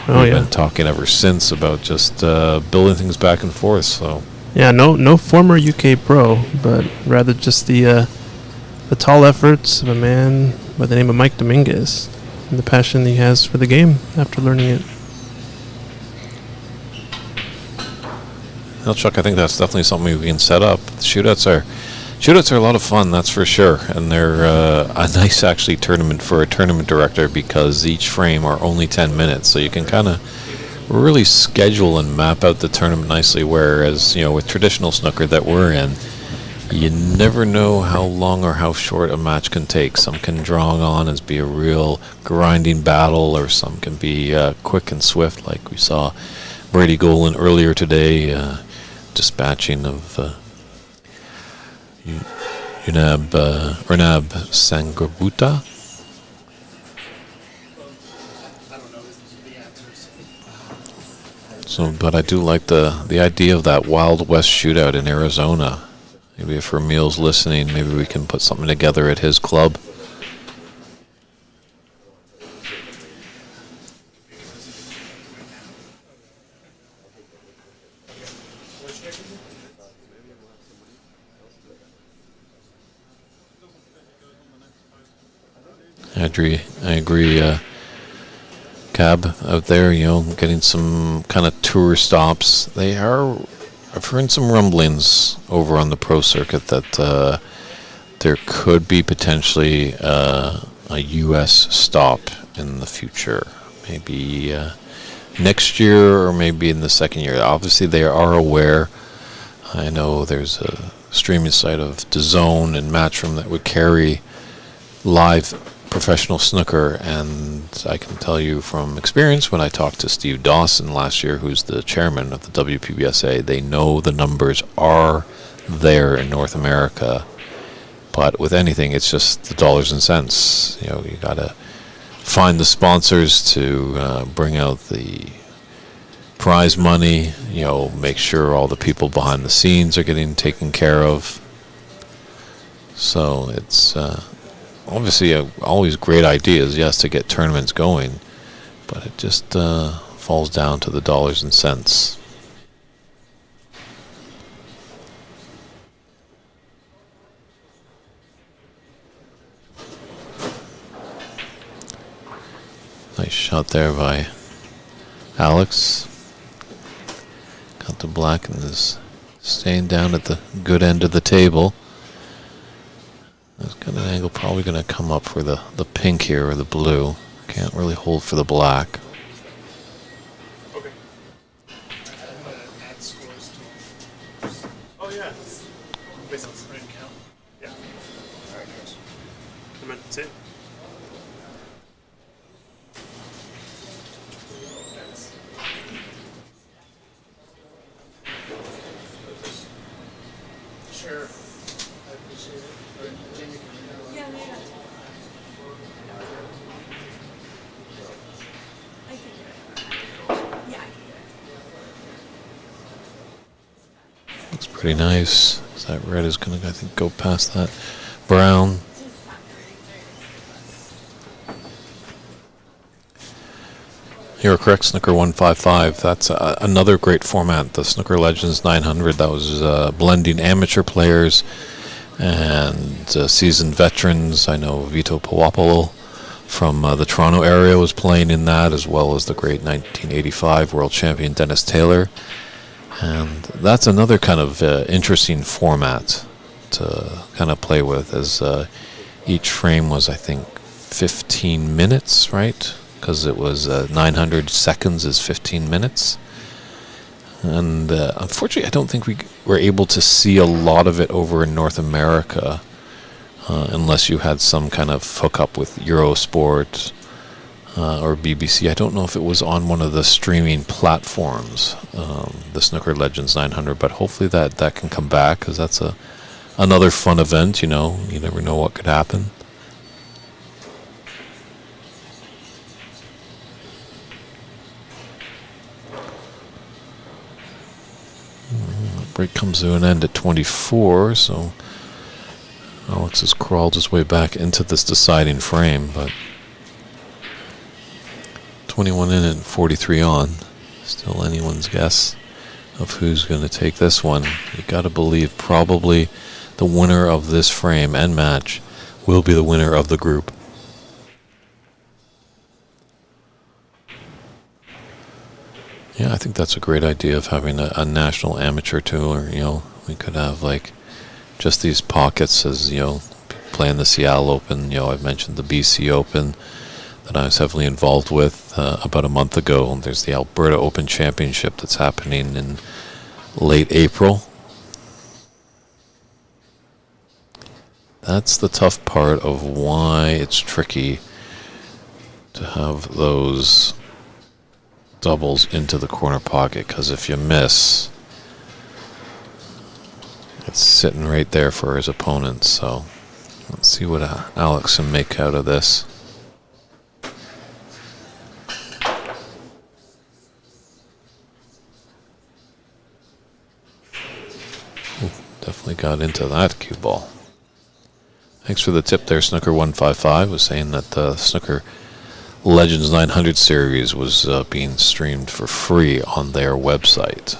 Speaker 1: we've been talking ever since about just building things back and forth. So
Speaker 2: yeah, no former UK pro, but rather just the tall efforts of a man by the name of Mike Dominguez and the passion he has for the game after learning it.
Speaker 1: Well, Chuck, I think that's definitely something we can set up. Shootouts are a lot of fun, that's for sure, and they're a nice actually tournament for a tournament director, because each frame are only 10 minutes, so you can kind of really schedule and map out the tournament nicely. Whereas, with traditional snooker that we're in, you never know how long or how short a match can take. Some can draw on and be a real grinding battle, or some can be quick and swift, like we saw Brady Golan earlier today, dispatching of Ernab Sangabuta.
Speaker 4: I don't know the answers.
Speaker 1: So, but I do like the idea of that Wild West shootout in Arizona. Maybe if Ramil's listening, maybe we can put something together at his club. I agree. Cab out there, getting some kind of tour stops. I've heard some rumblings over on the pro circuit that there could be potentially a U.S. stop in the future. Maybe next year, or maybe in the second year. Obviously, they are aware. I know there's a streaming site of DAZN and Matchroom that would carry live professional snooker, and I can tell you from experience, when I talked to Steve Dawson last year, who's the chairman of the WPBSA, they know the numbers are there in North America. But with anything, it's just the dollars and cents. You gotta find the sponsors to bring out the prize money, make sure all the people behind the scenes are getting taken care of. So it's obviously always great ideas, yes, to get tournaments going, but it just falls down to the dollars and cents. Nice shot there by Alex. Got the black and is staying down at the good end of the table. That's got an angle, probably going to come up for the pink here, or the blue. Can't really hold for the black.
Speaker 2: Okay.
Speaker 4: Add scores to them.
Speaker 2: Oh yeah. Based on spring count. Yeah.
Speaker 4: Alright, guys.
Speaker 2: I meant to say.
Speaker 4: Sure. I appreciate it. Or Jamie, can you
Speaker 5: Yeah, yeah. I can do it. Yeah, I can do it.
Speaker 1: Looks pretty nice. That red is going to, I think, go past that brown. You're correct, Snooker 155. That's another great format, the Snooker Legends 900. That was blending amateur players and seasoned veterans. I know Vito Powapolo from the Toronto area was playing in that, as well as the great 1985 world champion Dennis Taylor. And that's another kind of interesting format to kind of play with, as each frame was, I think, 15 minutes, right? Because it was 900 seconds is 15 minutes. And unfortunately, I don't think we were able to see a lot of it over in North America, unless you had some kind of hookup with Eurosport or BBC. I don't know if it was on one of the streaming platforms, the Snooker Legends 900, but hopefully that can come back, because that's another fun event. You never know what could happen. Break comes to an end at 24, so Alex has crawled his way back into this deciding frame, but 21 in and 43 on. Still anyone's guess of who's going to take this one. You got to believe probably the winner of this frame and match will be the winner of the group. Yeah, I think that's a great idea of having a national amateur tour. We could have like just these pockets as, playing the Seattle Open. I've mentioned the BC Open that I was heavily involved with about a month ago. And there's the Alberta Open Championship that's happening in late April. That's the tough part of why it's tricky to have those doubles into the corner pocket, because if you miss, it's sitting right there for his opponent. So let's see what Alex can make out of this. Ooh, definitely got into that cue ball. Thanks for the tip there, Snooker155 was saying that the Snooker Legends 900 series was being streamed for free on their website.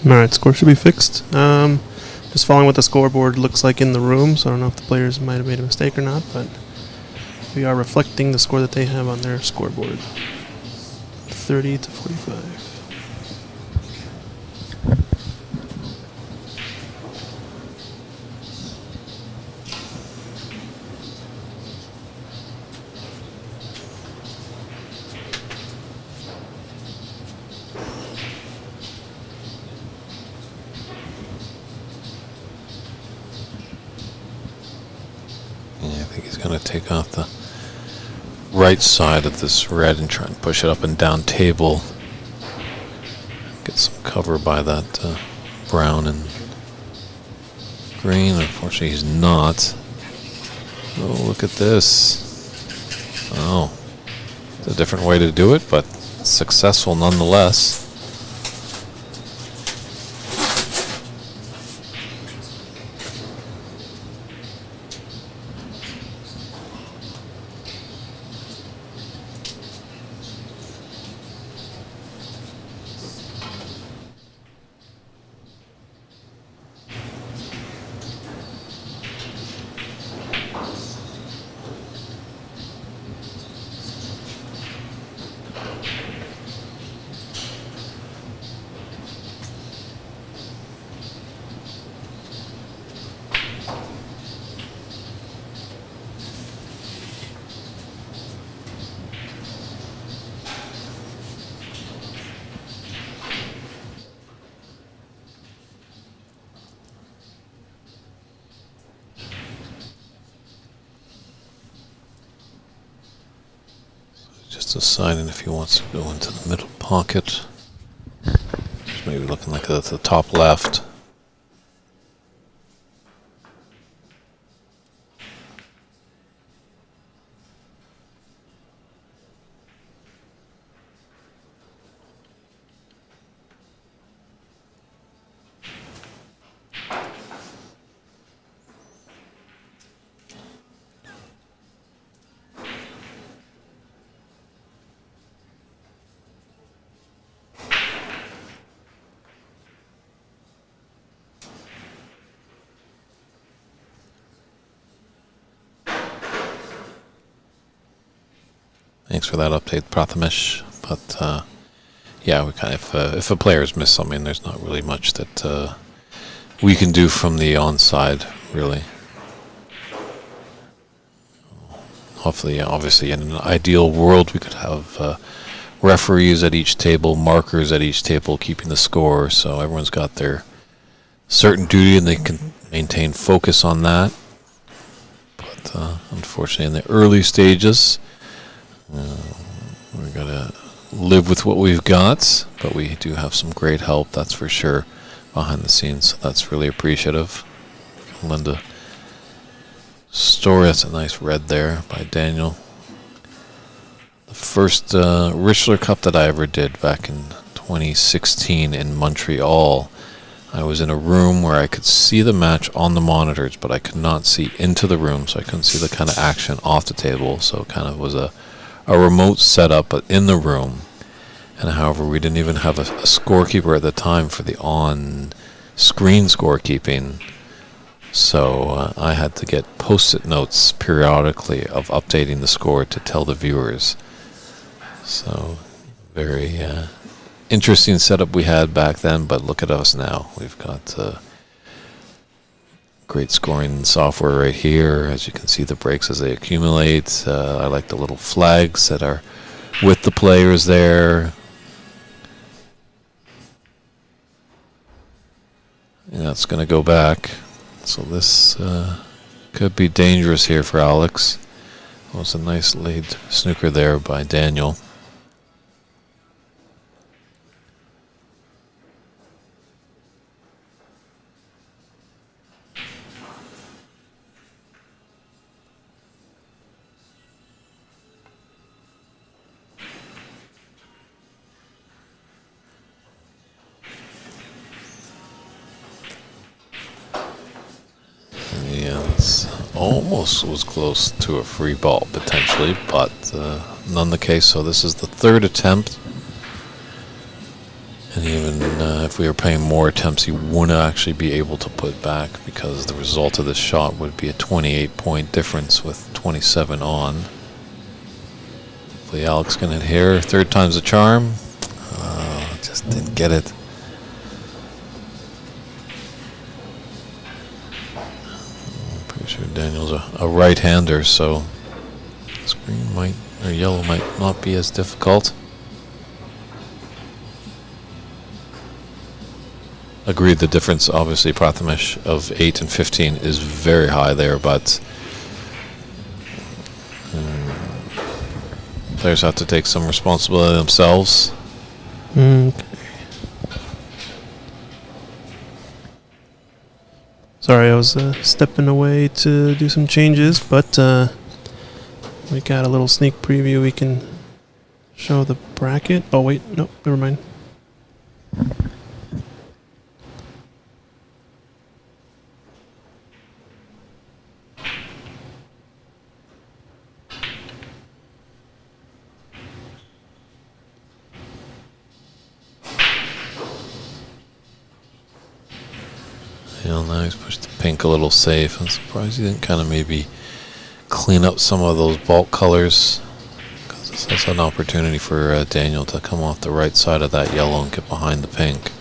Speaker 2: Alright, score should be fixed. Just following what the scoreboard looks like in the room, so I don't know if the players might have made a mistake or not, but we are reflecting the score that they have on their scoreboard. 30-45.
Speaker 1: Going to take off the right side of this red and try and push it up and down table. Get some cover by that brown and green. Unfortunately, he's not. Oh, look at this. Oh, it's a different way to do it, but successful nonetheless. Just deciding if he wants to go into the middle pocket. Just maybe looking like at the top left. Thanks for that update, Prathamesh. But yeah, we kind of if a player's missed something, there's not really much that we can do from the onside, really. Hopefully, obviously, in an ideal world, we could have referees at each table, markers at each table, keeping the score, so everyone's got their certain duty and they can maintain focus on that. But unfortunately, in the early stages, we're gonna live with what we've got, but we do have some great help, that's for sure, behind the scenes. So that's really appreciative. Linda Story, that's a nice red there by Daniel. The first Richler Cup that I ever did back in 2016 in Montreal, I was in a room where I could see the match on the monitors, but I could not see into the room, so I couldn't see the kind of action off the table. So it kind of was a remote setup, but in the room. And however, we didn't even have a scorekeeper at the time for the on-screen scorekeeping. So I had to get post-it notes periodically of updating the score to tell the viewers. So very interesting setup we had back then, but look at us now. We've got great scoring software right here. As you can see, the breaks as they accumulate. I like the little flags that are with the players there. And that's going to go back. So this could be dangerous here for Alex. Well, it's a nice laid snooker there by Daniel. Almost was close to a free ball potentially, but none the case. So this is the third attempt, and even if we were playing more attempts, he wouldn't actually be able to put back, because the result of this shot would be a 28-point difference with 27 on. Hopefully Alex can hit here. Third time's a charm. Just didn't get it. Sure, Daniel's a right-hander, so this green might, or yellow might not be as difficult. Agreed, the difference, obviously, Prathamesh, of 8 and 15 is very high there, but players have to take some responsibility themselves.
Speaker 2: Okay. Sorry, I was stepping away to do some changes, but we got a little sneak preview. We can show the bracket. Oh, wait, no, never mind.
Speaker 1: Now he's pushed the pink a little safe. I'm surprised he didn't kind of maybe clean up some of those bulk colors, because that's an opportunity for Daniel to come off the right side of that yellow and get behind the pink.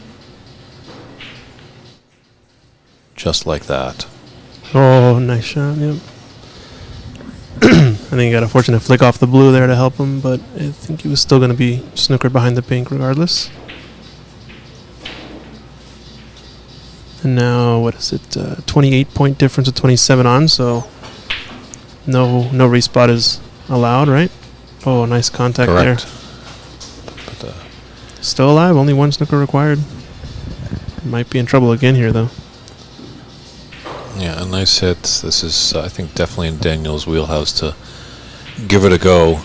Speaker 1: Just like that.
Speaker 2: Oh, nice shot, yep. I think he got a fortunate flick off the blue there to help him, but I think he was still going to be snookered behind the pink regardless. And now, what is it? 28-point difference with 27 on, so no respot is allowed, right? Oh, nice contact.
Speaker 1: Correct.
Speaker 2: There. But, still alive, only one snooker required. Might be in trouble again here, though.
Speaker 1: Yeah, a nice hit. This is, I think, definitely in Daniel's wheelhouse to give it a go.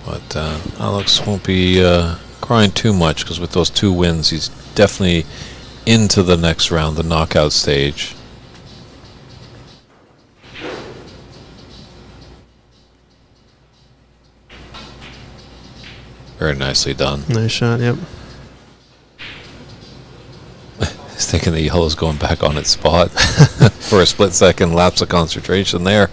Speaker 1: But Alex won't be crying too much, because with those 2 wins, he's definitely into the next round, the knockout stage. Very nicely done.
Speaker 2: Nice shot, yep.
Speaker 1: He's thinking the yellow's going back on its spot for a split second, lapse of concentration there.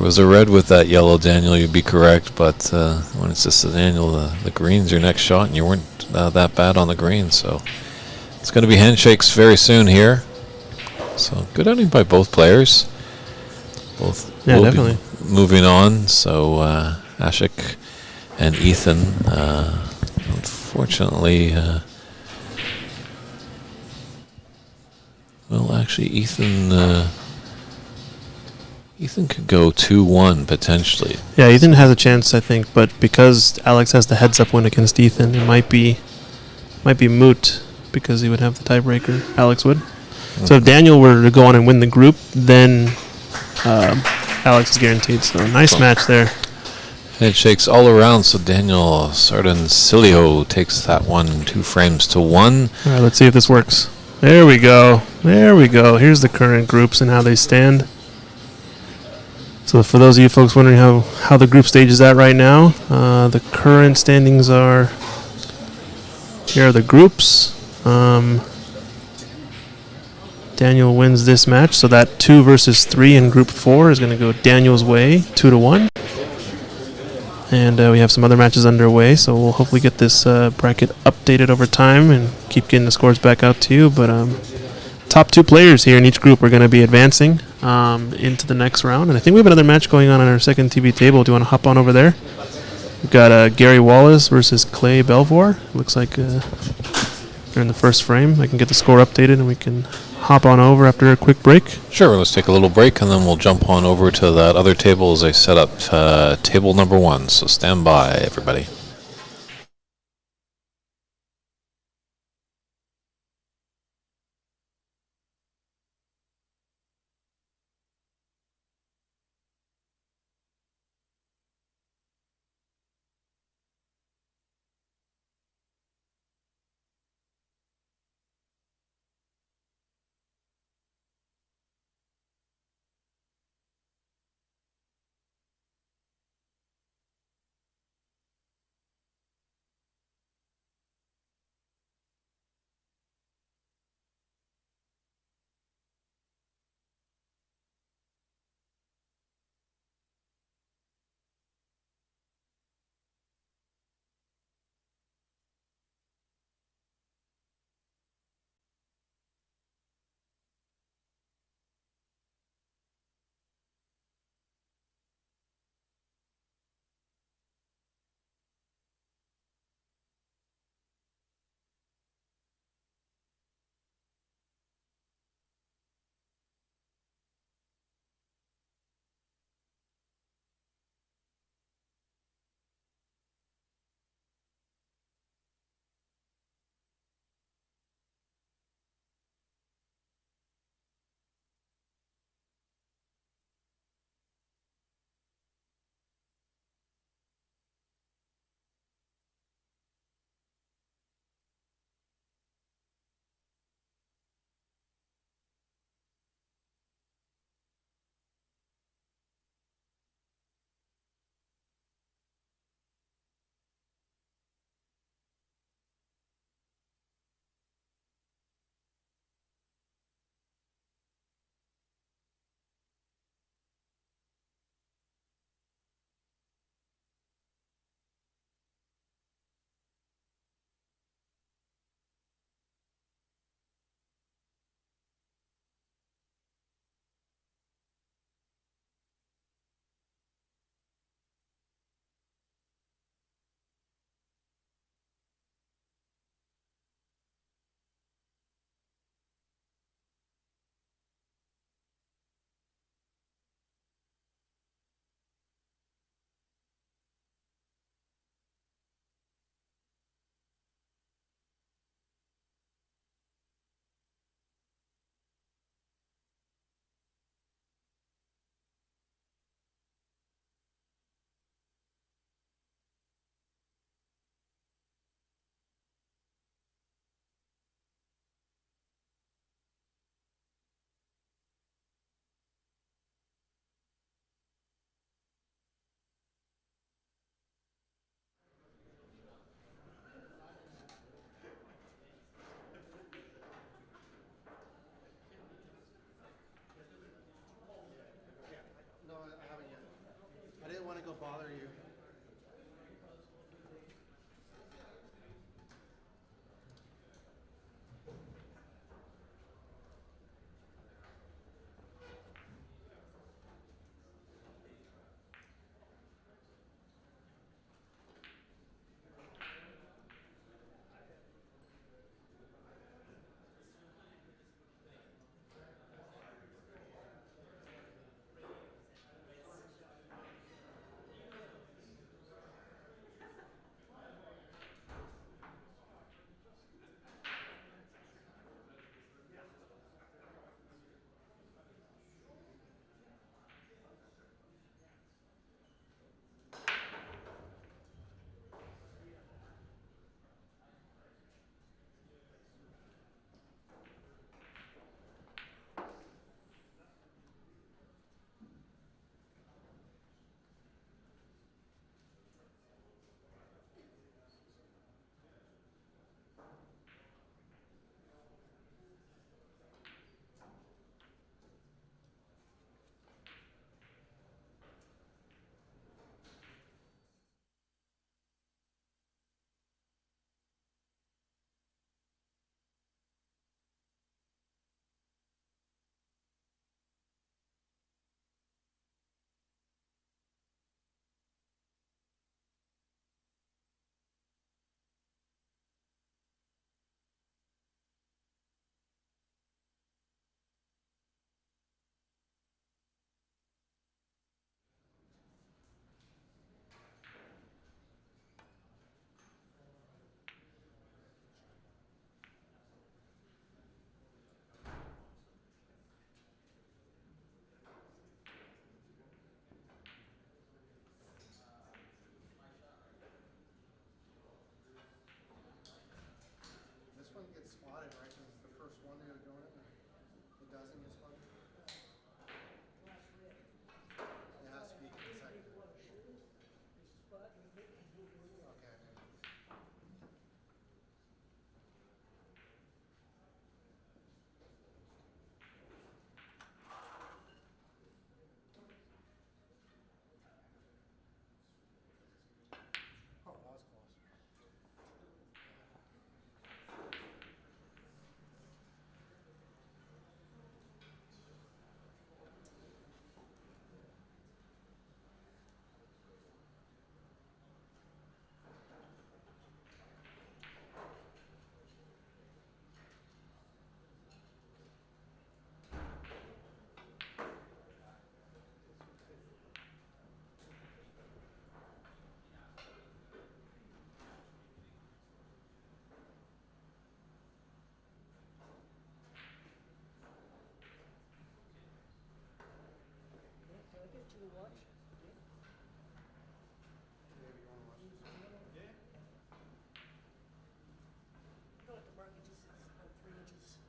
Speaker 1: was a red with that yellow, Daniel, you'd be correct. But when it's just a Daniel, the green's your next shot, and you weren't that bad on the green. So it's going to be handshakes very soon here. So good outing by both players. Both
Speaker 2: Yeah,
Speaker 1: will
Speaker 2: definitely.
Speaker 1: be moving on. So Ashik and Ethan, unfortunately, well, actually, Ethan could go 2-1 potentially.
Speaker 2: Yeah, Ethan has a chance, I think, but because Alex has the heads-up win against Ethan, it might be moot because he would have the tiebreaker. Alex would. So if Daniel were to go on and win the group, then Alex is guaranteed. So nice match there.
Speaker 1: Handshakes all around. So Daniel Sardancilio takes that one 2 frames to 1.
Speaker 2: All right, let's see if this works. There we go. There we go. Here's the current groups and how they stand. So for those of you folks wondering how the group stage is at right now, the current standings are, here are the groups. Daniel wins this match, so that 2 versus 3 in group 4 is going to go Daniel's way, 2-1. And we have some other matches underway, so we'll hopefully get this bracket updated over time and keep getting the scores back out to you. But top 2 players here in each group are going to be advancing into the next round. And I think we have another match going on our second TV table. Do you want to hop on over there? We've got Gary Wallace versus Clay Belvoir. Looks like they're in the first frame. I can get the score updated and we can hop on over after a quick break.
Speaker 1: Sure, let's take a little break and then we'll jump on over to that other table as I set up table number 1. So stand by, everybody.
Speaker 4: bother you. This one gets spotted, right? Because it's the first one they were doing it. It doesn't get spotted. It has to be consecutive. Okay. Oh, that was close.
Speaker 6: Can I get you to watch?
Speaker 4: Maybe you want to watch this one? Yeah.
Speaker 6: You don't have to mark it, just it's about 3 inches.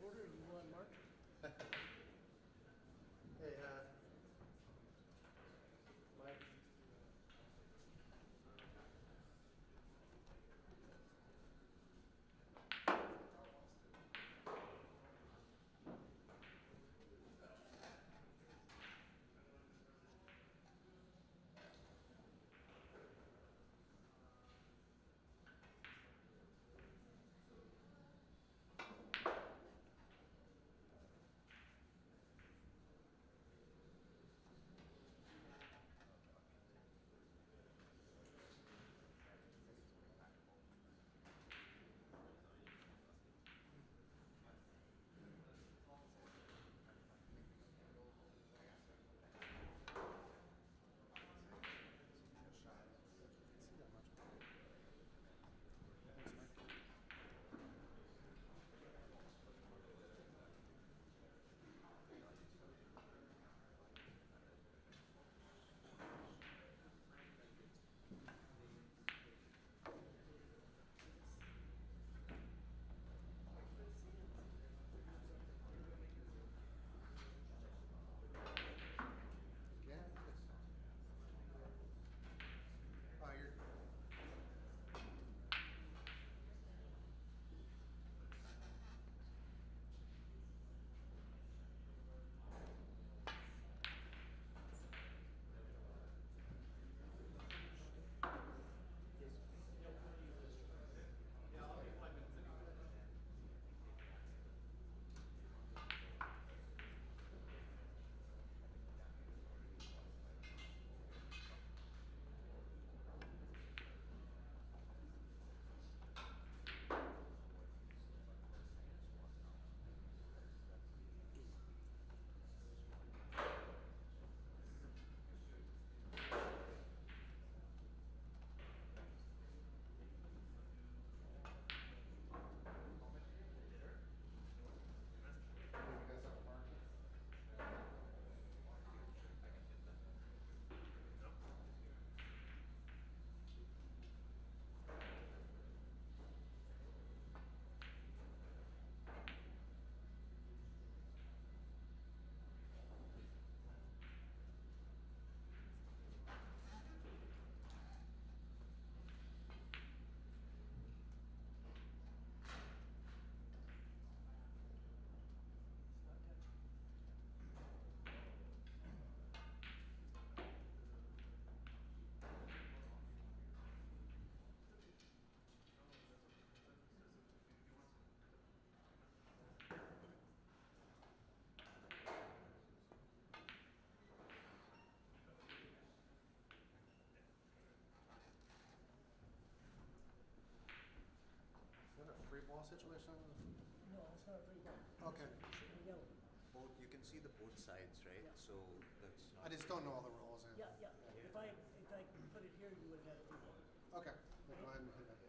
Speaker 6: quarter you want, Mark?
Speaker 4: Hey, Mike. Yeah. Oh, you're. You guys have a market? Is that a free ball situation?
Speaker 6: No, it's not a free ball.
Speaker 4: Okay.
Speaker 6: It should be yellow.
Speaker 7: Both, you can see the both sides, right?
Speaker 6: Yeah.
Speaker 7: So that's not.
Speaker 4: I just don't know all the rules. And,
Speaker 6: Yeah, yeah. If I put it here, you would have had a free ball.
Speaker 4: Okay. Then go ahead and hit it.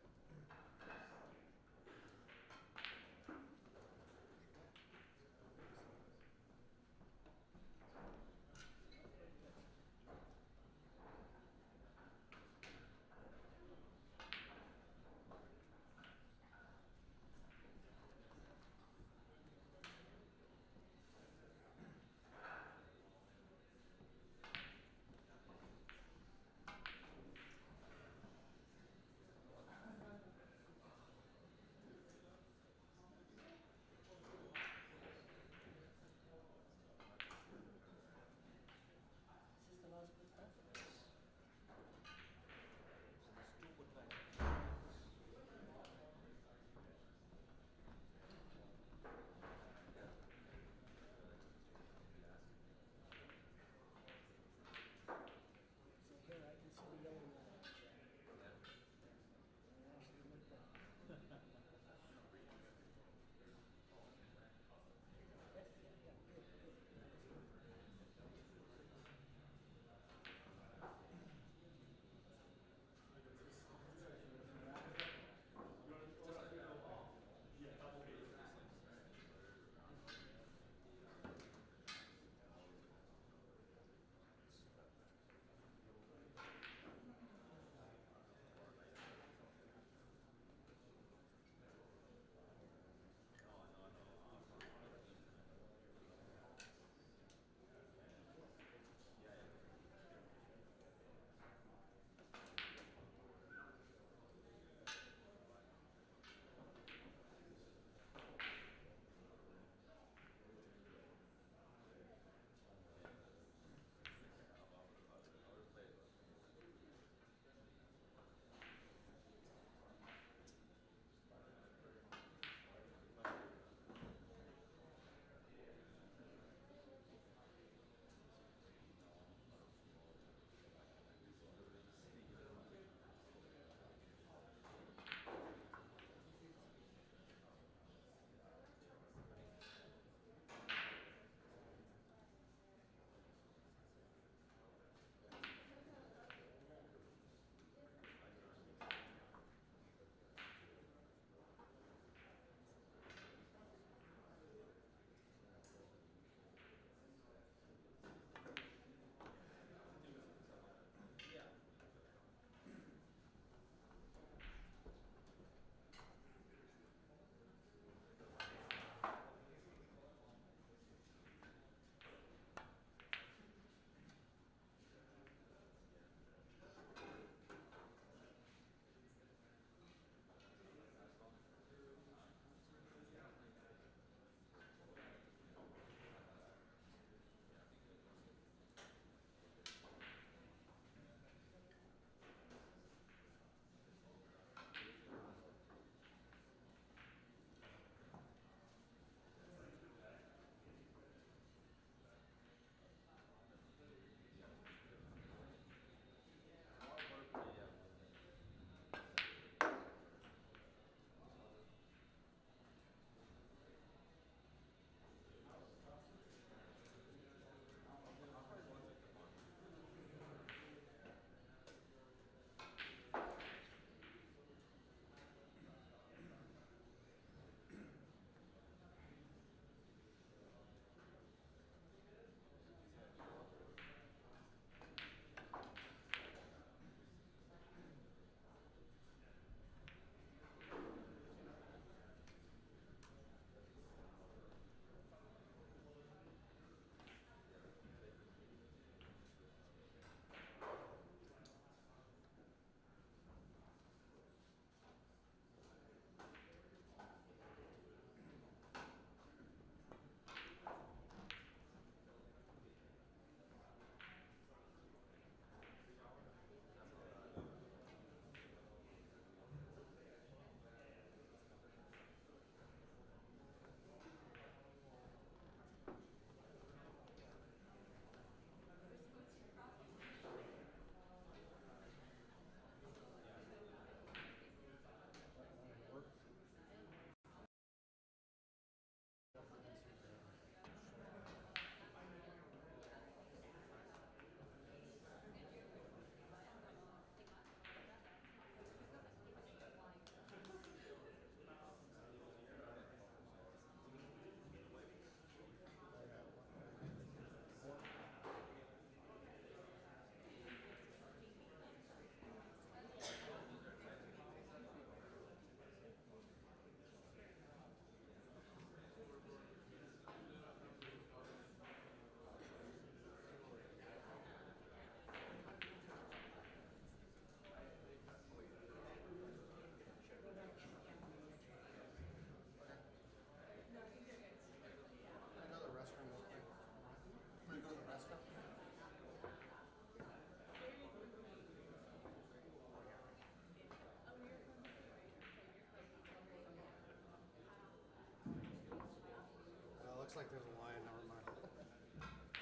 Speaker 4: looks like there's a lion. Never mind.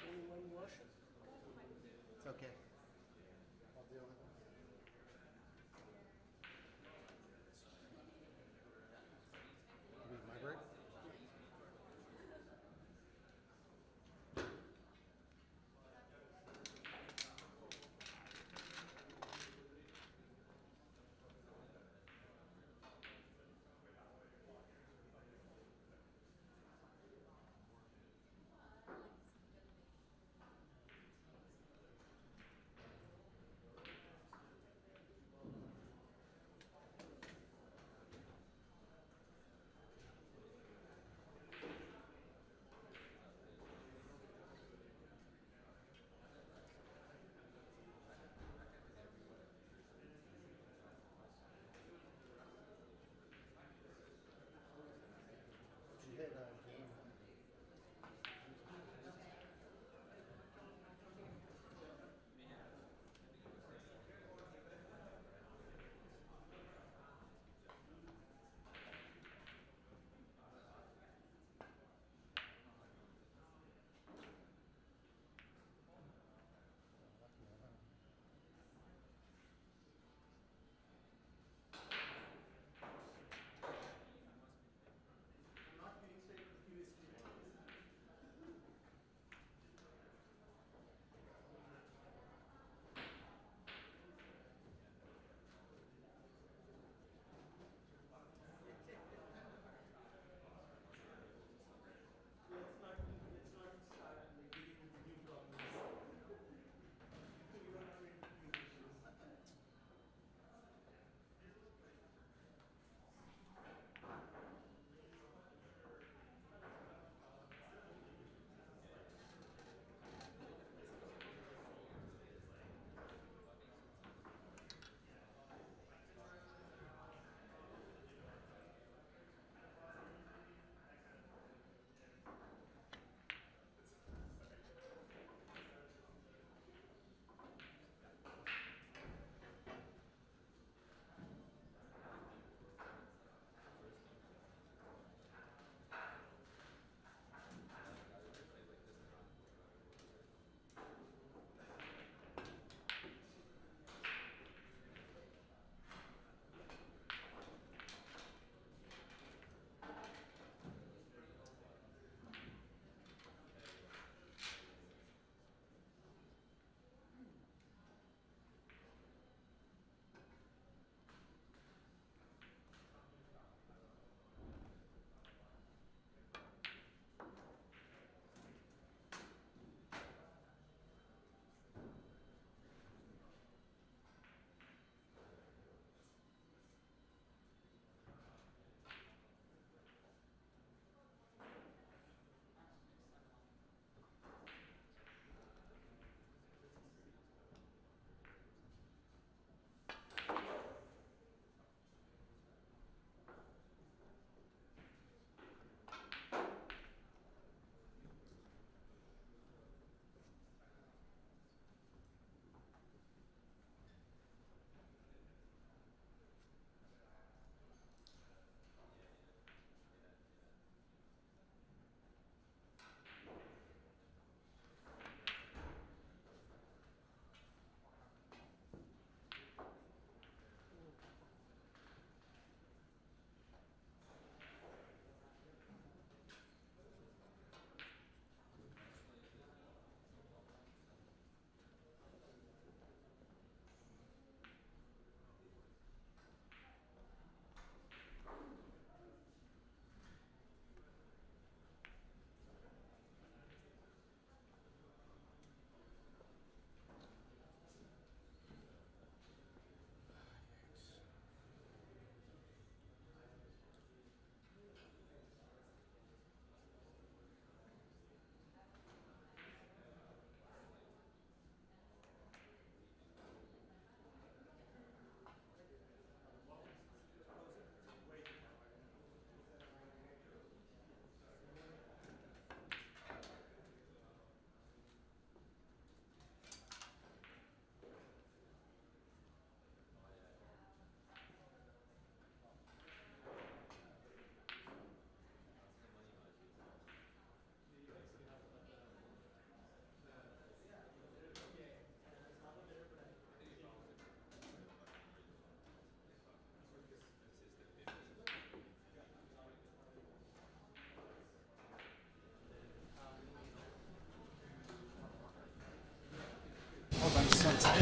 Speaker 6: Only one worship.
Speaker 4: It's okay. I'll deal with it. You mean my break?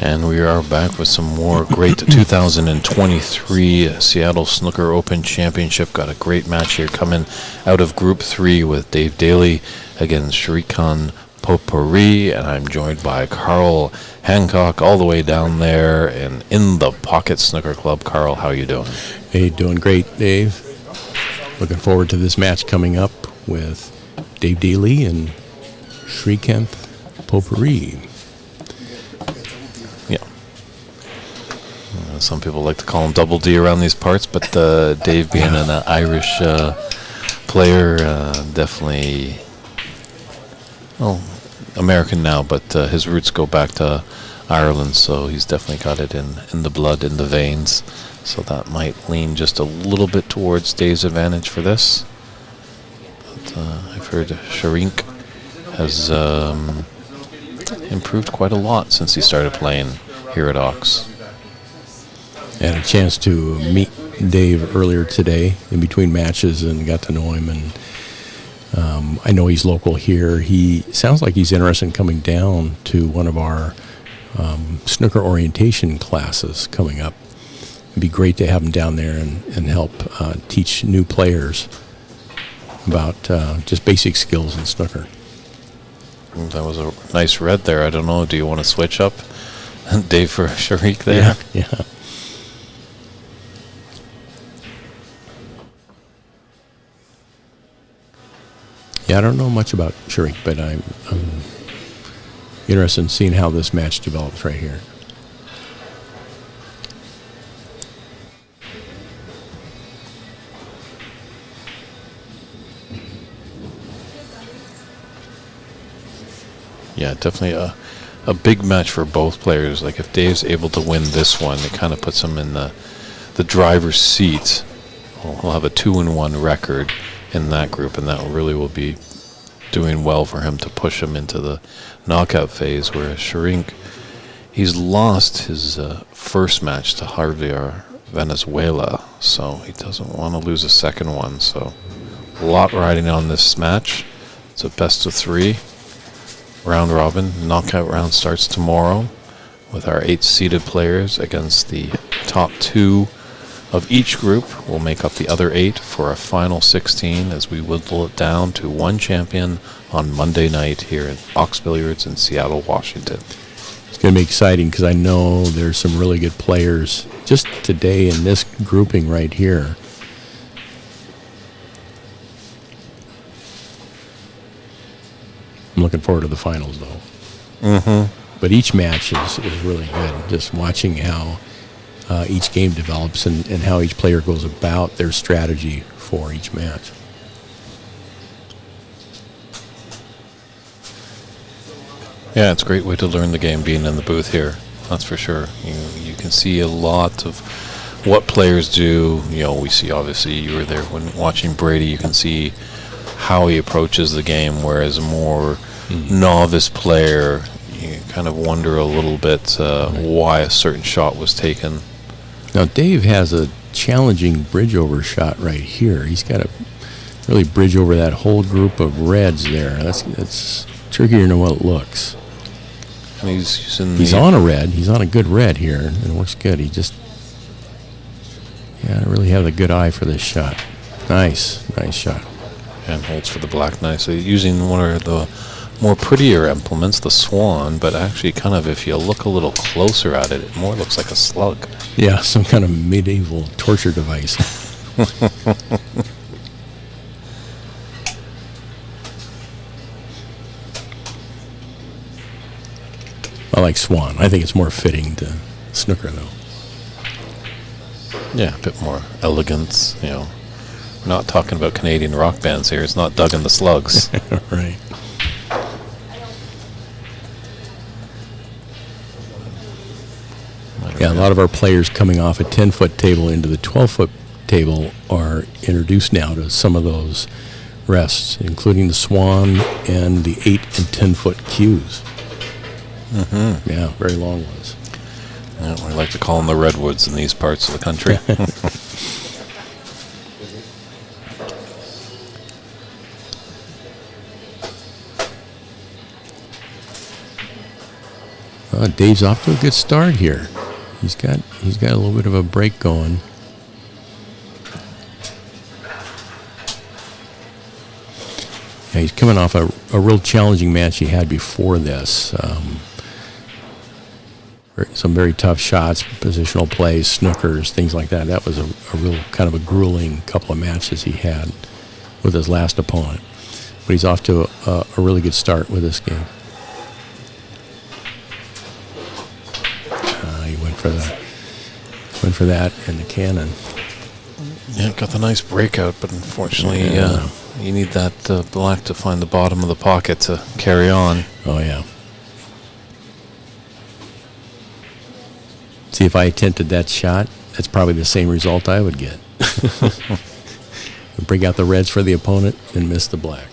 Speaker 1: And we are back with some more great 2023 Seattle Snooker Open Championship. Got a great match here coming out of Group 3 with Dave Daly against Shrikant Potpourri, and I'm joined by Carl Hancock all the way down there and in the Pocket Snooker Club. Carl, how you doing?
Speaker 3: Hey, doing great, Dave. Looking forward to this match coming up with Dave Daly and Shrikant Potpourri.
Speaker 1: Yeah. Some people like to call him Double D around these parts, but Dave being an Irish player, definitely, well, American now, but his roots go back to Ireland, so he's definitely got it in the blood, in the veins. So that might lean just a little bit towards Dave's advantage for this. But I've heard Shrikant has improved quite a lot since he started playing here at Ox.
Speaker 3: I had a chance to meet Dave earlier today in between matches and got to know him, and I know he's local here. He sounds like he's interested in coming down to one of our snooker orientation classes coming up. It'd be great to have him down there and help teach new players about just basic skills in snooker.
Speaker 1: That was a nice red there. I don't know. Do you want to switch up Dave for Shrikant there?
Speaker 3: Yeah. Yeah, I don't know much about Shrikant, but I'm interested in seeing how this match develops right here.
Speaker 1: Yeah, definitely a big match for both players. Like if Dave's able to win this one, it kind of puts him in the driver's seat. He'll have a 2-1 record in that group, and that really will be doing well for him to push him into the knockout phase. Whereas Shrikant, he's lost his first match to Javier Venezuela, so he doesn't want to lose a second one. So a lot riding on this match. It's a best of 3 round robin. Knockout round starts tomorrow with our 8 seeded players against the top 2 of each group. Will make up the other 8 for a final 16 as we whittle it down to one champion on Monday night here at Ox Billiards in Seattle, Washington.
Speaker 3: It's going to be exciting because I know there's some really good players just today in this grouping right here. I'm looking forward to the finals, though.
Speaker 1: Mm-hmm.
Speaker 3: But each match is really good. Just watching how each game develops and how each player goes about their strategy for each match.
Speaker 1: Yeah, it's a great way to learn the game being in the booth here. That's for sure. You can see a lot of what players do. You know, we see, obviously, you were there when watching Brady. You can see how he approaches the game, whereas a more novice player, you kind of wonder a little bit why a certain shot was taken.
Speaker 3: Now, Dave has a challenging bridge over shot right here. He's got to really bridge over that whole group of reds there. That's trickier than what it looks.
Speaker 1: And
Speaker 3: He's on a red. He's on a good red here, and it works good. He just, I really have a good eye for this shot. Nice shot.
Speaker 1: And holds for the black nice. So using one of the more prettier implements, the swan, but actually kind of, if you look a little closer at it, it more looks like a slug.
Speaker 3: Yeah, some kind of medieval torture device. I like swan. I think it's more fitting to snooker, though.
Speaker 1: Yeah, a bit more elegance, you know. We're not talking about Canadian rock bands here. It's not Doug and the Slugs.
Speaker 3: Right. Yeah, a lot of our players coming off a 10-foot table into the 12-foot table are introduced now to some of those rests, including the swan and the 8 and 10-foot cues. Mm-hmm. Yeah, very long ones.
Speaker 1: Yeah, we like to call them the redwoods in these parts of the country.
Speaker 3: Dave's off to a good start here. He's got a little bit of a break going. Yeah, he's coming off a real challenging match he had before this. Some very tough shots, positional plays, snookers, things like that. That was a real kind of a grueling couple of matches he had with his last opponent. But he's off to a really good start with this game. He went for that in the cannon.
Speaker 1: Yeah, got the nice breakout, but unfortunately, you need that black to find the bottom of the pocket to carry on.
Speaker 3: Oh, yeah. See, if I attempted that shot, that's probably the same result I would get. Bring out the reds for the opponent and miss the black.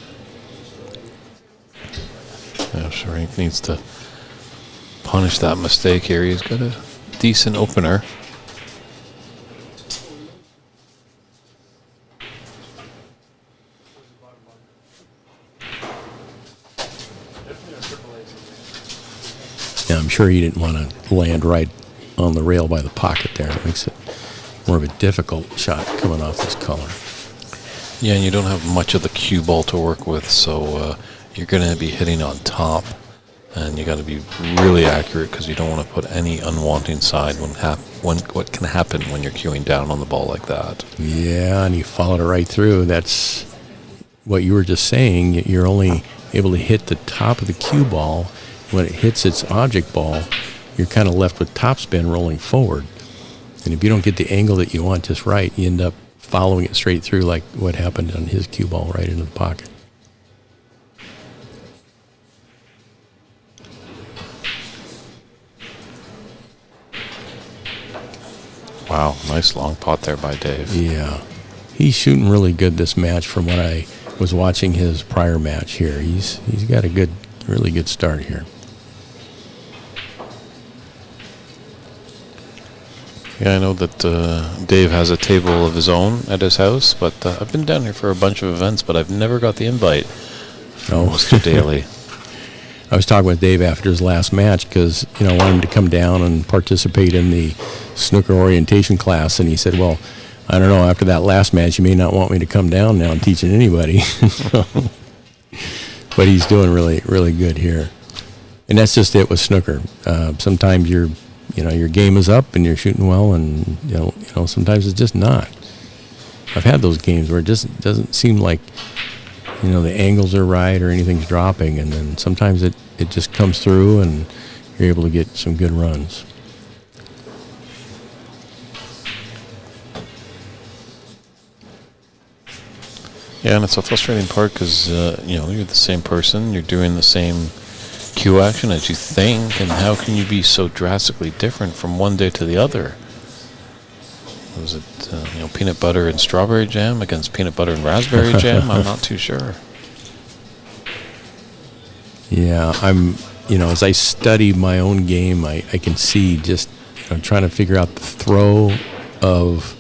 Speaker 1: Yeah, Sharank needs to punish that mistake here. He's got a decent opener.
Speaker 3: Yeah, I'm sure he didn't want to land right on the rail by the pocket there. It makes it more of a difficult shot coming off this color.
Speaker 1: Yeah, and you don't have much of the cue ball to work with, so you're going to be hitting on top, and you got to be really accurate because you don't want to put any unwanted side when what can happen when you're cueing down on the ball like that.
Speaker 3: Yeah, and you followed it right through. That's what you were just saying. You're only able to hit the top of the cue ball. When it hits its object ball, you're kind of left with topspin rolling forward. And if you don't get the angle that you want just right, you end up following it straight through like what happened on his cue ball right into the pocket.
Speaker 1: Wow, nice long pot there by Dave.
Speaker 3: Yeah. He's shooting really good this match from what I was watching his prior match here. He's got a really good start here.
Speaker 1: Yeah, I know that Dave has a table of his own at his house, but I've been down here for a bunch of events, but I've never got the invite from Mr. Daly.
Speaker 3: I was talking with Dave after his last match because, I wanted him to come down and participate in the snooker orientation class, and he said, well, I don't know, after that last match, you may not want me to come down now and teaching anybody. But he's doing really, really good here. And that's just it with snooker. Sometimes your game is up and you're shooting well, and sometimes it's just not. I've had those games where it just doesn't seem like the angles are right or anything's dropping, and then sometimes it just comes through and you're able to get some good runs.
Speaker 1: Yeah, and it's a frustrating part because, you're the same person, you're doing the same cue action as you think, and how can you be so drastically different from one day to the other? Was it, peanut butter and strawberry jam against peanut butter and raspberry jam? I'm not too sure.
Speaker 3: Yeah, as I study my own game, I can see just trying to figure out the throw of,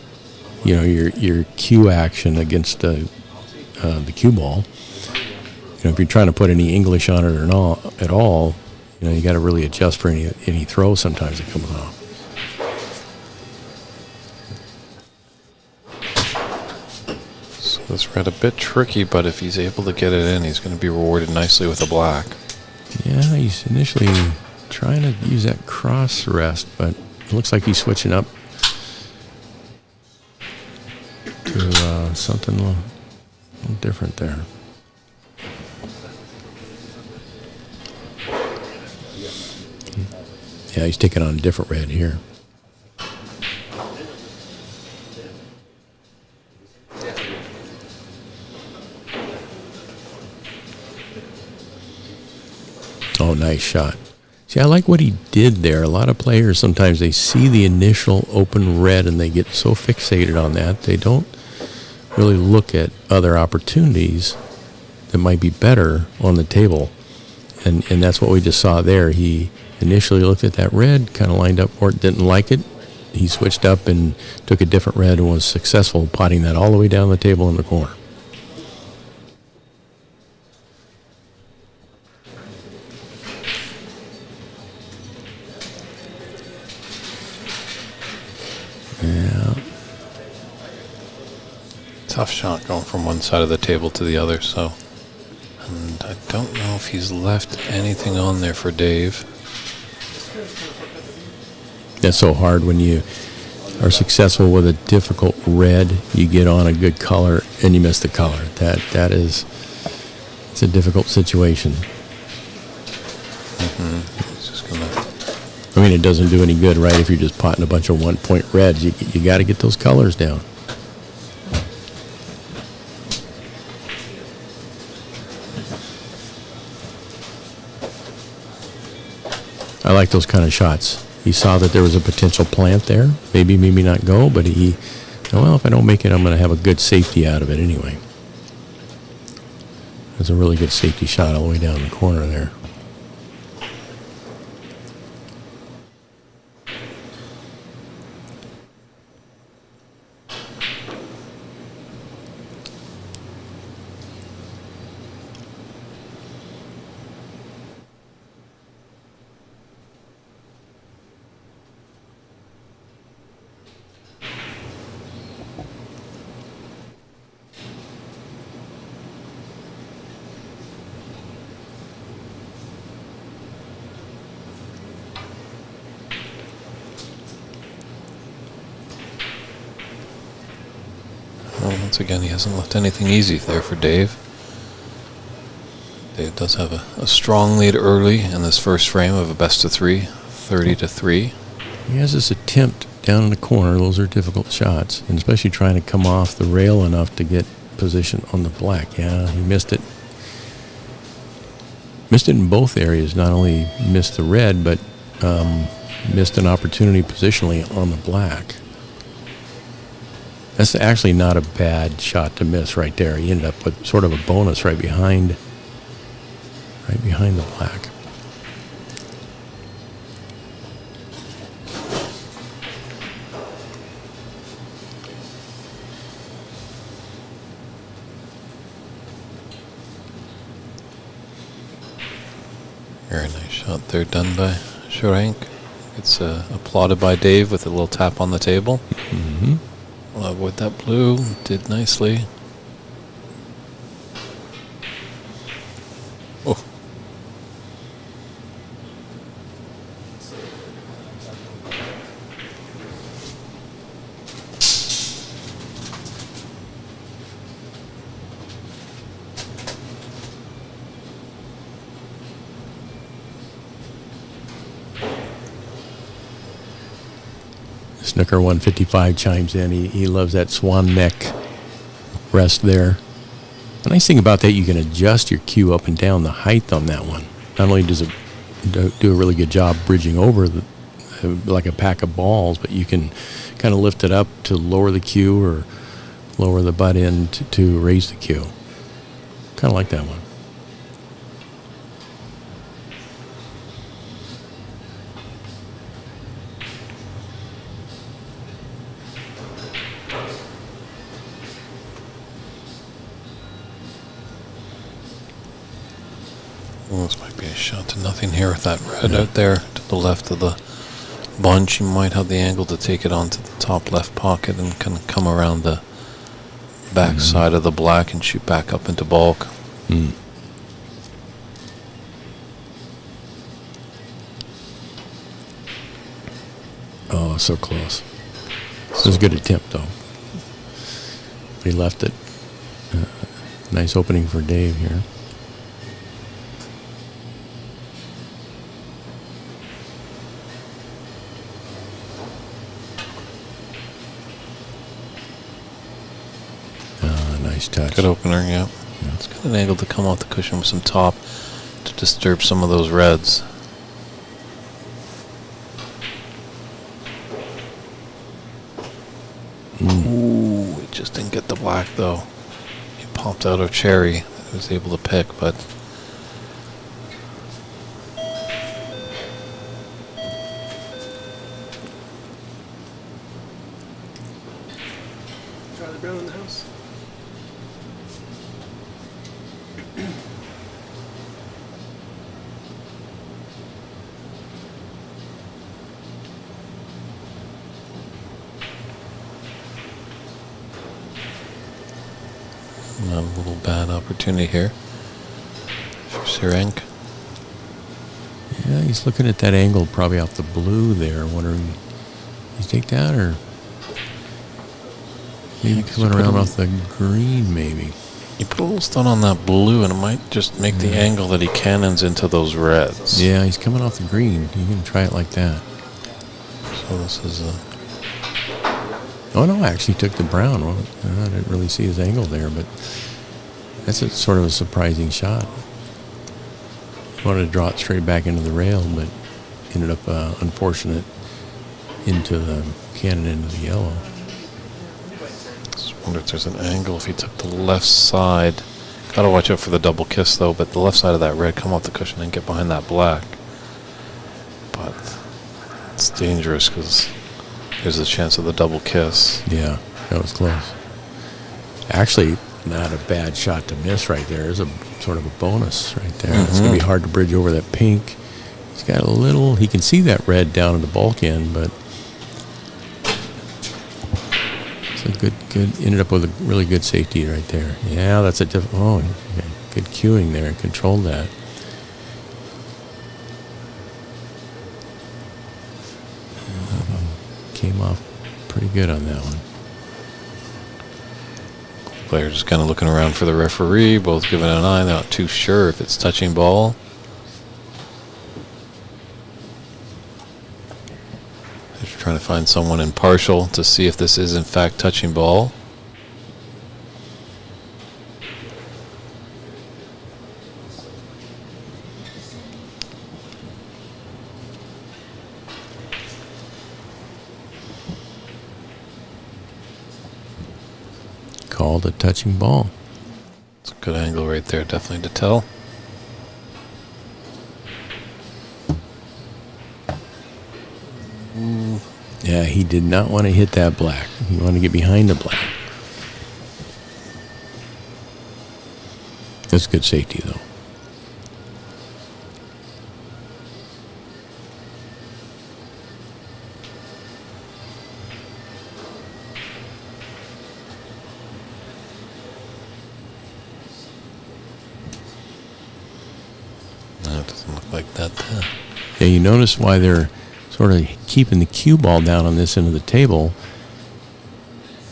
Speaker 3: your cue action against the cue ball. If you're trying to put any English on it or not at all, you got to really adjust for any throw sometimes that comes off.
Speaker 1: So this red a bit tricky, but if he's able to get it in, he's going to be rewarded nicely with a black.
Speaker 3: Yeah, he's initially trying to use that cross rest, but it looks like he's switching up to something a little different there. Yeah, he's taking on a different red here. Oh, nice shot. See, I like what he did there. A lot of players, sometimes they see the initial open red and they get so fixated on that, they don't really look at other opportunities that might be better on the table. And that's what we just saw there. He initially looked at that red, kind of lined up for it, didn't like it. He switched up and took a different red and was successful potting that all the way down the table in the corner.
Speaker 1: tough shot going from one side of the table to the other. So, and I don't know if he's left anything on there for Dave.
Speaker 3: That's so hard when you are successful with a difficult red. You get on a good color and you miss the color. That is, it's a difficult situation.
Speaker 1: He's just gonna.
Speaker 3: I mean, it doesn't do any good, right? If you're just potting a bunch of 1-point reds, you got to get those colors down. I like those kind of shots. He saw that there was a potential plant there. Maybe not go, but well, if I don't make it, I'm going to have a good safety out of it anyway. That's a really good safety shot all the way down the corner there.
Speaker 1: Well, once again, he hasn't left anything easy there for Dave. Dave does have a strong lead early in this first frame of a best of 3, 30-3.
Speaker 3: He has this attempt down in the corner. Those are difficult shots, and especially trying to come off the rail enough to get position on the black. Yeah, he missed it. Missed it in both areas. Not only missed the red, but missed an opportunity positionally on the black. That's actually not a bad shot to miss right there. He ended up with sort of a bonus right behind the black.
Speaker 1: Very nice shot there done by Schrank. It's applauded by Dave with a little tap on the table.
Speaker 3: Mm-hmm.
Speaker 1: Well, with that blue, did nicely. Oh.
Speaker 3: Snooker 155 chimes in. He loves that swan neck rest there. The nice thing about that, you can adjust your cue up and down the height on that one. Not only does it do a really good job bridging over like a pack of balls, but you can kind of lift it up to lower the cue or lower the butt end to raise the cue. Kind of like that one.
Speaker 1: Well, this might be a shot to nothing here with that red out there to the left of the bunch. You might have the angle to take it onto the top left pocket and kind of come around the back side of the black and shoot back up into bulk.
Speaker 3: Mm. Oh, so close. It was a good attempt, though. But he left it. Nice opening for Dave here. Nice touch.
Speaker 1: Good opener, yeah. It's got an angle to come off the cushion with some top to disturb some of those reds. Ooh, it just didn't get the black though. He popped out a cherry. He was able to pick, but
Speaker 2: Charlie Brown in the house.
Speaker 1: A little bad opportunity here for Sirenk.
Speaker 3: Yeah, he's looking at that angle probably off the blue there, wondering, does he take that or maybe coming around off the green maybe?
Speaker 1: You put a little stun on that blue and it might just make the angle that he cannons into those reds.
Speaker 3: Yeah, he's coming off the green. You can try it like that.
Speaker 1: So this is a...
Speaker 3: Oh, no, I actually took the brown. Well, I didn't really see his angle there, but that's a sort of a surprising shot. Wanted to draw it straight back into the rail, but ended up unfortunate into the cannon into the yellow.
Speaker 1: Just wonder if there's an angle if he took the left side. Gotta watch out for the double kiss though, but the left side of that red, come off the cushion and get behind that black. But it's dangerous because there's a chance of the double kiss.
Speaker 3: Yeah, that was close. Actually, not a bad shot to miss right there. There's a sort of a bonus right there. It's going to be hard to bridge over that pink. He's got a little, he can see that red down in the bulk end, but it's a good, ended up with a really good safety right there. Yeah, that's a okay, good cueing there. Controlled that. Came off pretty good on that one.
Speaker 1: Players just kind of looking around for the referee, both giving an eye, not too sure if it's touching ball. They're trying to find someone impartial to see if this is in fact touching ball.
Speaker 3: Called a touching ball.
Speaker 1: It's a good angle right there, definitely to tell.
Speaker 3: Yeah, he did not want to hit that black. He wanted to get behind the black. That's good safety, though.
Speaker 1: No, it doesn't look like that.
Speaker 3: Yeah, you notice why they're sort of keeping the cue ball down on this end of the table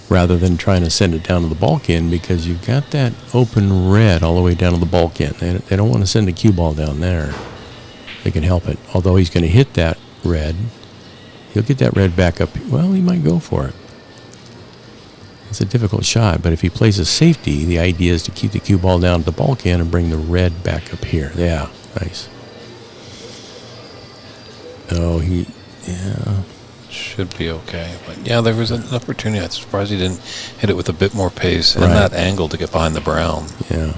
Speaker 3: rather than trying to send it down to the bulk end, because you've got that open red all the way down to the bulk end. They don't want to send the cue ball down there. They can help it. Although he's going to hit that red, he'll get that red back up. Well, he might go for it. It's a difficult shot, but if he plays a safety, the idea is to keep the cue ball down at the bulk end and bring the red back up here. Yeah, nice. Oh, yeah.
Speaker 1: Should be okay. But yeah, there was an opportunity. I'm surprised he didn't hit it with a bit more pace and
Speaker 3: Right.
Speaker 1: that angle to get behind the brown.
Speaker 3: Yeah.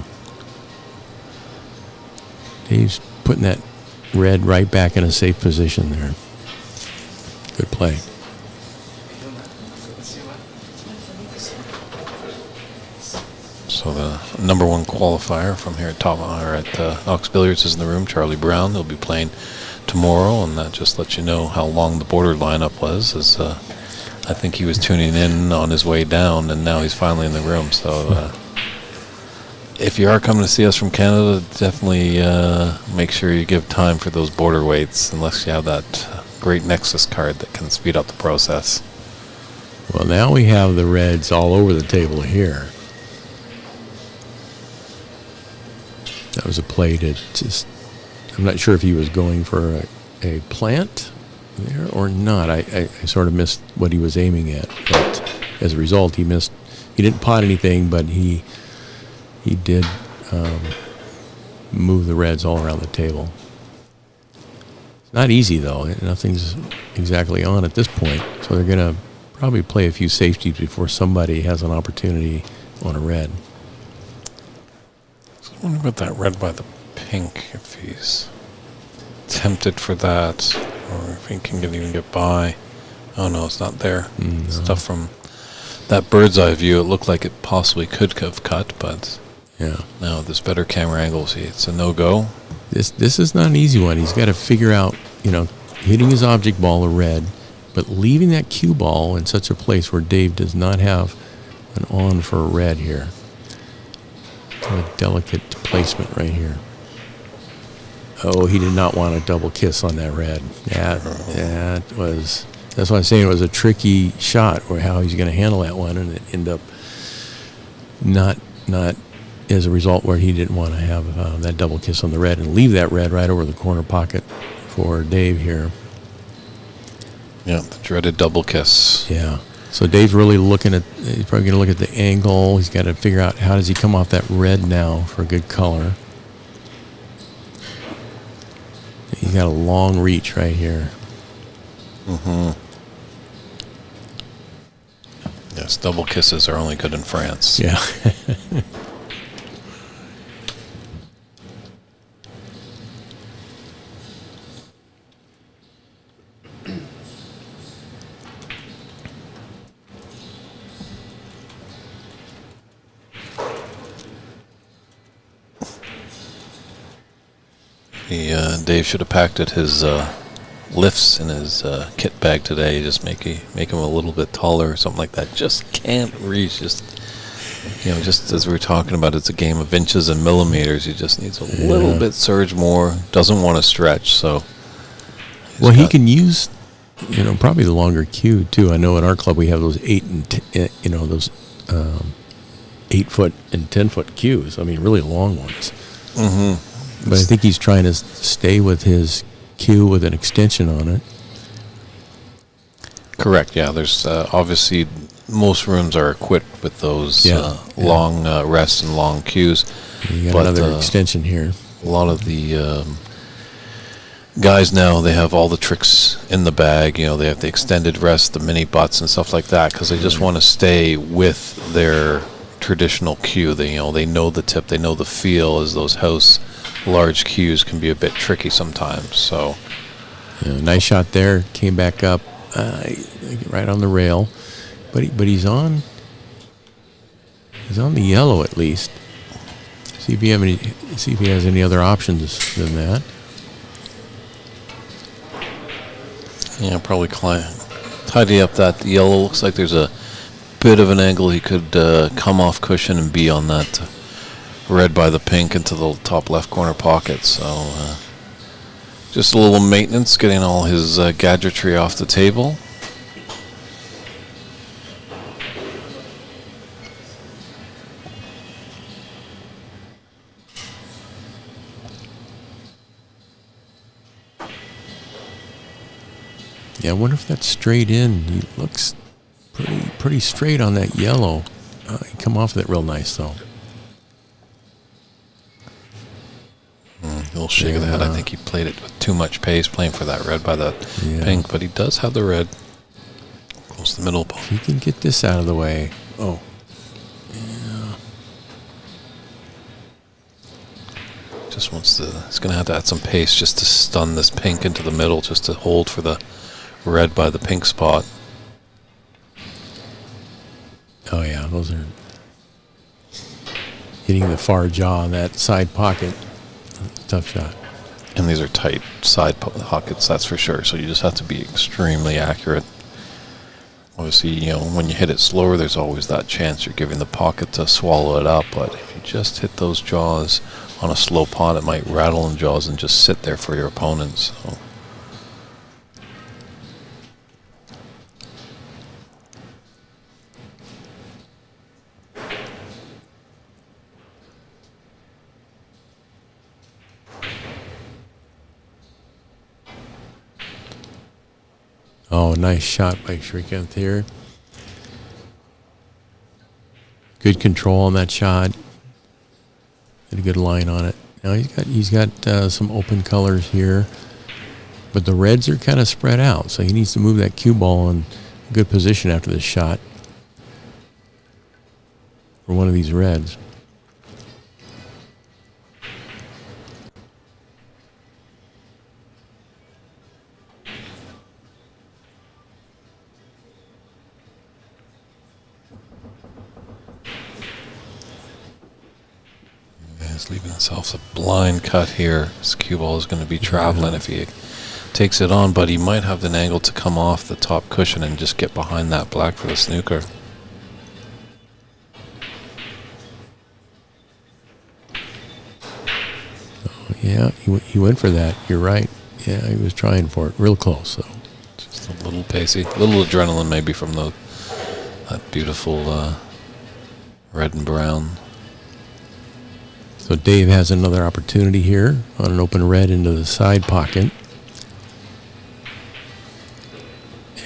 Speaker 3: Dave's putting that red right back in a safe position there. Good play.
Speaker 1: So the number one qualifier from here at Ox Billiards is in the room, Charlie Brown. They'll be playing tomorrow, and that just lets you know how long the border lineup was. As I think he was tuning in on his way down, and now he's finally in the room. So if you are coming to see us from Canada, definitely make sure you give time for those border weights, unless you have that great Nexus card that can speed up the process.
Speaker 3: Well, now we have the reds all over the table here. That was a play to just, I'm not sure if he was going for a plant there or not. I sort of missed what he was aiming at. But as a result, he missed. He didn't pot anything, but he did move the reds all around the table. It's not easy, though. Nothing's exactly on at this point. So they're going to probably play a few safeties before somebody has an opportunity on a red.
Speaker 1: I wonder about that red by the pink, if he's tempted for that, or if he can even get by. Oh no, it's not there.
Speaker 3: No.
Speaker 1: Stuff from that bird's eye view, it looked like it possibly could have cut, but
Speaker 3: Yeah.
Speaker 1: now this better camera angle, see, it's a no-go.
Speaker 3: This is not an easy one. He's got to figure out, hitting his object ball a red, but leaving that cue ball in such a place where Dave does not have an on for a red here. Kind of delicate placement right here. Oh, he did not want a double kiss on that red. That's why I'm saying it was a tricky shot, or how he's going to handle that one, and it ended up not as a result where he didn't want to have that double kiss on the red and leave that red right over the corner pocket for Dave here.
Speaker 1: Yeah, the dreaded double kiss.
Speaker 3: Yeah. So Dave's really he's probably going to look at the angle. He's got to figure out how does he come off that red now for a good color. He's got a long reach right here.
Speaker 1: Mm-hmm. Yes, double kisses are only good in France.
Speaker 3: Yeah.
Speaker 1: Dave should have packed it his lifts in his kit bag today. Just make him a little bit taller or something like that. Just can't reach. Just as we were talking about, it's a game of inches and millimeters. He just needs a little bit surge more. Doesn't want to stretch. So,
Speaker 3: he can use, probably the longer cue too. I know at our club we have those 8 foot and 10 foot cues. I mean, really long ones.
Speaker 1: Mm-hmm.
Speaker 3: But I think he's trying to stay with his cue with an extension on it.
Speaker 1: Correct. Yeah. There's obviously most rooms are equipped with those long rests and long cues.
Speaker 3: You got another extension here.
Speaker 1: A lot of the guys now, they have all the tricks in the bag. They have the extended rest, the mini butts, and stuff like that because they just want to stay with their traditional cue. They know the tip, they know the feel. As those house large cues can be a bit tricky sometimes. So,
Speaker 3: nice shot there. Came back up right on the rail, but he's on the yellow at least. See if he has any other options than that.
Speaker 1: Yeah, probably tidy up that yellow. Looks like there's a bit of an angle he could come off cushion and be on that red by the pink into the top left corner pocket. So just a little maintenance, getting all his gadgetry off the table.
Speaker 3: Yeah, I wonder if that's straight in. He looks pretty straight on that yellow. He come off of it real nice though.
Speaker 1: A little shake of the head. I think he played it with too much pace, playing for that red by the pink, but he does have the red close to the middle.
Speaker 3: If he can get this out of the way. Oh. Yeah.
Speaker 1: Just he's going to have to add some pace just to stun this pink into the middle, just to hold for the red by the pink spot.
Speaker 3: Oh yeah, those are hitting the far jaw on that side pocket. Tough shot.
Speaker 1: And these are tight side pockets, that's for sure. So you just have to be extremely accurate. Obviously, when you hit it slower, there's always that chance you're giving the pocket to swallow it up. But if you just hit those jaws on a slow pot, it might rattle in jaws and just sit there for your opponents. So.
Speaker 3: Oh, nice shot by Shrikant here. Good control on that shot. Had a good line on it. Now he's got some open colors here, but the reds are kind of spread out, so he needs to move that cue ball in a good position after this shot for one of these reds.
Speaker 1: He's leaving himself a blind cut here. His cue ball is going to be traveling if he takes it on, but he might have an angle to come off the top cushion and just get behind that black for the snooker.
Speaker 3: Yeah, he went for that. You're right. Yeah, he was trying for it. Real close, though.
Speaker 1: Just a little pacey. A little adrenaline maybe from that beautiful red and brown.
Speaker 3: So Dave has another opportunity here on an open red into the side pocket.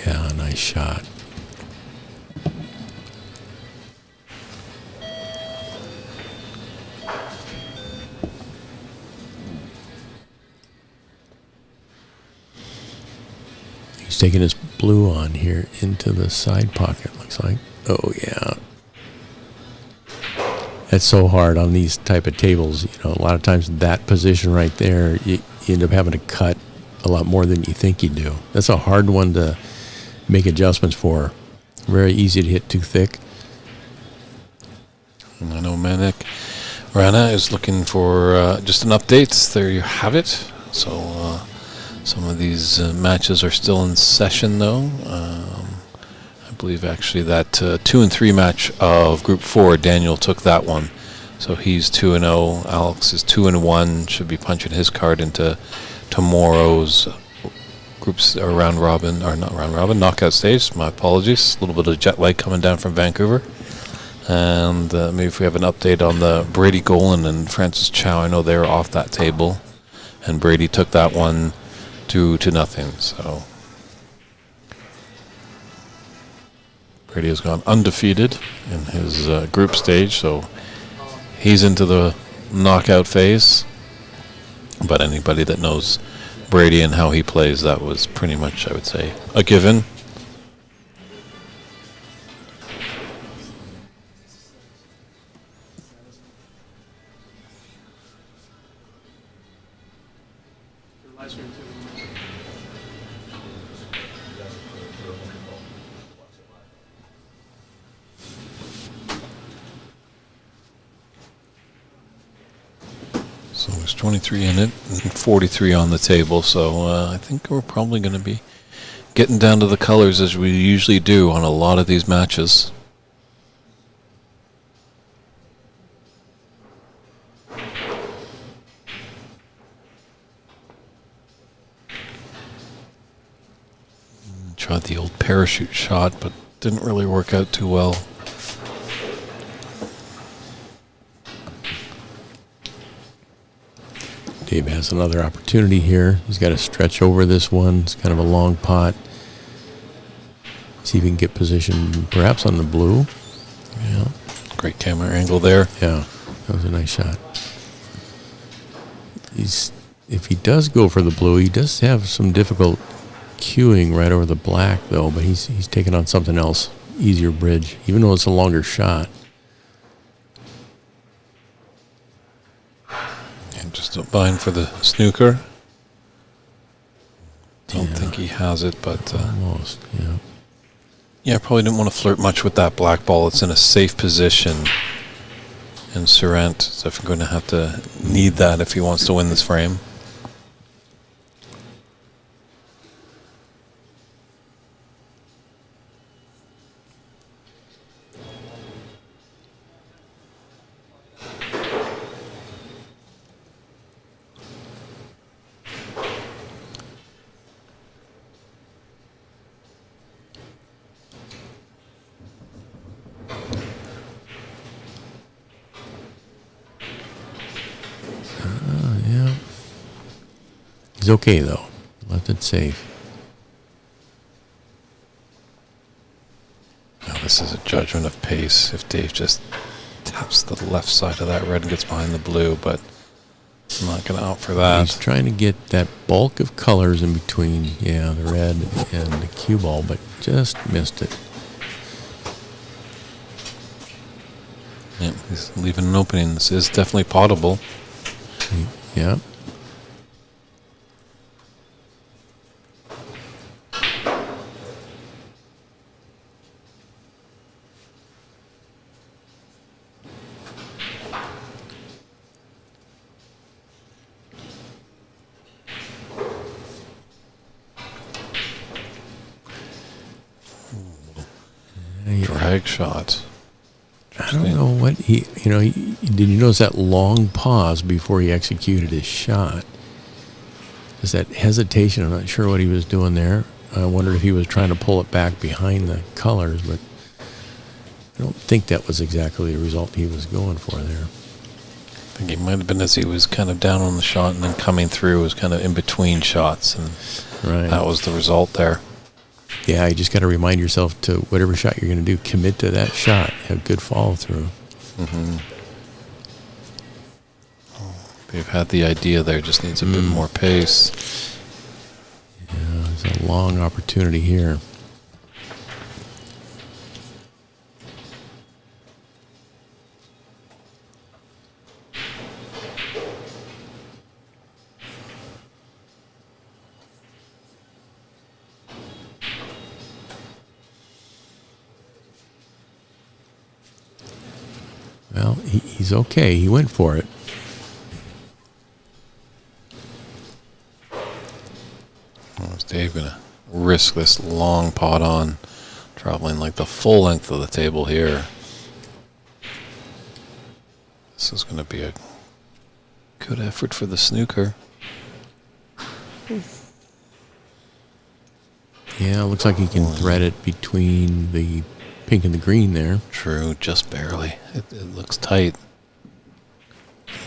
Speaker 3: Yeah, nice shot. He's taking his blue on here into the side pocket, looks like. Oh, yeah. That's so hard on these type of tables. You know, a lot of times that position right there, you end up having to cut a lot more than you think you do. That's a hard one to make adjustments for. Very easy to hit too thick.
Speaker 1: And I know Manik Rana is looking for just an update. There you have it. So some of these matches are still in session, though. I believe actually that 2 and 3 match of Group 4, Daniel took that one. So he's 2-0. Alex is 2-1. Should be punching his card into tomorrow's groups or round robin, or not round robin, knockout stage. My apologies. A little bit of jet lag coming down from Vancouver. And maybe if we have an update on the Brady Golan and Francis Chow. I know they're off that table. And Brady took that one 2-0. So Brady has gone undefeated in his group stage, so he's into the knockout phase. But anybody that knows Brady and how he plays, that was pretty much, I would say, a given. So there's 23 in it and 43 on the table. So I think we're probably going to be getting down to the colors as we usually do on a lot of these matches. Tried the old parachute shot, but didn't really work out too well.
Speaker 3: Dave has another opportunity here. He's got to stretch over this one. It's kind of a long pot. See if he can get position perhaps on the blue. Yeah.
Speaker 1: Great camera angle there.
Speaker 3: Yeah, that was a nice shot. If he does go for the blue, he does have some difficult cueing right over the black, though, but he's taking on something else. Easier bridge, even though it's a longer shot.
Speaker 1: And just buying for the snooker. Don't think he has it, but
Speaker 3: Almost, yeah.
Speaker 1: Yeah, I probably didn't want to flirt much with that black ball. It's in a safe position. And Sarant is definitely going to have to need that if he wants to win this frame.
Speaker 3: Yeah. He's okay, though. Left it safe.
Speaker 1: Now this is a judgment of pace. If Dave just taps the left side of that red and gets behind the blue, but I'm not going to opt for that.
Speaker 3: He's trying to get that bulk of colors in between, the red and the cue ball, but just missed it.
Speaker 1: Yeah, he's leaving an opening. This is definitely potable.
Speaker 3: Yeah.
Speaker 1: Drag shot.
Speaker 3: I don't know what did you notice that long pause before he executed his shot? Just that hesitation. I'm not sure what he was doing there. I wondered if he was trying to pull it back behind the colors, but I don't think that was exactly the result he was going for there.
Speaker 1: I think he might have been as he was kind of down on the shot and then coming through was kind of in between shots, and that was the result there.
Speaker 3: Yeah, you just got to remind yourself to whatever shot you're going to do, commit to that shot, have good follow through.
Speaker 1: Mm-hmm. They've had the idea there, just needs a bit more pace.
Speaker 3: Yeah, there's a long opportunity here. Well, he's okay. He went for it.
Speaker 1: Is Dave going to risk this long pot on, traveling like the full length of the table here? This is going to be a good effort for the snooker.
Speaker 3: Yeah, it looks like he can thread it between the pink and the green there.
Speaker 1: True, just barely. It looks tight.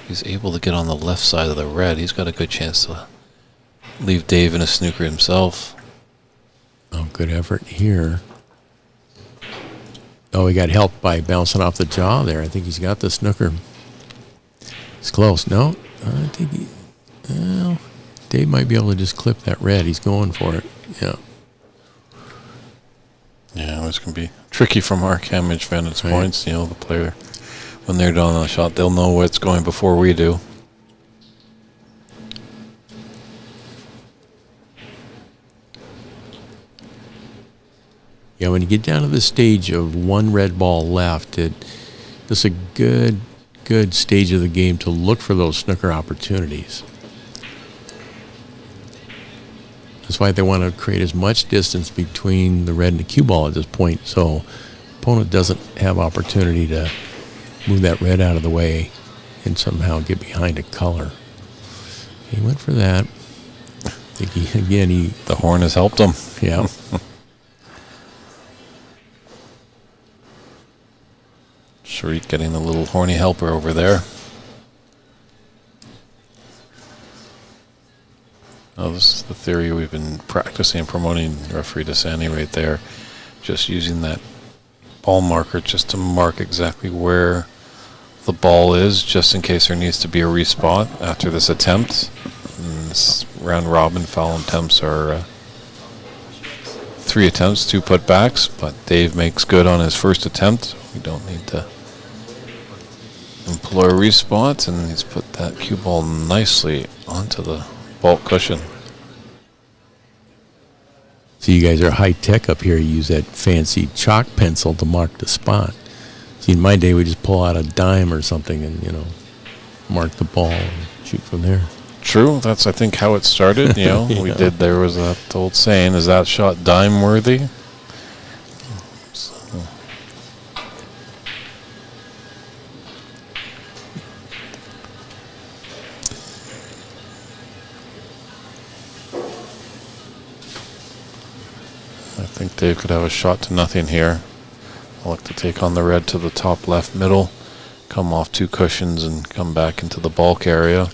Speaker 1: He's able to get on the left side of the red. He's got a good chance to leave Dave in a snooker himself.
Speaker 3: Oh, good effort here. Oh, he got helped by bouncing off the jaw there. I think he's got the snooker. It's close. No, I think Dave might be able to just clip that red. He's going for it. Yeah.
Speaker 1: Yeah, it's going to be tricky from our camage vantage points. You know, the player, when they're done on the shot, they'll know what's going before we do.
Speaker 3: Yeah, when you get down to the stage of one red ball left, it's a good stage of the game to look for those snooker opportunities. That's why they want to create as much distance between the red and the cue ball at this point, so opponent doesn't have opportunity to move that red out of the way and somehow get behind a color. He went for that. I think
Speaker 1: the horn has helped him.
Speaker 3: Yeah.
Speaker 1: Sharik getting the little horny helper over there. Oh, this is the theory we've been practicing and promoting, referee DeSanti, right there. Just using that ball marker just to mark exactly where the ball is, just in case there needs to be a respot after this attempt. And this round robin foul attempts are 3 attempts, 2 putbacks, but Dave makes good on his first attempt. We don't need to employ respots, and he's put that cue ball nicely onto the vault cushion.
Speaker 3: So you guys are high tech up here. You use that fancy chalk pencil to mark the spot. See, in my day, we just pull out a dime or something and, mark the ball and shoot from there.
Speaker 1: True. That's, I think, how it started. You know, we did. There was that old saying, is that shot dime worthy? So. I think Dave could have a shot to nothing here. I'll look to take on the red to the top left middle, come off 2 cushions and come back into the bulk area.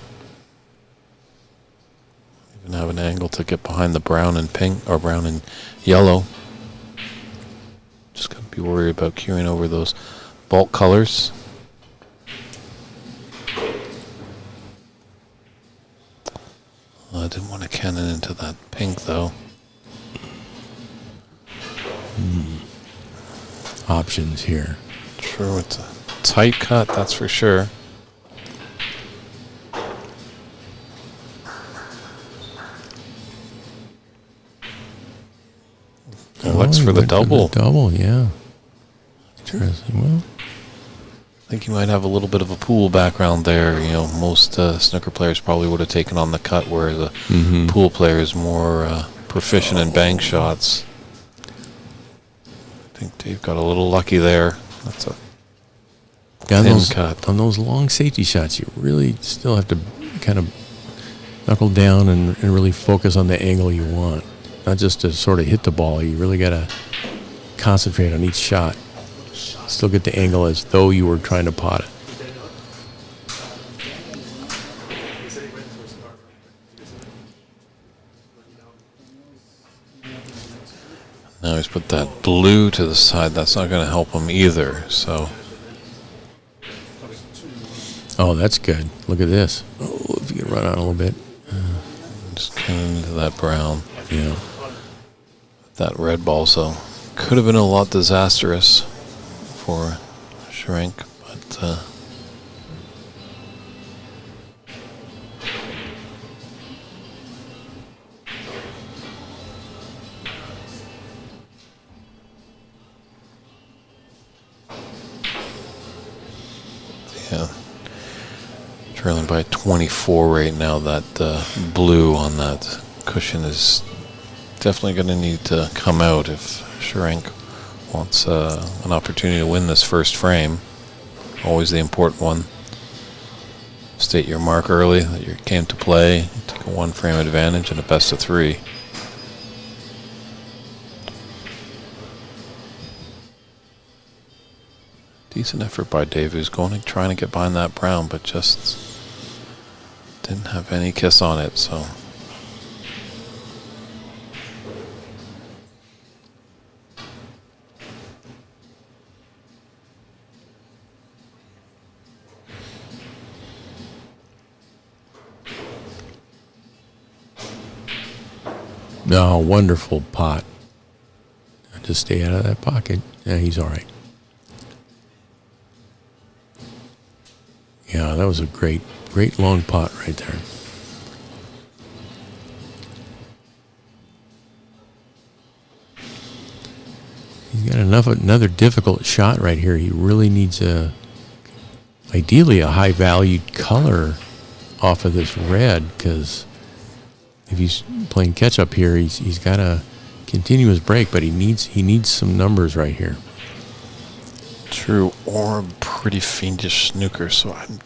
Speaker 1: Even have an angle to get behind the brown and pink, or brown and yellow. Just got to be worried about cueing over those bulk colors. I didn't want to cannon into that pink though.
Speaker 3: Options here.
Speaker 1: True, it's a tight cut, that's for sure. Looks for the double.
Speaker 3: Double, yeah. Interesting. Well,
Speaker 1: I think you might have a little bit of a pool background there. You know, most snooker players probably would have taken on the cut, whereas a pool player is more proficient in bank shots. I think Dave got a little lucky there. That's a
Speaker 3: Yeah,
Speaker 1: thin cut.
Speaker 3: on those long safety shots, you really still have to kind of knuckle down and really focus on the angle you want. Not just to sort of hit the ball. You really got to concentrate on each shot. Still get the angle as though you were trying to pot it.
Speaker 1: Now he's put that blue to the side. That's not going to help him either. So
Speaker 3: Oh, that's good. Look at this. Oh, if you can run out a little bit.
Speaker 1: just getting into that brown.
Speaker 3: Yeah.
Speaker 1: That red ball, so could have been a lot disastrous for Shrink, but yeah, trailing by 24 right now. That blue on that cushion is definitely going to need to come out if Shrink wants an opportunity to win this first frame. Always the important one. State your mark early that you came to play, take a 1 frame advantage and a best of 3. Decent effort by Dave, who's going and trying to get behind that brown, but just didn't have any kiss on it, so.
Speaker 3: No, wonderful pot. Just stay out of that pocket. Yeah, he's all right. Yeah, that was a great long pot right there. He's got another difficult shot right here. He really needs ideally a high valued color off of this red, because if he's playing catch up here, he's got to continue his break, but he needs some numbers right here.
Speaker 1: True, or a pretty fiendish snooker, so I'm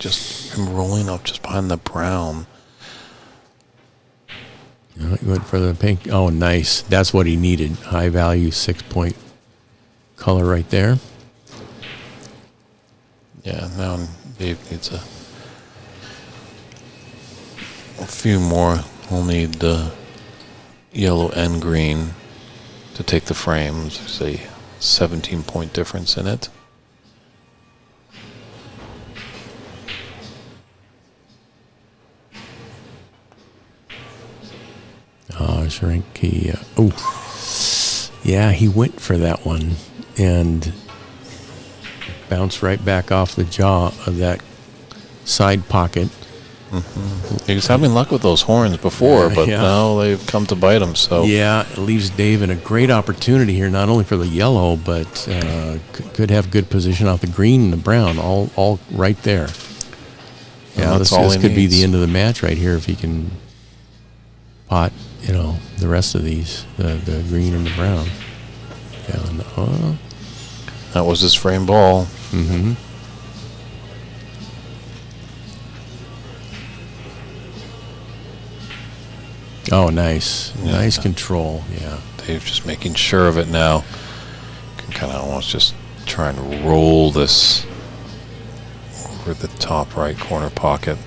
Speaker 1: rolling up just behind the brown.
Speaker 3: No, he went for the pink. Oh, nice. That's what he needed. High value 6-point color right there.
Speaker 1: Yeah, now Dave needs a few more. We'll need the yellow and green to take the frames. There's a 17-point difference in it.
Speaker 3: Oh, Shrink, yeah, he went for that one and bounced right back off the jaw of that side pocket.
Speaker 1: Mm-hmm. He was having luck with those horns before, but now they've come to bite him. So
Speaker 3: yeah, it leaves Dave in a great opportunity here, not only for the yellow, but could have good position off the green and the brown, all right there. Yeah, this could be the end of the match right here if he can pot, the rest of these, the green and the brown. Yeah,
Speaker 1: that was his frame ball.
Speaker 3: Mm-hmm. Oh, nice. Yeah. Nice control, yeah.
Speaker 1: Dave's just making sure of it now. Can kind of almost just try and roll this over the top right corner pocket.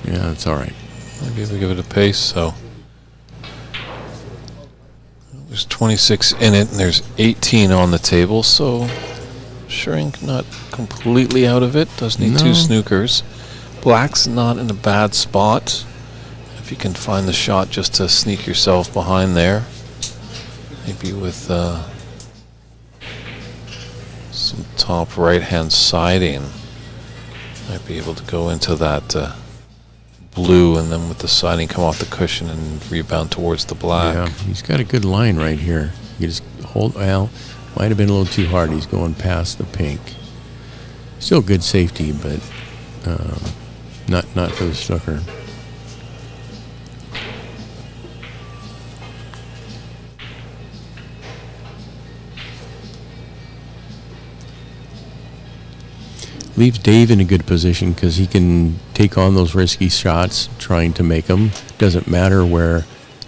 Speaker 3: Yeah, that's all right.
Speaker 1: Maybe we give it a pace, so. There's 26 in it, and there's 18 on the table, so Shrink not completely out of it. Does need 2 snookers. Black's not in a bad spot. If you can find the shot just to sneak yourself behind there. Maybe with some top right-hand siding. Might be able to go into that blue, and then with the siding come off the cushion and rebound towards the black.
Speaker 3: Yeah, he's got a good line right here. You just hold, might have been a little too hard. He's going past the pink. Still good safety, but not for the snooker. leaves Dave in a good position because he can take on those risky shots, trying to make them. Doesn't matter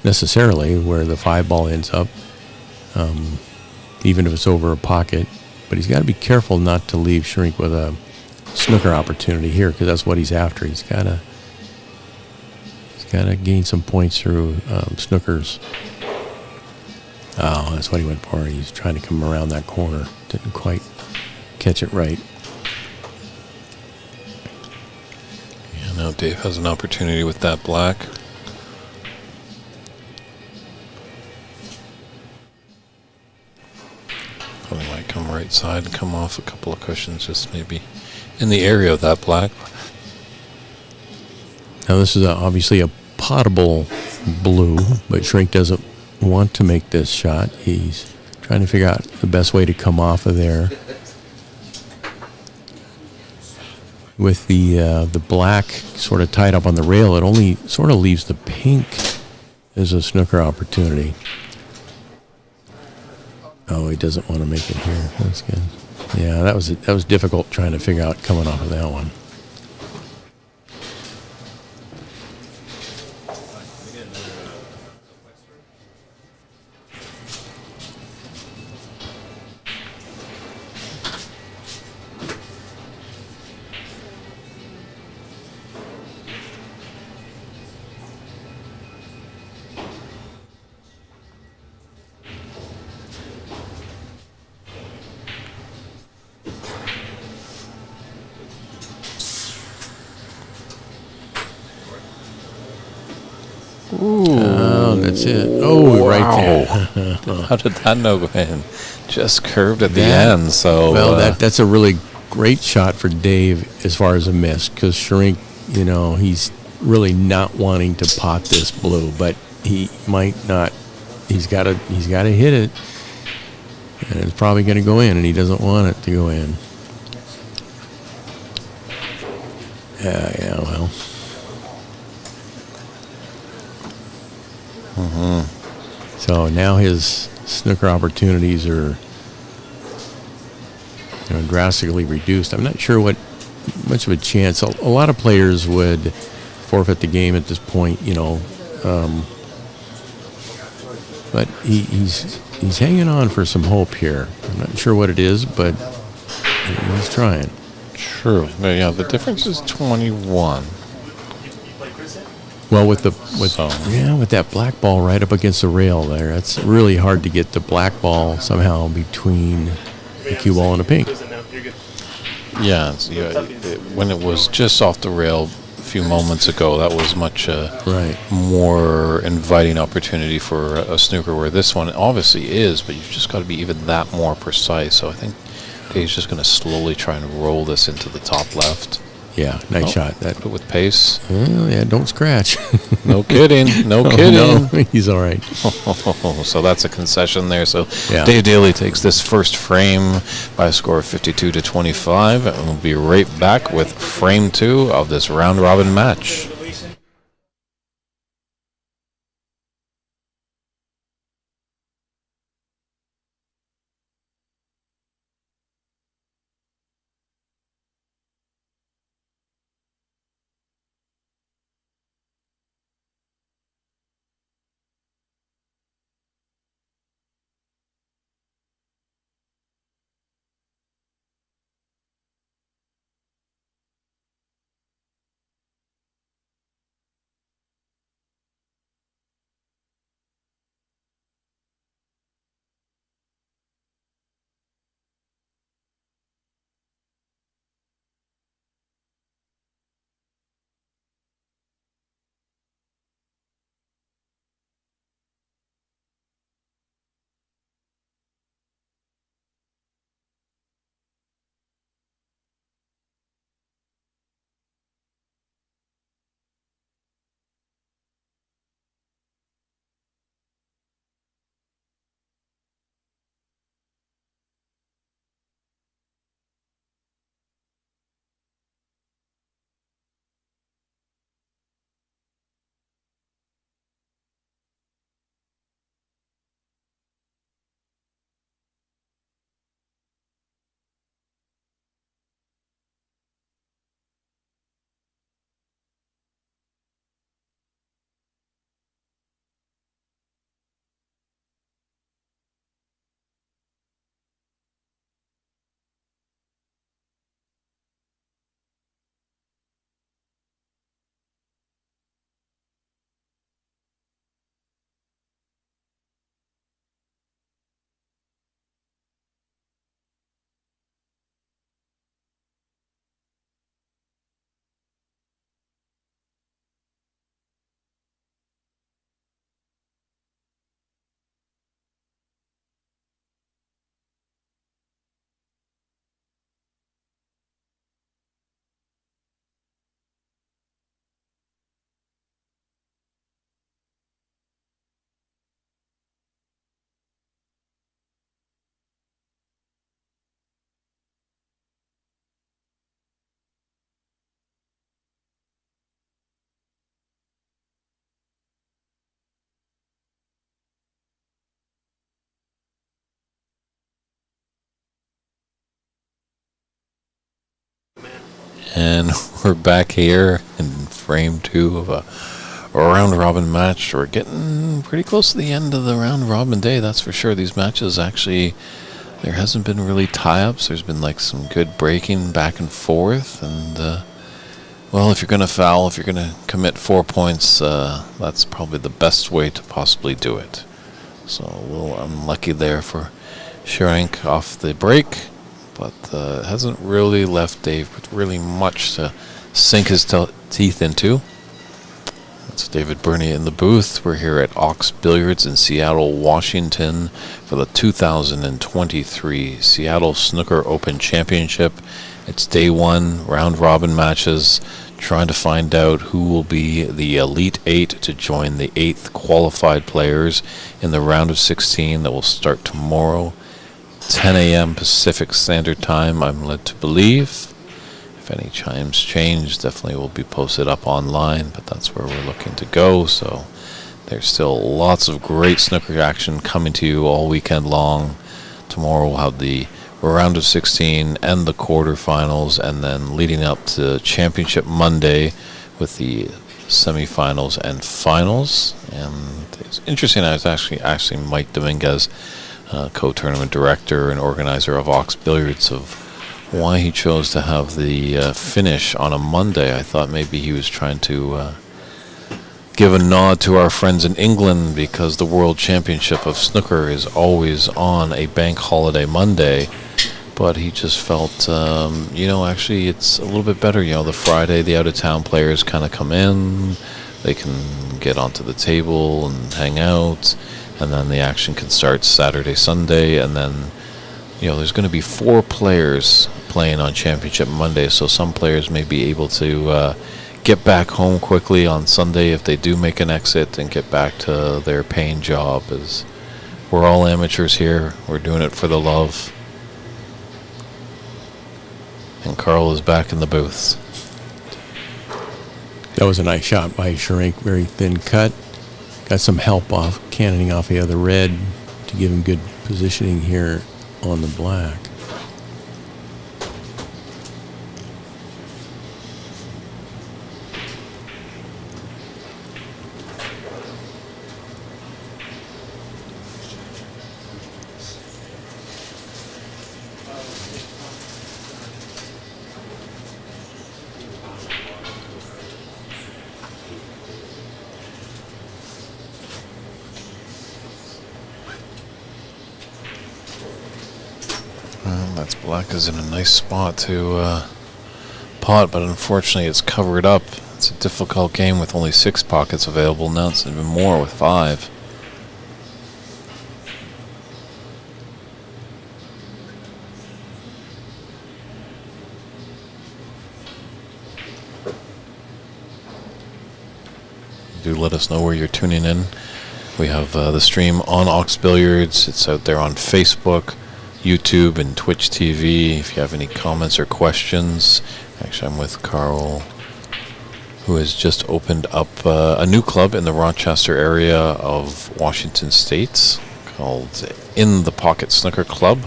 Speaker 3: necessarily where the 5 ball ends up, even if it's over a pocket. But he's got to be careful not to leave Shrink with a snooker opportunity here, because that's what he's after. He's got to gain some points through snookers. Oh, that's what he went for. He's trying to come around that corner. Didn't quite catch it right.
Speaker 1: Yeah, now Dave has an opportunity with that black. Probably might come right side and come off a couple of cushions, just maybe in the area of that black.
Speaker 3: Now this is obviously a potable blue, but Shrink doesn't want to make this shot. He's trying to figure out the best way to come off of there. With the black sort of tied up on the rail, it only sort of leaves the pink as a snooker opportunity. Oh, he doesn't want to make it here. That's good. Yeah, that was difficult trying to figure out coming off of that one. Oh, that's it. Oh, right there.
Speaker 1: How did that no go in? Just curved at the
Speaker 3: That-
Speaker 1: end. So
Speaker 3: Well, that's a really great shot for Dave as far as a miss, because Shrink, he's really not wanting to pot this blue, but he might not. He's got to hit it, and it's probably going to go in, and he doesn't want it to go in. Yeah, well. So now his snooker opportunities are drastically reduced. I'm not sure what much of a chance. A lot of players would forfeit the game at this point, but he's hanging on for some hope here. I'm not sure what it is, but he's trying.
Speaker 1: true. Yeah, the difference is 21.
Speaker 3: Well, with
Speaker 1: So-
Speaker 3: that black ball right up against the rail there, it's really hard to get the black ball somehow between the cue ball and the pink.
Speaker 1: Yeah, when it was just off the rail a few moments ago, that was much
Speaker 3: Right.
Speaker 1: more inviting opportunity for a snooker, where this one obviously is, but you've just got to be even that more precise. So I think Dave's just going to slowly try and roll this into the top left.
Speaker 3: Yeah, nice
Speaker 1: Oh,
Speaker 3: shot. That.
Speaker 1: But with pace.
Speaker 3: Well, yeah, don't scratch.
Speaker 1: No kidding. No
Speaker 3: Oh,
Speaker 1: kidding.
Speaker 3: no, he's all right.
Speaker 1: So that's a concession there. So
Speaker 3: Yeah.
Speaker 1: Dave Daly takes this first frame by a score of 52-25, and we'll be right back with frame 2 of this round robin match. And we're back here in frame 2 of a round robin match. We're getting pretty close to the end of the round robin day, that's for sure. These matches actually, there hasn't been really tie-ups. There's been like some good breaking back and forth. And, well, if you're going to foul, if you're going to commit 4 points, that's probably the best way to possibly do it. So a little unlucky there for Scherenk off the break. But it hasn't really left Dave with really much to sink his teeth into. That's David Burney in the booth. We're here at Ox Billiards in Seattle, Washington for the 2023 Seattle Snooker Open Championship. It's day 1, round robin matches, trying to find out who will be the Elite 8 to join the 8th qualified players in the round of 16 that will start tomorrow. 10 a.m. Pacific Standard Time, I'm led to believe. If any chimes change, definitely will be posted up online, but that's where we're looking to go. So there's still lots of great snooker action coming to you all weekend long. Tomorrow we'll have the round of 16 and the quarterfinals, and then leading up to Championship Monday with the semifinals and finals. And it's interesting, I was actually Mike Dominguez, co-tournament director and organizer of Ox Billiards, of why he chose to have the finish on a Monday. I thought maybe he was trying to give a nod to our friends in England, because the World Championship of Snooker is always on a bank holiday Monday. But he just felt, actually it's a little bit better. The Friday, the out-of-town players kind of come in. They can get onto the table and hang out. And then the action can start Saturday, Sunday. And then, there's going to be 4 players playing on Championship Monday. So some players may be able to get back home quickly on Sunday if they do make an exit, and get back to their paying job. As we're all amateurs here. We're doing it for the love. And Carl is back in the booth.
Speaker 3: That was a nice shot by Scherenk. Very thin cut. Got some help off cannoning off the other red to give him good positioning here on the black.
Speaker 1: That's black is in a nice spot to pot, but unfortunately it's covered up. It's a difficult game with only 6 pockets available. Now it's even more with 5. Do let us know where you're tuning in. We have the stream on Ox Billiards. It's out there on Facebook, YouTube, and Twitch TV. If you have any comments or questions, actually I'm with Carl, who has just opened up a new club in the Rochester area of Washington State called In the Pocket Snooker Club.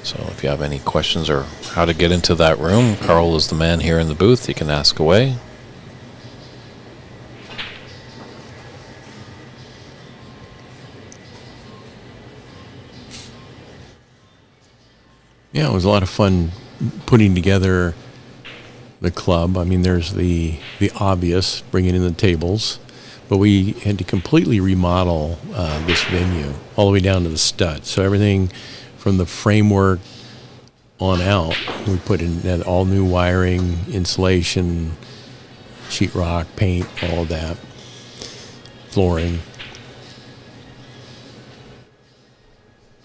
Speaker 1: So if you have any questions or how to get into that room, Carl is the man here in the booth. You can ask away.
Speaker 3: Yeah, it was a lot of fun putting together the club. I mean, there's the obvious, bringing in the tables, but we had to completely remodel this venue all the way down to the stud. So everything from the framework on out, we put in all new wiring, insulation, sheetrock, paint, all of that, flooring.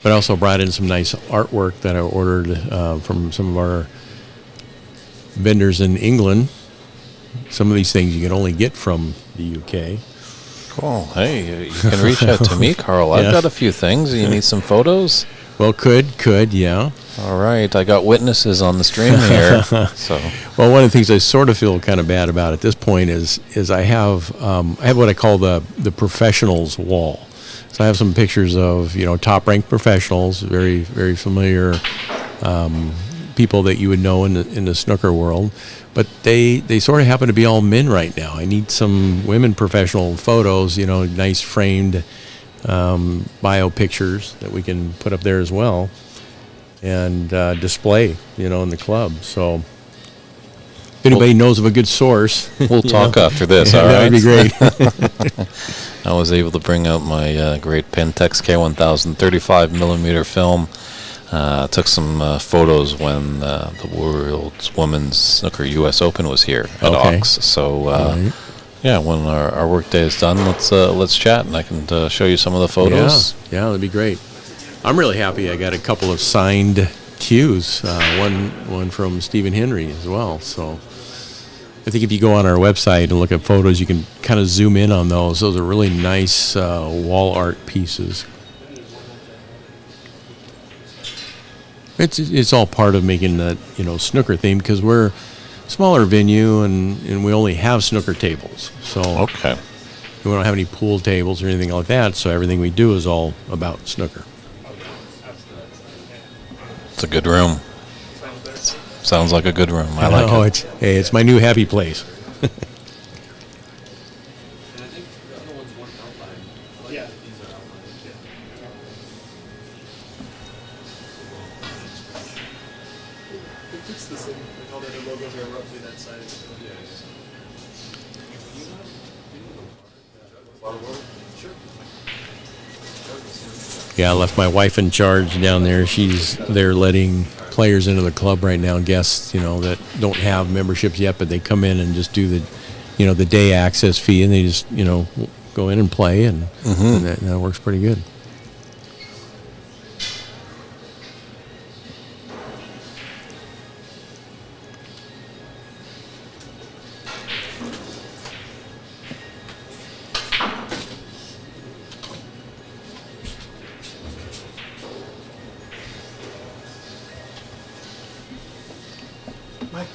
Speaker 3: But I also brought in some nice artwork that I ordered from some of our vendors in England. Some of these things you can only get from the UK.
Speaker 1: Cool. Hey, you can reach out to me, Carl. I've got a few things. You need some photos?
Speaker 3: Well, yeah.
Speaker 1: All right. I got witnesses on the stream here. So,
Speaker 3: well, one of the things I sort of feel kind of bad about at this point is I have what I call the professionals wall. So I have some pictures of top ranked professionals, very very familiar people that you would know in the snooker world, but they sort of happen to be all men right now. I need some women professional photos, nice framed bio pictures that we can put up there as well and display, in the club. So if anybody knows of a good source,
Speaker 1: We'll talk after this, all
Speaker 3: that
Speaker 1: right?
Speaker 3: would be great.
Speaker 1: I was able to bring out my great Pentex K1000 35 millimeter film. Took some photos when the World's Women's Snooker U.S. Open was here at
Speaker 3: Okay.
Speaker 1: Ox. So,
Speaker 3: Right.
Speaker 1: yeah, when our work day is done, let's chat, and I can show you some of the photos.
Speaker 3: Yeah, that'd be great. I'm really happy. I got a couple of signed cues. One from Stephen Henry as well. So I think if you go on our website and look at photos, you can kind of zoom in on those. Those are really nice wall art pieces. It's all part of making that snooker theme, because we're a smaller venue and we only have snooker tables. So
Speaker 1: Okay.
Speaker 3: we don't have any pool tables or anything like that. So everything we do is all about snooker.
Speaker 1: It's a good room. Sounds like a good room. I like it.
Speaker 3: It's my new happy place.
Speaker 2: It's the same. Like all the other logos are roughly that size.
Speaker 3: Yeah, I left my wife in charge down there. She's there letting players into the club right now, guests, that don't have memberships yet, but they come in and just do the day access fee, and they just, go in and play, and that works pretty good.
Speaker 2: Mike.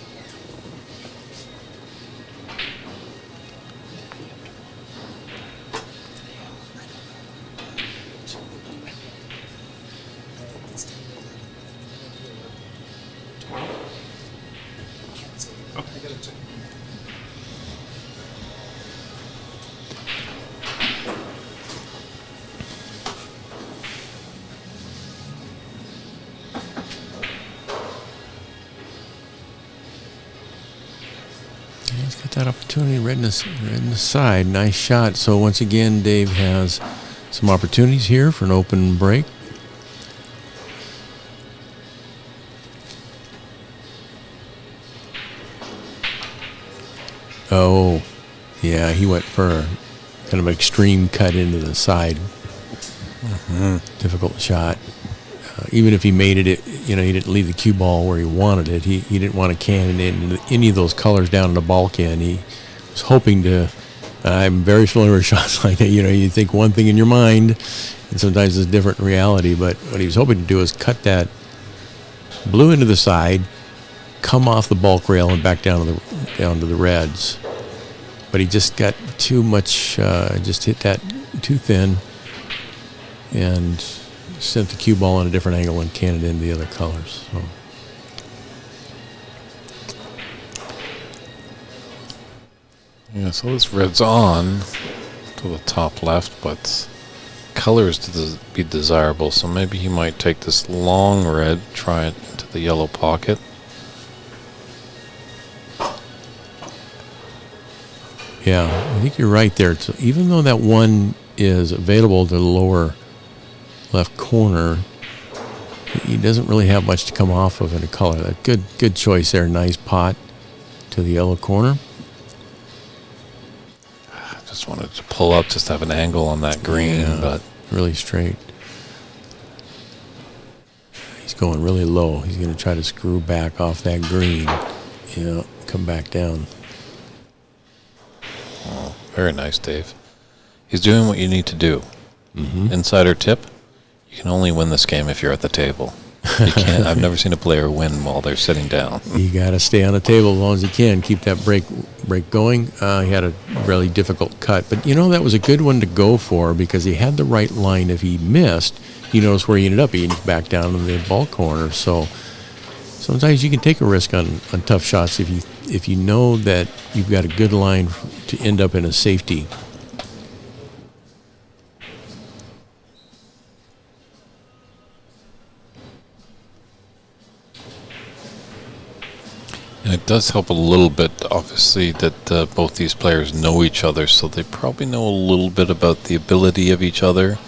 Speaker 3: He's got that opportunity right in the side. Nice shot. So once again, Dave has some opportunities here for an open break. Oh, yeah, he went for a kind of extreme cut into the side. Difficult shot. Even if he made it, he didn't leave the cue ball where he wanted it. He didn't want to can it in any of those colors down in the bulkhead. He was hoping to. I'm very familiar with shots like that. You think one thing in your mind, and sometimes it's a different reality. But what he was hoping to do is cut that blue into the side, come off the bulk rail, and back down to the reds. But he just got too much. Just hit that too thin, and sent the cue ball on a different angle and canned it into the other colors. So.
Speaker 1: Yeah, so this red's on to the top left, but colors to be desirable. So maybe he might take this long red, try it into the yellow pocket.
Speaker 3: Yeah, I think you're right there. So even though that one is available to the lower left corner, he doesn't really have much to come off of in a color. A good choice there. Nice pot to the yellow corner.
Speaker 1: I just wanted to pull up, just have an angle on that green,
Speaker 3: Yeah,
Speaker 1: but
Speaker 3: really straight. He's going really low. He's going to try to screw back off that green. Yeah, come back down.
Speaker 1: oh, very nice, Dave. He's doing what you need to do. Insider tip: you can only win this game if you're at the table. You can't. I've never seen a player win while they're sitting down.
Speaker 3: You got to stay on the table as long as you can. Keep that break going. He had a really difficult cut, but that was a good one to go for because he had the right line. If he missed, he knows where he ended up. He ended back down in the ball corner. So sometimes you can take a risk on tough shots if you know that you've got a good line to end up in a safety.
Speaker 1: And it does help a little bit, obviously, that both these players know each other, so they probably know a little bit about the ability of each other.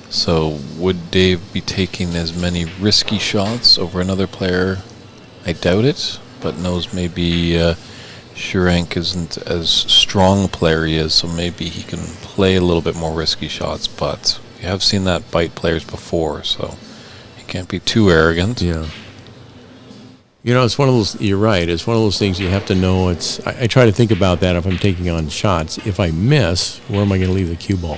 Speaker 1: So would Dave be taking as many risky shots over another player? I doubt it, but knows maybe Shurank isn't as strong a player he is, so maybe he can play a little bit more risky shots, but we have seen that bite players before, so he can't be too arrogant.
Speaker 3: Yeah. You know, it's one of those, you're right, it's one of those things you have to know. I try to think about that if I'm taking on shots. If I miss, where am I going to leave the cue ball?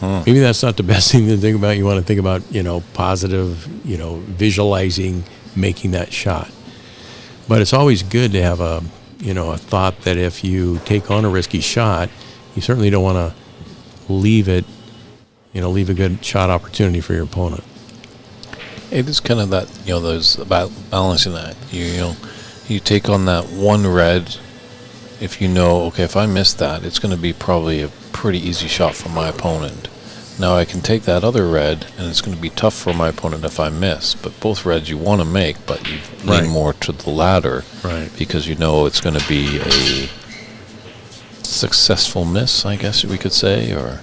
Speaker 3: Maybe that's not the best thing to think about. You want to think about, positive, visualizing making that shot. But it's always good to have a thought that if you take on a risky shot, you certainly don't want to leave it, leave a good shot opportunity for your opponent.
Speaker 1: It is kind of that, there's about balancing that. You take on that one red if you know, okay, if I miss that, it's going to be probably a pretty easy shot for my opponent. Now I can take that other red, and it's going to be tough for my opponent if I miss. But both reds you want to make, but you lean more to the latter,
Speaker 3: right?
Speaker 1: Because you know it's going to be a successful miss, I guess we could say, or.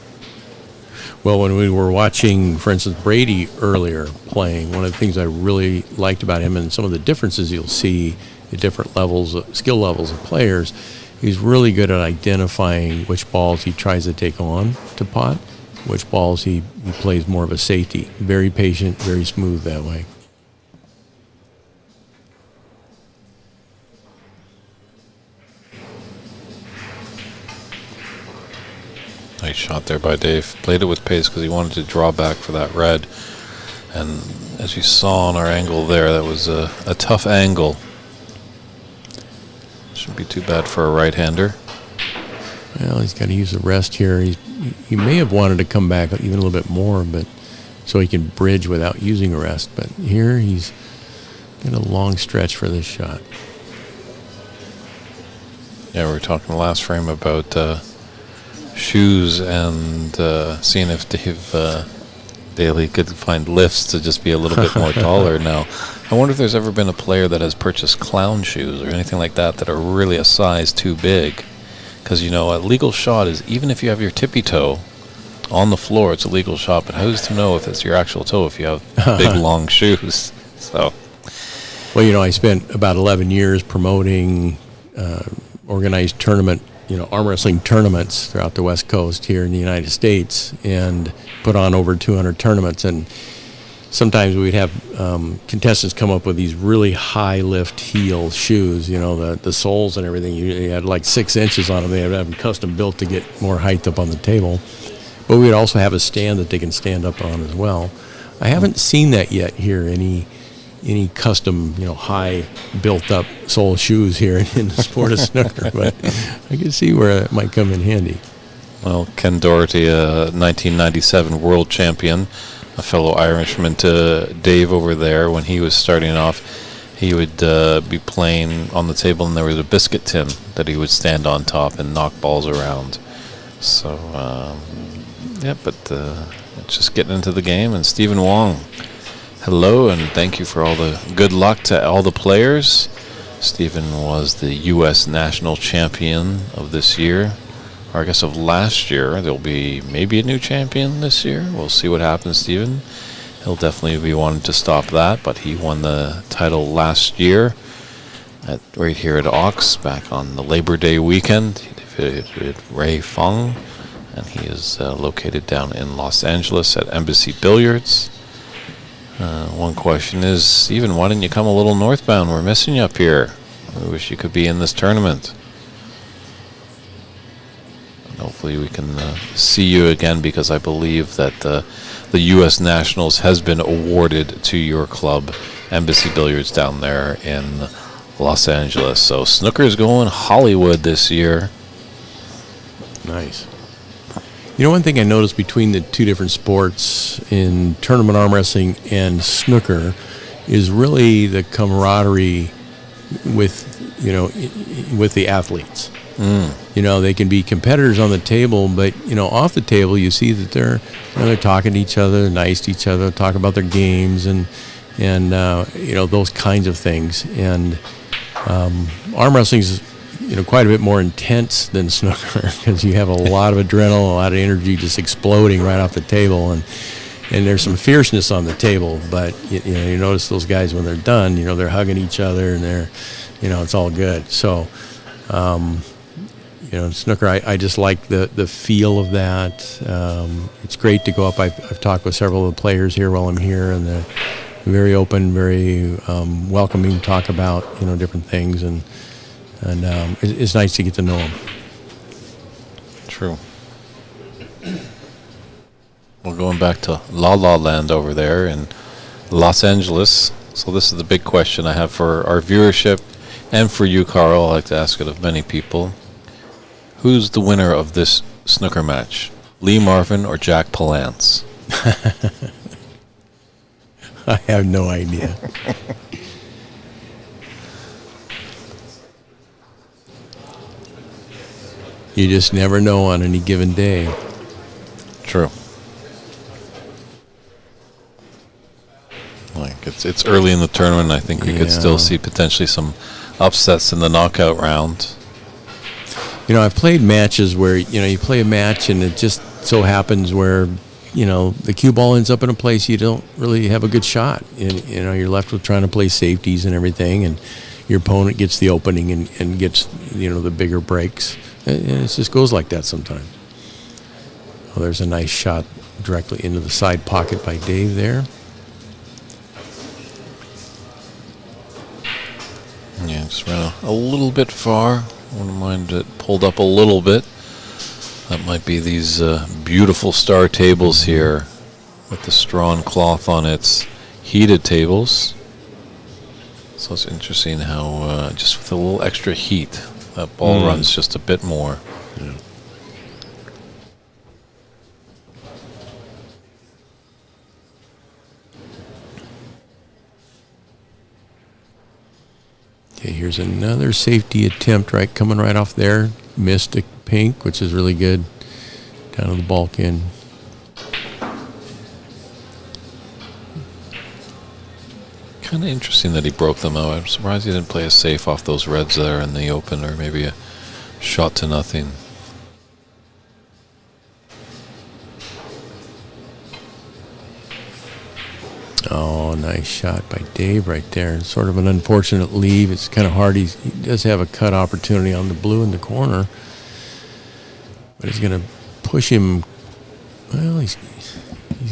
Speaker 3: Well, when we were watching, for instance, Brady earlier playing, one of the things I really liked about him and some of the differences you'll see at different levels, skill levels of players, he's really good at identifying which balls he tries to take on to pot, which balls he plays more of a safety. Very patient, very smooth that way.
Speaker 1: Nice shot there by Dave. Played it with pace because he wanted to draw back for that red. And as you saw on our angle there, that was a tough angle. Shouldn't be too bad for a right-hander.
Speaker 3: Well, he's got to use the rest here. He may have wanted to come back even a little bit more, but so he can bridge without using a rest. But here he's got a long stretch for this shot.
Speaker 1: Yeah, we were talking the last frame about shoes and seeing if Dave Daly could find lifts to just be a little bit more taller now. I wonder if there's ever been a player that has purchased clown shoes or anything like that are really a size too big. Because, a legal shot is, even if you have your tippy toe on the floor, it's a legal shot. But who's to know if it's your actual toe if you have big, long shoes? So,
Speaker 3: well, I spent about 11 years promoting organized tournament, arm wrestling tournaments throughout the West Coast here in the United States, and put on over 200 tournaments. And sometimes we'd have contestants come up with these really high lift heel shoes, the soles and everything. You had like 6 inches on them. They had to have them custom built to get more height up on the table. But we'd also have a stand that they can stand up on as well. I haven't seen that yet here, any custom, high built-up sole shoes here in the sport of snooker, but I can see where it might come in handy.
Speaker 1: Well, Ken Doherty, 1997 world champion, a fellow Irishman to Dave over there. When he was starting off, he would be playing on the table, and there was a biscuit tin that he would stand on top and knock balls around. So, it's just getting into the game. And Stephen Wong, hello, and thank you for all the good luck to all the players. Stephen was the U.S. national champion of this year, or I guess of last year. There'll be maybe a new champion this year. We'll see what happens, Stephen. He'll definitely be wanting to stop that, but he won the title last year right here at Ox back on the Labor Day weekend. He defeated Ray Fung, and he is located down in Los Angeles at Embassy Billiards. One question is, Stephen, why didn't you come a little northbound? We're missing you up here. We wish you could be in this tournament. And hopefully we can see you again, because I believe that the U.S. Nationals has been awarded to your club, Embassy Billiards, down there in Los Angeles. So snooker's going Hollywood this year.
Speaker 3: Nice. One thing I noticed between the two different sports in tournament arm wrestling and snooker is really the camaraderie with, with the athletes. They can be competitors on the table, but off the table you see that they're talking to each other, nice to each other, talk about their games and those kinds of things. And arm wrestling is quite a bit more intense than snooker because you have a lot of adrenaline, a lot of energy just exploding right off the table, and there's some fierceness on the table. But you notice those guys when they're done, they're hugging each other and they're, it's all good. So. Snooker, I just like the feel of that. It's great to go up. I've talked with several of the players here while I'm here, and they're very open, very welcoming, talk about different things, and it's nice to get to know them.
Speaker 1: True. Well, going back to La La Land over there in Los Angeles. So this is the big question I have for our viewership and for you, Carl. I like to ask it of many people. Who's the winner of this snooker match? Lee Marvin or Jack Palance?
Speaker 3: I have no idea. You just never know on any given day.
Speaker 1: True. Like it's early in the tournament. I think we could still see potentially some upsets in the knockout round.
Speaker 3: I've played matches where, you play a match and it just so happens where, the cue ball ends up in a place you don't really have a good shot. And, you're left with trying to play safeties and everything, and your opponent gets the opening and gets, the bigger breaks. And it just goes like that sometimes. Oh, there's a nice shot directly into the side pocket by Dave there.
Speaker 1: Yeah, just ran a little bit far. Wouldn't mind it pulled up a little bit. That might be these beautiful star tables here with the strawn cloth on its heated tables. So it's interesting how just with a little extra heat, that ball runs just a bit more.
Speaker 3: Yeah. Okay, here's another safety attempt coming right off there. Missed a pink, which is really good. Down to the Balkan.
Speaker 1: Kind of interesting that he broke them out. I'm surprised he didn't play a safe off those reds there in the open, or maybe a shot to nothing.
Speaker 3: Oh, nice shot by Dave right there. Sort of an unfortunate leave. It's kind of hard. He does have a cut opportunity on the blue in the corner. But he's going to push him. Well, he's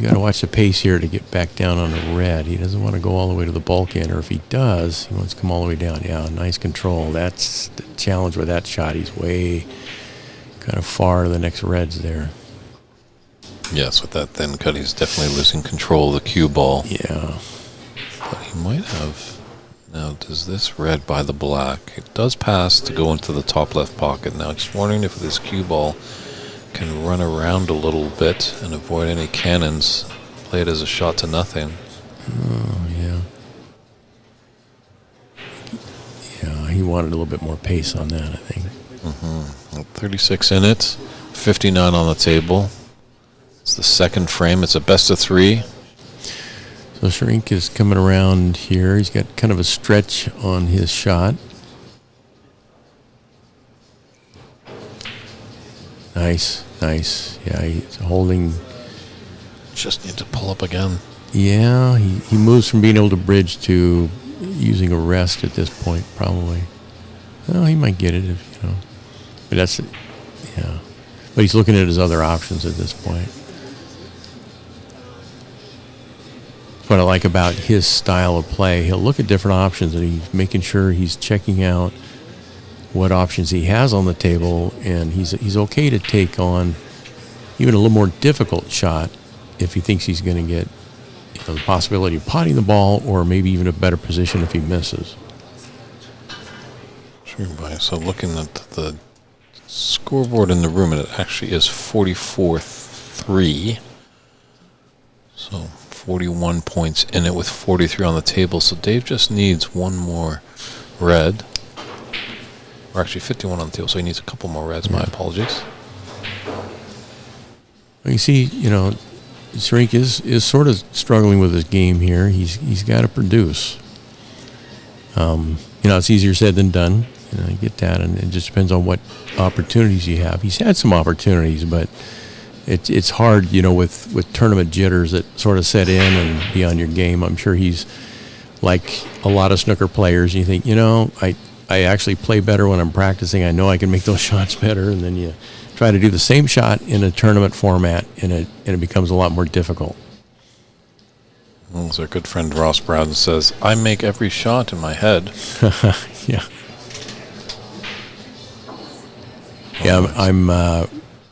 Speaker 3: got to watch the pace here to get back down on the red. He doesn't want to go all the way to the Balkan, or if he does, he wants to come all the way down. Yeah, nice control. That's the challenge with that shot. He's way kind of far to the next reds there.
Speaker 1: Yes, with that thin cut, he's definitely losing control of the cue ball.
Speaker 3: Yeah.
Speaker 1: But he might have. Now, does this red by the black? It does pass to go into the top left pocket. Now, just wondering if this cue ball can run around a little bit and avoid any cannons. Play it as a shot to nothing.
Speaker 3: Oh, yeah. Yeah, he wanted a little bit more pace on that, I think.
Speaker 1: 36 in it, 59 on the table. It's the second frame. It's a best of three.
Speaker 3: So Shrink is coming around here. He's got kind of a stretch on his shot. Nice. Yeah, he's holding.
Speaker 1: Just need to pull up again.
Speaker 3: Yeah, he moves from being able to bridge to using a rest at this point, probably. Well, he might get it if, But that's, yeah. But he's looking at his other options at this point. What I like about his style of play, he'll look at different options and he's making sure he's checking out what options he has on the table, and he's okay to take on even a little more difficult shot if he thinks he's going to get the possibility of potting the ball, or maybe even a better position if he misses.
Speaker 1: Sure, buddy. So looking at the scoreboard in the room, it actually is 44-3. So 41 points in it with 43 on the table. So Dave just needs one more red. Or actually 51 on the table, so he needs a couple more reds. My apologies.
Speaker 3: You see, Shrink is sort of struggling with his game here. He's got to produce. It's easier said than done. I get that, and it just depends on what opportunities you have. He's had some opportunities, but it's hard, with tournament jitters that sort of set in and be on your game. I'm sure he's like a lot of snooker players. You think, I actually play better when I'm practicing. I know I can make those shots better, and then you try to do the same shot in a tournament format, and it becomes a lot more difficult.
Speaker 1: Well, as our good friend Ross Brown says, I make every shot in my head.
Speaker 3: Yeah. Yeah, I'm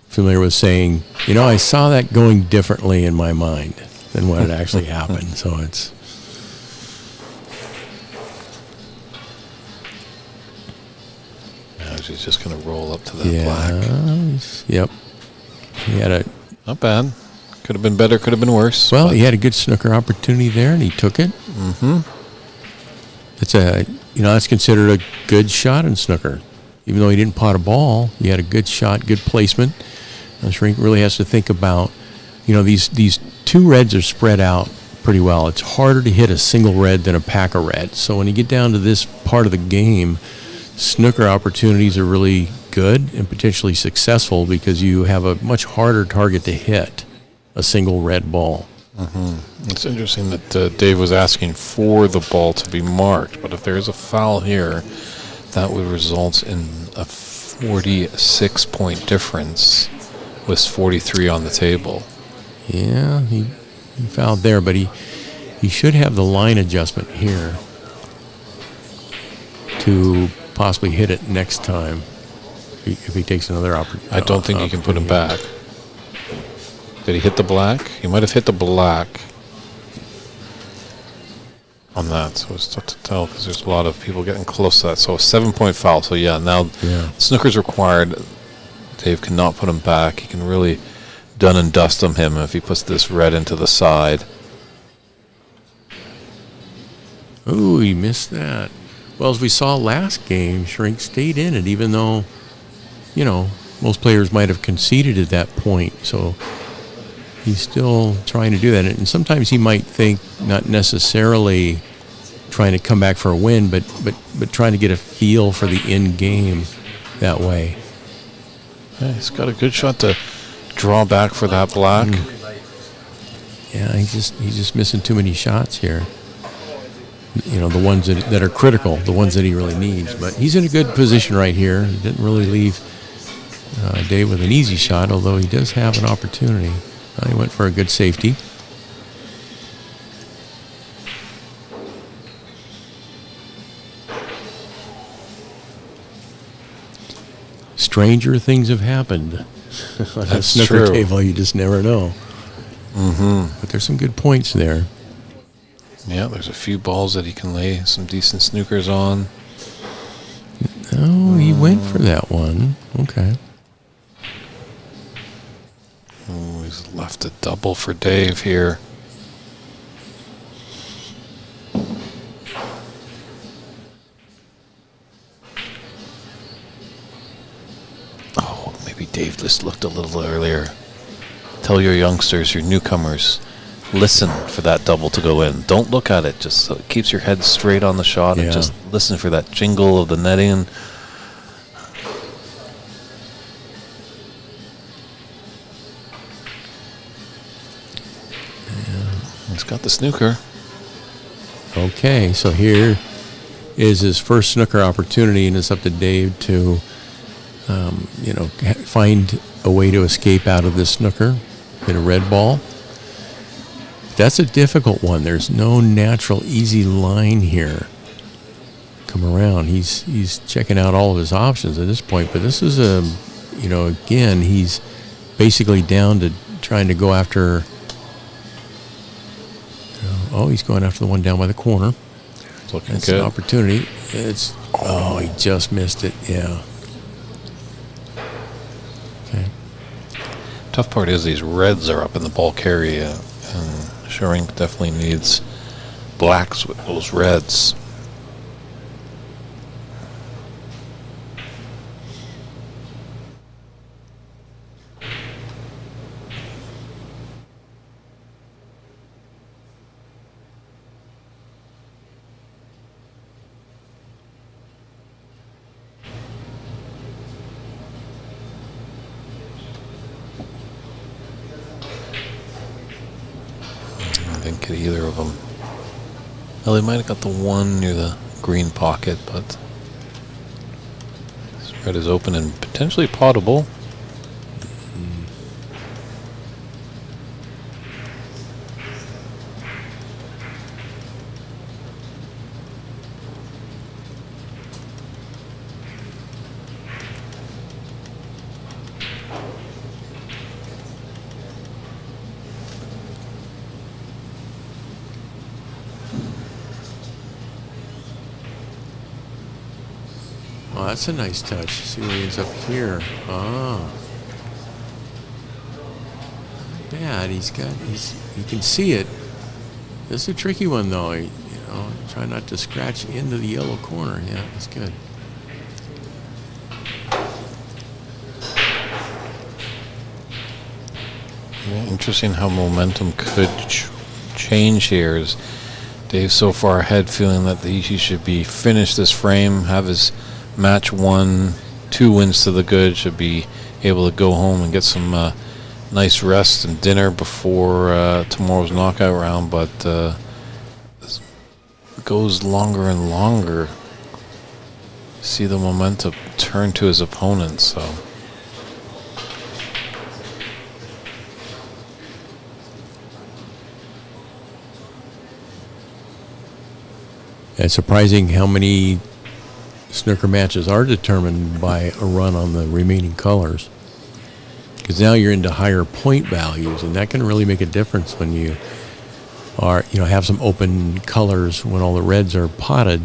Speaker 3: familiar with saying, I saw that going differently in my mind than what had actually happened. So it's...
Speaker 1: He's just going to roll up to that black.
Speaker 3: Yep. He had
Speaker 1: not bad. Could have been better, could have been worse.
Speaker 3: Well, he had a good snooker opportunity there, and he took it.
Speaker 1: Mm-hmm.
Speaker 3: That's considered a good shot in snooker. Even though he didn't pot a ball, he had a good shot, good placement. Shrink really has to think about, these two reds are spread out pretty well. It's harder to hit a single red than a pack of reds. So when you get down to this part of the game, snooker opportunities are really good and potentially successful because you have a much harder target to hit a single red ball.
Speaker 1: Mm-hmm. It's interesting that Dave was asking for the ball to be marked, but if there is a foul here, that would result in a 46-point difference with 43 on the table.
Speaker 3: Yeah, he fouled there, but he should have the line adjustment here to possibly hit it next time if he takes another opportunity.
Speaker 1: I don't think you can put him back. Did he hit the black? He might have hit the black on that, so it's tough to tell because there's a lot of people getting close to that. So a 7-point foul. So now snooker's required. Dave cannot put him back. He can really done and dust him if he puts this red into the side.
Speaker 3: Oh, he missed that. Well, as we saw last game, Shrink stayed in it, even though, most players might have conceded at that point. So he's still trying to do that. And sometimes he might think not necessarily trying to come back for a win, but trying to get a feel for the end game that way.
Speaker 1: Yeah, he's got a good shot to draw back for that black.
Speaker 3: Yeah, he's just missing too many shots here. The ones that are critical, the ones that he really needs. But he's in a good position right here. He didn't really leave Dave with an easy shot, although he does have an opportunity. He went for a good safety. Stranger things have happened on a snooker table. You just never know.
Speaker 1: Mm-hmm.
Speaker 3: But there's some good points there.
Speaker 1: Yeah, there's a few balls that he can lay some decent snookers on.
Speaker 3: Oh, he went for that one. Okay.
Speaker 1: Oh, he's left a double for Dave here. Oh, maybe Dave just looked a little earlier. Tell your youngsters, your newcomers, listen for that double to go in. Don't look at it. Just so it keeps your head straight on the shot and just listen for that jingle of the netting. He's got the snooker.
Speaker 3: Okay, so here is his first snooker opportunity, and it's up to Dave to, find a way to escape out of this snooker. Hit a red ball. That's a difficult one. There's no natural, easy line here. Come around. He's checking out all of his options at this point, but this is again, he's basically down to trying to go after. He's going after the one down by the corner.
Speaker 1: It's looking
Speaker 3: That's
Speaker 1: good.
Speaker 3: An opportunity. He just missed it. Yeah. Okay.
Speaker 1: Tough part is these reds are up in the bulk area. And Shrink definitely needs blacks with those reds. I didn't get either of them. Well, they might have got the one near the green pocket, but this red is open and potentially potable.
Speaker 3: Oh, that's a nice touch. See where he ends up here. Ah. Not bad. You can see it. This is a tricky one though. Try not to scratch into the yellow corner. Yeah, that's good.
Speaker 1: Yeah, interesting how momentum could change here. Is Dave so far ahead, feeling that he should be finished this frame, have his match won, 2 wins to the good, should be able to go home and get some nice rest and dinner before tomorrow's knockout round, but this goes longer and longer. See the momentum turn to his opponent, so.
Speaker 3: It's surprising how many snooker matches are determined by a run on the remaining colors. Because now you're into higher point values, and that can really make a difference when you have some open colors when all the reds are potted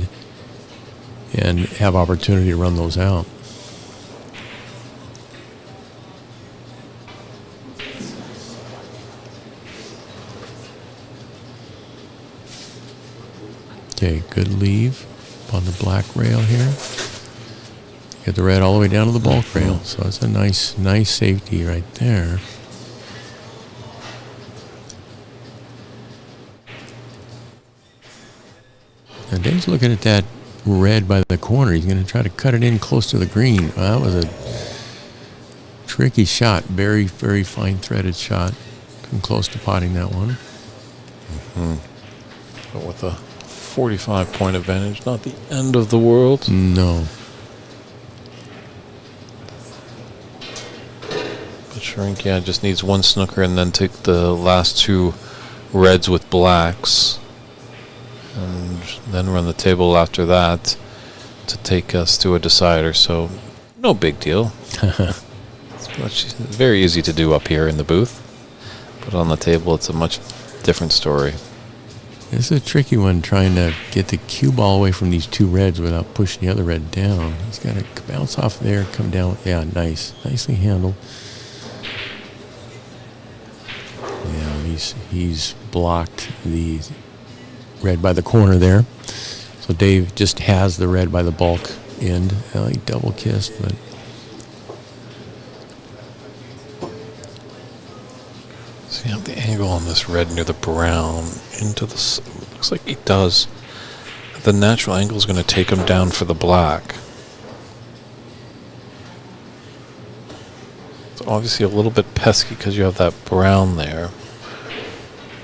Speaker 3: and have opportunity to run those out. Okay, good leave on the black rail here. Get the red all the way down to the bulk rail, so it's a nice safety right there. Now Dave's looking at that red by the corner. He's going to try to cut it in close to the green. Well, that was a tricky shot, very, very fine threaded shot. Come close to potting that one.
Speaker 1: But with a 45-point advantage, not the end of the world.
Speaker 3: No.
Speaker 1: But Shrink, just needs 1 snooker and then take the last 2 reds with blacks. And then run the table after that to take us to a decider. So, no big deal. It's very easy to do up here in the booth. But on the table, it's a much different story.
Speaker 3: This is a tricky one, trying to get the cue ball away from these 2 reds without pushing the other red down. He's got to bounce off there, come down. Yeah, nice. Nicely handled. Yeah, he's blocked the red by the corner there. So Dave just has the red by the bulk end. Well, he double kissed, but
Speaker 1: See how the angle on this red near the brown into the... Looks like he does. The natural angle is going to take him down for the black. It's obviously a little bit pesky because you have that brown there.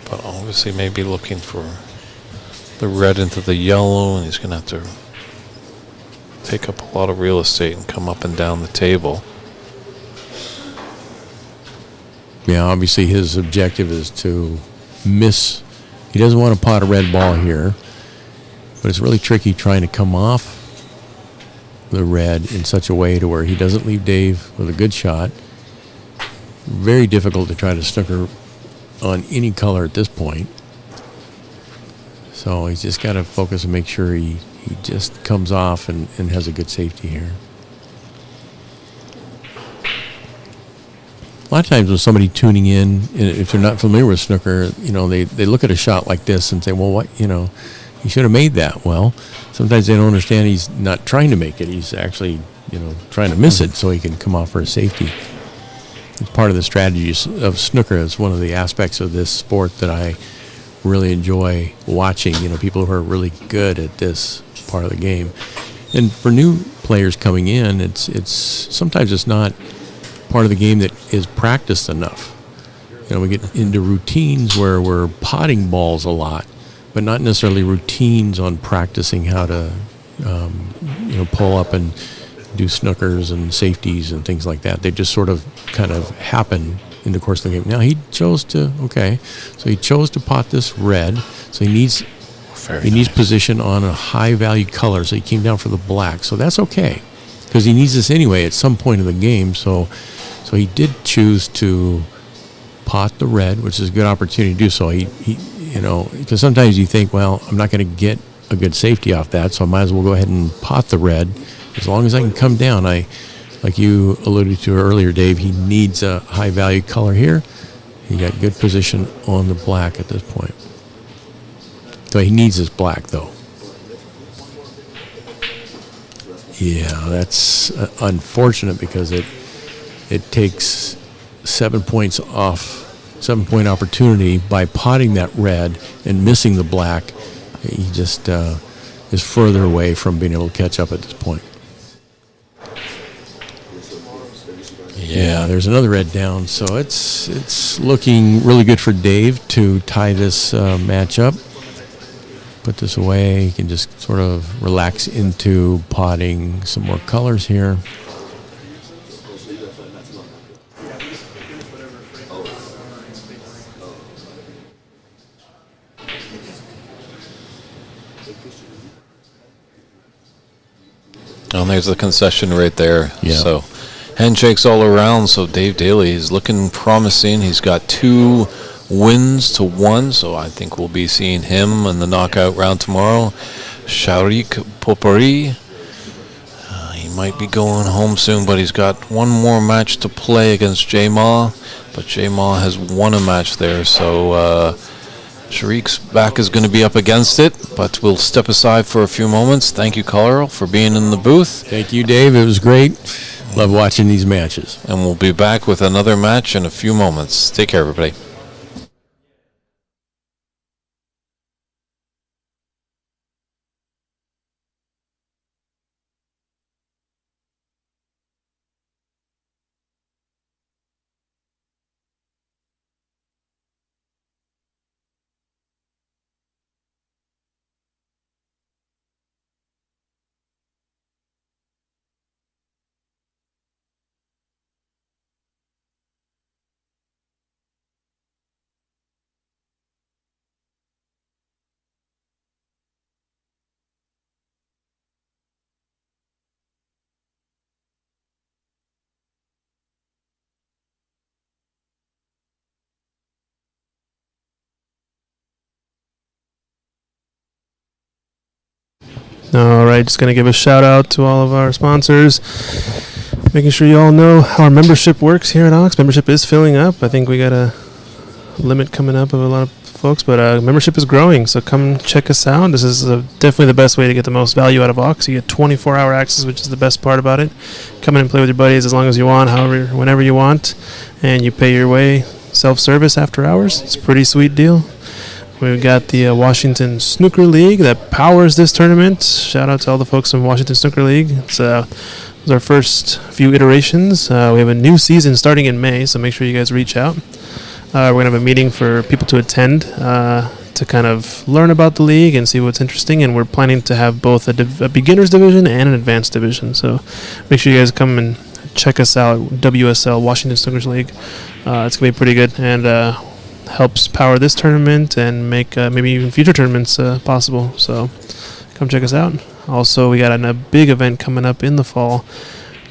Speaker 1: But obviously maybe looking for the red into the yellow, and he's going to have to take up a lot of real estate and come up and down the table.
Speaker 3: yeah, obviously his objective is to miss. He doesn't want to pot a red ball here, but it's really tricky trying to come off the red in such a way to where he doesn't leave Dave with a good shot. Very difficult to try to snooker on any color at this point. So he's just got to focus and make sure he just comes off and has a good safety here. a lot of times when somebody tuning in, if they're not familiar with snooker, they look at a shot like this and say, well, what, he should have made that. Well, sometimes they don't understand he's not trying to make it. He's actually, trying to miss it so he can come off for a safety. It's part of the strategy of snooker. It's one of the aspects of this sport that I really enjoy watching, people who are really good at this part of the game. And for new players coming in, it's sometimes it's not part of the game that is practiced enough. We get into routines where we're potting balls a lot, but not necessarily routines on practicing how to, pull up and do snookers and safeties and things like that. They just sort of kind of happen in the course of the game. Now he chose to pot this red, so he needs position on a high value color, so he came down for the black. So that's okay, because he needs this anyway at some point in the game. So he did choose to pot the red, which is a good opportunity to do so. He because sometimes you think, well, I'm not going to get a good safety off that, so I might as well go ahead and pot the red. As long as I can come down, like you alluded to earlier, Dave, he needs a high value color here. He got good position on the black at this point. So he needs his black, though. Yeah, that's unfortunate because it takes 7 points off, 7-point opportunity by potting that red and missing the black. He just is further away from being able to catch up at this point. Yeah, there's another red down, so it's looking really good for Dave to tie this match up. Put this away. He can just sort of relax into potting some more colors here.
Speaker 1: And there's the concession right there.
Speaker 3: Yeah.
Speaker 1: So handshakes all around. So Dave Daly is looking promising. He's got 2 wins to 1, so I think we'll be seeing him in the knockout round tomorrow. Sharik Popari, he might be going home soon, but he's got one more match to play against J-Ma, but J-Ma has won a match there, so Sharik's back is going to be up against it, but we'll step aside for a few moments. Thank you, Carl, for being in the booth.
Speaker 3: Thank you, Dave. It was great. Love watching these matches.
Speaker 1: And we'll be back with another match in a few moments. Take care, everybody.
Speaker 2: All right, just going to give a shout out to all of our sponsors. Making sure you all know how our membership works here at Ox. Membership is filling up. I think we got a limit coming up of a lot of folks, but membership is growing, so come check us out. This is definitely the best way to get the most value out of Ox. You get 24-hour access, which is the best part about it. Come in and play with your buddies as long as you want, however, whenever you want, and you pay your way self-service after hours. It's a pretty sweet deal. We've got the Washington Snooker League that powers this tournament. Shout out to all the folks from Washington Snooker League. It's our first few iterations. We have a new season starting in May, so make sure you guys reach out. We're going to have a meeting for people to attend to kind of learn about the league and see what's interesting, and we're planning to have both a beginner's division and an advanced division. So make sure you guys come and check us out, WSL, Washington Snooker League. It's going to be pretty good, and helps power this tournament and make maybe even future tournaments possible. So come check us out. Also, we got a big event coming up in the fall.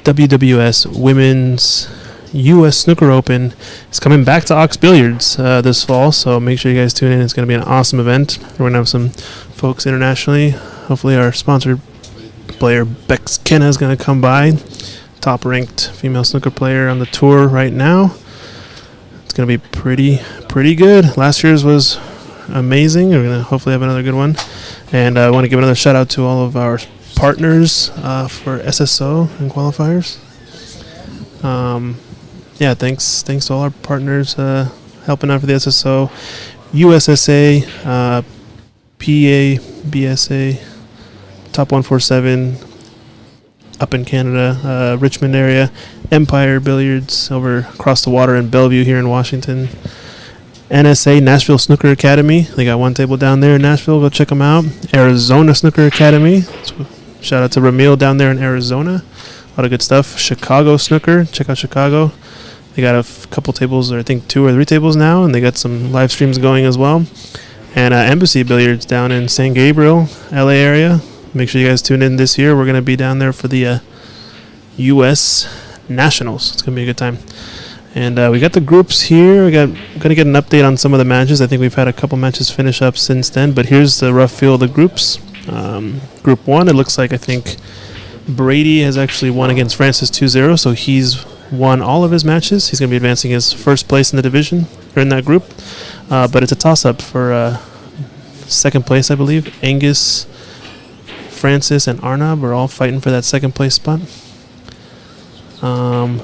Speaker 2: WWS Women's U.S. Snooker Open is coming back to Ox Billiards this fall, so make sure you guys tune in. It's going to be an awesome event. We're going to have some folks internationally. Hopefully our sponsored player Bex Kenna is going to come by, top-ranked female snooker player on the tour right now. It's gonna be pretty good. Last year's was amazing. We're gonna hopefully have another good one. And I want to give another shout out to all of our partners for SSO and qualifiers. Yeah, thanks to all our partners helping out for the SSO, USSA, PA, BSA, Top 147 up in Canada, Richmond area, Empire Billiards over across the water in Bellevue here in Washington, NSA, Nashville Snooker Academy. They got one table down there in Nashville. Go check them out. Arizona Snooker Academy. Shout out to Ramil down there in Arizona. A lot of good stuff. Chicago Snooker. Check out Chicago. They got a couple tables, or I think 2 or 3 tables now, and they got some live streams going as well. And Embassy Billiards down in San Gabriel, LA area. Make sure you guys tune in this year. We're going to be down there for the U.S. Nationals. It's going to be a good time. And we got the groups here. Going to get an update on some of the matches. I think we've had a couple matches finish up since then, but here's the rough feel of the groups. Group 1, it looks like I think Brady has actually won against Francis 2-0, so he's won all of his matches. He's going to be advancing his first place in the division, or in that group. But it's a toss-up for second place, I believe. Angus, Francis, and Arnab are all fighting for that second place spot.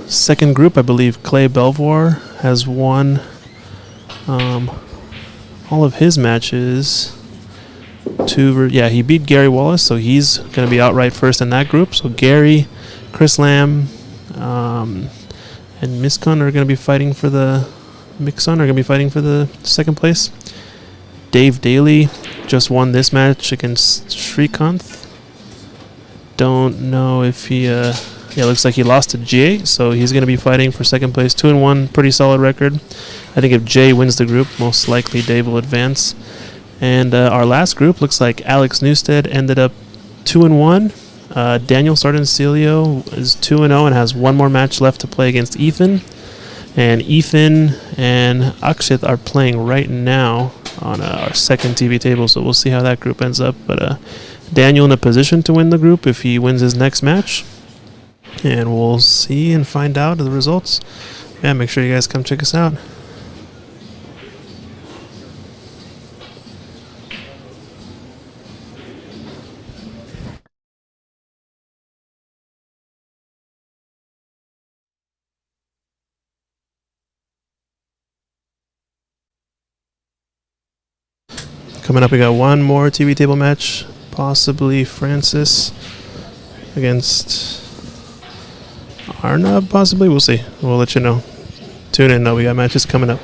Speaker 2: Second group, I believe Clay Belvoir has won all of his matches. He beat Gary Wallace, so he's going to be outright first in that group. So Gary, Chris Lamb, and Miskun are going to be fighting for the second place. Dave Daly just won this match against Srikanth. Don't know if he looks like he lost to Jay, so he's going to be fighting for second place. 2-1, pretty solid record. I think if Jay wins the group, most likely Dave will advance. And our last group looks like Alex Newstead ended up 2-1. Daniel Sardencilio is 2-0 and has one more match left to play against Ethan. And Ethan and Akshit are playing right now on our second TV table, so we'll see how that group ends up. But Daniel in a position to win the group if he wins his next match. And we'll see and find out the results. Yeah, make sure you guys come check us out. Coming up, we got one more TV table match, possibly Francis against Arnab, possibly. We'll see. We'll let you know. Tune in, though. We got matches coming up.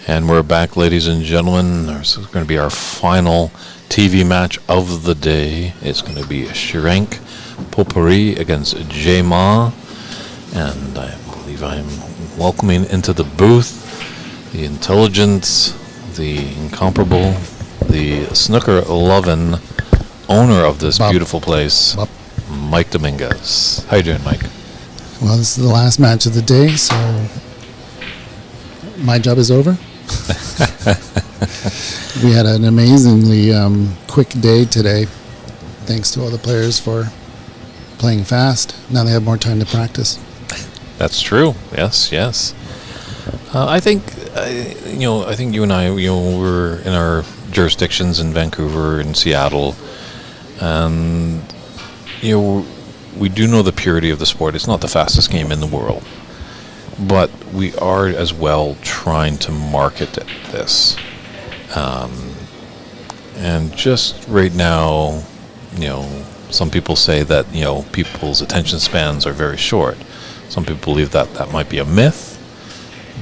Speaker 1: And we're back, ladies and gentlemen. This is going to be our final TV match of the day. It's going to be Shrank Potpourri against J Ma. And I believe I'm welcoming into the booth the intelligent, the incomparable, the Snooker 11 owner of this
Speaker 8: Bob.
Speaker 1: beautiful place,
Speaker 8: Bob.
Speaker 1: Mike Dominguez. How you doing, Mike?
Speaker 8: Well, this is the last match of the day, so my job is over. We had an amazingly quick day today, thanks to all the players for playing fast. Now they have more time to practice.
Speaker 1: That's true. Yes, yes. I think, I think you and I, we're in our jurisdictions in Vancouver and Seattle, and we do know the purity of the sport. It's not the fastest game in the world, but we are as well trying to market this. And just right now, some people say that, people's attention spans are very short. Some people believe that that might be a myth,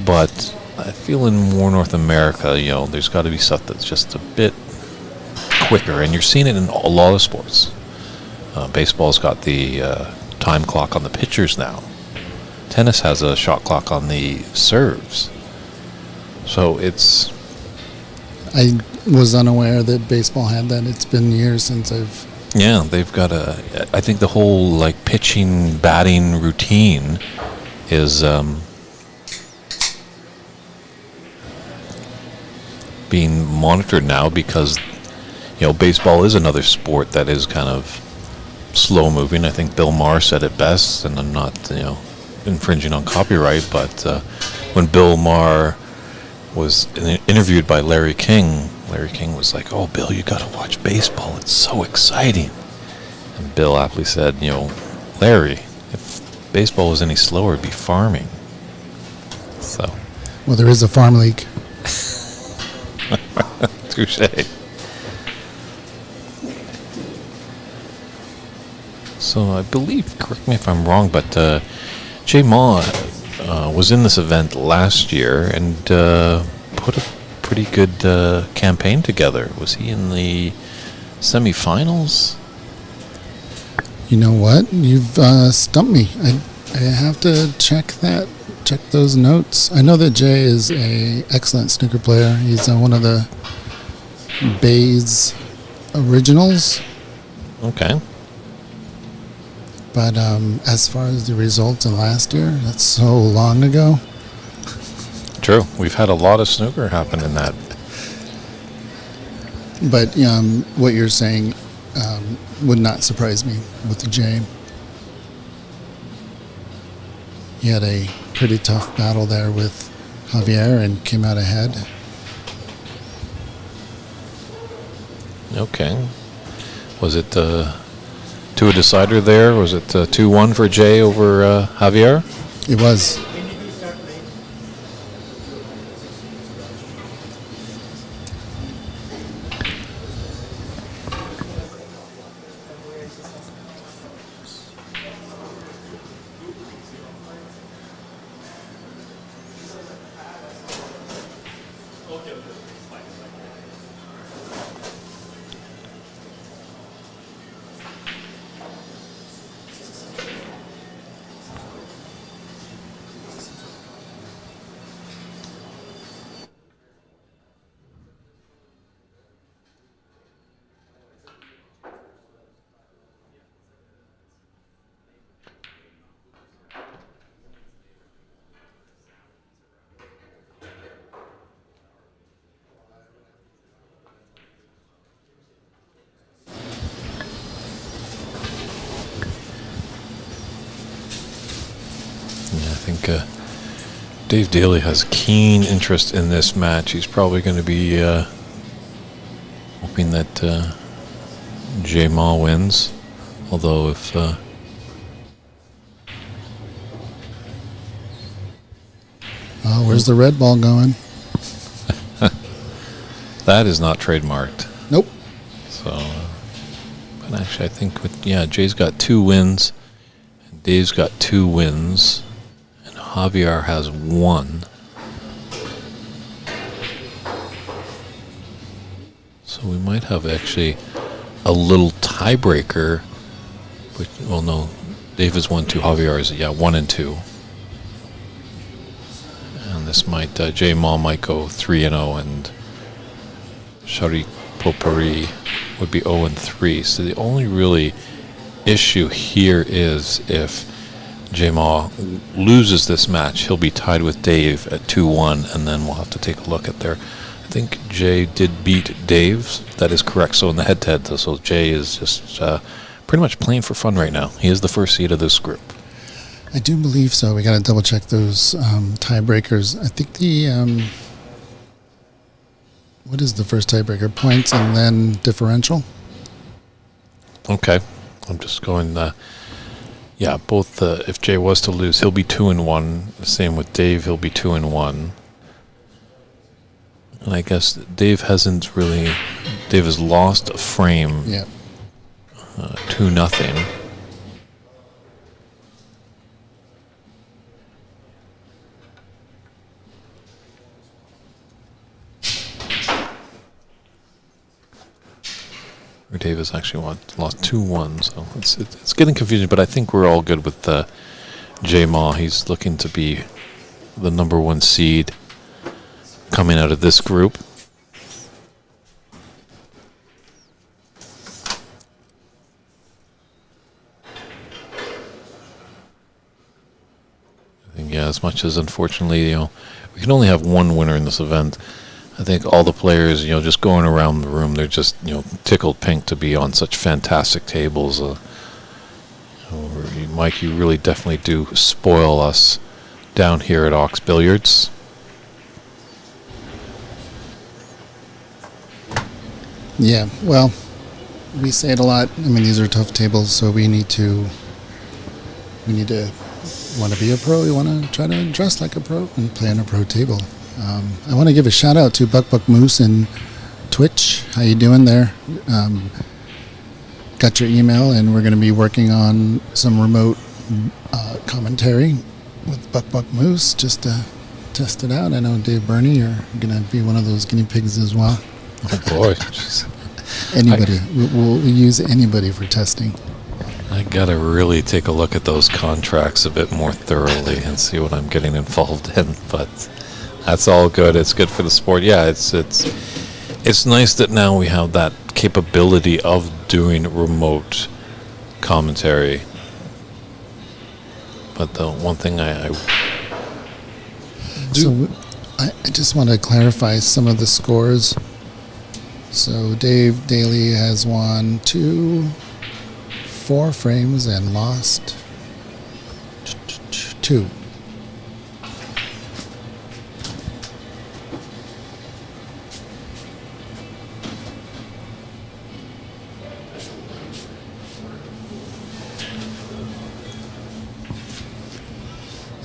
Speaker 1: but I feel in more North America, there's got to be stuff that's just a bit quicker, and you're seeing it in a lot of sports. Baseball's got the time clock on the pitchers now. Tennis has a shot clock on the serves. So it's...
Speaker 8: I was unaware that baseball had that. It's been years since I've...
Speaker 1: Yeah, they've got I think the whole, pitching, batting routine is being monitored now because, baseball is another sport that is kind of slow moving. I think Bill Maher said it best, and I'm not, infringing on copyright, but when Bill Maher was interviewed by Larry King was like, "Oh, Bill, you got to watch baseball. It's so exciting." And Bill aptly said, "Larry, if baseball was any slower, it'd be farming." So,
Speaker 8: Well, there is a farm league.
Speaker 1: touche. So I believe, correct me if I'm wrong, but J Ma was in this event last year and put a pretty good campaign together. Was he in the semifinals?
Speaker 8: You know what? You've stumped me. I have to check those notes. I know that Jay is a excellent snooker player. He's one of the Bay's originals.
Speaker 1: Okay.
Speaker 8: But as far as the results in last year, that's so long ago.
Speaker 1: True. We've had a lot of snooker happen in that.
Speaker 8: But what you're saying would not surprise me with the J. He had a pretty tough battle there with Javier and came out ahead.
Speaker 1: Okay. Was it to a decider there? Was it 2-1 for Jay over Javier?
Speaker 8: It was.
Speaker 1: I think Dave Daly has keen interest in this match. He's probably going to be hoping that J Ma wins. Although if
Speaker 8: Where's the red ball going?
Speaker 1: that is not trademarked.
Speaker 8: Nope.
Speaker 1: So, but actually, I think Jay's got 2 wins, and Dave's got 2 wins, and Javier has 1. So we might have actually a little tiebreaker. Which, well, no, Dave is 1-2. Javier is 1 and 2. And this might J Maul might go 3-0, and Shari Popari would be 0 and 3. So the only really issue here is if J Maul loses this match, he'll be tied with Dave at 2-1, and then we'll have to take a look at their. I think Jay did beat Dave. That is correct. So in the head-to-head, so Jay is just pretty much playing for fun right now. He is the first seed of this group.
Speaker 8: I do believe so. We got to double check those tiebreakers. I think the what is the first tiebreaker? Points and then differential.
Speaker 1: Okay, I'm just going. Both. If Jay was to lose, he'll be 2-1. The same with Dave. He'll be 2-1. And I guess Dave hasn't really. Dave has lost a frame.
Speaker 8: Yeah.
Speaker 1: 2-0. Or Dave has actually lost 2-1, so it's getting confusing. But I think we're all good with J Maw. He's looking to be the number 1 seed coming out of this group. I think, as much as unfortunately, we can only have one winner in this event. I think all the players, just going around the room, they're just, tickled pink to be on such fantastic tables. Mike, you really definitely do spoil us down here at Ox Billiards.
Speaker 8: Yeah, well, we say it a lot. I mean, these are tough tables, so we need to want to be a pro. We want to try to dress like a pro and play on a pro table. I want to give a shout out to Buck Moose and Twitch. How you doing there? Got your email, and we're going to be working on some remote commentary with Buck Moose just to test it out. I know Dave Burney, you're going to be one of those guinea pigs as well.
Speaker 1: Oh boy!
Speaker 8: Anybody, we'll use anybody for testing.
Speaker 1: I gotta really take a look at those contracts a bit more thoroughly and see what I'm getting involved in. But that's all good. It's good for the sport. Yeah, it's nice that now we have that capability of doing remote commentary. But the one thing I do.
Speaker 8: So I just want to clarify some of the scores. So Dave Daly has won 4 frames and lost 2.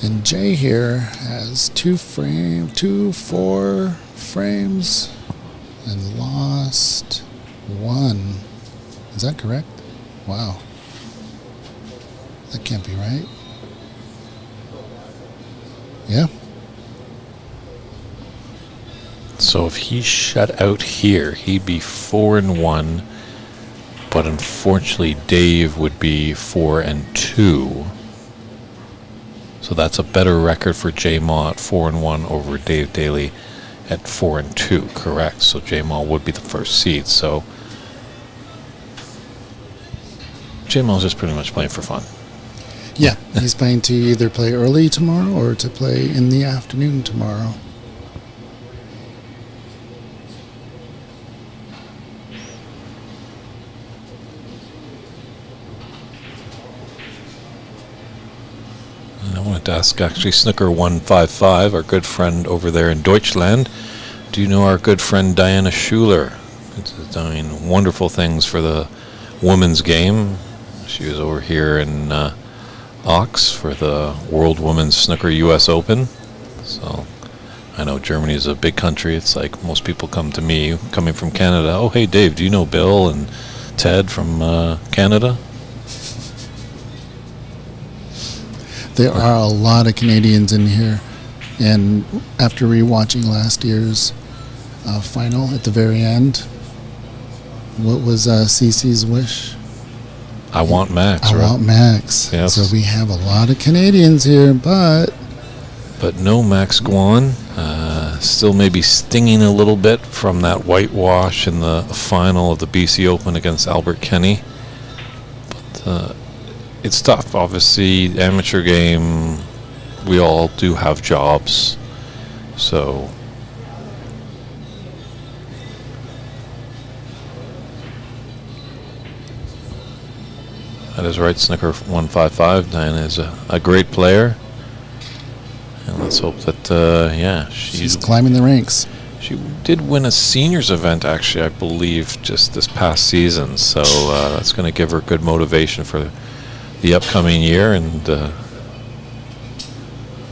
Speaker 8: And Jay here has 4 frames and lost 1. Is that correct? Wow. That can't be right. Yeah.
Speaker 1: So if he shut out here, he'd be 4-1. But unfortunately, Dave would be 4-2. So that's a better record for J Maw at 4-1 over Dave Daly at 4-2. Correct. So J Maw would be the first seed. So J Maw's just pretty much playing for fun.
Speaker 8: Yeah, he's planning to either play early tomorrow or to play in the afternoon tomorrow.
Speaker 1: And I wanted to ask actually Snooker 155, our good friend over there in Deutschland. Do you know our good friend Diana Schuler? It's doing wonderful things for the women's game. She was over here in Ox for the World Women's Snooker US Open. So I know Germany is a big country. It's like most people come to me coming from Canada. Oh, hey, Dave, do you know Bill and Ted from Canada?
Speaker 8: There are a lot of Canadians in here. And after rewatching last year's final at the very end, What was CC's wish?
Speaker 1: I want Max,
Speaker 8: I
Speaker 1: right?
Speaker 8: want Max.
Speaker 1: Yes.
Speaker 8: So we have a lot of Canadians here, but
Speaker 1: No Max Guan. Still maybe stinging a little bit from that whitewash in the final of the BC Open against Albert Kenny. But it's tough. Obviously, amateur game, we all do have jobs. So that is right, Snooker 155. Diana is a great player. And let's hope that,
Speaker 8: she's climbing the ranks.
Speaker 1: She did win a seniors event, actually, I believe, just this past season. So that's going to give her good motivation for the upcoming year. And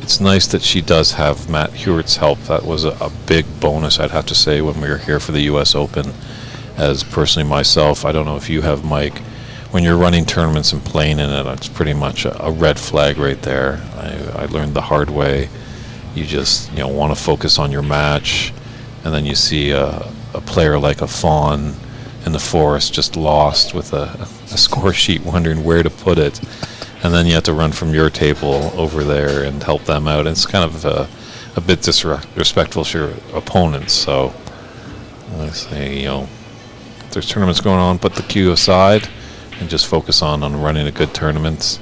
Speaker 1: it's nice that she does have Matt Hewitt's help. That was a big bonus, I'd have to say, when we were here for the U.S. Open. As personally myself, I don't know if you have, Mike. When you're running tournaments and playing in it, it's pretty much a red flag right there. I learned the hard way. You just want to focus on your match, and then you see a player like a fawn in the forest just lost with a score sheet, wondering where to put it, and then you have to run from your table over there and help them out. It's kind of a bit disrespectful to your opponents. So I say, if there's tournaments going on, put the cue aside and just focus on running a good tournament.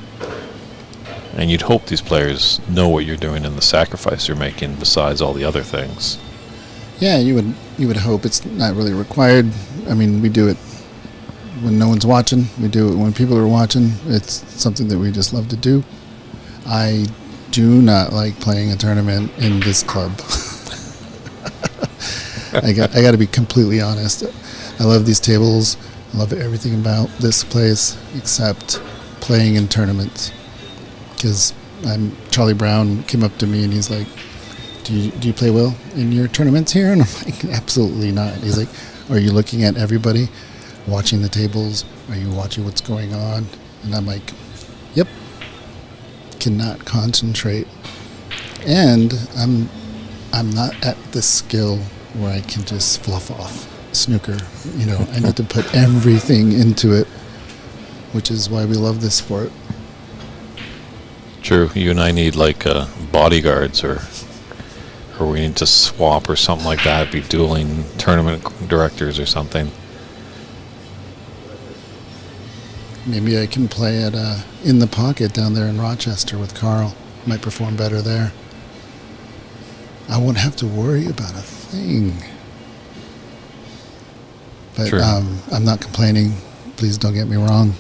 Speaker 1: And you'd hope these players know what you're doing and the sacrifice you're making besides all the other things.
Speaker 8: Yeah, you would hope. It's not really required. I mean, we do it when no one's watching. We do it when people are watching. It's something that we just love to do. I do not like playing a tournament in this club. I got to be completely honest. I love these tables. I love everything about this place except playing in tournaments. Because Charlie Brown came up to me and he's like, do you play well in your tournaments here? And I'm like, absolutely not. He's like, are you looking at everybody, watching the tables? Are you watching what's going on? And I'm like, yep. Cannot concentrate. And I'm not at the skill where I can just fluff off snooker. I need to put everything into it, which is why we love this sport.
Speaker 1: True. You and I need like bodyguards, or we need to swap or something like that. Be dueling tournament directors or something.
Speaker 8: Maybe I can play at In the Pocket down there in Rochester with Carl. Might perform better there. I won't have to worry about a thing. But
Speaker 1: True.
Speaker 8: I'm not complaining. Please don't get me wrong.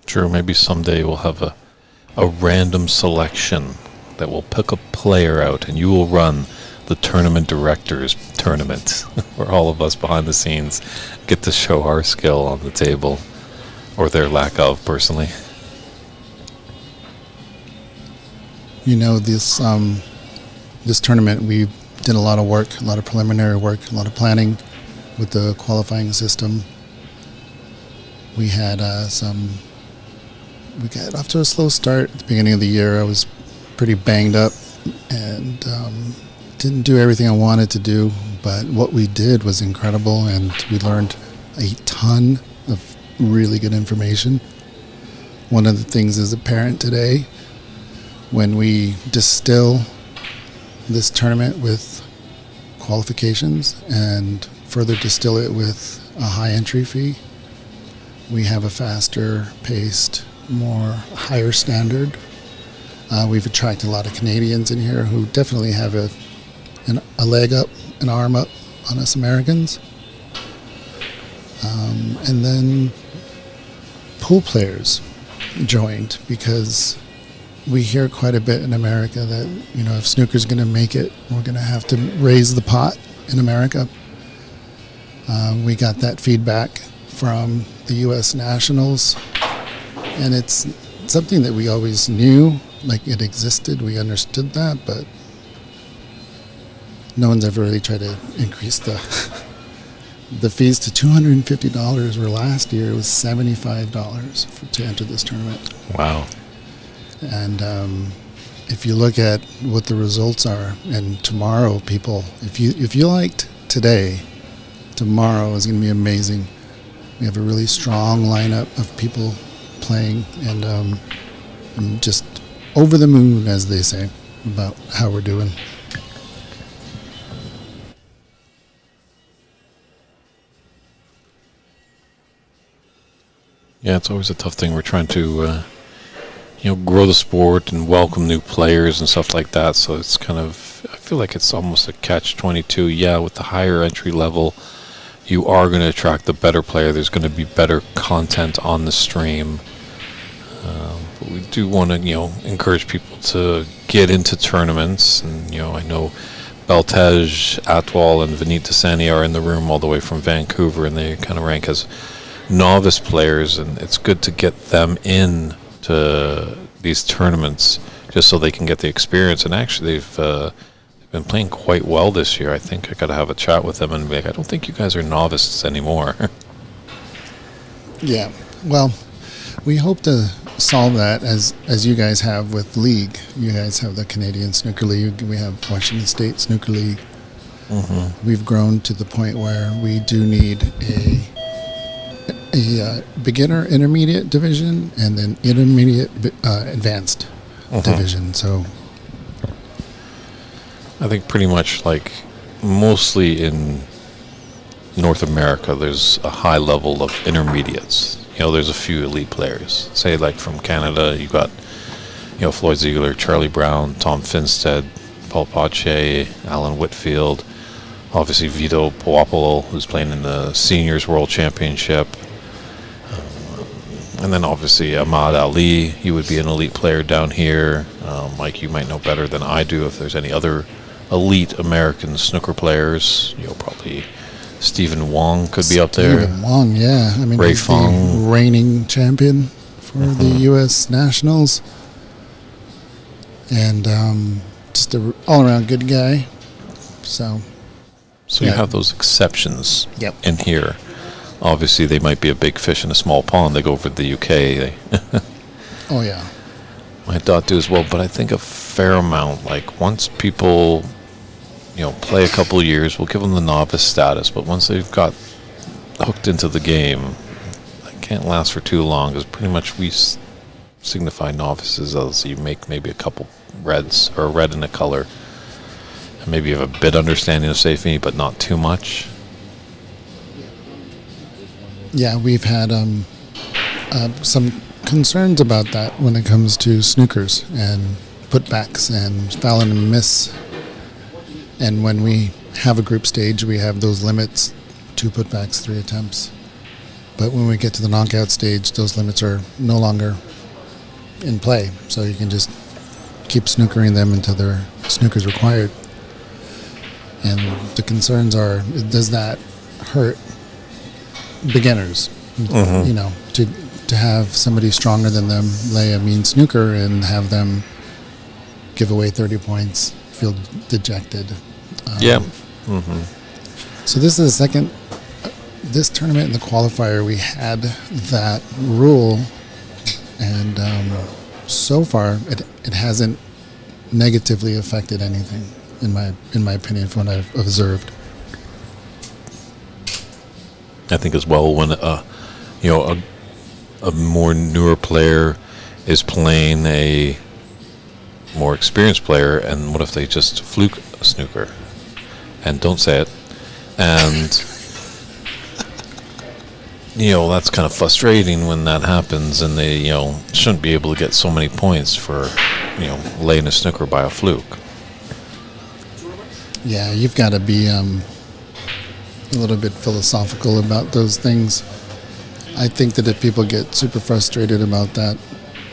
Speaker 1: True. Maybe someday we'll have a random selection that will pick a player out, and you will run the tournament directors tournament, where all of us behind the scenes get to show our skill on the table, or their lack of, personally.
Speaker 8: This tournament, we did a lot of work, a lot of preliminary work, a lot of planning with the qualifying system. We had we got off to a slow start at the beginning of the year. I was pretty banged up and didn't do everything I wanted to do, but what we did was incredible, and we learned a ton of really good information. One of the things is apparent today when we distill this tournament with qualifications and further distill it with a high entry fee. We have a faster paced, more higher standard. We've attracted a lot of Canadians in here who definitely have a leg up, an arm up on us Americans. And then pool players joined, because we hear quite a bit in America that, if snooker's going to make it, we're going to have to raise the pot in America. We got that feedback from the U.S. Nationals, and it's something that we always knew, like it existed, we understood that, but no one's ever really tried to increase the fees to $250, where last year it was $75 to enter this tournament.
Speaker 1: Wow.
Speaker 8: And if you look at what the results are, and tomorrow, people, if you liked today, tomorrow is going to be amazing. We have a really strong lineup of people playing, and I'm just over the moon, as they say, about how we're doing.
Speaker 1: Yeah, it's always a tough thing. We're trying to, grow the sport and welcome new players and stuff like that. So it's kind of, I feel like it's almost a catch-22. Yeah, with the higher entry level, you are going to attract the better player. There's going to be better content on the stream. But we do want to, encourage people to get into tournaments. And, I know Beltej, Atwal, and Vineet Desani are in the room all the way from Vancouver, and they kind of rank as novice players, and it's good to get them in to these tournaments just so they can get the experience. And actually, they've been playing quite well this year. I think I got to have a chat with them and be like, I don't think you guys are novices anymore.
Speaker 8: Yeah, well, we hope to solve that as you guys have with League. You guys have the Canadian Snooker League. We have Washington State Snooker League. Mm-hmm. We've grown to the point where we do need a beginner intermediate division and then intermediate advanced division. So
Speaker 1: I think pretty much like mostly in North America, there's a high level of intermediates. There's a few elite players. Say like from Canada, you got Floyd Ziegler, Charlie Brown, Tom Finstead, Paul Pache, Alan Whitfield, obviously Vito Puopolo, who's playing in the Seniors World Championship. And then obviously Ahmad Ali, he would be an elite player down here. Mike, you might know better than I do if there's any other elite American snooker players. Probably Stephen Wong could be up there.
Speaker 8: Stephen Wong, yeah. I mean,
Speaker 1: Ray
Speaker 8: he's
Speaker 1: Fong,
Speaker 8: the reigning champion for the U.S. Nationals. And just an all-around good guy. So
Speaker 1: you have those exceptions
Speaker 8: Yep.
Speaker 1: in here. Obviously, they might be a big fish in a small pond. They go over to the UK.
Speaker 8: Oh, yeah.
Speaker 1: Might not do as well, but I think a fair amount. Like, once people, play a couple of years, we'll give them the novice status. But once they've got hooked into the game, that can't last for too long. Because pretty much we signify novices as you make maybe a couple reds, or a red and a color. And maybe you have a bit understanding of safety, but not too much.
Speaker 8: Yeah, we've had some concerns about that when it comes to snookers and putbacks and foul and miss. And when we have a group stage, we have those limits: 2 putbacks, 3 attempts. But when we get to the knockout stage, those limits are no longer in play. So you can just keep snookering them until their snooker's required. And the concerns are, does that hurt beginners? To have somebody stronger than them lay a mean snooker and have them give away 30 points, feel dejected.
Speaker 1: Yeah.
Speaker 8: So this is the second, this tournament in the qualifier, we had that rule, and so far it hasn't negatively affected anything, in my opinion, from what I've observed.
Speaker 1: I think as well when a more newer player is playing a more experienced player, and what if they just fluke a snooker? And don't say it. And that's kind of frustrating when that happens, and they shouldn't be able to get so many points for laying a snooker by a fluke.
Speaker 8: Yeah, you've got to be a little bit philosophical about those things. I think that if people get super frustrated about that,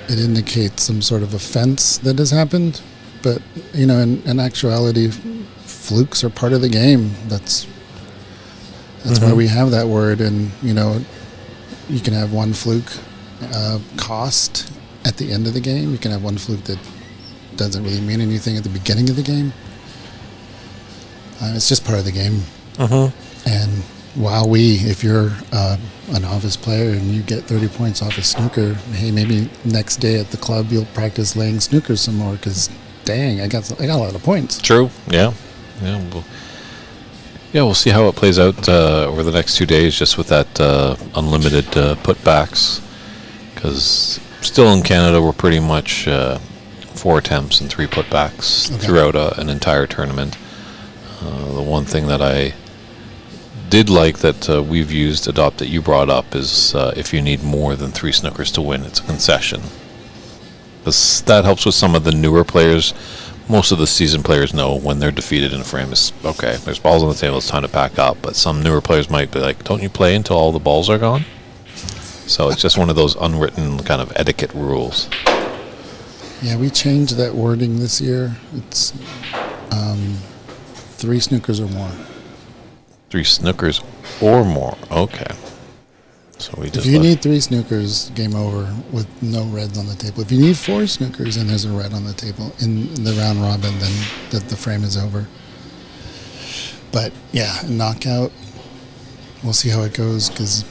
Speaker 8: it indicates some sort of offense that has happened. But, in actuality, flukes are part of the game. That's why we have that word. And, you can have one fluke cost at the end of the game. You can have one fluke that doesn't really mean anything at the beginning of the game. It's just part of the game. And while if you're a novice player and you get 30 points off a snooker, hey, maybe next day at the club you'll practice laying snooker some more, because dang, I got a lot of points.
Speaker 1: True. Yeah. We'll see how it plays out over the next 2 days, just with that unlimited putbacks. Because still in Canada, we're pretty much 4 attempts and 3 putbacks throughout an entire tournament. The one thing that I did like that we've used, Adopt, that you brought up, is if you need more than 3 snookers to win, it's a concession. That helps with some of the newer players. Most of the seasoned players know when they're defeated in a frame, it's okay, there's balls on the table, it's time to pack up. But some newer players might be like, don't you play until all the balls are gone? So it's just one of those unwritten kind of etiquette rules.
Speaker 8: Yeah, we changed that wording this year. It's 3 snookers or more.
Speaker 1: 3 snookers or more. Okay. So we just
Speaker 8: If you need 3 snookers, game over with no reds on the table. If you need 4 snookers and there's a red on the table in the round robin, then the frame is over. But yeah, knockout, we'll see how it goes, because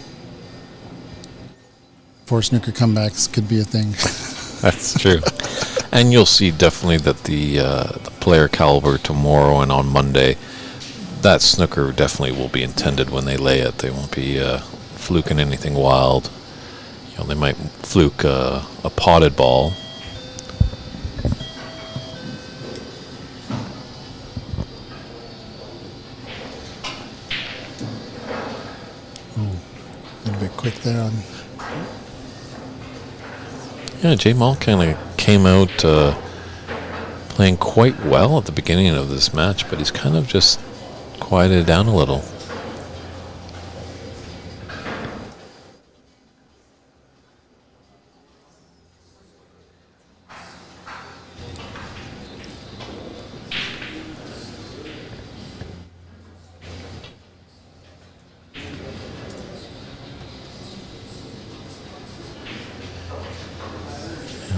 Speaker 8: 4 snooker comebacks could be a thing.
Speaker 1: That's true. And you'll see definitely that the player caliber tomorrow and on Monday, that snooker definitely will be intended when they lay it. They won't be fluking anything wild. They might fluke a potted ball.
Speaker 8: A little bit quick there on.
Speaker 1: Yeah, J Mall kind of came out playing quite well at the beginning of this match, but he's kind of just quieted down a little.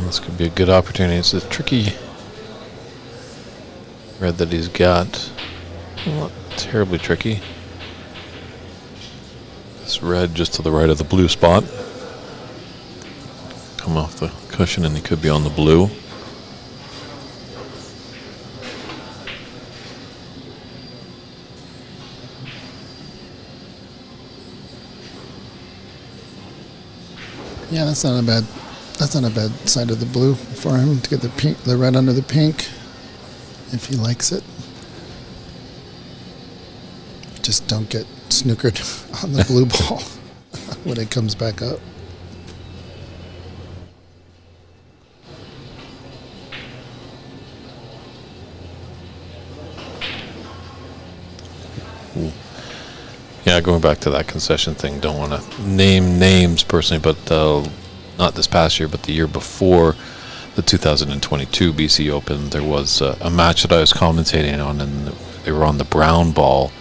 Speaker 1: This could be a good opportunity. It's a tricky red that he's got. Not terribly tricky. This red just to the right of the blue spot. Come off the cushion and he could be on the blue.
Speaker 8: Yeah, that's not a bad side of the blue for him to get the red under the pink, if he likes it. Just don't get snookered on the blue ball when it comes back up.
Speaker 1: Ooh. Yeah, going back to that concession thing, don't want to name names personally, but not this past year, but the year before the 2022 BC Open, there was a match that I was commentating on, and they were on the brown ball,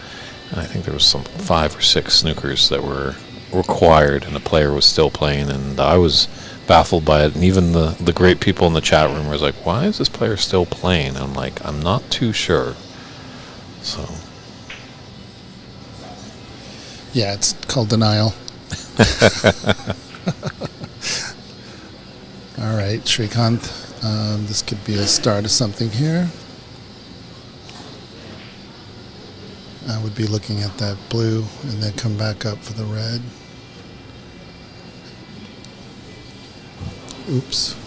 Speaker 1: and I think there was some 5 or 6 snookers that were required, and the player was still playing, and I was baffled by it, and even the great people in the chat room was like, why is this player still playing? I'm like, I'm not too sure. So
Speaker 8: Yeah, it's called denial. All right, Shrikant, this could be a start of something here. I would be looking at that blue and then come back up for the red. Oops.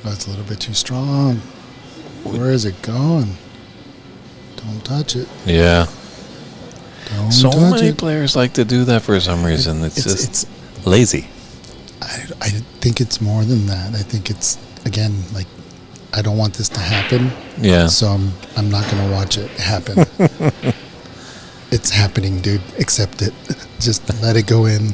Speaker 8: Oh, it's a little bit too strong. Where is it going? Don't touch it.
Speaker 1: yeah.
Speaker 8: Don't
Speaker 1: So
Speaker 8: touch
Speaker 1: many
Speaker 8: it.
Speaker 1: players like to do that for some reason. It's just lazy.
Speaker 8: I think it's more than that. I think it's, again, like, I don't want this to happen.
Speaker 1: Yeah.
Speaker 8: So I'm not going to watch it happen. It's happening, dude. Accept it. Just let it go in.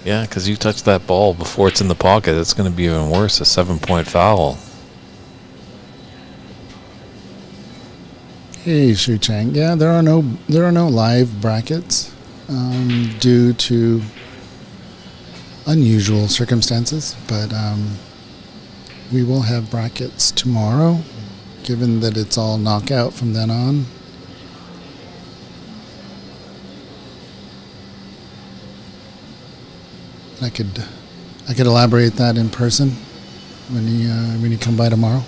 Speaker 1: Yeah, because you touch that ball before it's in the pocket, it's going to be even worse. A 7-point foul.
Speaker 8: Hey, Shu Chang. Yeah, there are no live brackets due to unusual circumstances, but we will have brackets tomorrow, given that it's all knockout from then on. I could elaborate that in person when you come by tomorrow.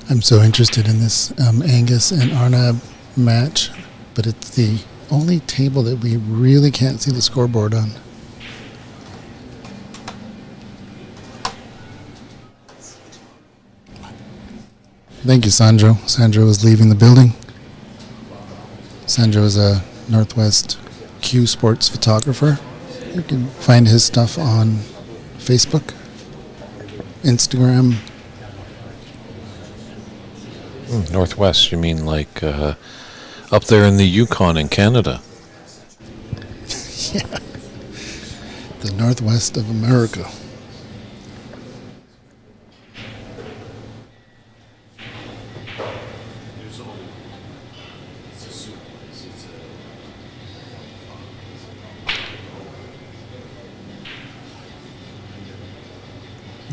Speaker 8: I'm so interested in this Angus and Arnab match, but it's the only table that we really can't see the scoreboard on. Thank you, Sandro. Sandro is leaving the building. Sandro is a Northwest Q Sports photographer. You can find his stuff on Facebook, Instagram.
Speaker 1: Northwest, you mean like up there in the Yukon in Canada?
Speaker 8: Yeah. The Northwest of America.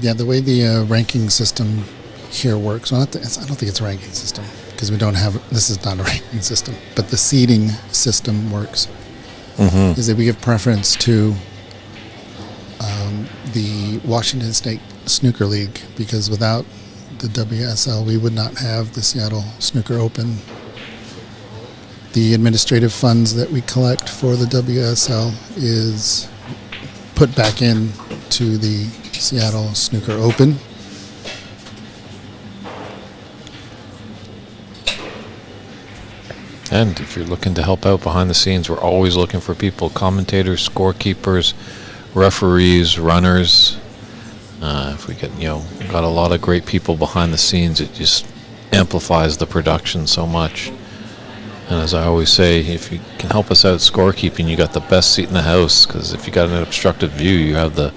Speaker 8: Yeah, the way the ranking system here works, well, I don't think it's a ranking system because we don't have, this is not a ranking system, but the seeding system works, is that we give preference to the Washington State Snooker League, because without the WSL we would not have the Seattle Snooker Open. The administrative funds that we collect for the WSL is put back in to the Seattle Snooker Open.
Speaker 1: And if you're looking to help out behind the scenes, we're always looking for people, commentators, scorekeepers, referees, runners. If we get, got a lot of great people behind the scenes, it just amplifies the production so much. And as I always say, if you can help us out scorekeeping, you got the best seat in the house, because if you got an obstructed view, you have the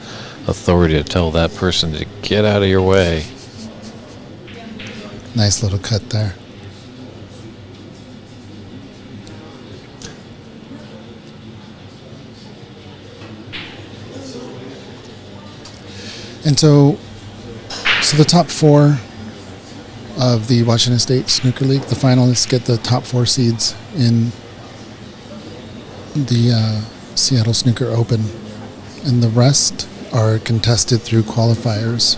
Speaker 1: authority to tell that person to get out of your way.
Speaker 8: Nice little cut there. And so the top four of the Washington State Snooker League, the finalists get the top four seeds in the Seattle Snooker Open, and the rest are contested through qualifiers,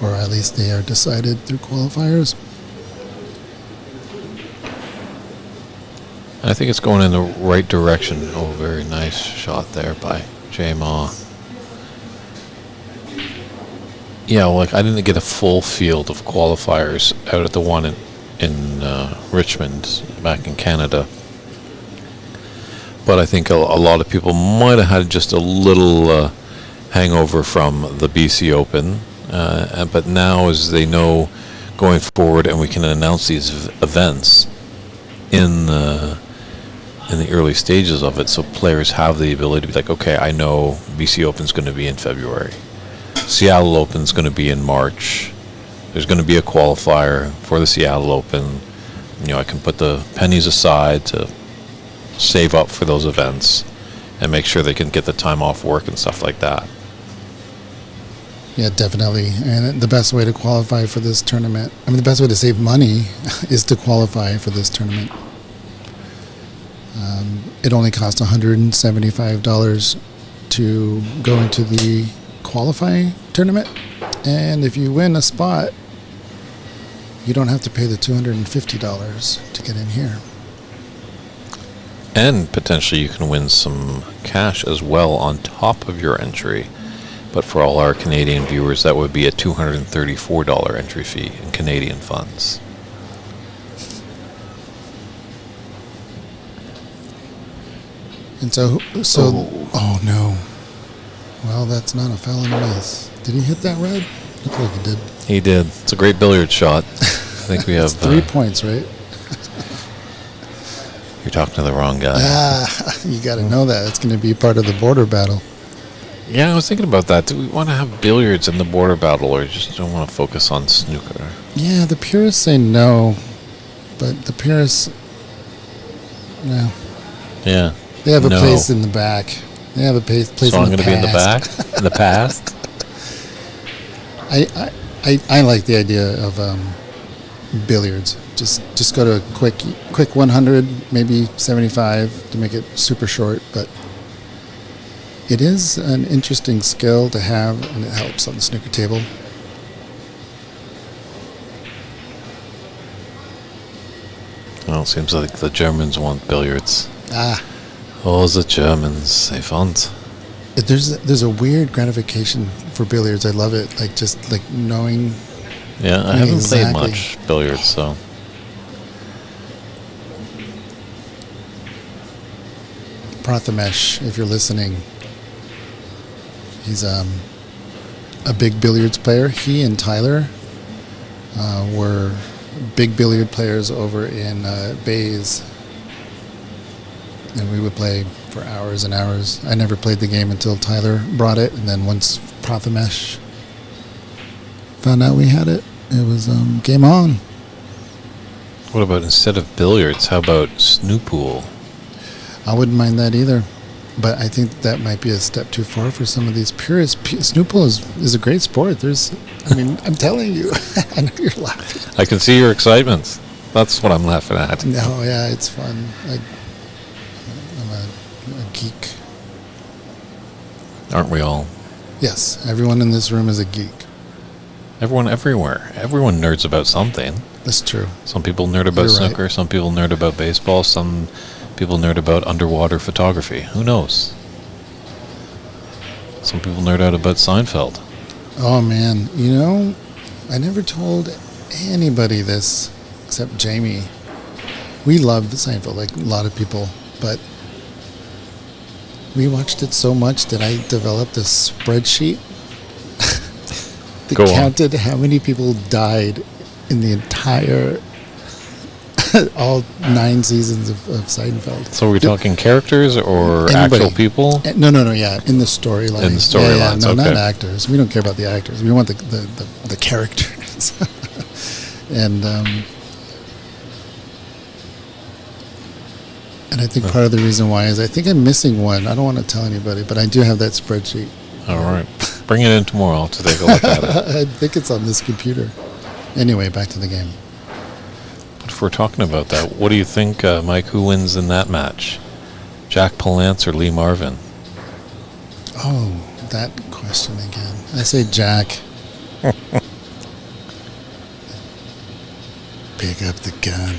Speaker 8: or at least they are decided through qualifiers.
Speaker 1: I think it's going in the right direction. Oh, very nice shot there by Jay Ma. Yeah, like I didn't get a full field of qualifiers out at the one in Richmond back in Canada. But I think a lot of people might have had just a little hangover from the BC Open. But now, as they know going forward, and we can announce these events in the early stages of it, so players have the ability to be like, okay, I know BC Open's going to be in February. Seattle Open's going to be in March. There's going to be a qualifier for the Seattle Open. I can put the pennies aside to save up for those events and make sure they can get the time off work and stuff like that.
Speaker 8: Yeah, definitely. And the best way to qualify for this tournament, the best way to save money is to qualify for this tournament. It only costs $175 to go into the qualifying tournament, and if you win a spot, you don't have to pay the $250 to get in here.
Speaker 1: And potentially you can win some cash as well on top of your entry. But for all our Canadian viewers, that would be a $234 entry fee in Canadian funds.
Speaker 8: And so, oh no. Well, that's not a foul and a miss. Did he hit that red? Looked like he did.
Speaker 1: He did. It's a great billiard shot. I think we have...
Speaker 8: It's 3 points, right?
Speaker 1: You're talking to the wrong guy.
Speaker 8: You got to know that. It's going to be part of the border battle.
Speaker 1: Yeah, I was thinking about that. Do we want to have billiards in the border battle, or just don't want to focus on snooker?
Speaker 8: Yeah, the purists say no, but the purists, no.
Speaker 1: Yeah.
Speaker 8: They have a
Speaker 1: No.
Speaker 8: place in the back. They have a place
Speaker 1: So
Speaker 8: in
Speaker 1: I'm
Speaker 8: the
Speaker 1: going to be in the back?
Speaker 8: past.
Speaker 1: In the past?
Speaker 8: I like the idea of billiards. Just go to a quick 100, maybe 75 to make it super short, but it is an interesting skill to have, and it helps on the snooker table.
Speaker 1: Well, it seems like the Germans want billiards.
Speaker 8: Oh,
Speaker 1: the Germans, they want.
Speaker 8: there's a weird gratification for billiards. I love it. Like just like knowing.
Speaker 1: Yeah, I haven't
Speaker 8: Exactly.
Speaker 1: played much billiards, so.
Speaker 8: Prathamesh, if you're listening, he's a big billiards player. He and Tyler were big billiard players over in Bays, and we would play for hours and hours. I never played the game until Tyler brought it, and then once Prathamesh found out we had it, it was game on.
Speaker 1: What about instead of billiards, how about snoopool?
Speaker 8: I wouldn't mind that either, but I think that might be a step too far for some of these purists. Snoopool is a great sport. I'm telling you, I know you're laughing.
Speaker 1: I can see your excitement. That's what I'm laughing at.
Speaker 8: No, yeah, it's fun. I'm a geek.
Speaker 1: Aren't we all?
Speaker 8: Yes, everyone in this room is a geek.
Speaker 1: Everyone everywhere. Everyone nerds about something.
Speaker 8: That's true.
Speaker 1: Some people nerd about
Speaker 8: You're right.
Speaker 1: snooker, some people nerd about baseball, some people nerd about underwater photography. Who knows? Some people nerd out about Seinfeld.
Speaker 8: Oh man, I never told anybody this except Jamie. We loved Seinfeld, like a lot of people, but we watched it so much that I developed a spreadsheet that
Speaker 1: Go on.
Speaker 8: counted how many people died in the entire all 9 seasons of Seinfeld.
Speaker 1: So are we talking characters or
Speaker 8: Anybody.
Speaker 1: actual people?
Speaker 8: No, yeah, in the storyline.
Speaker 1: In the storylines,
Speaker 8: no, not
Speaker 1: okay.
Speaker 8: actors. We don't care about the actors. We want the characters. And I think part of the reason why is I think I'm missing one. I don't want to tell anybody, but I do have that spreadsheet.
Speaker 1: All right. Bring it in tomorrow to take a look at it.
Speaker 8: I think it's on this computer. Anyway, back to the game.
Speaker 1: But if we're talking about that, what do you think, Mike, who wins in that match? Jack Palance or Lee Marvin?
Speaker 8: Oh, that question again. I say Jack. Pick up the gun.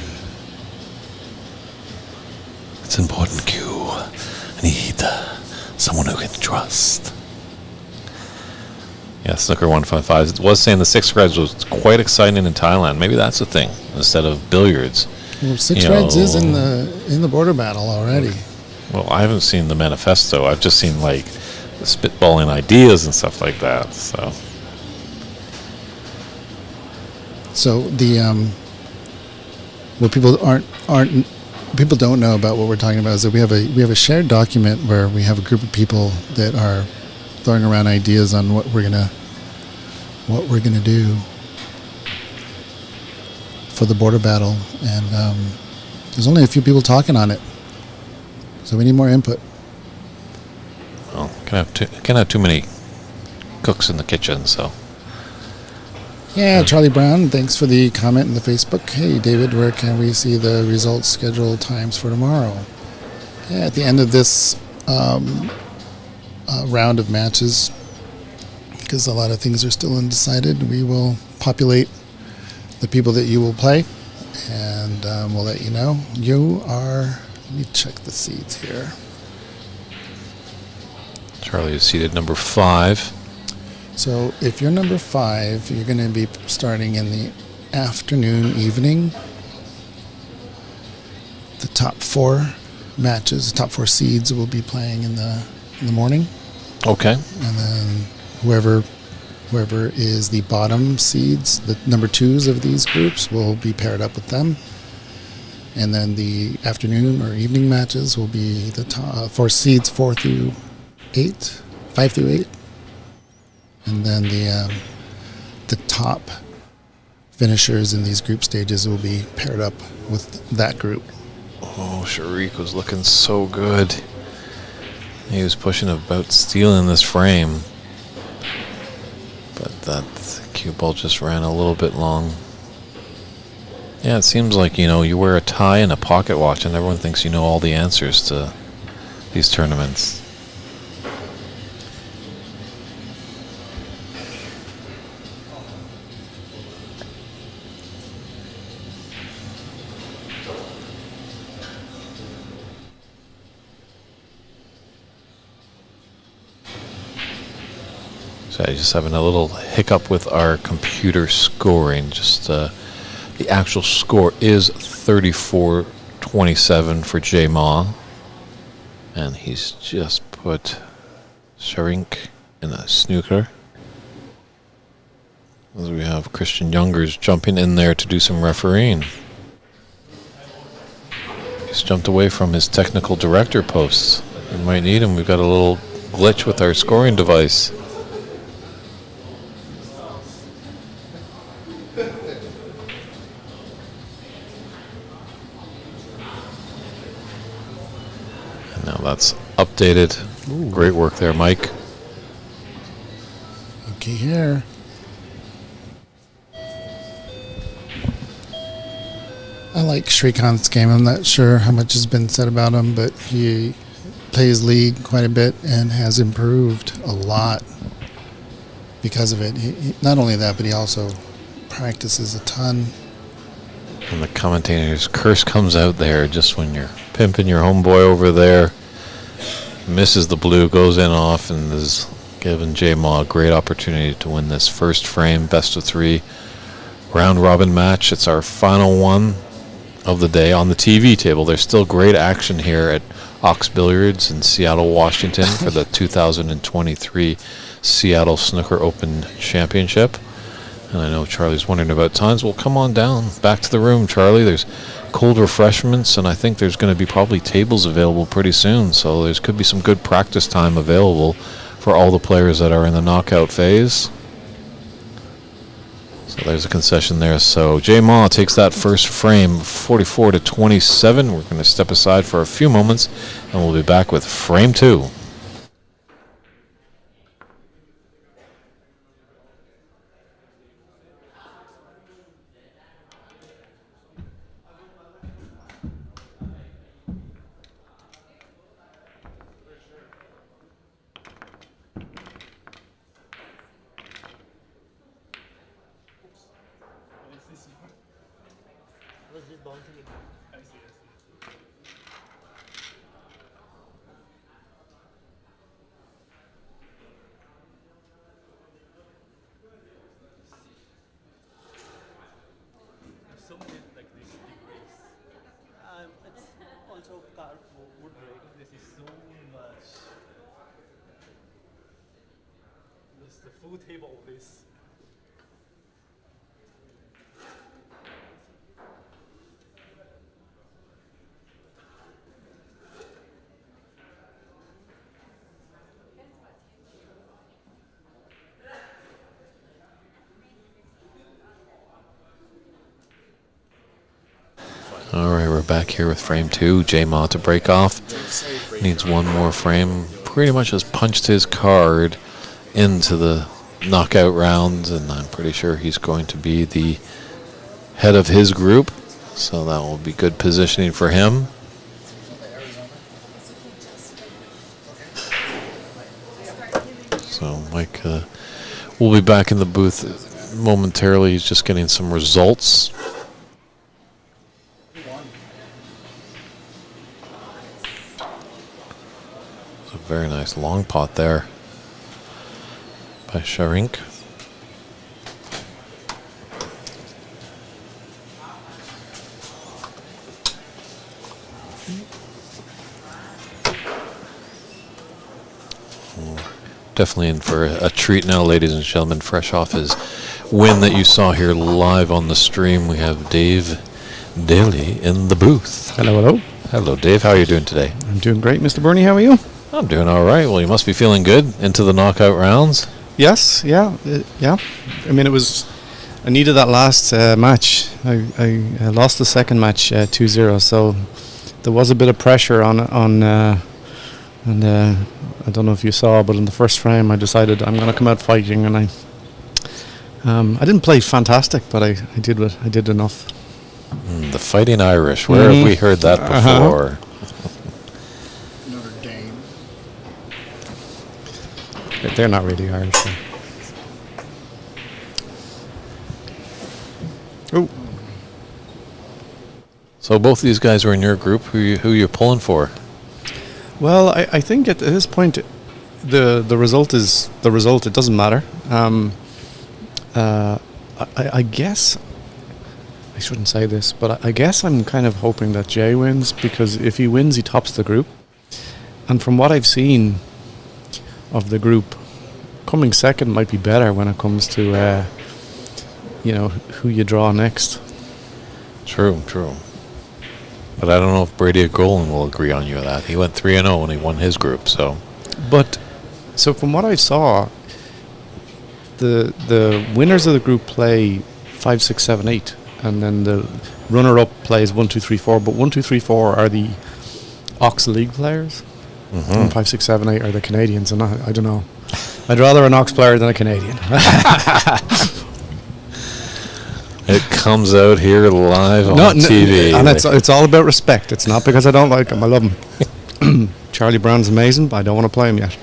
Speaker 1: It's important, Q. I need someone who can trust. Yeah, Snooker 155. It was saying the six reds was quite exciting in Thailand. Maybe that's the thing instead of billiards.
Speaker 8: Well, Six
Speaker 1: You
Speaker 8: Reds is in
Speaker 1: know-
Speaker 8: the border battle already.
Speaker 1: Well, I haven't seen the manifesto. I've just seen like spitballing ideas and stuff like that. So
Speaker 8: So the what people people don't know about what we're talking about is that we have a shared document where we have a group of people that are throwing around ideas on what we're gonna do for the border battle, and there's only a few people talking on it, so we need more input.
Speaker 1: well, can't have too many cooks in the kitchen. So
Speaker 8: Yeah, Charlie Brown, thanks for the comment in the Facebook. Hey, David, where can we see the results schedule times for tomorrow? Yeah, at the end of this round of matches, because a lot of things are still undecided, we will populate the people that you will play, and we'll let you know. Let me check the seeds here.
Speaker 1: Charlie is seated number 5.
Speaker 8: So if you're number 5, you're going to be starting in the afternoon, evening. The top 4 matches, the top 4 seeds will be playing in the morning,
Speaker 1: Okay.
Speaker 8: and then whoever is the bottom seeds, the number 2s of these groups, will be paired up with them. And then the afternoon or evening matches will be the top 4 seeds 5 through 8, and then the top finishers in these group stages will be paired up with that group.
Speaker 1: Oh, Sharik was looking so good. He was pushing about stealing this frame. But that cue ball just ran a little bit long. Yeah, it seems like, you wear a tie and a pocket watch and everyone thinks you know all the answers to these tournaments. So I just having a little hiccup with our computer scoring. Just the actual score is 34-27 for J Ma, and he's just put Sharink in a snooker. As we have Christian Youngers jumping in there to do some refereeing. He's jumped away from his technical director posts. We might need him. We've got a little glitch with our scoring device. And now that's updated. Ooh. Great work there, Mike.
Speaker 8: Okay, here. I like Shrikant's game. I'm not sure how much has been said about him, but he plays League quite a bit and has improved a lot because of it. He not only that, but he also practices a ton.
Speaker 1: And the commentator's curse comes out there just when you're pimping your homeboy over there. Misses the blue, goes in off, and is giving J Ma a great opportunity to win this first frame, best of 3 round robin match. It's our final one of the day on the TV table. There's still great action here at Ox Billiards in Seattle, Washington for the 2023 Seattle Snooker Open Championship. And I know Charlie's wondering about times. Well, come on down, back to the room, Charlie. There's cold refreshments, and I think there's going to be probably tables available pretty soon. So there could be some good practice time available for all the players that are in the knockout phase. So there's a concession there. So J Ma takes that first frame, 44-27. We're going to step aside for a few moments, and we'll be back with frame 2.
Speaker 6: It's also car wood break. This is so much. This is the food table of this.
Speaker 1: All right, we're back here with frame 2. J Ma to break off. Needs one more frame. Pretty much has punched his card into the knockout round, and I'm pretty sure he's going to be the head of his group. So that will be good positioning for him. So Mike will be back in the booth momentarily. He's just getting some results. Very nice long pot there by Sharink. Definitely in for a treat now, ladies and gentlemen. Fresh off his win that you saw here live on the stream, we have Dave Daly in the booth.
Speaker 9: Hello, hello.
Speaker 1: Hello, Dave. How are you doing today?
Speaker 9: I'm doing great, Mr. Bernie. How are you?
Speaker 1: I'm doing all right. Well, you must be feeling good into the knockout rounds.
Speaker 9: Yes, yeah, yeah. I mean, I needed that last match. I lost the second match 2-0, so there was a bit of pressure on and I don't know if you saw, but in the first frame, I decided I'm going to come out fighting, and I didn't play fantastic, but I did enough.
Speaker 1: The Fighting Irish. Where have we heard that before?
Speaker 8: Notre Dame.
Speaker 9: They're not really Irish. Oh,
Speaker 1: So both these guys were in your group. Who you pulling for?
Speaker 9: well, I think at this point, the result is the result. It doesn't matter. I guess I shouldn't say this, but I guess I'm kind of hoping that Jay wins, because if he wins, he tops the group. And from what I've seen of the group, coming second might be better when it comes to who you draw next.
Speaker 1: True. But I don't know if Brady Golan will agree on you with that. He went 3-0 when he won his group, so.
Speaker 9: But so from what I saw, the winners of the group play 5, 6, 7, 8, and then the runner-up plays 1, 2, 3, 4. But 1, 2, 3, 4 are the Ox League players, and 5, 6, 7, 8 are the Canadians. And I don't know. I'd rather an Ox player than a Canadian.
Speaker 1: It comes out here live on TV.
Speaker 9: And it's all about respect. It's not because I don't like him. I love him. Charlie Brown's amazing, but I don't want to play him yet.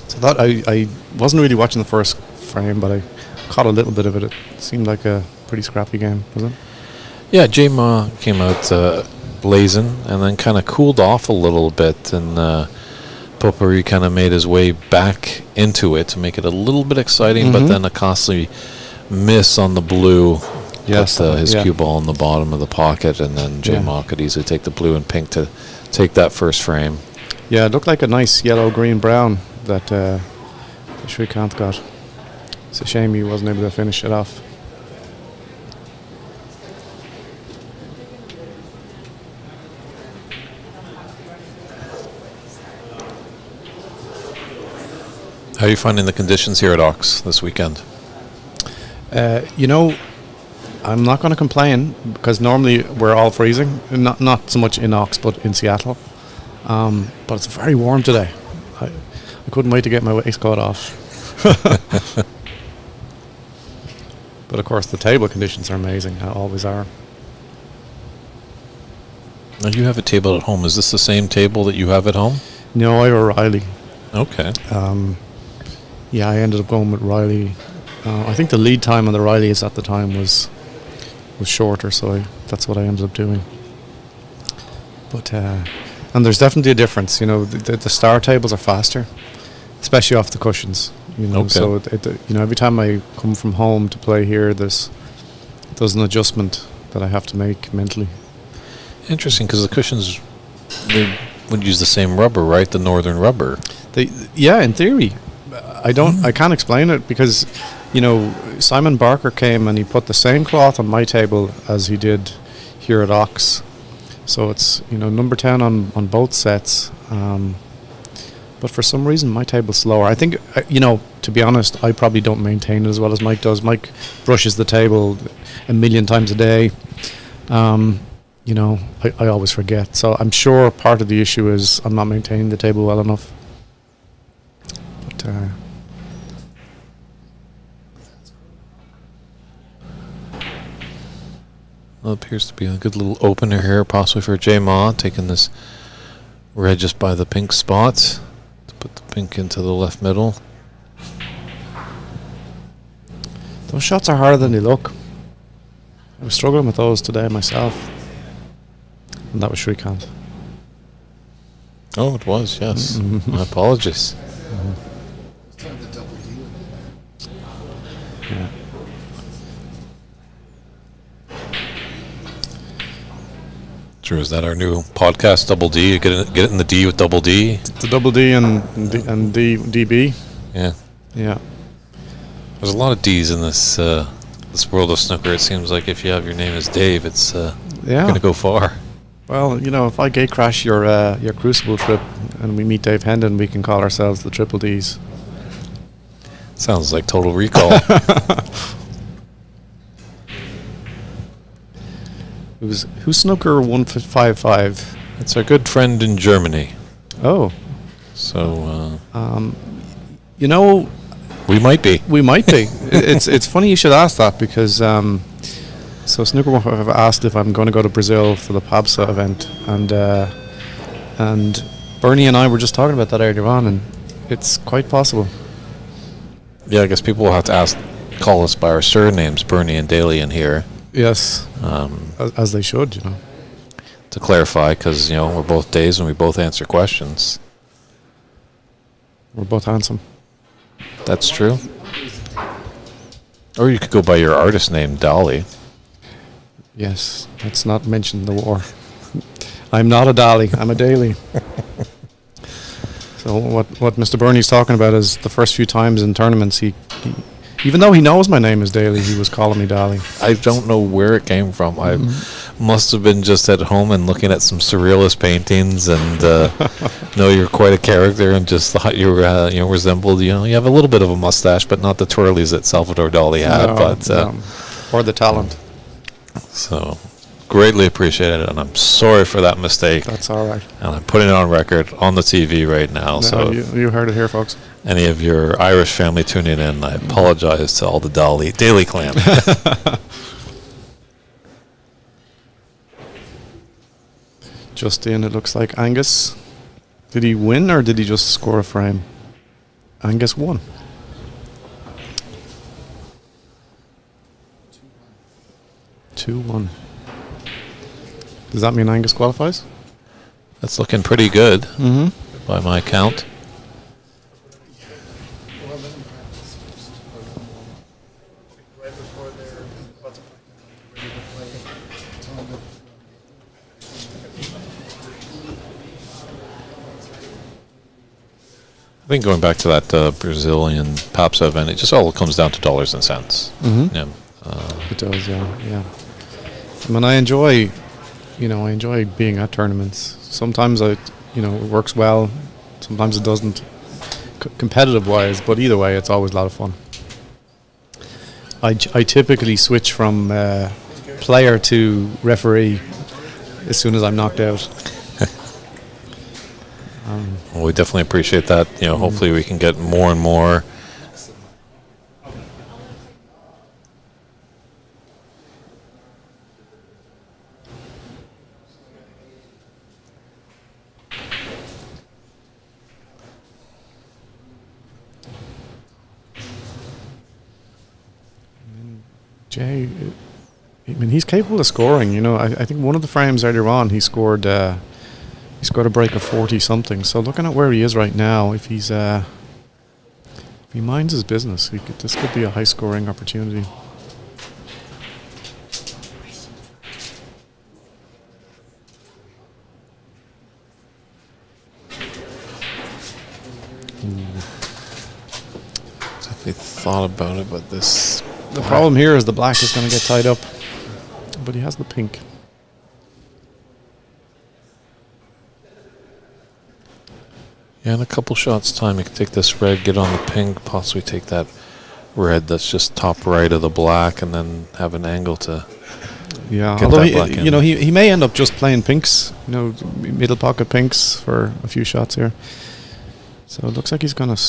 Speaker 9: So that I wasn't really watching the first frame, but I caught a little bit of it. It seemed like a pretty scrappy game, was it?
Speaker 1: Yeah, J Ma came out blazing and then kind of cooled off a little bit, and Potpourri kind of made his way back into it to make it a little bit exciting, but then a costly miss on the blue.
Speaker 9: Yes,
Speaker 1: Put his cue ball in the bottom of the pocket, and then J Ma could easily take the blue and pink to take that first frame.
Speaker 9: Yeah, it looked like a nice yellow, green, brown that Shrikant got. It's a shame he wasn't able to finish it off.
Speaker 1: How are you finding the conditions here at Ox this weekend?
Speaker 9: I'm not going to complain, because normally we're all freezing. Not so much in Ox, but in Seattle. But it's very warm today. I couldn't wait to get my waistcoat off. But of course, the table conditions are amazing. Always are.
Speaker 1: Now you have a table at home. Is this the same table that you have at home?
Speaker 9: No, I have a Riley.
Speaker 1: Okay.
Speaker 9: Yeah, I ended up going with Riley. I think the lead time on the Rileys at the time was shorter, so that's what I ended up doing. But and there's definitely a difference. The star tables are faster, especially off the cushions.
Speaker 1: Okay.
Speaker 9: So every time I come from home to play here, there's an adjustment that I have to make mentally.
Speaker 1: Interesting, because the cushions, they would use the same rubber, right? The northern rubber.
Speaker 9: Yeah, in theory. I can't explain it, because Simon Barker came and he put the same cloth on my table as he did here at Ox. So it's number 10 on both sets. But for some reason my table's slower. I think to be honest, I probably don't maintain it as well as Mike does. Mike brushes the table a million times a day. I always forget. So I'm sure part of the issue is I'm not maintaining the table well enough. But
Speaker 1: Well, it appears to be a good little opener here, possibly for J Ma, taking this red just by the pink spot to put the pink into the left middle.
Speaker 9: those shots are harder than they look. I was struggling with those today myself. And that was Shrikant.
Speaker 1: Oh, it was, yes.
Speaker 9: Mhm.
Speaker 1: My apologies.
Speaker 9: Yeah.
Speaker 1: True, is that our new podcast, Double D? Get it in the D with Double D?
Speaker 9: The double D and DB.
Speaker 1: Yeah.
Speaker 9: Yeah.
Speaker 1: There's a lot of D's in this this world of snooker. It seems like if you have your name as Dave, it's
Speaker 9: Yeah.
Speaker 1: going to go far.
Speaker 9: Well, you know, if I gate crash your Crucible trip and we meet Dave Hendon, we can call ourselves the Triple Ds.
Speaker 1: Sounds like Total Recall.
Speaker 9: Who's Snooker 155?
Speaker 1: It's our good friend in Germany.
Speaker 9: Oh,
Speaker 1: So
Speaker 9: you know,
Speaker 1: we might be.
Speaker 9: we might be. It's funny you should ask that because so Snooker 155 asked if I'm going to go to Brazil for the PABSA event, and Bernie and I were just talking about that earlier on, and it's quite possible.
Speaker 1: Yeah, I guess people will have to call us by our surnames, Bernie and Daly, in here.
Speaker 9: Yes, as they should, you know.
Speaker 1: To clarify, because we're both Days and we both answer questions.
Speaker 9: We're both handsome.
Speaker 1: That's true. Or you could go by your artist name, Dolly.
Speaker 9: Yes, let's not mention the war. I'm not a Dolly, I'm a Daly. So what Mr. Bernie's talking about is the first few times in tournaments, he even though he knows my name is Daly, he was calling me Dolly.
Speaker 1: I don't know where it came from. I must have been just at home and looking at some surrealist paintings, and know you're quite a character, and just thought you resembled. You have a little bit of a mustache, but not the twirlies that Salvador Dali had.
Speaker 9: No. Or the talent.
Speaker 1: So greatly appreciate it, and I'm sorry for that mistake.
Speaker 9: That's all right.
Speaker 1: And I'm putting it on record on the TV right now.
Speaker 9: No,
Speaker 1: So
Speaker 9: you heard it here, folks.
Speaker 1: any of your Irish family tuning in, I apologize to all the Daily clan.
Speaker 9: Just in, it looks like Angus. Did he win or did he just score a frame? Angus won. 2-1. Does that mean Angus qualifies?
Speaker 1: That's looking pretty good
Speaker 9: Mm-hmm.
Speaker 1: by my count. I think going back to that Brazilian PABSA event, it just all comes down to dollars and cents.
Speaker 9: Mm-hmm.
Speaker 1: Yeah.
Speaker 9: It does, yeah. I mean, I enjoy being at tournaments. Sometimes it works well. Sometimes it doesn't, competitive-wise. But either way, it's always a lot of fun. I typically switch from player to referee as soon as I'm knocked out.
Speaker 1: Well, we definitely appreciate that. Hopefully we can get more and more.
Speaker 9: Jay, I mean, he's capable of scoring. I think one of the frames earlier on, he scored a break of 40 something. So looking at where he is right now, if he minds his business, this could be a high scoring opportunity.
Speaker 1: They thought about it, but this.
Speaker 9: The problem here is the black is going to get tied up, but he has the pink.
Speaker 1: Yeah, in a couple shots time, you can take this red, get on the pink, possibly take that red that's just top right of the black, and then have an angle to.
Speaker 9: Yeah,
Speaker 1: Get
Speaker 9: although
Speaker 1: that black in.
Speaker 9: he may end up just playing pinks, middle pocket pinks for a few shots here. So it looks like he's going to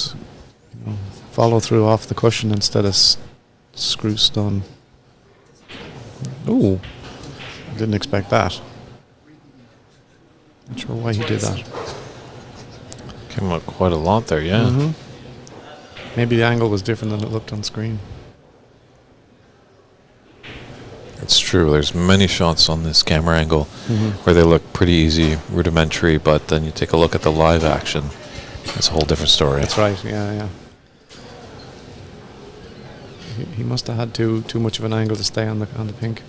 Speaker 9: follow through off the cushion instead of screw stun. Ooh, didn't expect that. Not sure why he did that.
Speaker 1: Came out quite a lot there, yeah.
Speaker 9: Mhm. Maybe the angle was different than it looked on screen.
Speaker 1: It's true. There's many shots on this camera angle where they look pretty easy, rudimentary, but then you take a look at the live action. It's a whole different story.
Speaker 9: That's right. Yeah. He must have had too much of an angle to stay on the pink.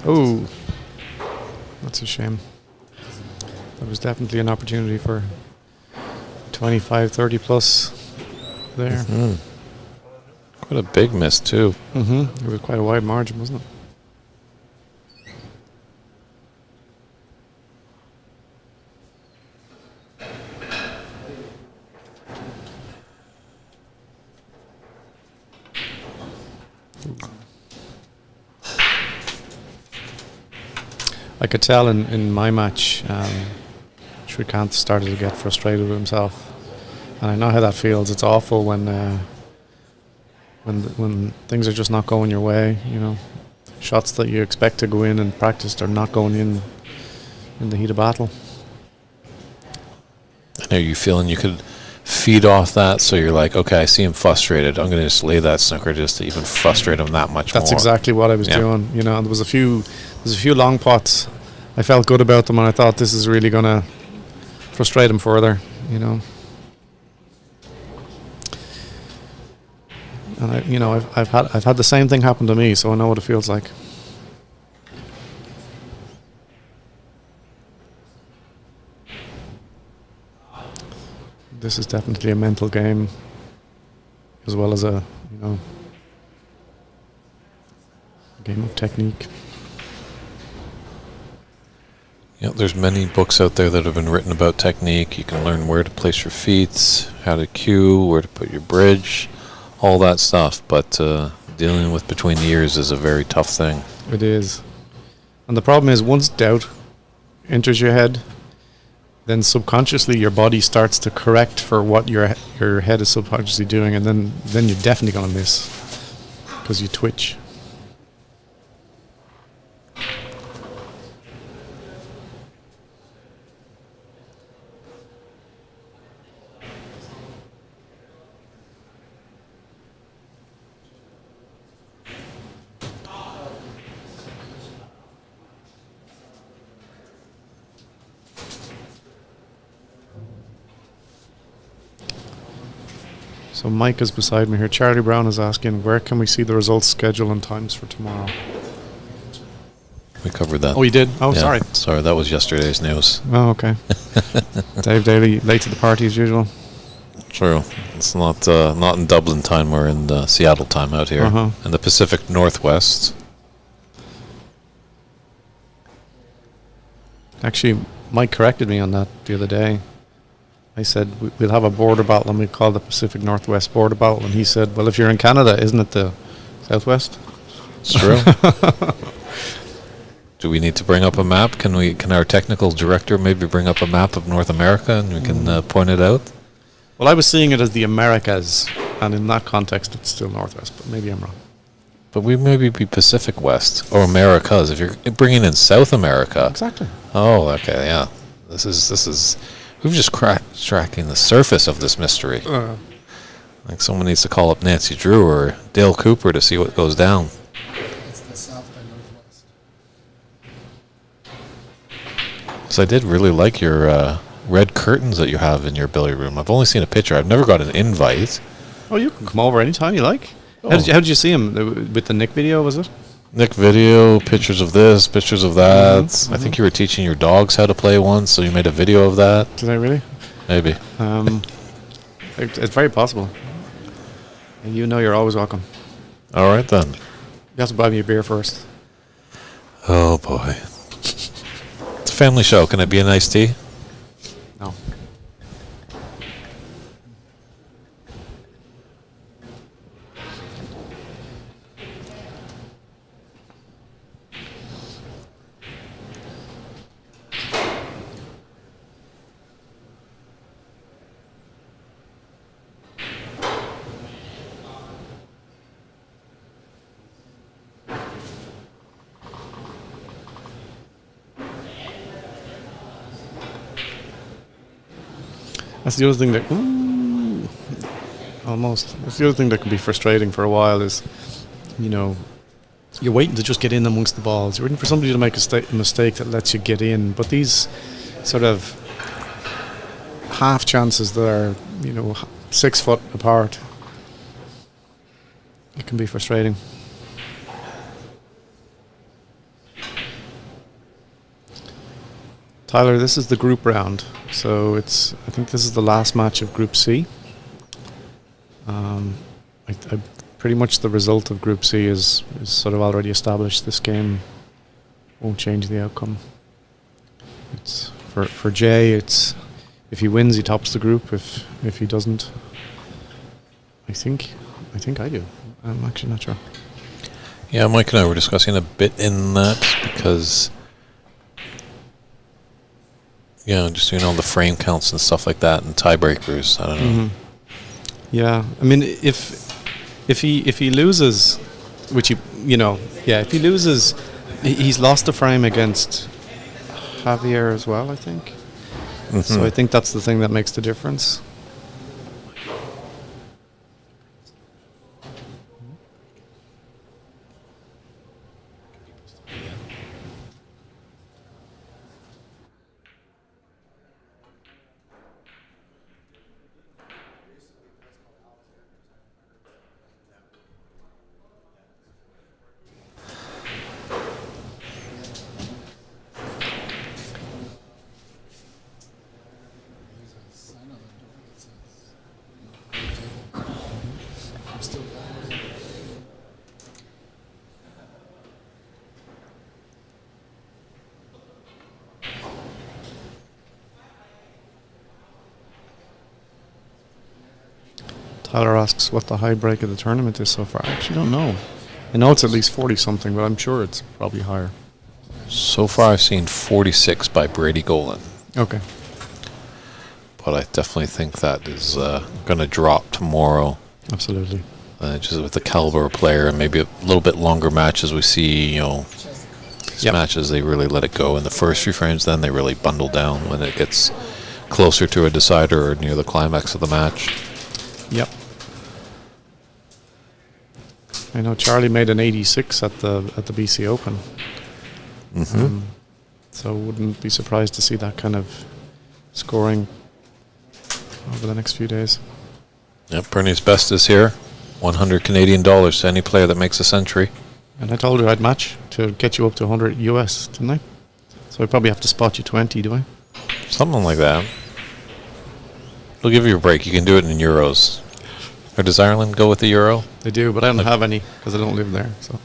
Speaker 9: Oh, that's a shame. That was definitely an opportunity for 25, 30 plus there.
Speaker 1: Quite a big miss, too.
Speaker 9: It was quite a wide margin, wasn't it? I could tell in my match, Shrikant started to get frustrated with himself, and I know how that feels. It's awful when things are just not going your way. You know, shots that you expect to go in practice are not going in the heat of battle.
Speaker 1: Are you feeling you could feed off that? So you're like, okay, I see him frustrated. I'm going to just lay that snooker just to even frustrate him that much more.
Speaker 9: That's exactly what I was doing. You know, there was a few long pots. I felt good about them, and I thought this is really going to frustrate him further. You know, and I've had the same thing happen to me, so I know what it feels like. This is definitely a mental game, as well as a game of technique.
Speaker 1: Yeah, there's many books out there that have been written about technique. You can learn where to place your feet, how to cue, where to put your bridge, all that stuff. But dealing with between the ears is a very tough thing.
Speaker 9: It is. And the problem is, once doubt enters your head, then subconsciously your body starts to correct for what your head is subconsciously doing, and then you're definitely going to miss because you twitch. So Mike is beside me here. Charlie Brown is asking, where can we see the results schedule and times for tomorrow?
Speaker 1: We covered that.
Speaker 9: Oh, you did? Oh,
Speaker 1: Yeah,
Speaker 9: sorry.
Speaker 1: Sorry, that was yesterday's news.
Speaker 9: Oh, okay. Dave Daly, late to the party as usual.
Speaker 1: True. It's not in Dublin time. We're in Seattle time out here. In the Pacific Northwest.
Speaker 9: Actually, Mike corrected me on that the other day. I said, we'll have a border battle and we call it the Pacific Northwest border battle. And he said, well, if you're in Canada, isn't it the Southwest?
Speaker 1: It's true. Do we need to bring up a map? Can our technical director maybe bring up a map of North America and we can point it out?
Speaker 9: Well, I was seeing it as the Americas, and in that context, it's still Northwest, but maybe I'm wrong.
Speaker 1: But we maybe be Pacific West or Americas if you're bringing in South America.
Speaker 9: Exactly.
Speaker 1: Oh, okay, yeah. This is. We've just cracking the surface of this mystery. Like someone needs to call up Nancy Drew or Dale Cooper to see what goes down.
Speaker 8: It's the South by Northwest.
Speaker 1: So I did really like your red curtains that you have in your billiard room. I've only seen a picture. I've never got an invite.
Speaker 9: Oh, you can come over anytime you like.
Speaker 1: Oh.
Speaker 9: How did you see him? With the Nick video, was it?
Speaker 1: Nick video, pictures of this, pictures of that. I think you were teaching your dogs how to play once, so you made a video of that.
Speaker 9: Did I really?
Speaker 1: Maybe.
Speaker 9: It's very possible. And you know you're always welcome.
Speaker 1: All right, then.
Speaker 9: You have to buy me a beer first.
Speaker 1: Oh, boy. It's a family show. Can it be an iced tea?
Speaker 9: No. That's the other thing that almost. That's the other thing that can be frustrating for a while is, you know, you're waiting to just get in amongst the balls. You're waiting for somebody to make a mistake that lets you get in. But these sort of half chances that are, 6 foot apart, it can be frustrating. Tyler, this is the group round, so I think this is the last match of Group C. I pretty much the result of Group C is sort of already established. This game won't change the outcome. It's for Jay. It's if he wins, he tops the group. If he doesn't, I think I do. I'm actually not sure.
Speaker 1: Yeah, Mike and I were discussing a bit in that because, just doing all the frame counts and stuff like that and tiebreakers. I don't know.
Speaker 9: Mm-hmm. Yeah, I mean, if he loses, which if he loses, he's lost a frame against Javier as well, I think.
Speaker 1: Mm-hmm.
Speaker 9: So I think that's the thing that makes the difference. Tyler asks what the high break of the tournament is so far. I actually don't know. I know it's at least 40 something, but I'm sure it's probably higher.
Speaker 1: So far, I've seen 46 by Brady Golan.
Speaker 9: Okay.
Speaker 1: But I definitely think that is going to drop tomorrow.
Speaker 9: Absolutely.
Speaker 1: Just with the caliber of player and maybe a little bit longer matches, we see, these matches, they really let it go in the first few frames, then they really bundle down when it gets closer to a decider or near the climax of the match.
Speaker 9: Yep. I know Charlie made an 86 at the BC Open.
Speaker 1: Mm-hmm.
Speaker 9: So wouldn't be surprised to see that kind of scoring over the next few days.
Speaker 1: Yep, Bernie's best is here. $100 Canadian to any player that makes a century.
Speaker 9: And I told you I'd match to get you up to 100 US, didn't I? So I probably have to spot you 20, do I?
Speaker 1: Something like that. We'll give you a break. You can do it in euros. Or does Ireland go with the euro?
Speaker 9: They do, but I don't have any because I don't live there. So.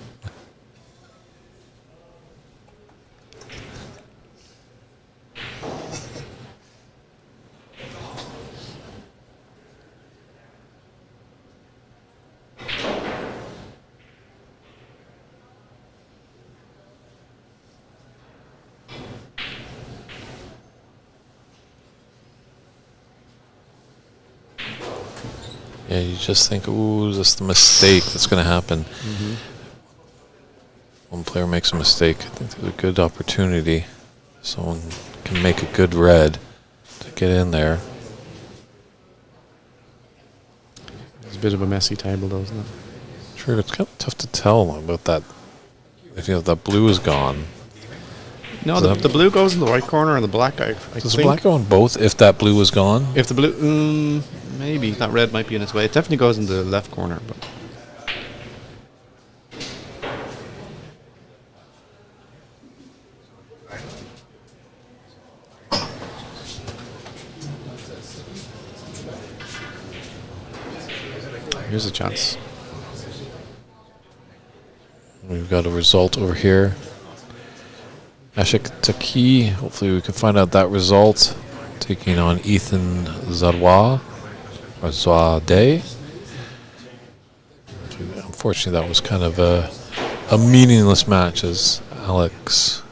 Speaker 1: Yeah, you just think, ooh, is this the mistake that's going to happen?
Speaker 9: Mm-hmm.
Speaker 1: One player makes a mistake. I think there's a good opportunity. Someone can make a good red to get in there.
Speaker 9: It's a bit of a messy table, though, isn't it?
Speaker 1: Sure, it's kind of tough to tell about that. If that blue is gone.
Speaker 9: No, the blue goes in the right corner and the black, I
Speaker 1: does the black go on both if that blue was gone?
Speaker 9: If the blue, maybe. That red might be in its way. It definitely goes in the left corner, but... Here's a chance.
Speaker 1: We've got a result over here. Ashik Taki, hopefully we can find out that result. Taking on Ethan Zadwa, or Zwade. Unfortunately, that was kind of a meaningless match as Alex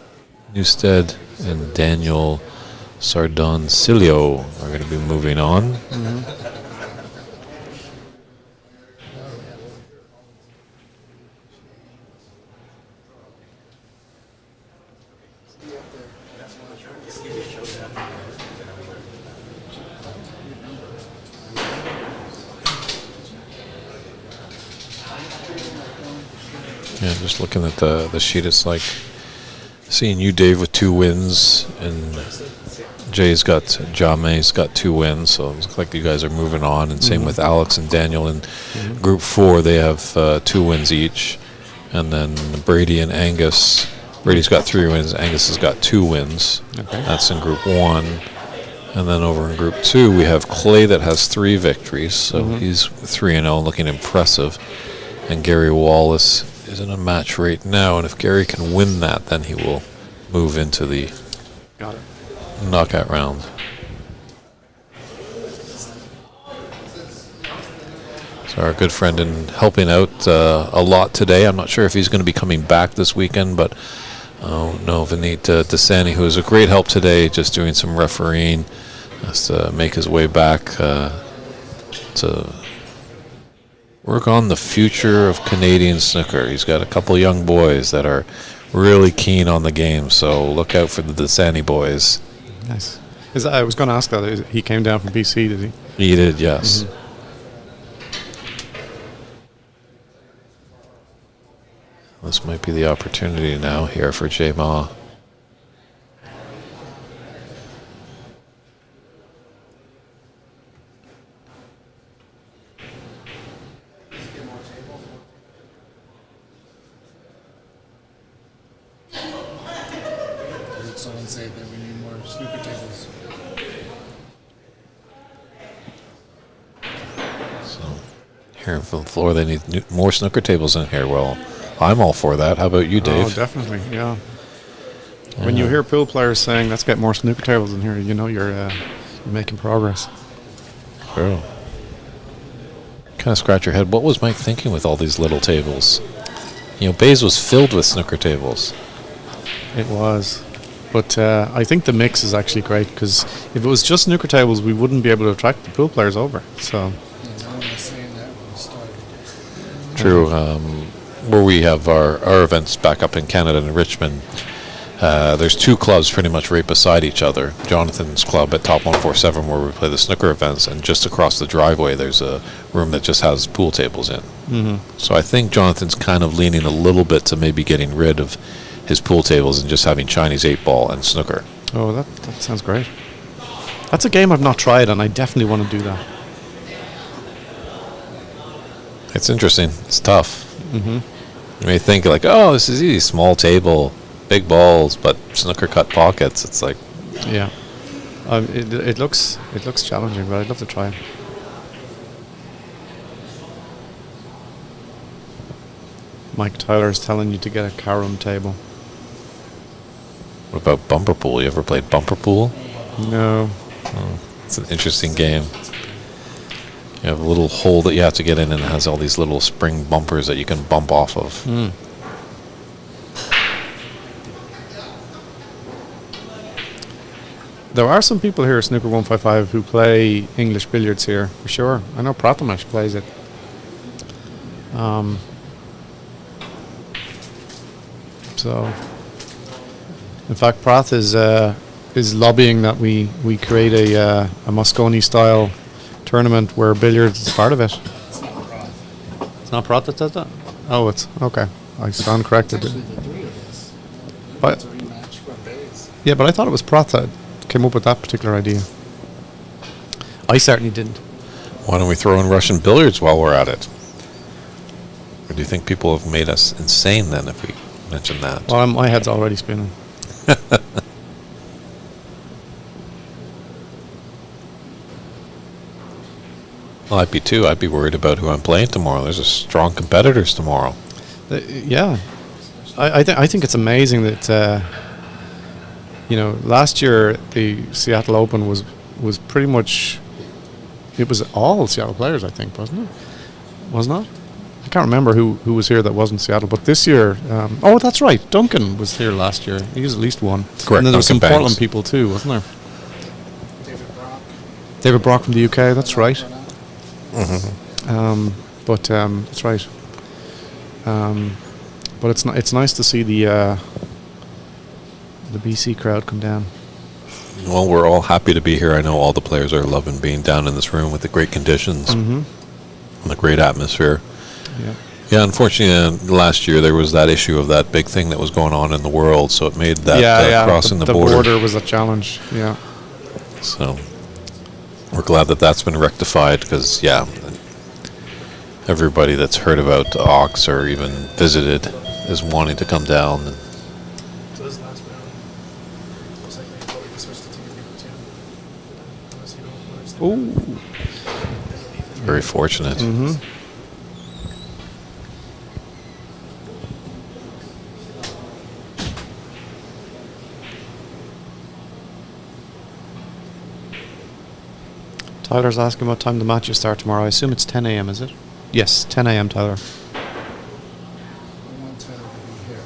Speaker 1: Newstead and Daniel Sardoncilio are going to be moving on.
Speaker 9: Mm-hmm.
Speaker 1: Yeah, just looking at the sheet, it's like seeing you, Dave, with 2 wins, and Jame's got 2 wins, so it looks like you guys are moving on, and same with Alex and Daniel in Group 4. They have 2 wins each, and then Brady and Angus. Brady's got 3 wins, Angus has got 2 wins.
Speaker 9: Okay.
Speaker 1: That's in Group 1. And then over in Group 2, we have Clay that has 3 victories, so he's 3-0, looking impressive. And Gary Wallace is in a match right now, and if Gary can win that, then he will move into the
Speaker 9: Got it.
Speaker 1: knockout round. So our good friend in helping out a lot today. I'm not sure if he's going to be coming back this weekend, but no, Vineet Desani, who is a great help today, just doing some refereeing, has to make his way back to work on the future of Canadian snooker. He's got a couple young boys that are really keen on the game, so look out for the Desani boys.
Speaker 9: Nice. I was going to ask that. He came down from BC, did he?
Speaker 1: He did, yes. This might be the opportunity now here for J Ma.
Speaker 8: Heard someone say that we need more snooker tables.
Speaker 1: So here from the floor, they need more snooker tables in here. Well, I'm all for that. How about you, Dave?
Speaker 9: Oh, definitely, yeah. When you hear pool players saying, let's get more snooker tables in here, you know you're making progress.
Speaker 1: True. Kind of scratch your head. What was Mike thinking with all these little tables? You know, Bays was filled with snooker tables.
Speaker 9: It was. But I think the mix is actually great, because if it was just snooker tables, we wouldn't be able to attract the pool players over. So.
Speaker 8: No one was saying that when we started.
Speaker 1: True. Where we have our events back up in Canada in Richmond, there's 2 clubs pretty much right beside each other. Jonathan's club at Top 147, where we play the snooker events, and just across the driveway there's a room that just has pool tables in. So I think Jonathan's kind of leaning a little bit to maybe getting rid of his pool tables and just having Chinese 8-ball and snooker.
Speaker 9: Oh, that sounds great. That's a game I've not tried, and I definitely want to do that.
Speaker 1: It's interesting. It's tough. You may think like, oh, this is easy, small table, big balls, but snooker cut pockets. It's like,
Speaker 9: Yeah. It looks challenging, but I'd love to try it. Mike Tyler is telling you to get a carom table.
Speaker 1: what about bumper pool? You ever played bumper pool?
Speaker 9: No.
Speaker 1: It's an interesting game. You have a little hole that you have to get in, and it has all these little spring bumpers that you can bump off of.
Speaker 9: There are some people here at Snooker 155 who play English billiards here, for sure. I know Pratamash plays it. So, in fact, Prath is lobbying that we create a Moscone style tournament where billiards is part of it. It's not Prath that does that? Oh, it's okay. I stand corrected.
Speaker 8: Actually, the 3 of us.
Speaker 9: But,
Speaker 8: It's a rematch from Bays.
Speaker 9: yeah, but I thought it was Prath that came up with that particular idea. I certainly didn't.
Speaker 1: Why don't we throw in Russian billiards while we're at it? Or do you think people have made us insane then if we mention that?
Speaker 9: Well, my head's already spinning.
Speaker 1: Well, I'd be too. I'd be worried about who I'm playing tomorrow. There's a strong competitors tomorrow.
Speaker 9: Yeah, I think it's amazing that last year the Seattle Open was pretty much, it was all Seattle players, I think, wasn't it? Wasn't it? I can't remember who was here that wasn't Seattle, but this year, oh, that's right, Duncan was here last year. He was at least one.
Speaker 1: Correct.
Speaker 9: And then there was some
Speaker 1: Duncan Banks.
Speaker 9: Portland people too, wasn't there?
Speaker 8: David Brock.
Speaker 9: David Brock from the UK. That's right.
Speaker 1: Mm-hmm.
Speaker 9: That's right. But it's nice to see the BC crowd come down.
Speaker 1: Well, we're all happy to be here. I know all the players are loving being down in this room with the great conditions and the great atmosphere.
Speaker 9: Yeah.
Speaker 1: Yeah, unfortunately, last year there was that issue of that big thing that was going on in the world, so it made that crossing the border.
Speaker 9: border was a challenge. Yeah.
Speaker 1: So we're glad that that's been rectified because, yeah, everybody that's heard about Ox or even visited is wanting to come down. And
Speaker 2: So this last round, looks like they probably switched to TV too. Unless you don't understand.
Speaker 9: Ooh.
Speaker 1: very fortunate.
Speaker 9: Mm-hmm. Tyler's asking what time the matches start tomorrow. I assume it's 10 a.m., is it? Yes, 10 a.m., Tyler.
Speaker 8: I want Tyler to be here.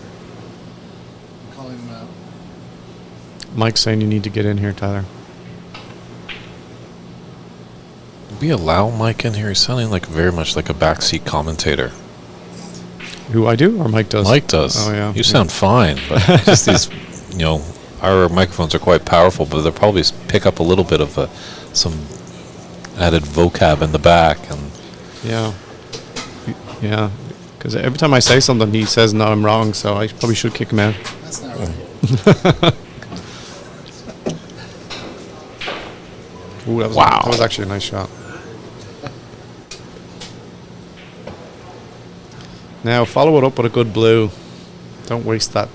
Speaker 8: I'm calling him out.
Speaker 9: Mike's saying you need to get in here, Tyler.
Speaker 1: Did we allow Mike in here? He's sounding like very much like a backseat commentator.
Speaker 9: Who, I do, or Mike does?
Speaker 1: Mike does.
Speaker 9: Oh, yeah.
Speaker 1: You sound fine, but just these, our microphones are quite powerful, but they'll probably pick up a little bit of some added vocab in the back. And
Speaker 9: Yeah. Yeah. Because every time I say something, he says, no, I'm wrong, so I probably should kick him out.
Speaker 8: That's not right.
Speaker 9: Ooh, that was,
Speaker 1: Wow.
Speaker 9: that was actually a nice shot. Now, follow it up with a good blue. Don't waste that.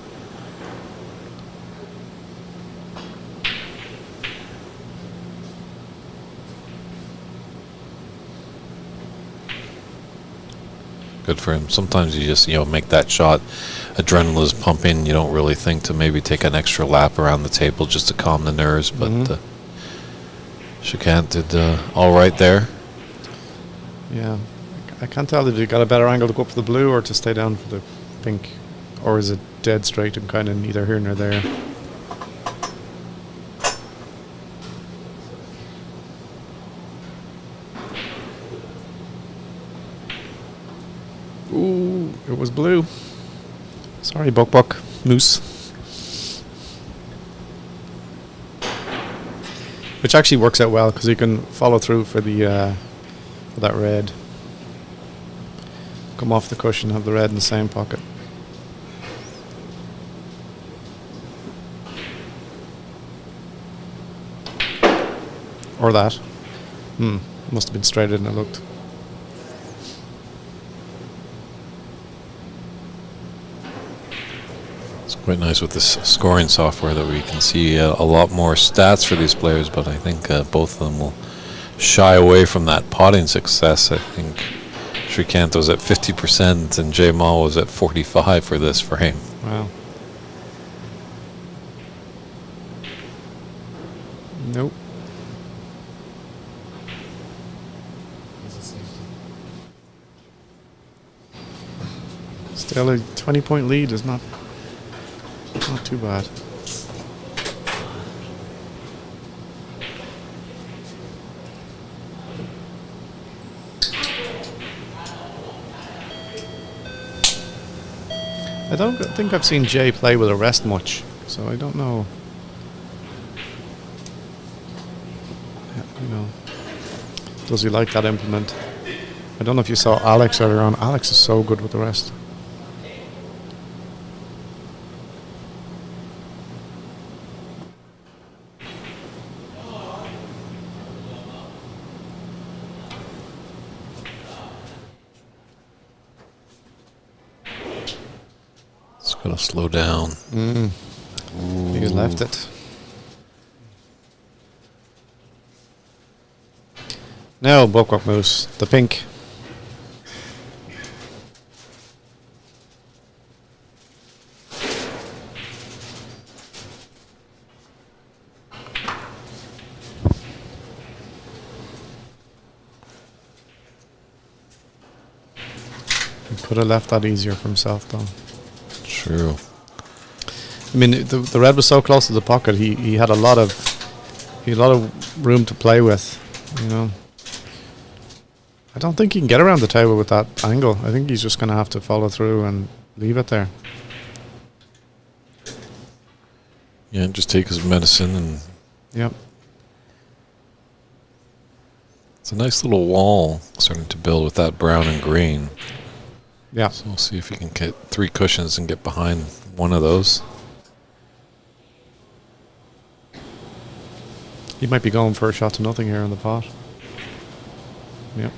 Speaker 1: good for him. Sometimes you just, make that shot. Adrenaline is pumping. You don't really think to maybe take an extra lap around the table just to calm the nerves. But Shikant did all right there.
Speaker 9: Yeah. I can't tell if you got a better angle to go up for the blue or to stay down for the pink. Or is it dead straight and kind of neither here nor there? Ooh, it was blue. Sorry, Buck Moose. Which actually works out well because you can follow through for the for that red. Come off the cushion, have the red in the same pocket. Or that. Must have been straighter than it looked.
Speaker 1: It's quite nice with this scoring software that we can see a lot more stats for these players, but I think both of them will shy away from that potting success. I think Shrikant was at 50% and J Mal was at 45 for this frame.
Speaker 9: Wow. Nope. Still a 20-point lead is not too bad. I don't think I've seen Jay play with a rest much, so I don't know. Does he like that implement? I don't know if you saw Alex earlier on. Alex is so good with the rest.
Speaker 1: It's going to slow down.
Speaker 9: He left it. Now, Buckrock Moose, the pink. He could have left that easier for himself, though.
Speaker 1: True.
Speaker 9: I mean, the red was so close to the pocket. He had a lot of room to play with. I don't think he can get around the table with that angle. I think he's just going to have to follow through and leave it there.
Speaker 1: Yeah, just take his medicine and...
Speaker 9: Yep.
Speaker 1: It's a nice little wall starting to build with that brown and green.
Speaker 9: Yeah.
Speaker 1: So we'll see if he can get 3 cushions and get behind one of those.
Speaker 9: He might be going for a shot to nothing here in the pot. Yep.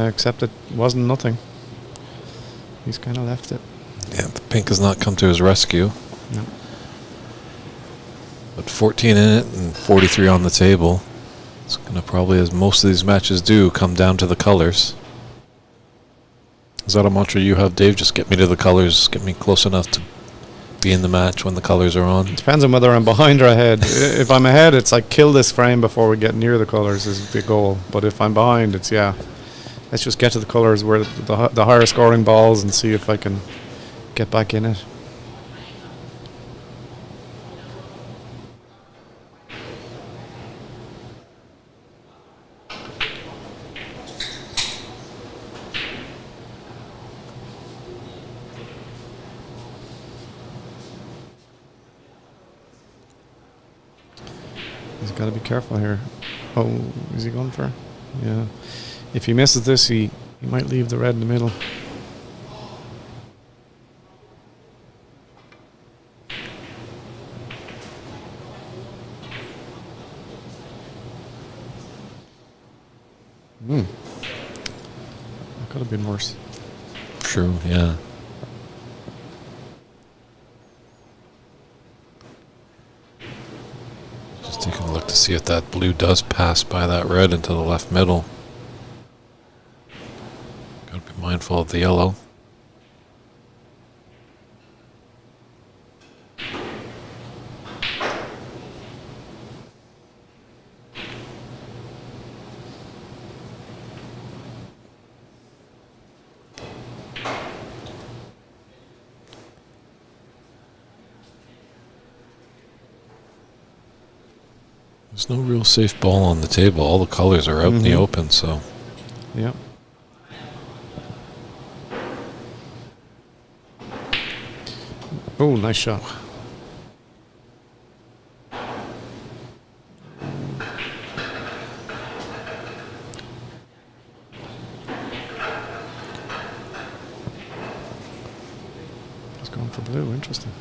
Speaker 9: Except it wasn't nothing. He's kind of left it.
Speaker 1: Yeah, the pink has not come to his rescue.
Speaker 9: No.
Speaker 1: But 14 in it and 43 on the table. It's going to probably, as most of these matches do, come down to the colors. Is that a mantra you have, Dave? Just get me to the colors, get me close enough to be in the match when the colors are on.
Speaker 9: Depends on whether I'm behind or ahead. If I'm ahead, it's like kill this frame before we get near the colors is the goal. But if I'm behind, it's let's just get to the colors where the higher scoring balls and see if I can get back in it. He's got to be careful here. Oh, is he going for? Yeah. If he misses this, he might leave the red in the middle. That could have been worse.
Speaker 1: True, yeah. Just taking a look to see if that blue does pass by that red into the left middle. Gotta be mindful of the yellow. There's no real safe ball on the table. All the colors are out in the open, so.
Speaker 9: Yeah. Oh, nice shot. He's going for blue. Interesting.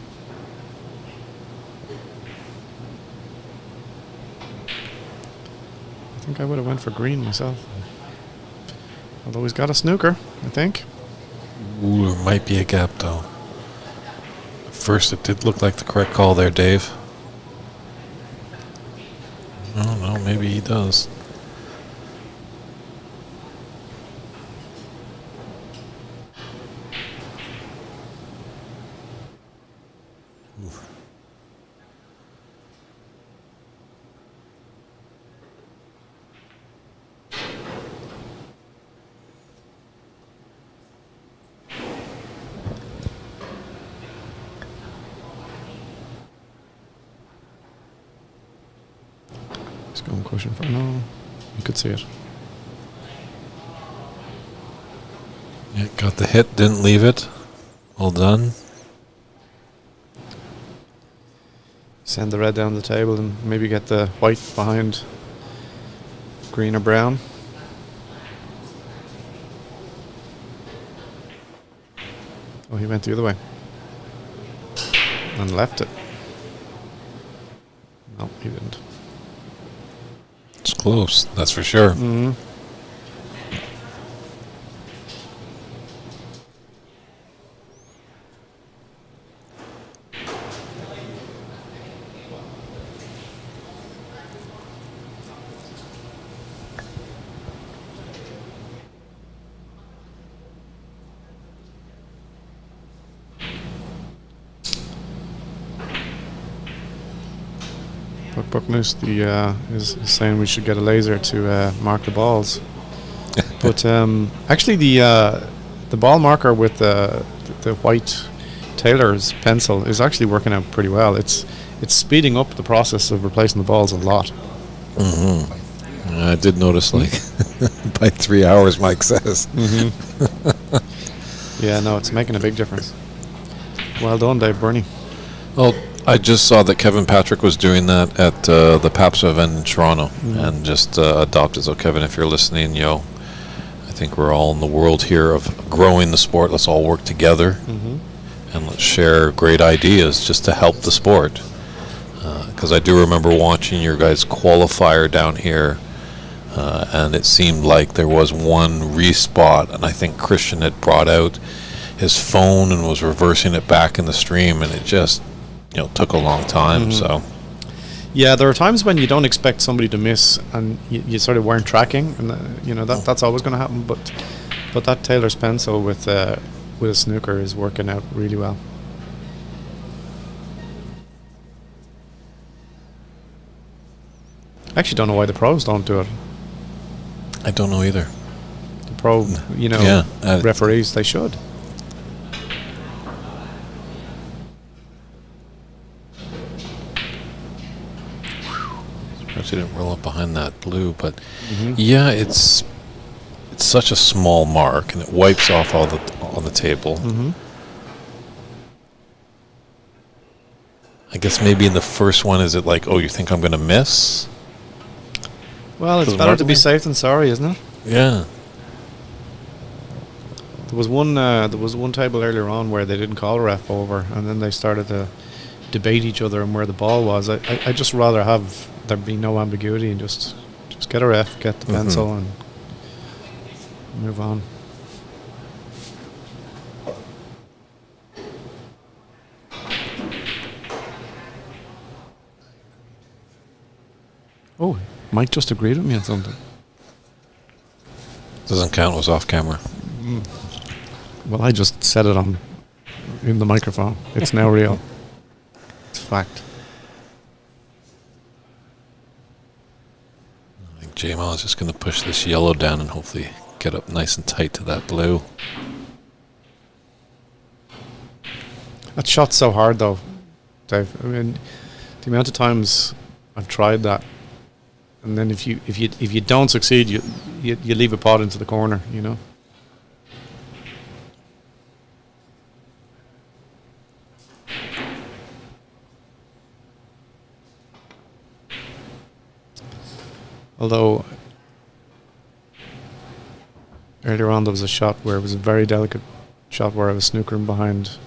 Speaker 9: I think I would have went for green myself. Although he's got a snooker, I think.
Speaker 1: Ooh, there might be a gap, though. At first, it did look like the correct call there, Dave. I don't know, maybe he does.
Speaker 9: He's going cushion for no. You could see it.
Speaker 1: Yeah, got the hit, didn't leave it. Well done.
Speaker 9: Send the red down the table and maybe get the white behind green or brown. Oh, he went the other way. And left it. No, he didn't.
Speaker 1: It's close, that's for sure.
Speaker 9: Mm-hmm. Buck Moose is saying we should get a laser to mark the balls. But actually the ball marker with the white Taylor's pencil is actually working out pretty well. It's speeding up the process of replacing the balls a lot.
Speaker 1: Mm-hmm. I did notice, like, by 3 hours, Mike says.
Speaker 9: Mm-hmm. Yeah, no, it's making a big difference. Well done, Dave Burney.
Speaker 1: Well, I just saw that Kevin Patrick was doing that at the PAPSA event in Toronto, and just adopted. So, Kevin, if you're listening, think we're all in the world here of growing the sport. Let's all work together and let's share great ideas just to help the sport. Because I do remember watching your guys' qualifier down here, and it seemed like there was one respot, and I think Christian had brought out his phone and was reversing it back in the stream, and it just, took a long time. So
Speaker 9: Yeah, there are times when you don't expect somebody to miss, and you sort of weren't tracking, and that's always going to happen. But that Taylor's pencil with a snooker is working out really well. I actually don't know why the pros don't do it.
Speaker 1: I don't know either.
Speaker 9: The pro, referees, they should.
Speaker 1: Perhaps he didn't roll up behind that blue, but yeah, it's such a small mark, and it wipes off all on the table. I guess maybe in the first one, is it like, oh, you think I'm going to miss?
Speaker 9: Well, it's
Speaker 1: Does it
Speaker 9: better
Speaker 1: mark
Speaker 9: to be
Speaker 1: me?
Speaker 9: safe than sorry, isn't it?
Speaker 1: Yeah.
Speaker 9: There was one table earlier on where they didn't call a ref over, and then they started to debate each other and where the ball was. I just rather have there be no ambiguity and just get a ref, get the pencil, and move on. Oh, Mike just agreed with me on something.
Speaker 1: Doesn't count, it was off camera.
Speaker 9: Well, I just said it in the microphone. It's now real. It's fact.
Speaker 1: I think J-Mal is just going to push this yellow down and hopefully get up nice and tight to that blue.
Speaker 9: That shot's so hard, though, Dave. I mean, the amount of times I've tried that, and then if you don't succeed, you leave a pot into the corner, Although earlier on there was a shot where it was a very delicate shot where I was snookering behind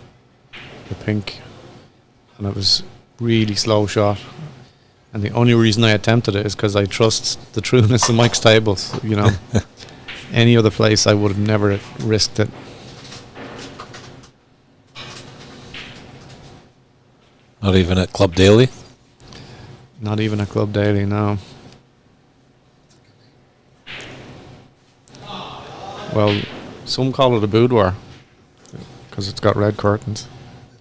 Speaker 9: the pink, and it was really slow shot. And the only reason I attempted it is because I trust the trueness of Mike's tables. Any other place I would have never risked it.
Speaker 1: Not even at Club Daily?
Speaker 9: Not even a Club Daily, no. Well, some call it a boudoir because it's got red curtains.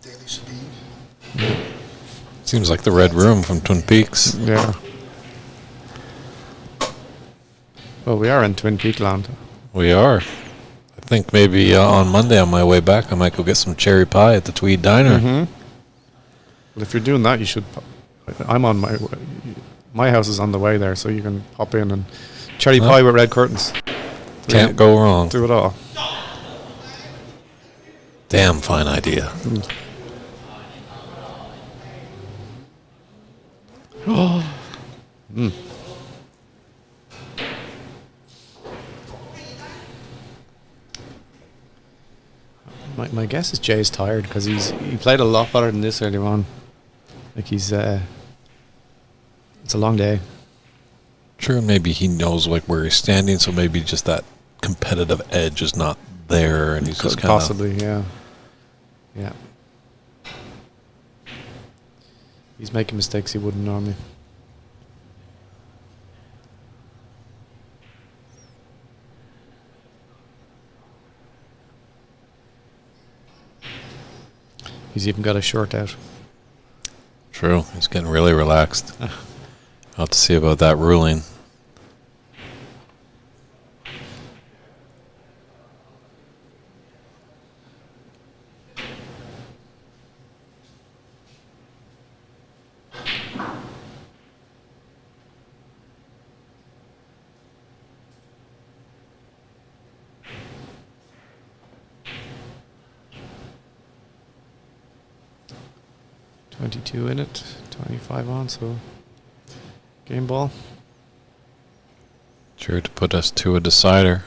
Speaker 4: The Daily Shabib.
Speaker 1: Seems like the Red Room from Twin Peaks.
Speaker 9: Yeah. Well, we are in Twin Peak land.
Speaker 1: We are. I think maybe on Monday on my way back I might go get some cherry pie at the Tweed Diner.
Speaker 9: Well, if you're doing that, you should. I'm on my house is on the way there, so you can pop in and cherry pie with red curtains.
Speaker 1: Can't go wrong.
Speaker 9: Do it all.
Speaker 1: Damn fine idea.
Speaker 9: My guess is Jay's tired because he played a lot better than this earlier on. Like it's a long day.
Speaker 1: Sure, maybe he knows like where he's standing, so maybe just that competitive edge is not there, and he's just kind of
Speaker 9: possibly, yeah. He's making mistakes he wouldn't normally. He's even got a shirt out.
Speaker 1: True. He's getting really relaxed. I'll have to see about that ruling.
Speaker 9: .22 in it, 25 on, so game ball.
Speaker 1: Sure to put us to a decider.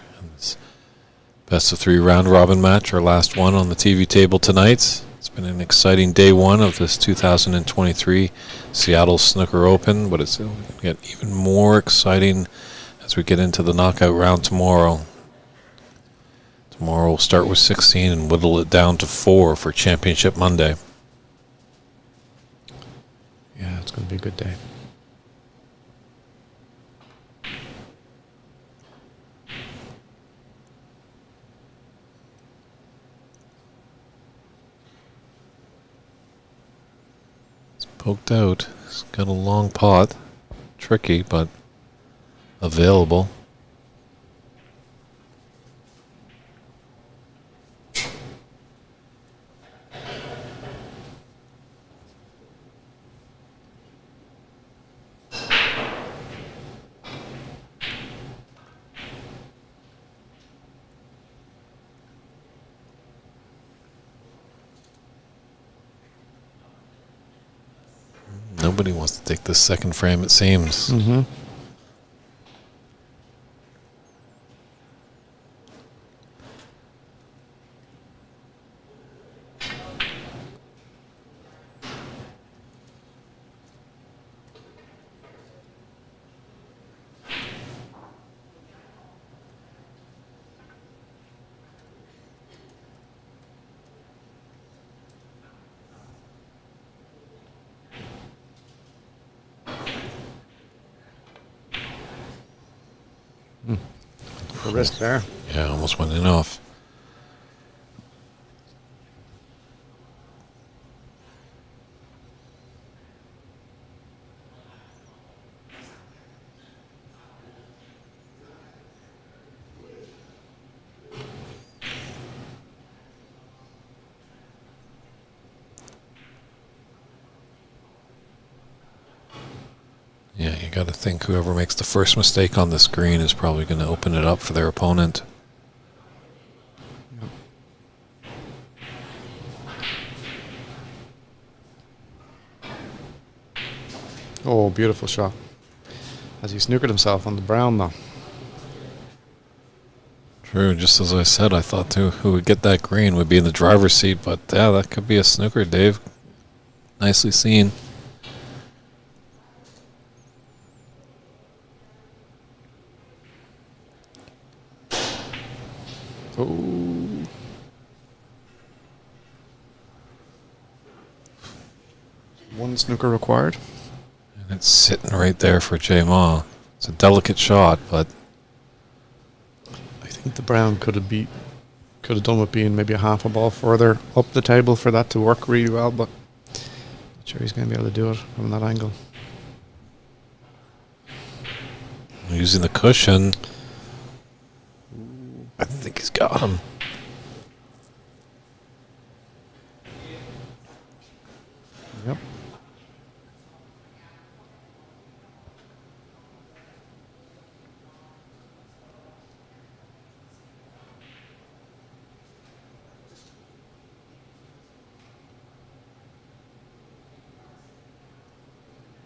Speaker 1: Best of 3 round robin match, our last one on the TV table tonight. It's been an exciting day one of this 2023 Seattle Snooker Open, but it's going to get even more exciting as we get into the knockout round tomorrow. Tomorrow we'll start with 16 and whittle it down to 4 for Championship Monday.
Speaker 9: Yeah, it's going to be a good day.
Speaker 1: It's poked out. It's got a long pot. Tricky, but available. Nobody wants to take this second frame, it seems.
Speaker 9: Mm-hmm. The risk there.
Speaker 1: Yeah, almost went in off. Yeah, you got to think whoever makes the first mistake on the screen is probably going to open it up for their opponent.
Speaker 9: Oh, beautiful shot. As he snookered himself on the brown, though.
Speaker 1: True, just as I said, I thought who would get that green would be in the driver's seat, but yeah, that could be a snooker, Dave. Nicely seen.
Speaker 9: Oh. One snooker required.
Speaker 1: And it's sitting right there for J Ma. It's a delicate shot, but
Speaker 9: I think the brown could have done with being maybe a half a ball further up the table for that to work really well, but not sure he's going to be able to do it from that angle.
Speaker 1: using the cushion. I think he's got him.
Speaker 9: Yep.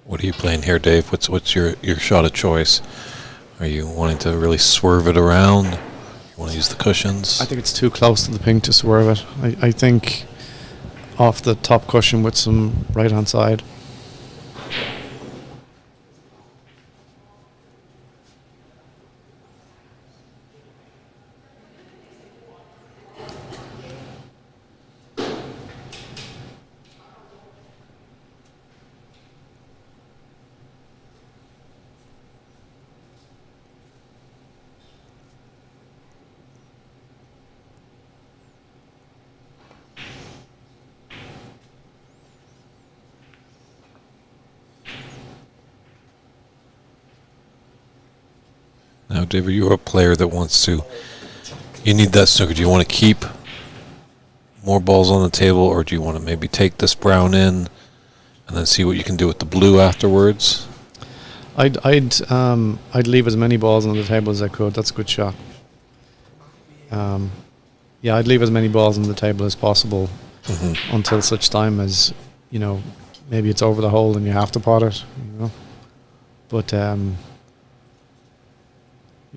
Speaker 1: What are you playing here, Dave? What's your shot of choice? Are you wanting to really swerve it around? You want to use the cushions?
Speaker 9: I think it's too close to the pink to swerve it. I think off the top cushion with some right hand side.
Speaker 1: Now, David, you're a player that wants to. You need that snooker. Do you want to keep more balls on the table, or do you want to maybe take this brown in and then see what you can do with the blue afterwards?
Speaker 9: I'd leave as many balls on the table as I could. That's a good shot. Yeah, I'd leave as many balls on the table as possible until such time as, you know, maybe it's over the hole and you have to pot it, you know. But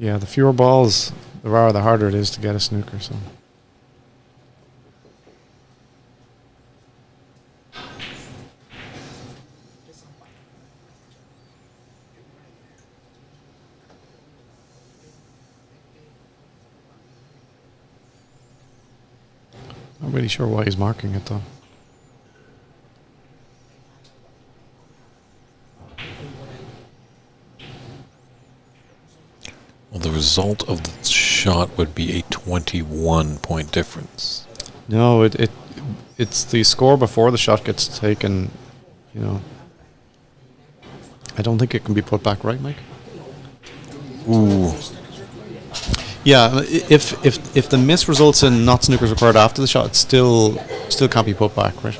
Speaker 9: yeah, the fewer balls, the rarer, the harder it is to get a snooker. So. Not really sure why he's marking it though.
Speaker 1: Well, the result of the shot would be a 21-point difference.
Speaker 9: No, it's the score before the shot gets taken. You know, I don't think it can be put back, right, Mike?
Speaker 1: Ooh.
Speaker 9: Yeah, if the miss results in not snookers required after the shot, it still can't be put back, right?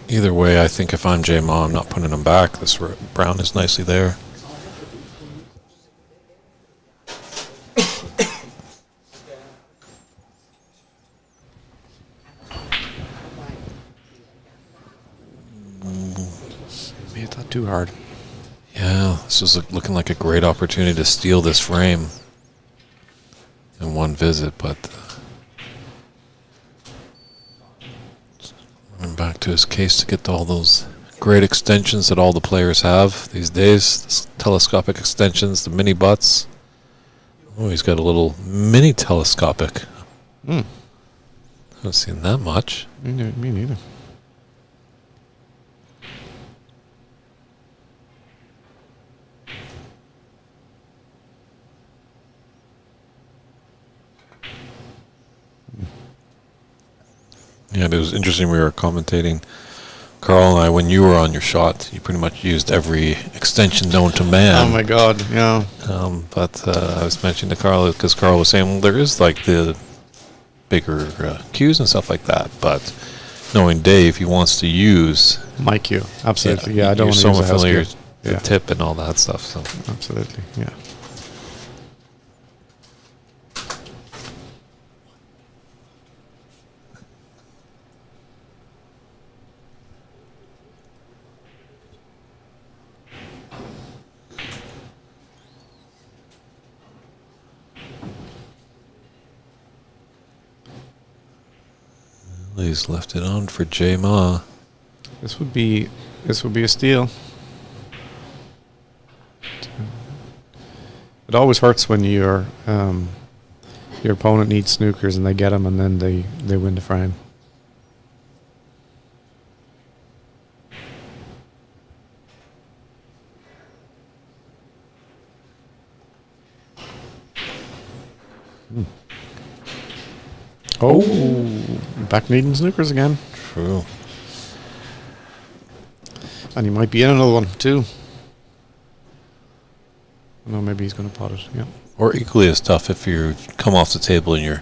Speaker 1: Either way, I think if I'm J-Ma, I'm not putting him back. This brown is nicely there.
Speaker 9: Made that too hard.
Speaker 1: Yeah, this is looking like a great opportunity to steal this frame in one visit, but going back to his case to get all those great extensions that all the players have these days. This telescopic extensions, the mini butts. Oh, he's got a little mini telescopic. Haven't seen that much.
Speaker 9: Me neither.
Speaker 1: Yeah, it was interesting. We were commentating, Carl and I, when you were on your shot. You pretty much used every extension known to man.
Speaker 9: Oh my God, yeah.
Speaker 1: But I was mentioning to Carl because Carl was saying, well, there is like the bigger cues and stuff like that. But knowing Dave, he wants to use
Speaker 9: My cue, absolutely. Yeah, I don't
Speaker 1: you're
Speaker 9: want to
Speaker 1: so
Speaker 9: use a house
Speaker 1: familiar
Speaker 9: cue.
Speaker 1: the
Speaker 9: Yeah,
Speaker 1: tip and all that stuff. So
Speaker 9: absolutely. Yeah.
Speaker 1: he's left it on for J-Ma.
Speaker 9: This would be a steal. It always hurts when your opponent needs snookers and they get them and then they win the frame. Oh, back needing snookers again.
Speaker 1: True.
Speaker 9: And he might be in another one too. No, maybe he's going to pot it. Yeah.
Speaker 1: Or equally as tough if you come off the table and you're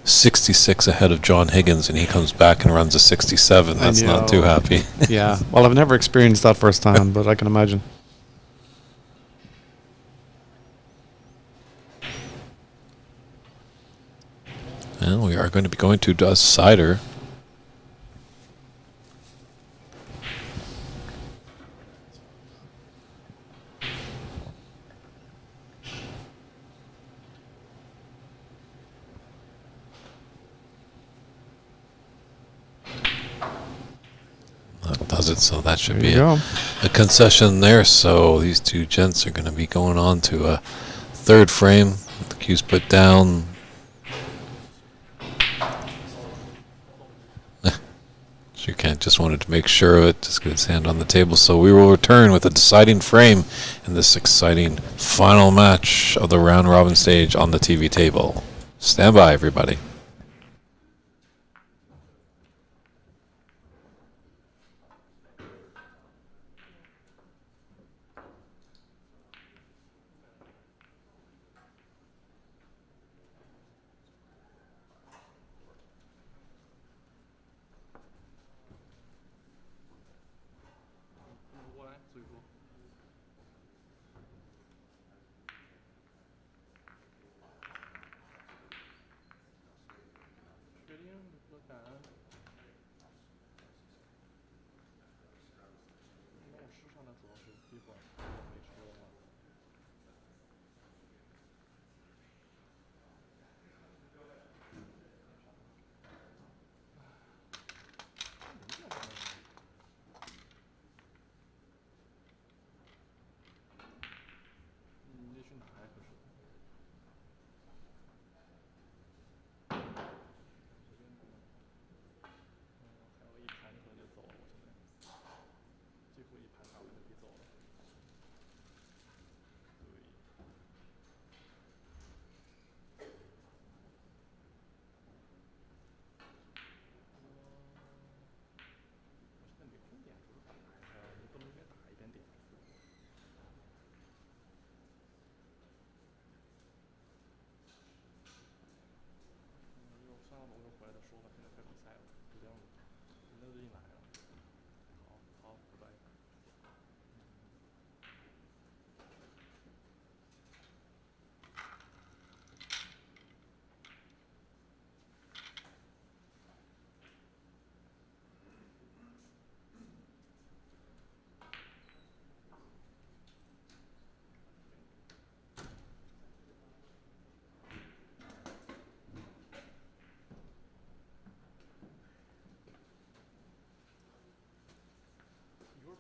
Speaker 1: 66 ahead of John Higgins and he comes back and runs a 67. That's not too happy.
Speaker 9: Yeah. Well, I've never experienced that firsthand, but I can imagine.
Speaker 1: And we are going to be going to Dust Cider. That does it, so that should
Speaker 9: There
Speaker 1: be
Speaker 9: you go.
Speaker 1: a concession there. So these two gents are going to be going on to a third frame with the cues put down. You can't just wanted to make sure of it, just get his hand on the table. So we will return with a deciding frame in this exciting final match of the round robin stage on the TV table. Stand by, everybody.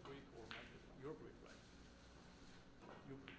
Speaker 9: break or your break, right? You break.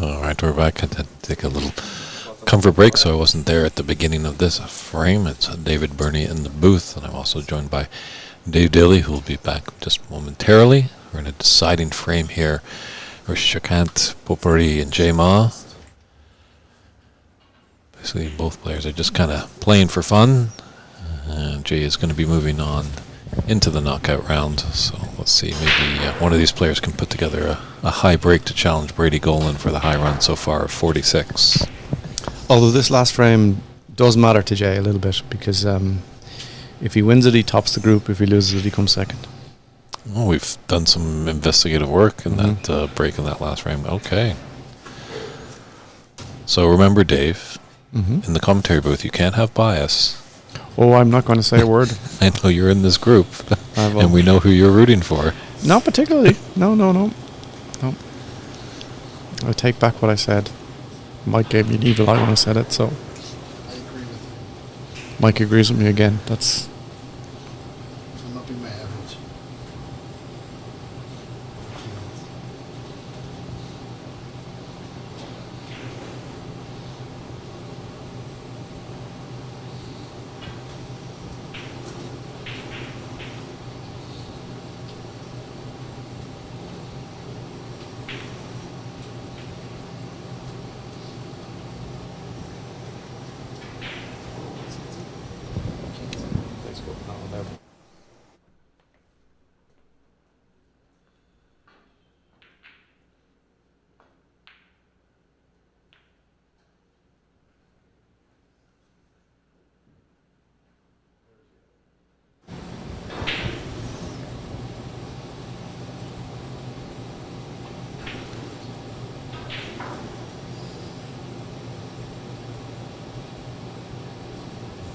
Speaker 1: All right, we're back. I had to take a little comfort break, so I wasn't there at the beginning of this frame. It's David Burney in the booth, and I'm also joined by Dave Daly, who will be back just momentarily. We're in a deciding frame here. Rishikant Popuri and Jay Ma. Basically, both players are just kind of playing for fun. Jay is going to be moving on into the knockout round. So let's see, maybe one of these players can put together a high break to challenge Brady Golan for the high run so far of 46.
Speaker 9: Although this last frame does matter to Jay a little bit, because if he wins it, he tops the group. If he loses it, he comes second.
Speaker 1: Oh, we've done some investigative work in that break in that last frame. Okay. So remember, Dave, in the commentary booth, you can't have bias.
Speaker 9: Oh, I'm not going to say a word.
Speaker 1: I know you're in this group, and we know who you're rooting for.
Speaker 9: Not particularly. No. I take back what I said. Mike gave me an evil eye when I said it, so.
Speaker 8: I agree with you.
Speaker 9: Mike agrees with me again. That's.
Speaker 8: I'm upping my average.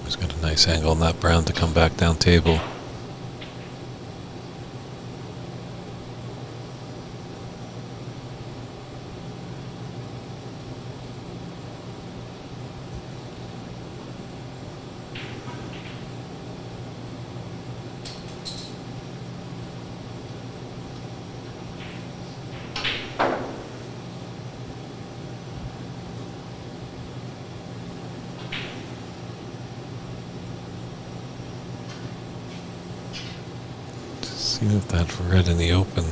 Speaker 1: He's got a nice angle on that brown to come back down table. See if that red in the open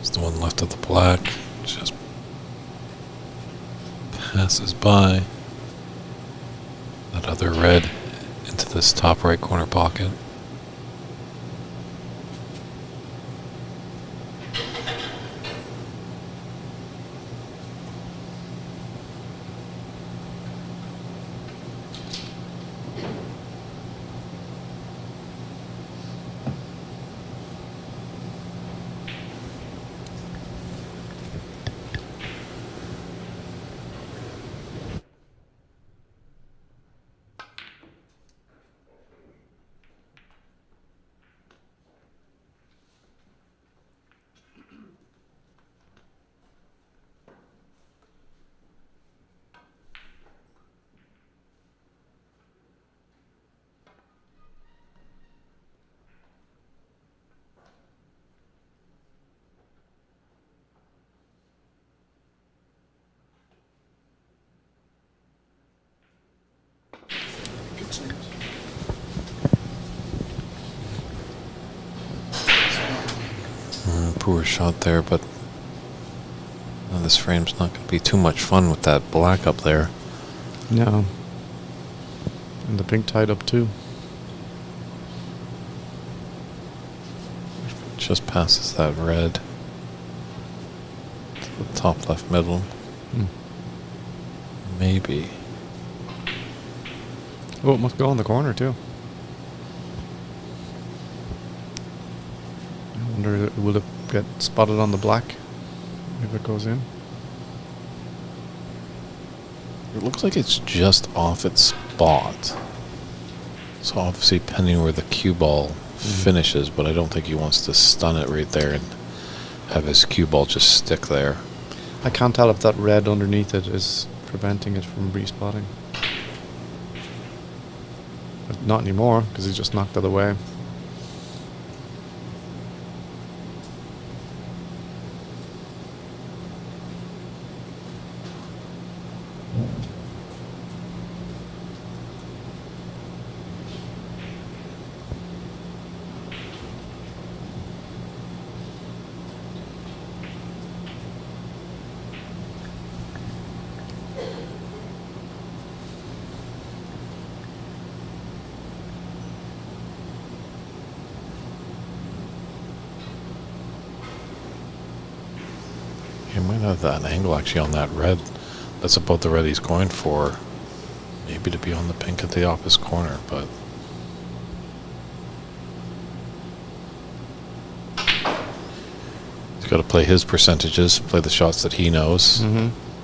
Speaker 1: is the one left of the black. Just passes by that other red into this top right corner pocket. poor shot there, but this frame's not going to be too much fun with that black up there.
Speaker 9: No. And the pink tied up too.
Speaker 1: Just passes that red to the top left middle. Maybe.
Speaker 9: Oh, it must go in the corner too. I wonder, will it get spotted on the black if it goes in?
Speaker 1: It looks like it's just off its spot. So obviously pending where the cue ball finishes, but I don't think he wants to stun it right there and have his cue ball just stick there.
Speaker 9: I can't tell if that red underneath it is preventing it from respotting. But not anymore, because he just knocked it away.
Speaker 1: He might have that angle actually on that red. That's about the red he's going for. Maybe to be on the pink at the opposite corner, but he's got to play his percentages, play the shots that he knows.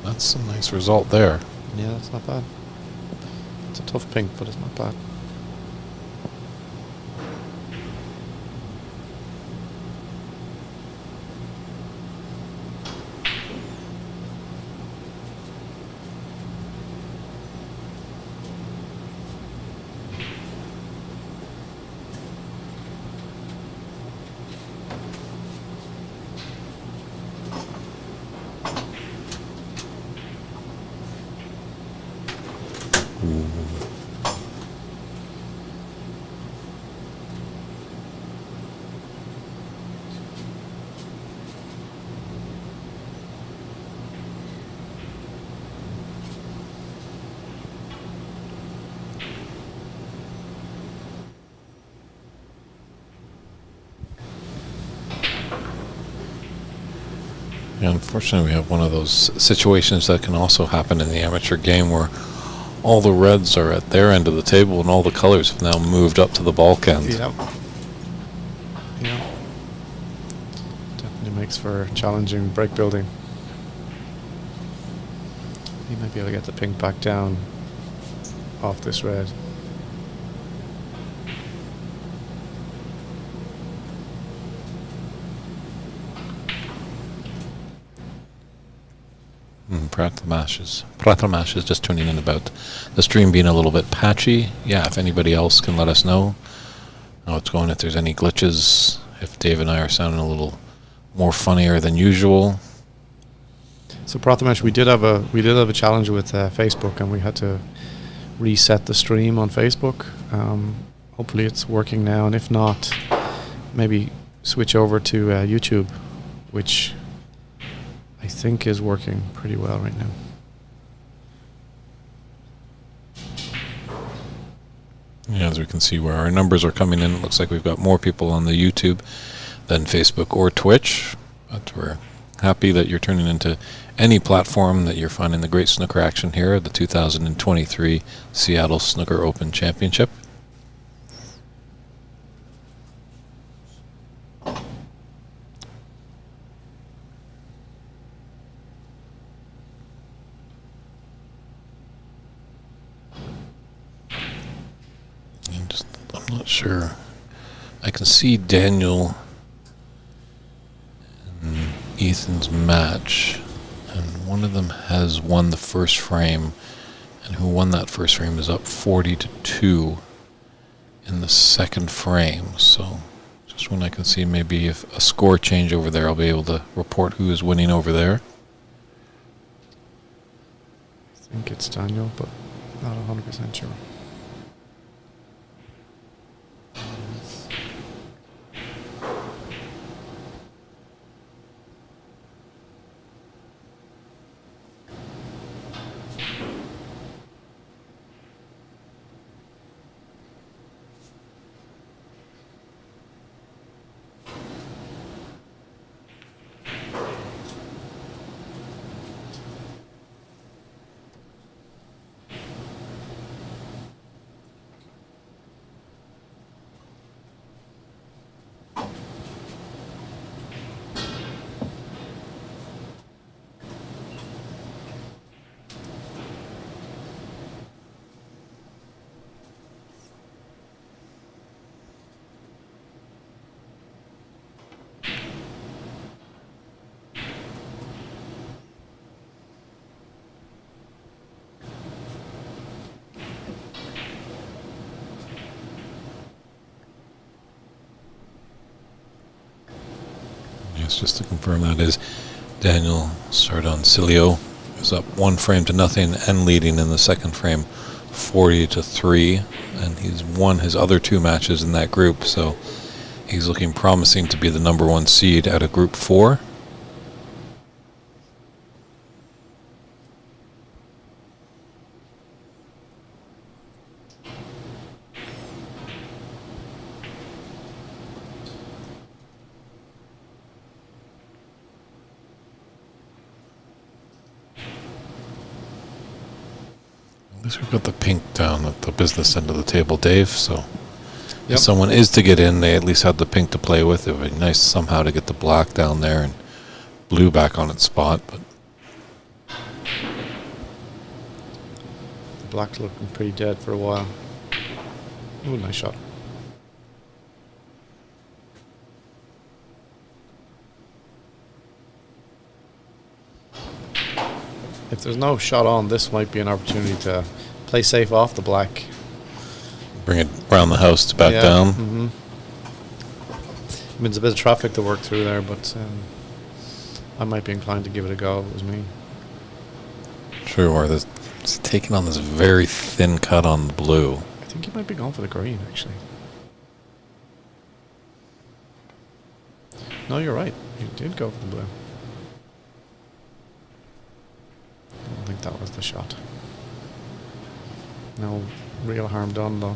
Speaker 1: That's a nice result there.
Speaker 9: Yeah, that's not bad. It's a tough pink, but it's not bad.
Speaker 1: Yeah, unfortunately, we have one of those situations that can also happen in the amateur game where all the reds are at their end of the table and all the colors have now moved up to the bulk end.
Speaker 9: Yeah. Yeah. Definitely makes for challenging break building. You might be able to get the pink back down off this red.
Speaker 1: Pratamash is just tuning in about the stream being a little bit patchy. Yeah, if anybody else can let us know how it's going, if there's any glitches, if Dave and I are sounding a little more funnier than usual.
Speaker 9: So Prathamesh, we did have a challenge with Facebook, and we had to reset the stream on Facebook. Hopefully it's working now, and if not, maybe switch over to YouTube, which I think is working pretty well right now.
Speaker 1: Yeah, as we can see where our numbers are coming in, it looks like we've got more people on the YouTube than Facebook or Twitch, but we're happy that you're turning into any platform that you're finding the great snooker action here at the 2023 Seattle Snooker Open Championship. I'm not sure. I can see Daniel and Ethan's match, and one of them has won the first frame, and who won that first frame is up 40-2 in the second frame. So just when I can see maybe if a score change over there, I'll be able to report who is winning over there.
Speaker 9: I think it's Daniel, but not 100% sure.
Speaker 1: Yes, just to confirm, that is Daniel Sardoncilio is up 1 frame to nothing and leading in the second frame 40-3, and he's won his other 2 matches in that group, so he's looking promising to be the number 1 seed out of Group 4. At least we've got the pink down at the business end of the table, Dave, so if someone is to get in, they at least have the pink to play with. It would be nice somehow to get the black down there and blue back on its spot, but
Speaker 9: The black's looking pretty dead for a while. Ooh, nice shot. If there's no shot on, this might be an opportunity to play safe off the black.
Speaker 1: bring it around the house to back down.
Speaker 9: I mean, there's a bit of traffic to work through there, but I might be inclined to give it a go if it was me.
Speaker 1: Sure, it's taking on this very thin cut on the blue.
Speaker 9: I think he might be going for the green, actually. No, you're right. He did go for the blue. I don't think that was the shot. No real harm done, though.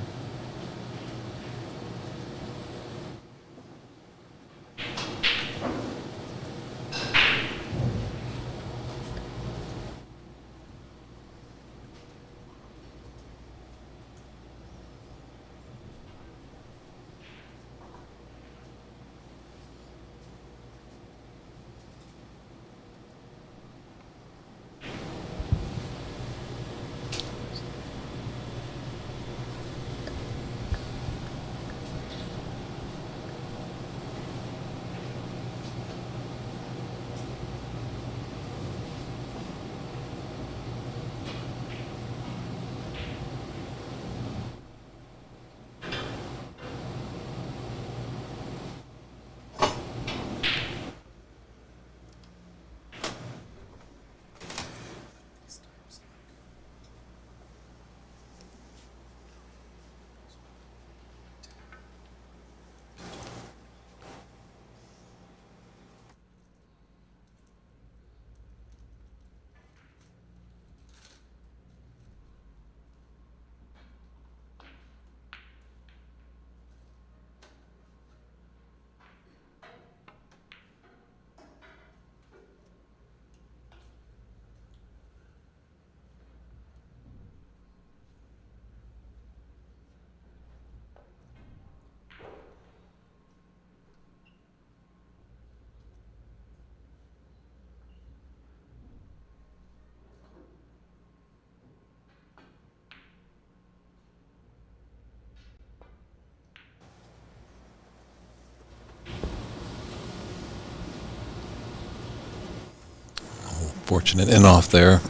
Speaker 1: Fortunate in off there.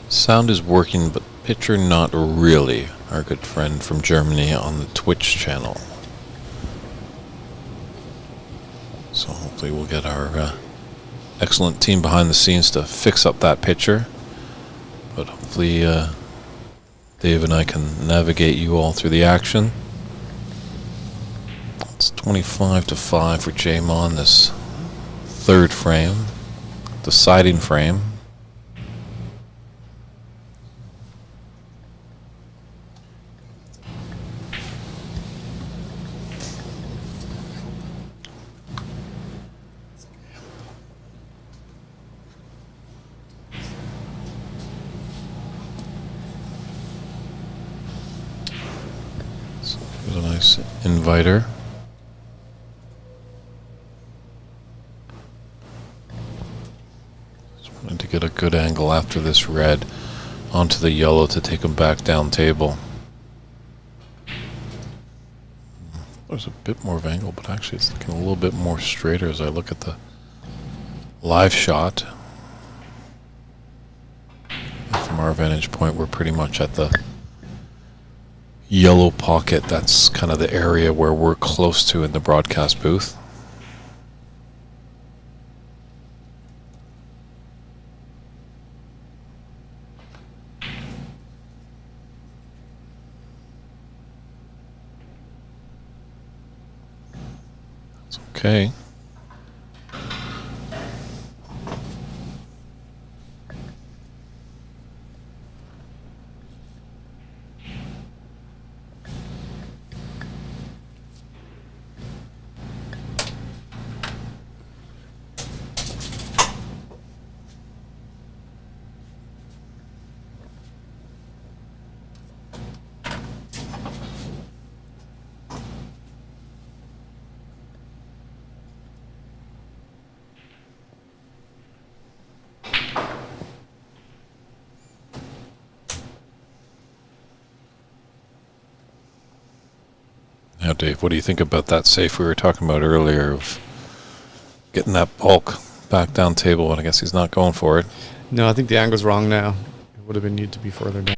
Speaker 1: Sound is working, but picture not really. Our good friend from Germany on the Twitch channel. So hopefully we'll get our excellent team behind the scenes to fix up that picture. But hopefully Dave and I can navigate you all through the action. It's 25-5 for Jamon this third frame, deciding frame. So there's a nice inviter. To get a good angle after this red onto the yellow to take him back down table. There's a bit more of angle, but actually it's looking a little bit more straighter as I look at the live shot. From our vantage point, we're pretty much at the yellow pocket, that's kind of the area where we're close to in the broadcast booth. It's okay. Now, Dave, what do you think about that safe we were talking about earlier of getting that bulk back down table? And I guess he's not going for it.
Speaker 9: No, I think the angle's wrong now. It would have been need to be further down.